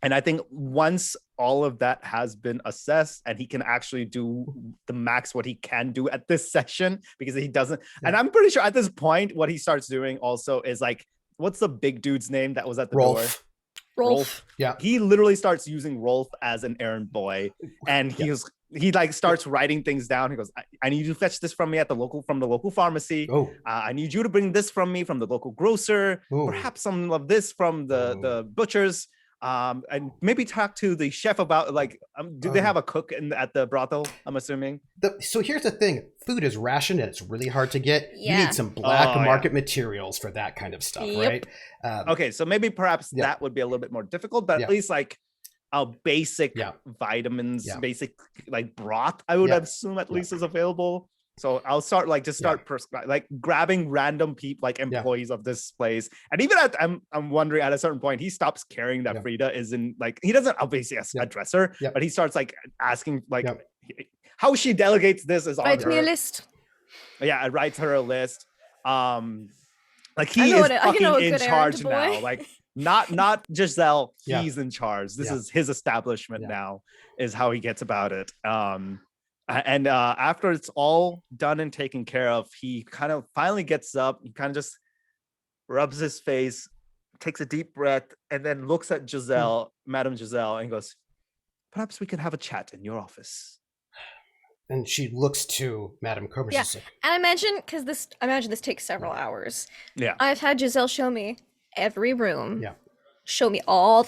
And I think once all of that has been assessed and he can actually do the max what he can do at this session, because he doesn't, and I'm pretty sure at this point, what he starts doing also is like what's the big dude's name that was at the door? Rolf. Rolf. Yeah. He literally starts using Rolf as an errand boy, and he like starts writing things down. He goes, I need you to fetch this from me from the local pharmacy. I need you to bring this from me from the local grocer. Perhaps some of this from the butchers. And maybe talk to the chef about do they have a cook at the brothel? I'm assuming. So here's the thing: food is rationed and it's really hard to get. Yeah. You need some black market materials for that kind of stuff, right? Okay, so maybe perhaps that would be a little bit more difficult, but at least like a basic vitamins, basic like broth, I would assume at least is available. So I'll start grabbing random people, like employees of this place. And even I'm wondering at a certain point, he stops caring that Frieda isn't like, he doesn't obviously address her, but he starts like asking like how she delegates this is on Write her. me a list. Yeah, it writes her a list. Like he is fucking in charge now. Like not Giselle, he's in charge. This is his establishment now, is how he gets about it. And after it's all done and taken care of, he kind of finally gets up. He kind of just rubs his face, takes a deep breath, and then looks at Giselle, Madame Giselle, and goes, "Perhaps we can have a chat in your office." And she looks to Madame Cobra. Yeah, and I imagine this takes several hours. Yeah, I've had Giselle show me every room. Yeah, show me all of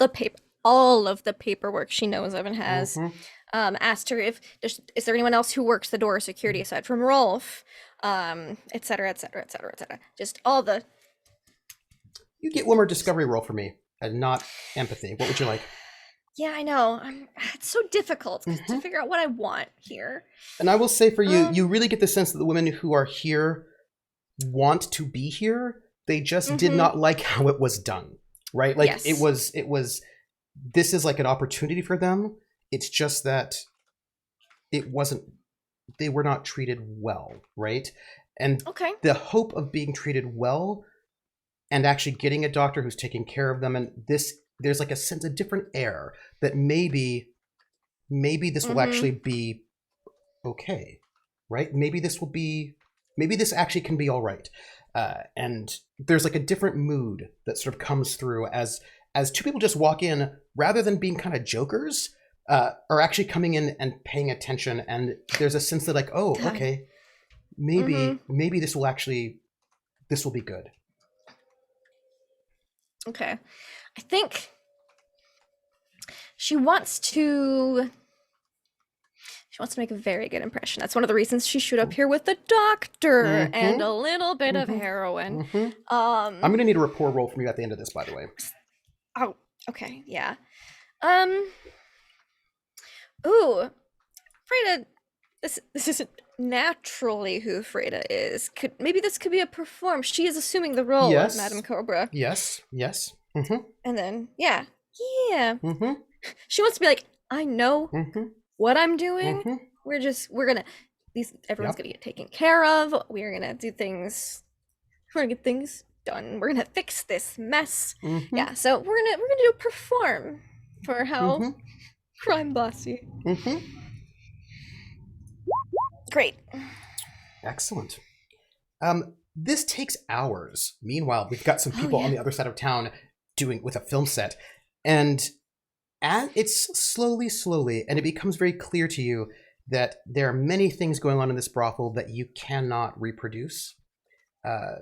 the paperwork she knows of and has. Asked her is there anyone else who works the door security aside from Rolf, et cetera, et cetera, et cetera, et cetera. Just all the. You get one more discovery roll for me, and not empathy. What would you like? Yeah, I know. It's so difficult to figure out what I want here. And I will say for you, you really get the sense that the women who are here want to be here. They just did not like how it was done, right? Like it was. This is like an opportunity for them. It's just that it wasn't, they were not treated well, right? And the hope of being treated well and actually getting a doctor who's taking care of them, and there's like a sense, a different air that maybe this will actually be okay, right? Maybe this actually can be all right. And there's like a different mood that sort of comes through as two people just walk in, rather than being kind of jokers, are actually coming in and paying attention, and there's a sense that like, oh, okay, maybe this will be good. Okay, I think she wants to make a very good impression. That's one of the reasons she showed up here with the doctor and a little bit of heroin. I'm gonna need a rapport roll from you at the end of this, by the way. Oh, okay, yeah. Ooh, Frieda, this isn't naturally who Frieda is. Maybe this could be a perform. She is assuming the role of Madame Cobra. Yes. And then, yeah. She wants to be like, I know what I'm doing. Everyone's gonna get taken care of. We're gonna do things. We're gonna get things done. We're gonna fix this mess. Yeah. So we're gonna do a perform for how. Crime bossy. Great. Excellent. This takes hours. Meanwhile, we've got some people on the other side of town doing with a film set, and it's slowly, and it becomes very clear to you that there are many things going on in this brothel that you cannot reproduce.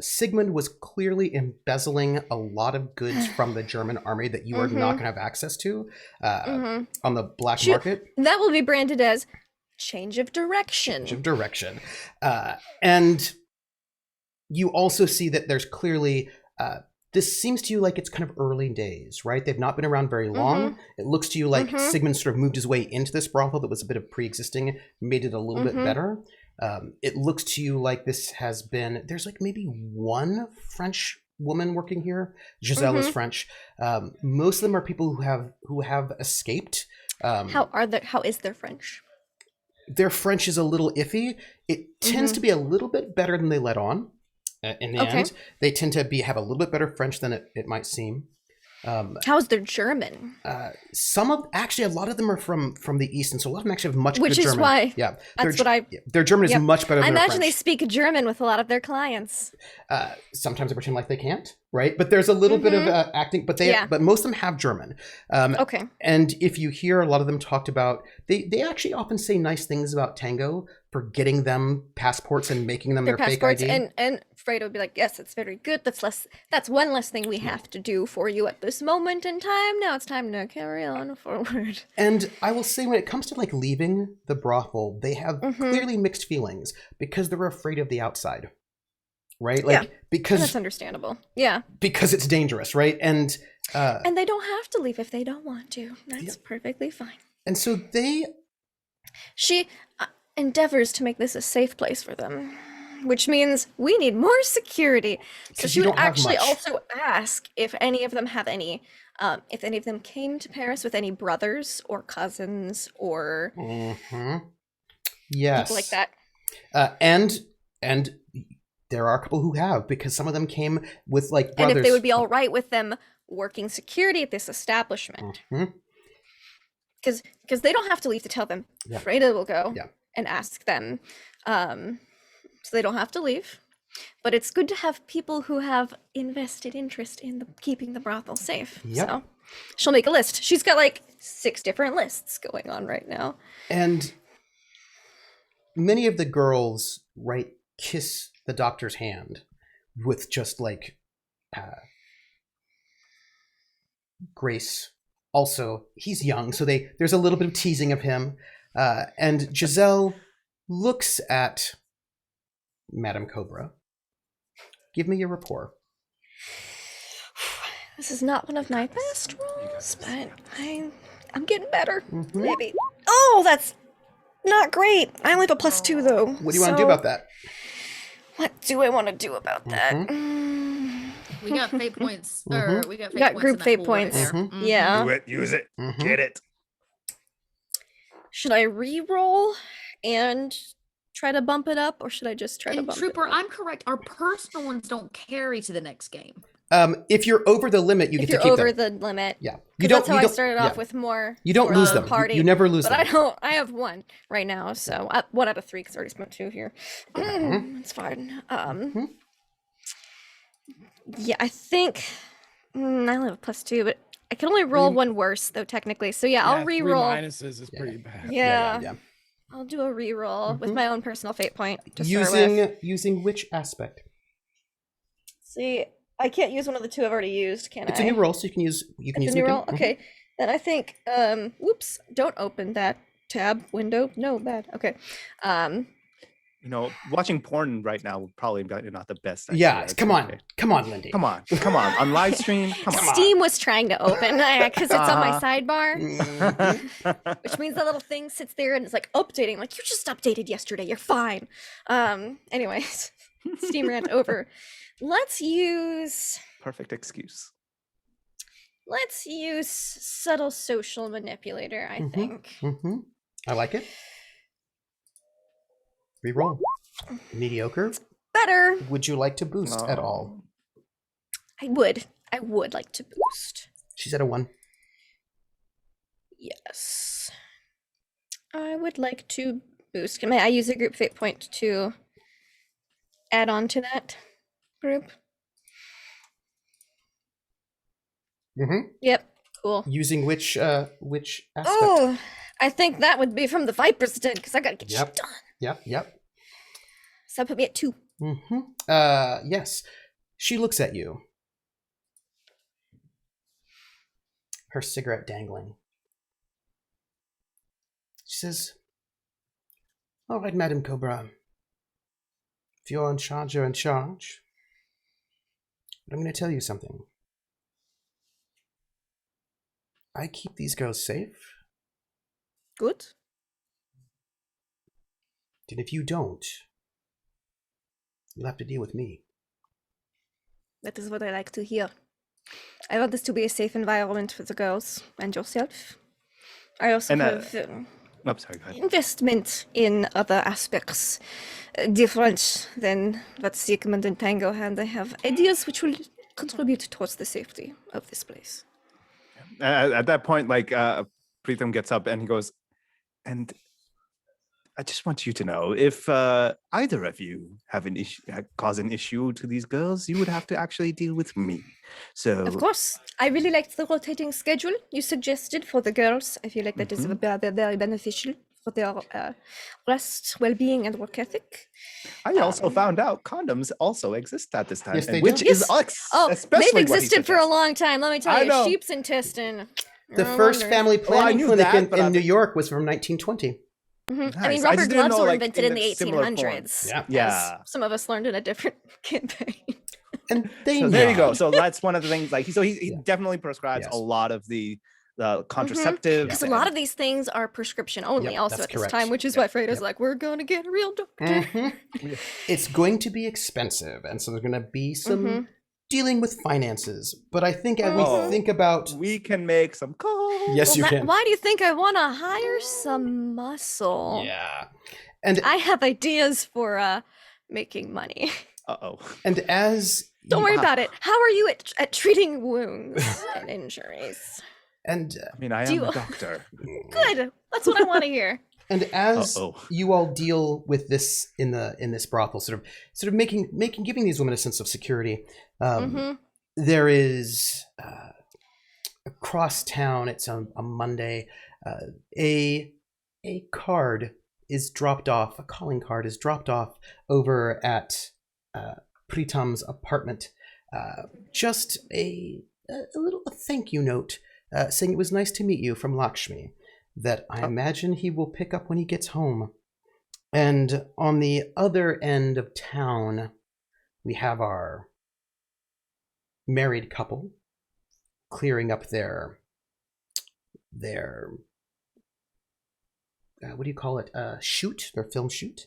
Sigmund was clearly embezzling a lot of goods from the German army that you are not going to have access to on the black market. That will be branded as change of direction. And you also see that there's clearly, this seems to you like it's kind of early days, right? They've not been around very long. It looks to you like Sigmund sort of moved his way into this brothel that was a bit of pre-existing, made it a little bit better. It looks to you like this has been, there's like maybe one French woman working here. Giselle is French. Most of them are people who have escaped. How is their French? Their French is a little iffy. It tends to be a little bit better than they let on. In the end, they tend to have a little bit better French than it might seem. How's their German? A lot of them are from the East, and so a lot of them actually have much good German. Which is why, their German is much better than I their imagine French. they speak German with a lot of their clients. Sometimes they pretend like they can't. right? But there's a little bit of acting, but but most of them have German. Okay. And if you hear a lot of them talked about, they actually often say nice things about Tango for getting them passports and making them their fake ID. And Frieda would be like, yes, it's very good. That's one less thing we have to do for you at this moment in time. Now it's time to carry on forward. And I will say, when it comes to like leaving the brothel, they have clearly mixed feelings because they're afraid of the outside. Right? Like because that's understandable. Yeah. Because it's dangerous, right? And they don't have to leave if they don't want to. That's perfectly fine. And so she endeavors to make this a safe place for them, which means we need more security. So she would actually also ask if any of them have if any of them came to Paris with any brothers or cousins or yes, people like that. And there are a couple who have, because some of them came with like brothers. And if they would be all right with them working security at this establishment. Because they don't have to leave to tell them. Frieda will go and ask them. So they don't have to leave. But it's good to have people who have invested interest in keeping the brothel safe. So she'll make a list. She's got like 6 different lists going on right now. And many of the girls, kiss the doctor's hand with just like grace. Also, he's young, so there's a little bit of teasing of him. And Giselle looks at Madame Cobra. Give me your rapport. This is not one of my best rolls, but I'm getting better. Maybe. Oh, that's not great. I only have a +2 though. What do you want to do about that? What do I want to do about that? We got fate points. Or we got group fate points. Yeah. Do it. Use it. Get it. Should I re-roll and try to bump it up, or should I just try to bump Trooper, it up? I'm correct. Our personal ones don't carry to the next game. If you're over the limit, you get to keep them. If you're over the limit. Yeah. That's how I started off with more. You don't lose them. Party, you never lose them. I have 1 right now, so 1 out of 3 because I already spent 2 here. It's fine. Yeah, I think I only have a +2, but I can only roll 1 worse though, technically. So I'll re-roll. 3 minuses is pretty bad. Yeah. I'll do a re-roll with my own personal fate point to start with. Using which aspect? See, I can't use one of the 2 I've already used, can I? It's a new roll, so you can use. It's a new roll. Okay, then I think. Whoops! Don't open that tab window. No, bad. Okay. Watching porn right now would probably be not the best idea. Yeah, come on, Lindy. Come on, on live stream. Come on. Steam was trying to open because it's on my sidebar, which means the little thing sits there and it's like updating. Like, you just updated yesterday. You're fine. Anyways, Steam ran over. Let's use. Perfect excuse. Let's use subtle social manipulator. I think. I like it. Reroll. Mediocre. It's better. Would you like to boost at all? I would like to boost. She's at a 1. Yes. I would like to boost. May I use a group fate point to add on to that group? Yep. Cool. Using which aspect? Oh, I think that would be from the Viper's Den, because I gotta get shit done. Yep. So put me at 2. Yes. She looks at you. Her cigarette dangling. She says, "All right, Madame Cobra. If you're in charge, you're in charge. But I'm going to tell you something. I keep these girls safe. Good. And if you don't, you'll have to deal with me." That is what I like to hear. I want this to be a safe environment for the girls and yourself. I also have sorry, go ahead. investment in other aspects different than what Sigmund and Tango had. I have ideas which will contribute towards the safety of this place. At that point, Preetam gets up and he goes, "And I just want you to know if either of you have an issue, cause an issue to these girls, you would have to actually deal with me. So, Of course, I really liked the rotating schedule you suggested for the girls. I feel like that is very beneficial for their rest, well-being, and work ethic. I also found out condoms also exist at this time, Yes, they which do. is They've especially what he existed for a suggests. long time. Let me tell I you, know. sheep's intestine. The No first wonder. family planning knew clinic that, but in New York was from 1920. I mean, Nice. I rubber just didn't gloves know, were like, invented in in the a similar form. 1800s. Yeah. Yeah. As some of us learned in a different campaign. And they So there you go. nod. So that's one of the things. Like, so he Yeah. definitely prescribes Yes. a lot of the contraceptives. Because a lot of these things are prescription only, Yep, also that's at this correct. time, which is why Freida's like, we're gonna get a real doctor. Mhm. It's going to be expensive, and so there's going to be some dealing with finances. But I think as we think about, we can make some calls. yes, you Well, can. why do you think I want to hire some muscle? Yeah, and I have ideas for making money. Uh-oh. And as Don't worry about it. How are you at treating wounds and injuries? And I mean, I Do am you- a doctor. Good. That's what I want to hear. and as Uh-oh. you all deal with this in this brothel, sort of giving these women a sense of security, there is across town. It's a Monday. A card is dropped off. A calling card is dropped off over at Preetam's apartment. Just a little thank you note saying it was nice to meet you from Lakshmi, that I imagine he will pick up when he gets home. And on the other end of town, we have our married couple clearing up their what do you call it? Shoot, their film shoot.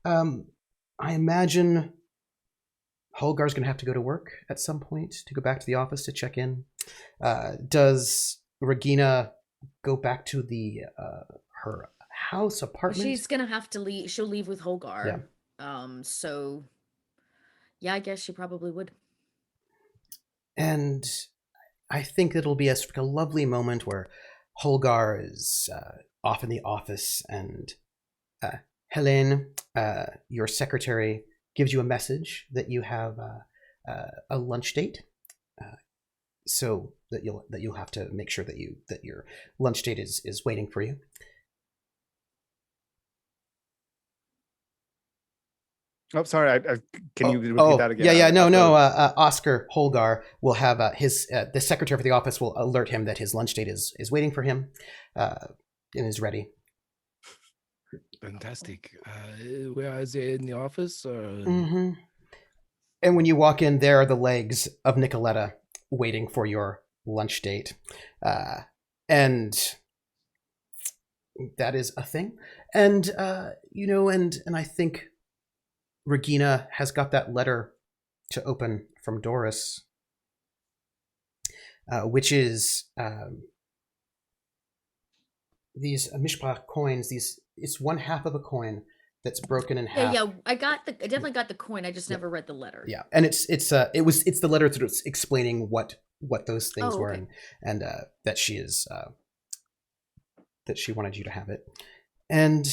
I imagine Holgar's going to have to go to work at some point to go back to the office to check in. Does Regina go back to the her house apartment? She's gonna have to leave. She'll leave with Holgar. Yeah. So yeah, I guess she probably would. And I think it'll be a lovely moment where Holgar is off in the office, and Helene, your secretary, gives you a message that you have a lunch date, so that you'll have to make sure that your lunch date is waiting for you. Oh, sorry. Can you repeat that again? Yeah. No. Oscar Holgar will have the secretary for the office will alert him that his lunch date is waiting for him, and is ready. Fantastic. Where is it, in the office? Mm-hmm. And when you walk in, there are the legs of Nicoletta waiting for your lunch date, and that is a thing. And and I think Regina has got that letter to open from Doris, which is these Mishpah coins. It's one half of a coin that's broken in half. Yeah. I definitely got the coin. I just never read the letter. Yeah, and it's the letter that's explaining what those things were, okay. and that she is that she wanted you to have it. And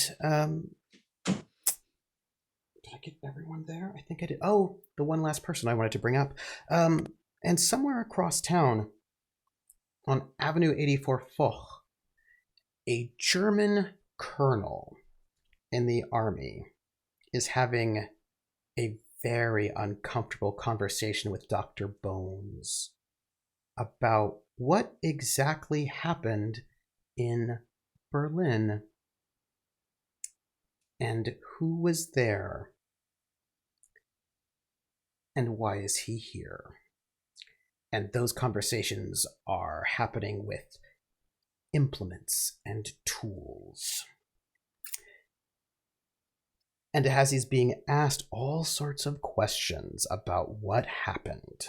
did I get everyone there? I think I did. Oh, the one last person I wanted to bring up. And somewhere across town, on Avenue 84 Foch, a German colonel in the army is having a very uncomfortable conversation with Dr. Bones about what exactly happened in Berlin and who was there and why is he here. And those conversations are happening with implements and tools. And as he's being asked all sorts of questions about what happened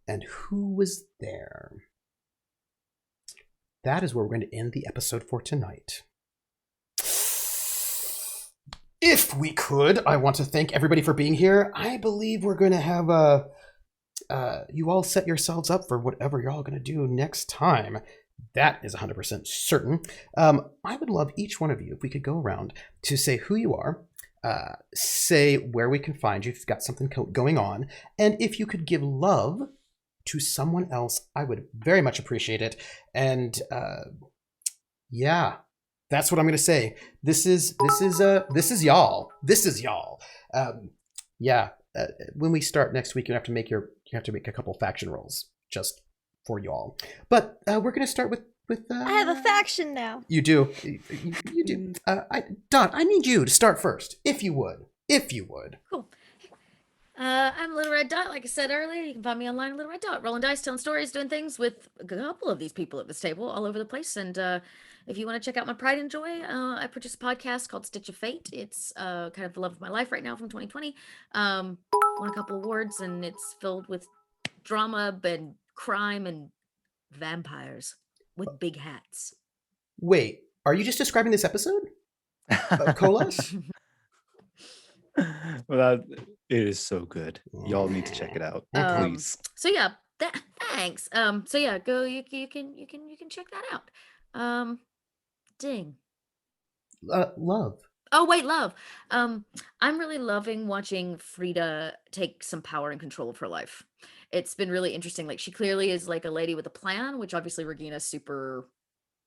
and who was there, that is where we're going to end the episode for tonight. If we could, I want to thank everybody for being here. I believe we're going to have you all set yourselves up for whatever you're all going to do next time. That is 100% certain. I would love each one of you, if we could go around, to say who you are, say where we can find you if you've got something going on, and if you could give love to someone else, I would very much appreciate it. And yeah, that's what I'm gonna say. This is y'all. This is y'all. Yeah. When we start next week, you have to make a couple faction rolls just for y'all. But we're gonna start with. I have a faction now. You do. You do. Dot, I need you to start first, if you would. If you would. Cool. I'm Little Red Dot. Like I said earlier, you can find me online, Little Red Dot, rolling dice, telling stories, doing things with a couple of these people at this table all over the place. And if you want to check out my pride and joy, I produce a podcast called Stitch of Fate. It's kind of the love of my life right now from 2020. Won a couple awards, and it's filled with drama and crime and vampires with big hats. Wait, are you just describing this episode? Colas? Well, it is so good. Y'all need to check it out, please. So yeah, thanks. So yeah, go. You can check that out. Ding. Love. Oh wait, love. I'm really loving watching Frieda take some power and control of her life. It's been really interesting. Like, she clearly is like a lady with a plan, which obviously Regina super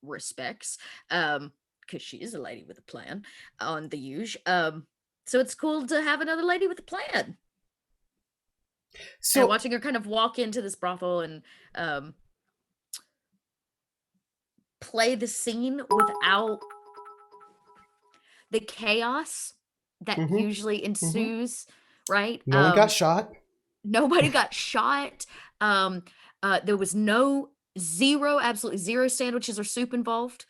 respects. Because she is a lady with a plan on the huge. So it's cool to have another lady with a plan. So, and watching her kind of walk into this brothel and play the scene without the chaos that usually ensues, right? No one got shot. Nobody got shot. There was absolutely zero sandwiches or soup involved.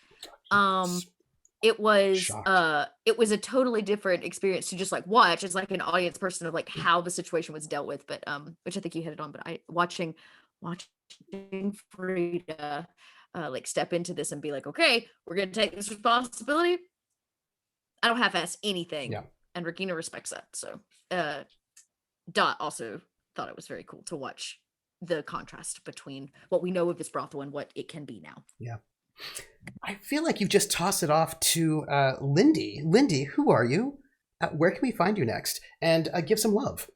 It was a totally different experience to just like watch as like an audience person of like how the situation was dealt with, but which I think you hit it on. But watching Frieda like step into this and be like, okay, we're gonna take this responsibility. I don't half-ass anything. Yeah. And Regina respects that. So Dot also thought it was very cool to watch the contrast between what we know of this brothel and what it can be now. Yeah. I feel like you've just tossed it off to Lindy. Lindy, who are you? Where can we find you next? And give some love.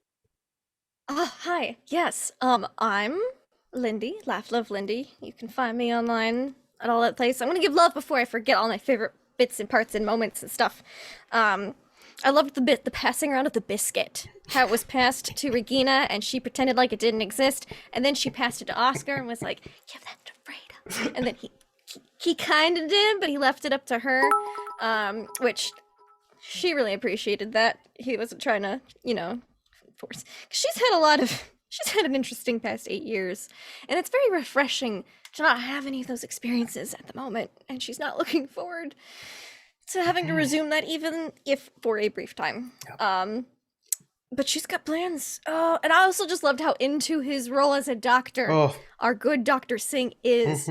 Hi. Yes. I'm Lindy. Laugh Love Lindy. You can find me online at all that place. I'm gonna give love before I forget all my favorite bits and parts and moments and stuff. I loved the passing around of the biscuit. How it was passed to Regina and she pretended like it didn't exist, and then she passed it to Oscar and was like, "Give that to Frieda." And then he kind of did, but he left it up to her, which she really appreciated that. He wasn't trying to, force. 'Cause she's had an interesting past 8 years, and it's very refreshing to not have any of those experiences at the moment, and she's not looking forward to having to resume that, even if for a brief time. Yep. But she's got plans. Oh, and I also just loved how into his role as a doctor our good Dr. Singh is.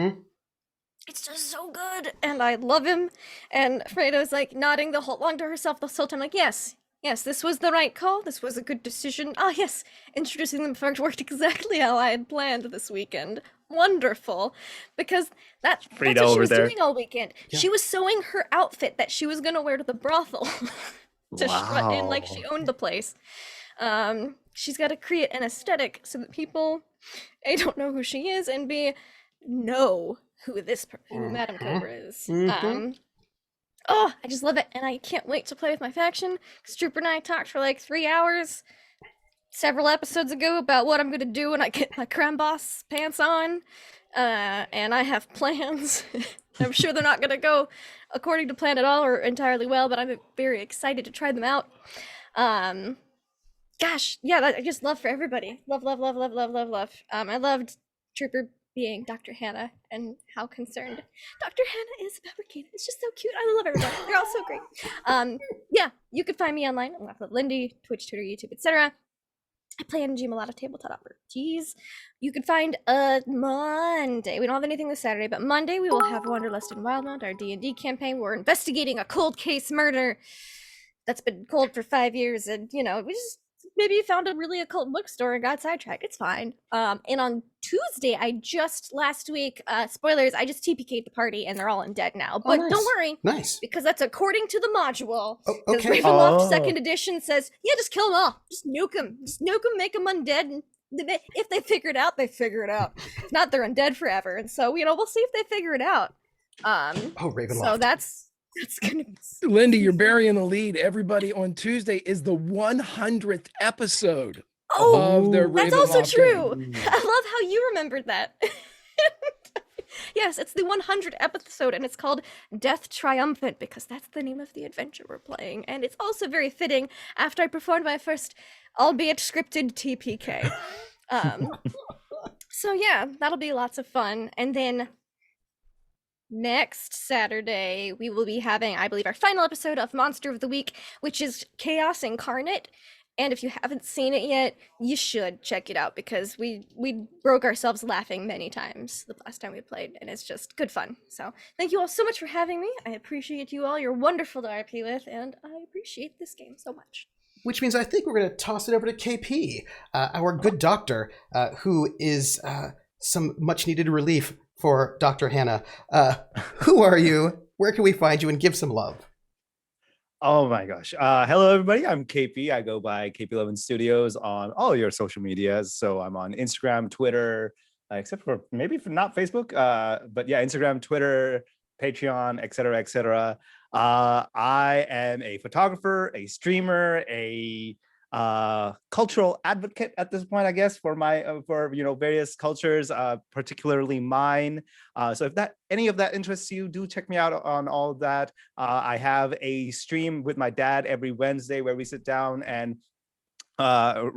It's just so good, and I love him. And Fredo's like nodding long to herself the whole time, like, yes, this was the right call. This was a good decision. Ah, yes, introducing them worked exactly how I had planned this weekend. Wonderful, because that's what she was doing all weekend. Yeah. She was sewing her outfit that she was gonna wear to the brothel to strut in like she owned the place. She's got to create an aesthetic so that people A, don't know who she is, and B, know who Madame Cobra is. I just love it, and I can't wait to play with my faction, because Trooper and I talked for like 3 hours several episodes ago about what I'm going to do when I get my creme boss pants on, and I have plans. I'm sure they're not going to go according to plan at all or entirely well, but I'm very excited to try them out. Gosh, yeah, I just love for everybody. Love. I loved Trooper being Dr. Hannah and how concerned Dr. Hannah is about Regina. It's just so cute. I love everybody. They're all so great. Yeah, you can find me online. I'm Laugh Love Lindy, Twitch, Twitter, YouTube, etc. I play and GM a lot of tabletop RPGs. You can find Monday. We don't have anything this Saturday, but Monday we will have Wanderlust and Wildmount, our D&D campaign. We're investigating a cold case murder that's been cold for 5 years, and we just maybe you found a really occult bookstore and got sidetracked. It's fine. And on Tuesday, last week, spoilers, I just TPK'd the party and they're all undead now. But nice. don't worry. Nice. Because that's according to the module. Oh, Because okay. Ravenloft 2nd edition says, yeah, just kill them all. Just nuke them. Just nuke them, make them undead. And if they figure it out, they figure it out. If not, they're undead forever. And so, we'll see if they figure it out. Ravenloft. So that's gonna be Lindy, you're burying the lead. Everybody, on Tuesday is the 100th episode of the Ravenloft. That's also true. game. I love how you remembered that. Yes, it's the 100th episode, and it's called Death Triumphant because that's the name of the adventure we're playing. And it's also very fitting after I performed my first, albeit scripted, TPK. So yeah, that'll be lots of fun. And then next Saturday, we will be having, I believe, our final episode of Monster of the Week, which is Chaos Incarnate. And if you haven't seen it yet, you should check it out because we broke ourselves laughing many times the last time we played, and it's just good fun. So thank you all so much for having me. I appreciate you all. You're wonderful to RP with, and I appreciate this game so much. Which means I think we're going to toss it over to KP, our good doctor, who is some much-needed relief for Dr. Hannah. Who are you? Where can we find you? And give some love. Oh my gosh. Hello, everybody. I'm KP. I go by KP11 Studios on all your social medias. So I'm on Instagram, Twitter, except for maybe not Facebook. But yeah, Instagram, Twitter, Patreon, etc., etc. I am a photographer, a streamer, a cultural advocate at this point, I guess, for various cultures, particularly mine. So if any of that interests you, do check me out on all of that. I have a stream with my dad every Wednesday where we sit down and go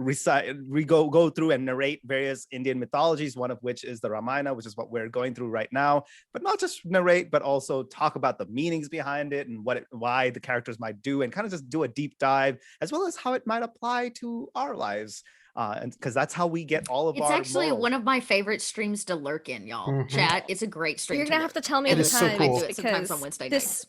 through and narrate various Indian mythologies, one of which is the Ramayana, which is what we're going through right now. But not just narrate, but also talk about the meanings behind it and why the characters might do, and kind of just do a deep dive, as well as how it might apply to our lives. And because that's how we get all of It's our actually morals. one of my favorite streams to lurk in, y'all. Mhm. Chat. It's a great stream. You're gonna have to tell me It the is so time cool. I do it sometimes because on Wednesday this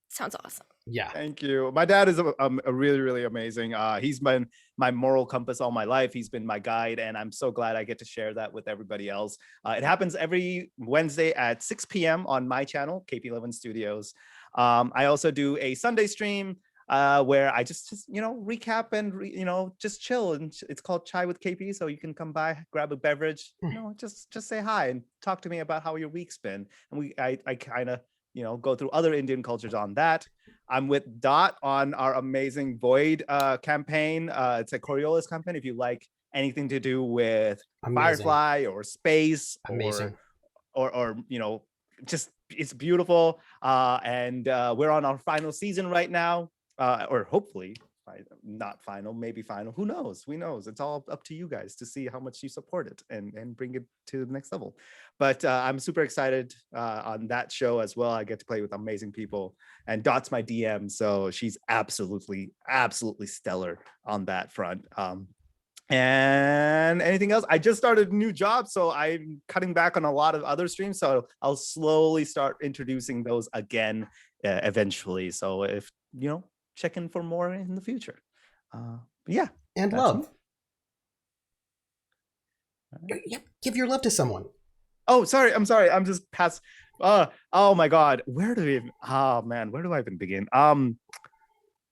sounds awesome. Yeah. Thank you. My dad is a really, really amazing. He's been my moral compass all my life. He's been my guide, and I'm so glad I get to share that with everybody else. It happens every Wednesday at 6 p.m. on my channel, KP11 Studios. I also do a Sunday stream where I just recap and just chill, and it's called Chai with KP. So you can come by, grab a beverage, just say hi and talk to me about how your week's been. And I kind of go through other Indian cultures on that. I'm with Dot on our amazing Void campaign. It's a Coriolis campaign. If you like anything to do with Firefly or space, amazing, or just it's beautiful. And we're on our final season right now, or hopefully not final, maybe final. Who knows? It's all up to you guys to see how much you support it and bring it to the next level. But I'm super excited on that show as well. I get to play with amazing people, and Dot's my DM, so she's absolutely stellar on that front. And anything else? I just started a new job, so I'm cutting back on a lot of other streams, so I'll slowly start introducing those again eventually. So if check in for more in the future. Yeah. And love. Yep. Give your love to someone. Oh, sorry. I'm sorry. I'm just past. Oh my God. Where do I even begin?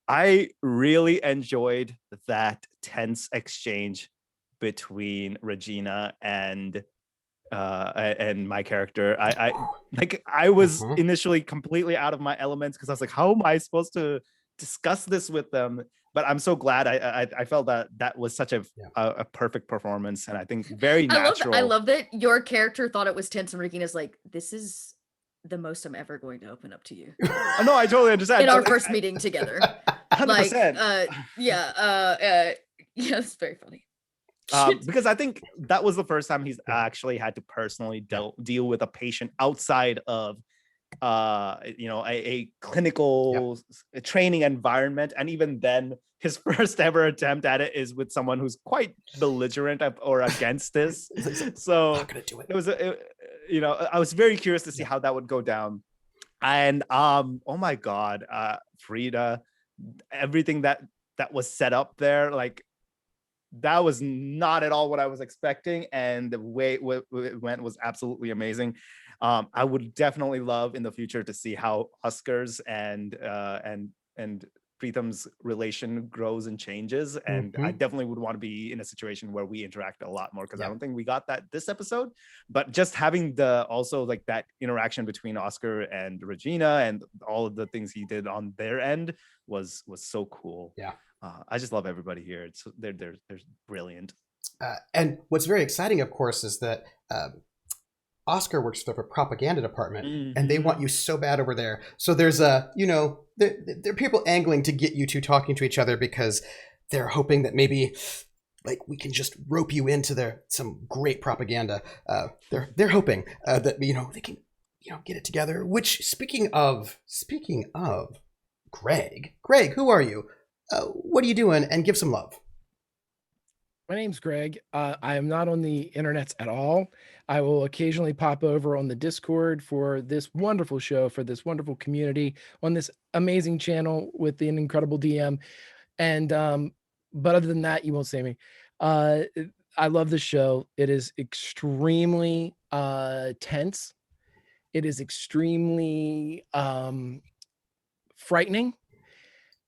I really enjoed that tense exchange between Regina and my character. I was initially completely out of my elements because I was like, how am I supposed to discuss this with them? But I'm so glad I felt that was such a perfect performance, and I think very natural. I love that your character thought it was tense, and Regina's like, this is the most I'm ever going to open up to you. No, I totally understand. In our first meeting together. 100%. Yeah, it's very funny. Because I think that was the first time he's actually had to personally deal with a patient outside of a clinical training environment, and even then his first ever attempt at it is with someone who's quite belligerent or against this. So I'm not gonna do it. It was I was very curious to see how that would go down. And oh my God, Frieda, everything that was set up there, like that was not at all what I was expecting, and the way it went was absolutely amazing. I would definitely love in the future to see how Oscar's and Preetham's relation grows and changes, and I definitely would want to be in a situation where we interact a lot more, because I don't think we got that this episode. But just having the also like that interaction between Oscar and Regina and all of the things he did on their end was so cool. Yeah. I just love everybody here. It's they're brilliant. And what's very exciting, of course, is that Oscar works for the propaganda department, and they want you so bad over there. So there's there are people angling to get you two talking to each other, because they're hoping that maybe like we can just rope you into some great propaganda. They're hoping that they can get it together. Which speaking of Greg, who are you? What are you doing? And give some love. My name's Greg. I am not on the internets at all. I will occasionally pop over on the Discord for this wonderful show, for this wonderful community, on this amazing channel with an incredible DM. And but other than that, you won't see me. I love the show. It is extremely tense. It is extremely frightening.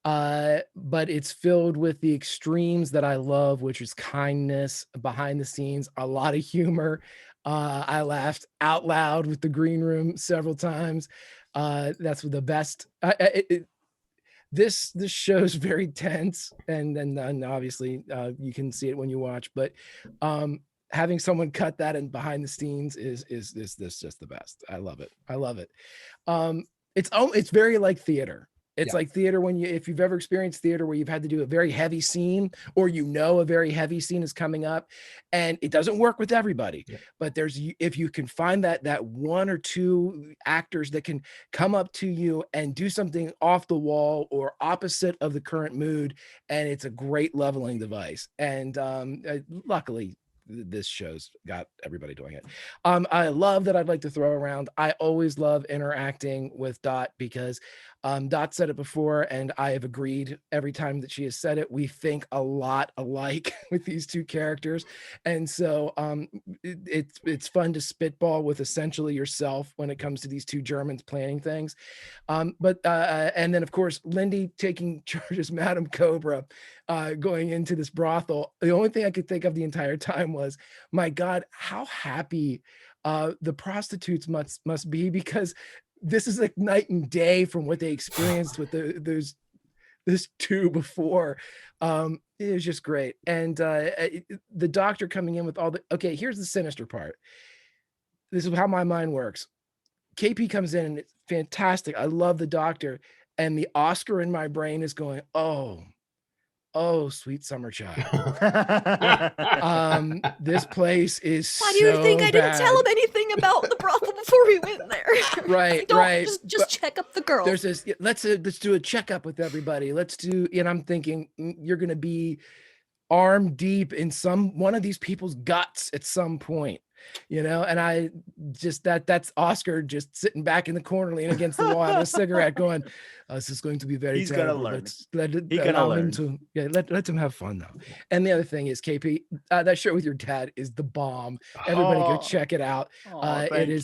But it's filled with the extremes that I love, which is kindness, behind the scenes, a lot of humor. I laughed out loud with the green room several times. That's the best. This show's very tense, and obviously you can see it when you watch. But having someone cut that and behind the scenes is just the best. I love it. I love it. It's very like theater. It's like theater if you've ever experienced theater where you've had to do a very heavy scene, or a very heavy scene is coming up, and it doesn't work with everybody. But if you can find that one or two actors that can come up to you and do something off the wall or opposite of the current mood, and it's a great leveling device. And luckily, this show's got everybody doing it. I love that. I'd like to throw around. I always love interacting with Dot, because Dot said it before, and I have agreed every time that she has said it. We think a lot alike with these two characters, and so it's fun to spitball with essentially yourself when it comes to these two Germans planning things. But and then of course Lindy taking charge as Madame Cobra, going into this brothel. The only thing I could think of the entire time was, my God, how happy the prostitutes must be, because this is like night and day from what they experienced with this two before. It was just great. And the doctor coming in with okay, here's the sinister part. This is how my mind works. KP comes in and it's fantastic. I love the doctor, and the Oscar in my brain is going, oh, sweet summer child. This place is Why do you think I didn't tell him anything about the brothel before we went there? Right. Just check up the girls. There's this, let's do a checkup with everybody. And I'm thinking, you're going to be arm deep in one of these people's guts at some point. And I just that's Oscar just sitting back in the corner, leaning against the wall, having a cigarette, going, this is going to be very He's terrible. gonna learn. Let him have fun though. And the other thing is, KP, that show with your dad is the bomb. Everybody go check it out. It is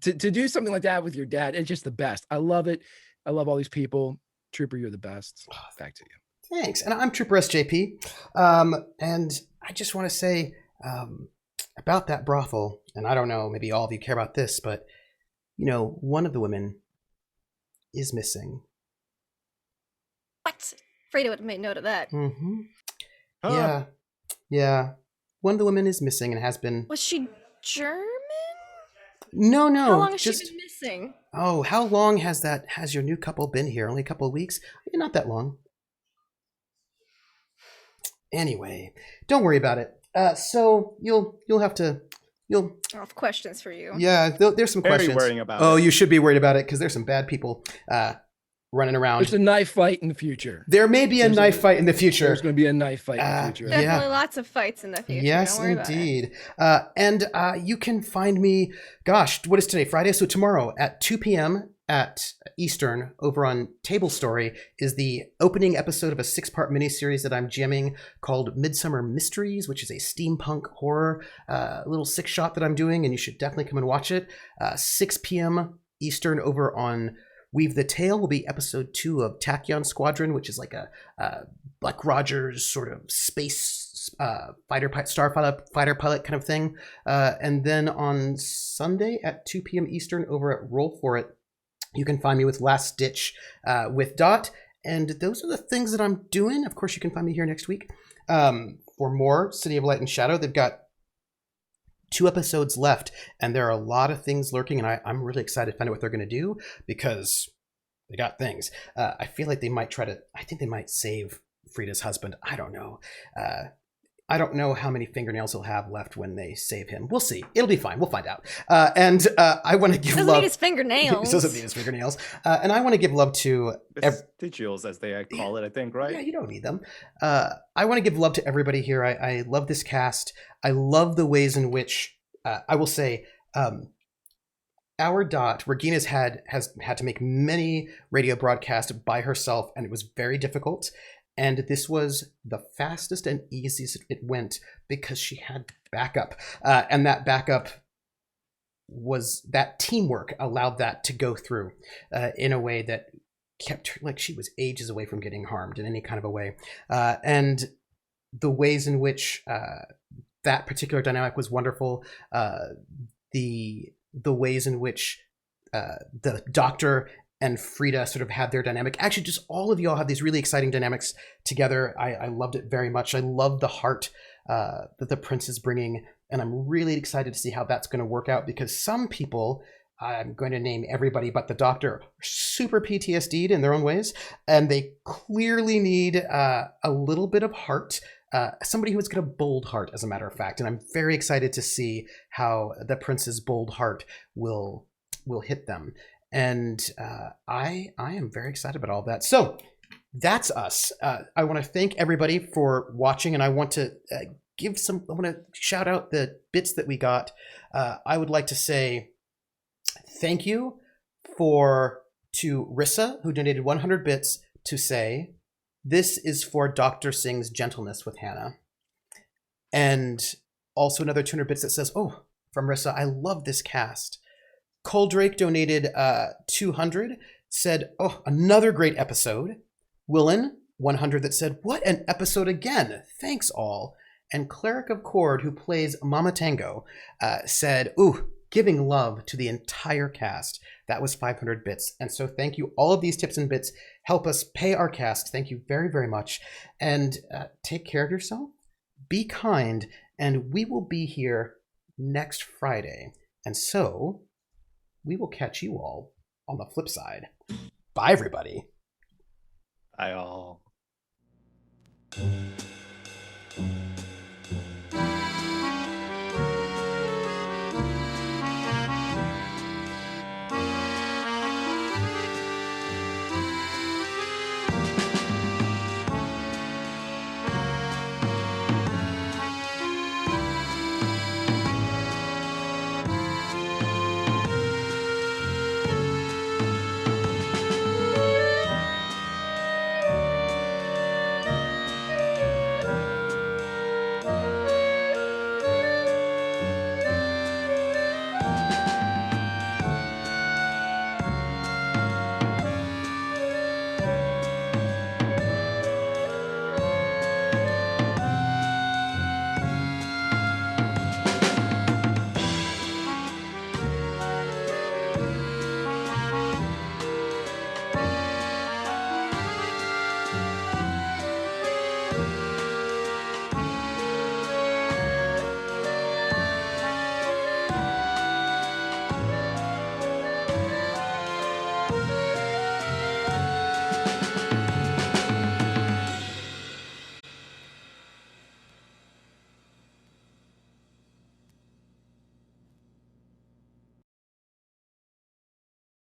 to do something like that with your dad. It's just the best. I love it. I love all these people. Trooper, you're the best. Back to you. Thanks. And I'm troopersjp. And I just want to say, about that brothel, and I don't know, maybe all of you care about this, but one of the women is missing. What? Frieda would have made note of that. Yeah. One of the women is missing and has been. Was she German? No. How long has she been missing? Oh, how long has your new couple been here? Only a couple of weeks? Not that long. Anyway, don't worry about it. So you'll have I'll have questions for you. Yeah, there's some questions. Worrying about it. You should be worried about it, because there's some bad people running around. There's a knife fight in the future. There may be a knife fight in the future. There's going to be a knife fight in the future. Definitely lots of fights in the future. Yes, indeed. And you can find me, gosh, what is today? Friday? So tomorrow at 2 p.m. at Eastern over on Table Story is the opening episode of a 6-part miniseries that I'm jamming called Midsummer Mysteries, which is a steampunk horror little 6-shot that I'm doing, and you should definitely come and watch it. 6 p.m. Eastern over on Weave the Tale will be episode 2 of Tachyon Squadron, which is like a Buck Rogers sort of space starfighter pilot kind of thing. And then on Sunday at 2 p.m. Eastern over at Roll For It, you can find me with Last Stitch with Dot. And those are the things that I'm doing. Of course, you can find me here next week for more City of Light and Shadow. They've got 2 episodes left, and there are a lot of things lurking, and I'm really excited to find out what they're going to do, because they got things. I feel like they might I think they might save Frieda's husband. I don't know. I don't know how many fingernails he'll have left when they save him. We'll see. It'll be fine. We'll find out. And I want to give Doesn't love. need his fingernails. He doesn't need his fingernails. And I want to give love to vestigials, as they call it, I think, right? Yeah, you don't need them. I want to give love to everybody here. I love this cast. I love the ways in which I will say our Dot, Regina's has had to make many radio broadcasts by herself, and it was very difficult. And this was the fastest and easiest it went because she had backup. And that backup was that teamwork allowed that to go through in a way that kept her, like, she was ages away from getting harmed in any kind of a way. And the ways in which that particular dynamic was wonderful. The ways in which the Doctor and Frieda sort of had their dynamic. Actually, just all of y'all have these really exciting dynamics together. I loved it very much. I love the heart that the Prince is bringing, and I'm really excited to see how that's going to work out, because some people, I'm going to name everybody but the Doctor, are super PTSD'd in their own ways, and they clearly need a little bit of heart. Somebody who has got a bold heart, as a matter of fact, and I'm very excited to see how the Prince's bold heart will hit them. And I am very excited about all that. So that's us. I want to thank everybody for watching, and I want to I want to shout out the bits that we got. I would like to say thank you to Rissa, who donated 100 bits to say, "This is for Dr. Singh's gentleness with Hannah." And also another 200 bits that says, "Oh, from Rissa, I love this cast." Coldrake donated 200, said, "Oh, another great episode." Willen, 100, that said, "What an episode again. Thanks all." And Cleric of Cord, who plays Mama Tango, said, "Ooh, giving love to the entire cast." That was 500 bits. And so thank you. All of these tips and bits help us pay our cast. Thank you very, very much. And take care of yourself. Be kind. And we will be here next Friday. And so we will catch you all on the flip side. Bye, everybody. Bye, all.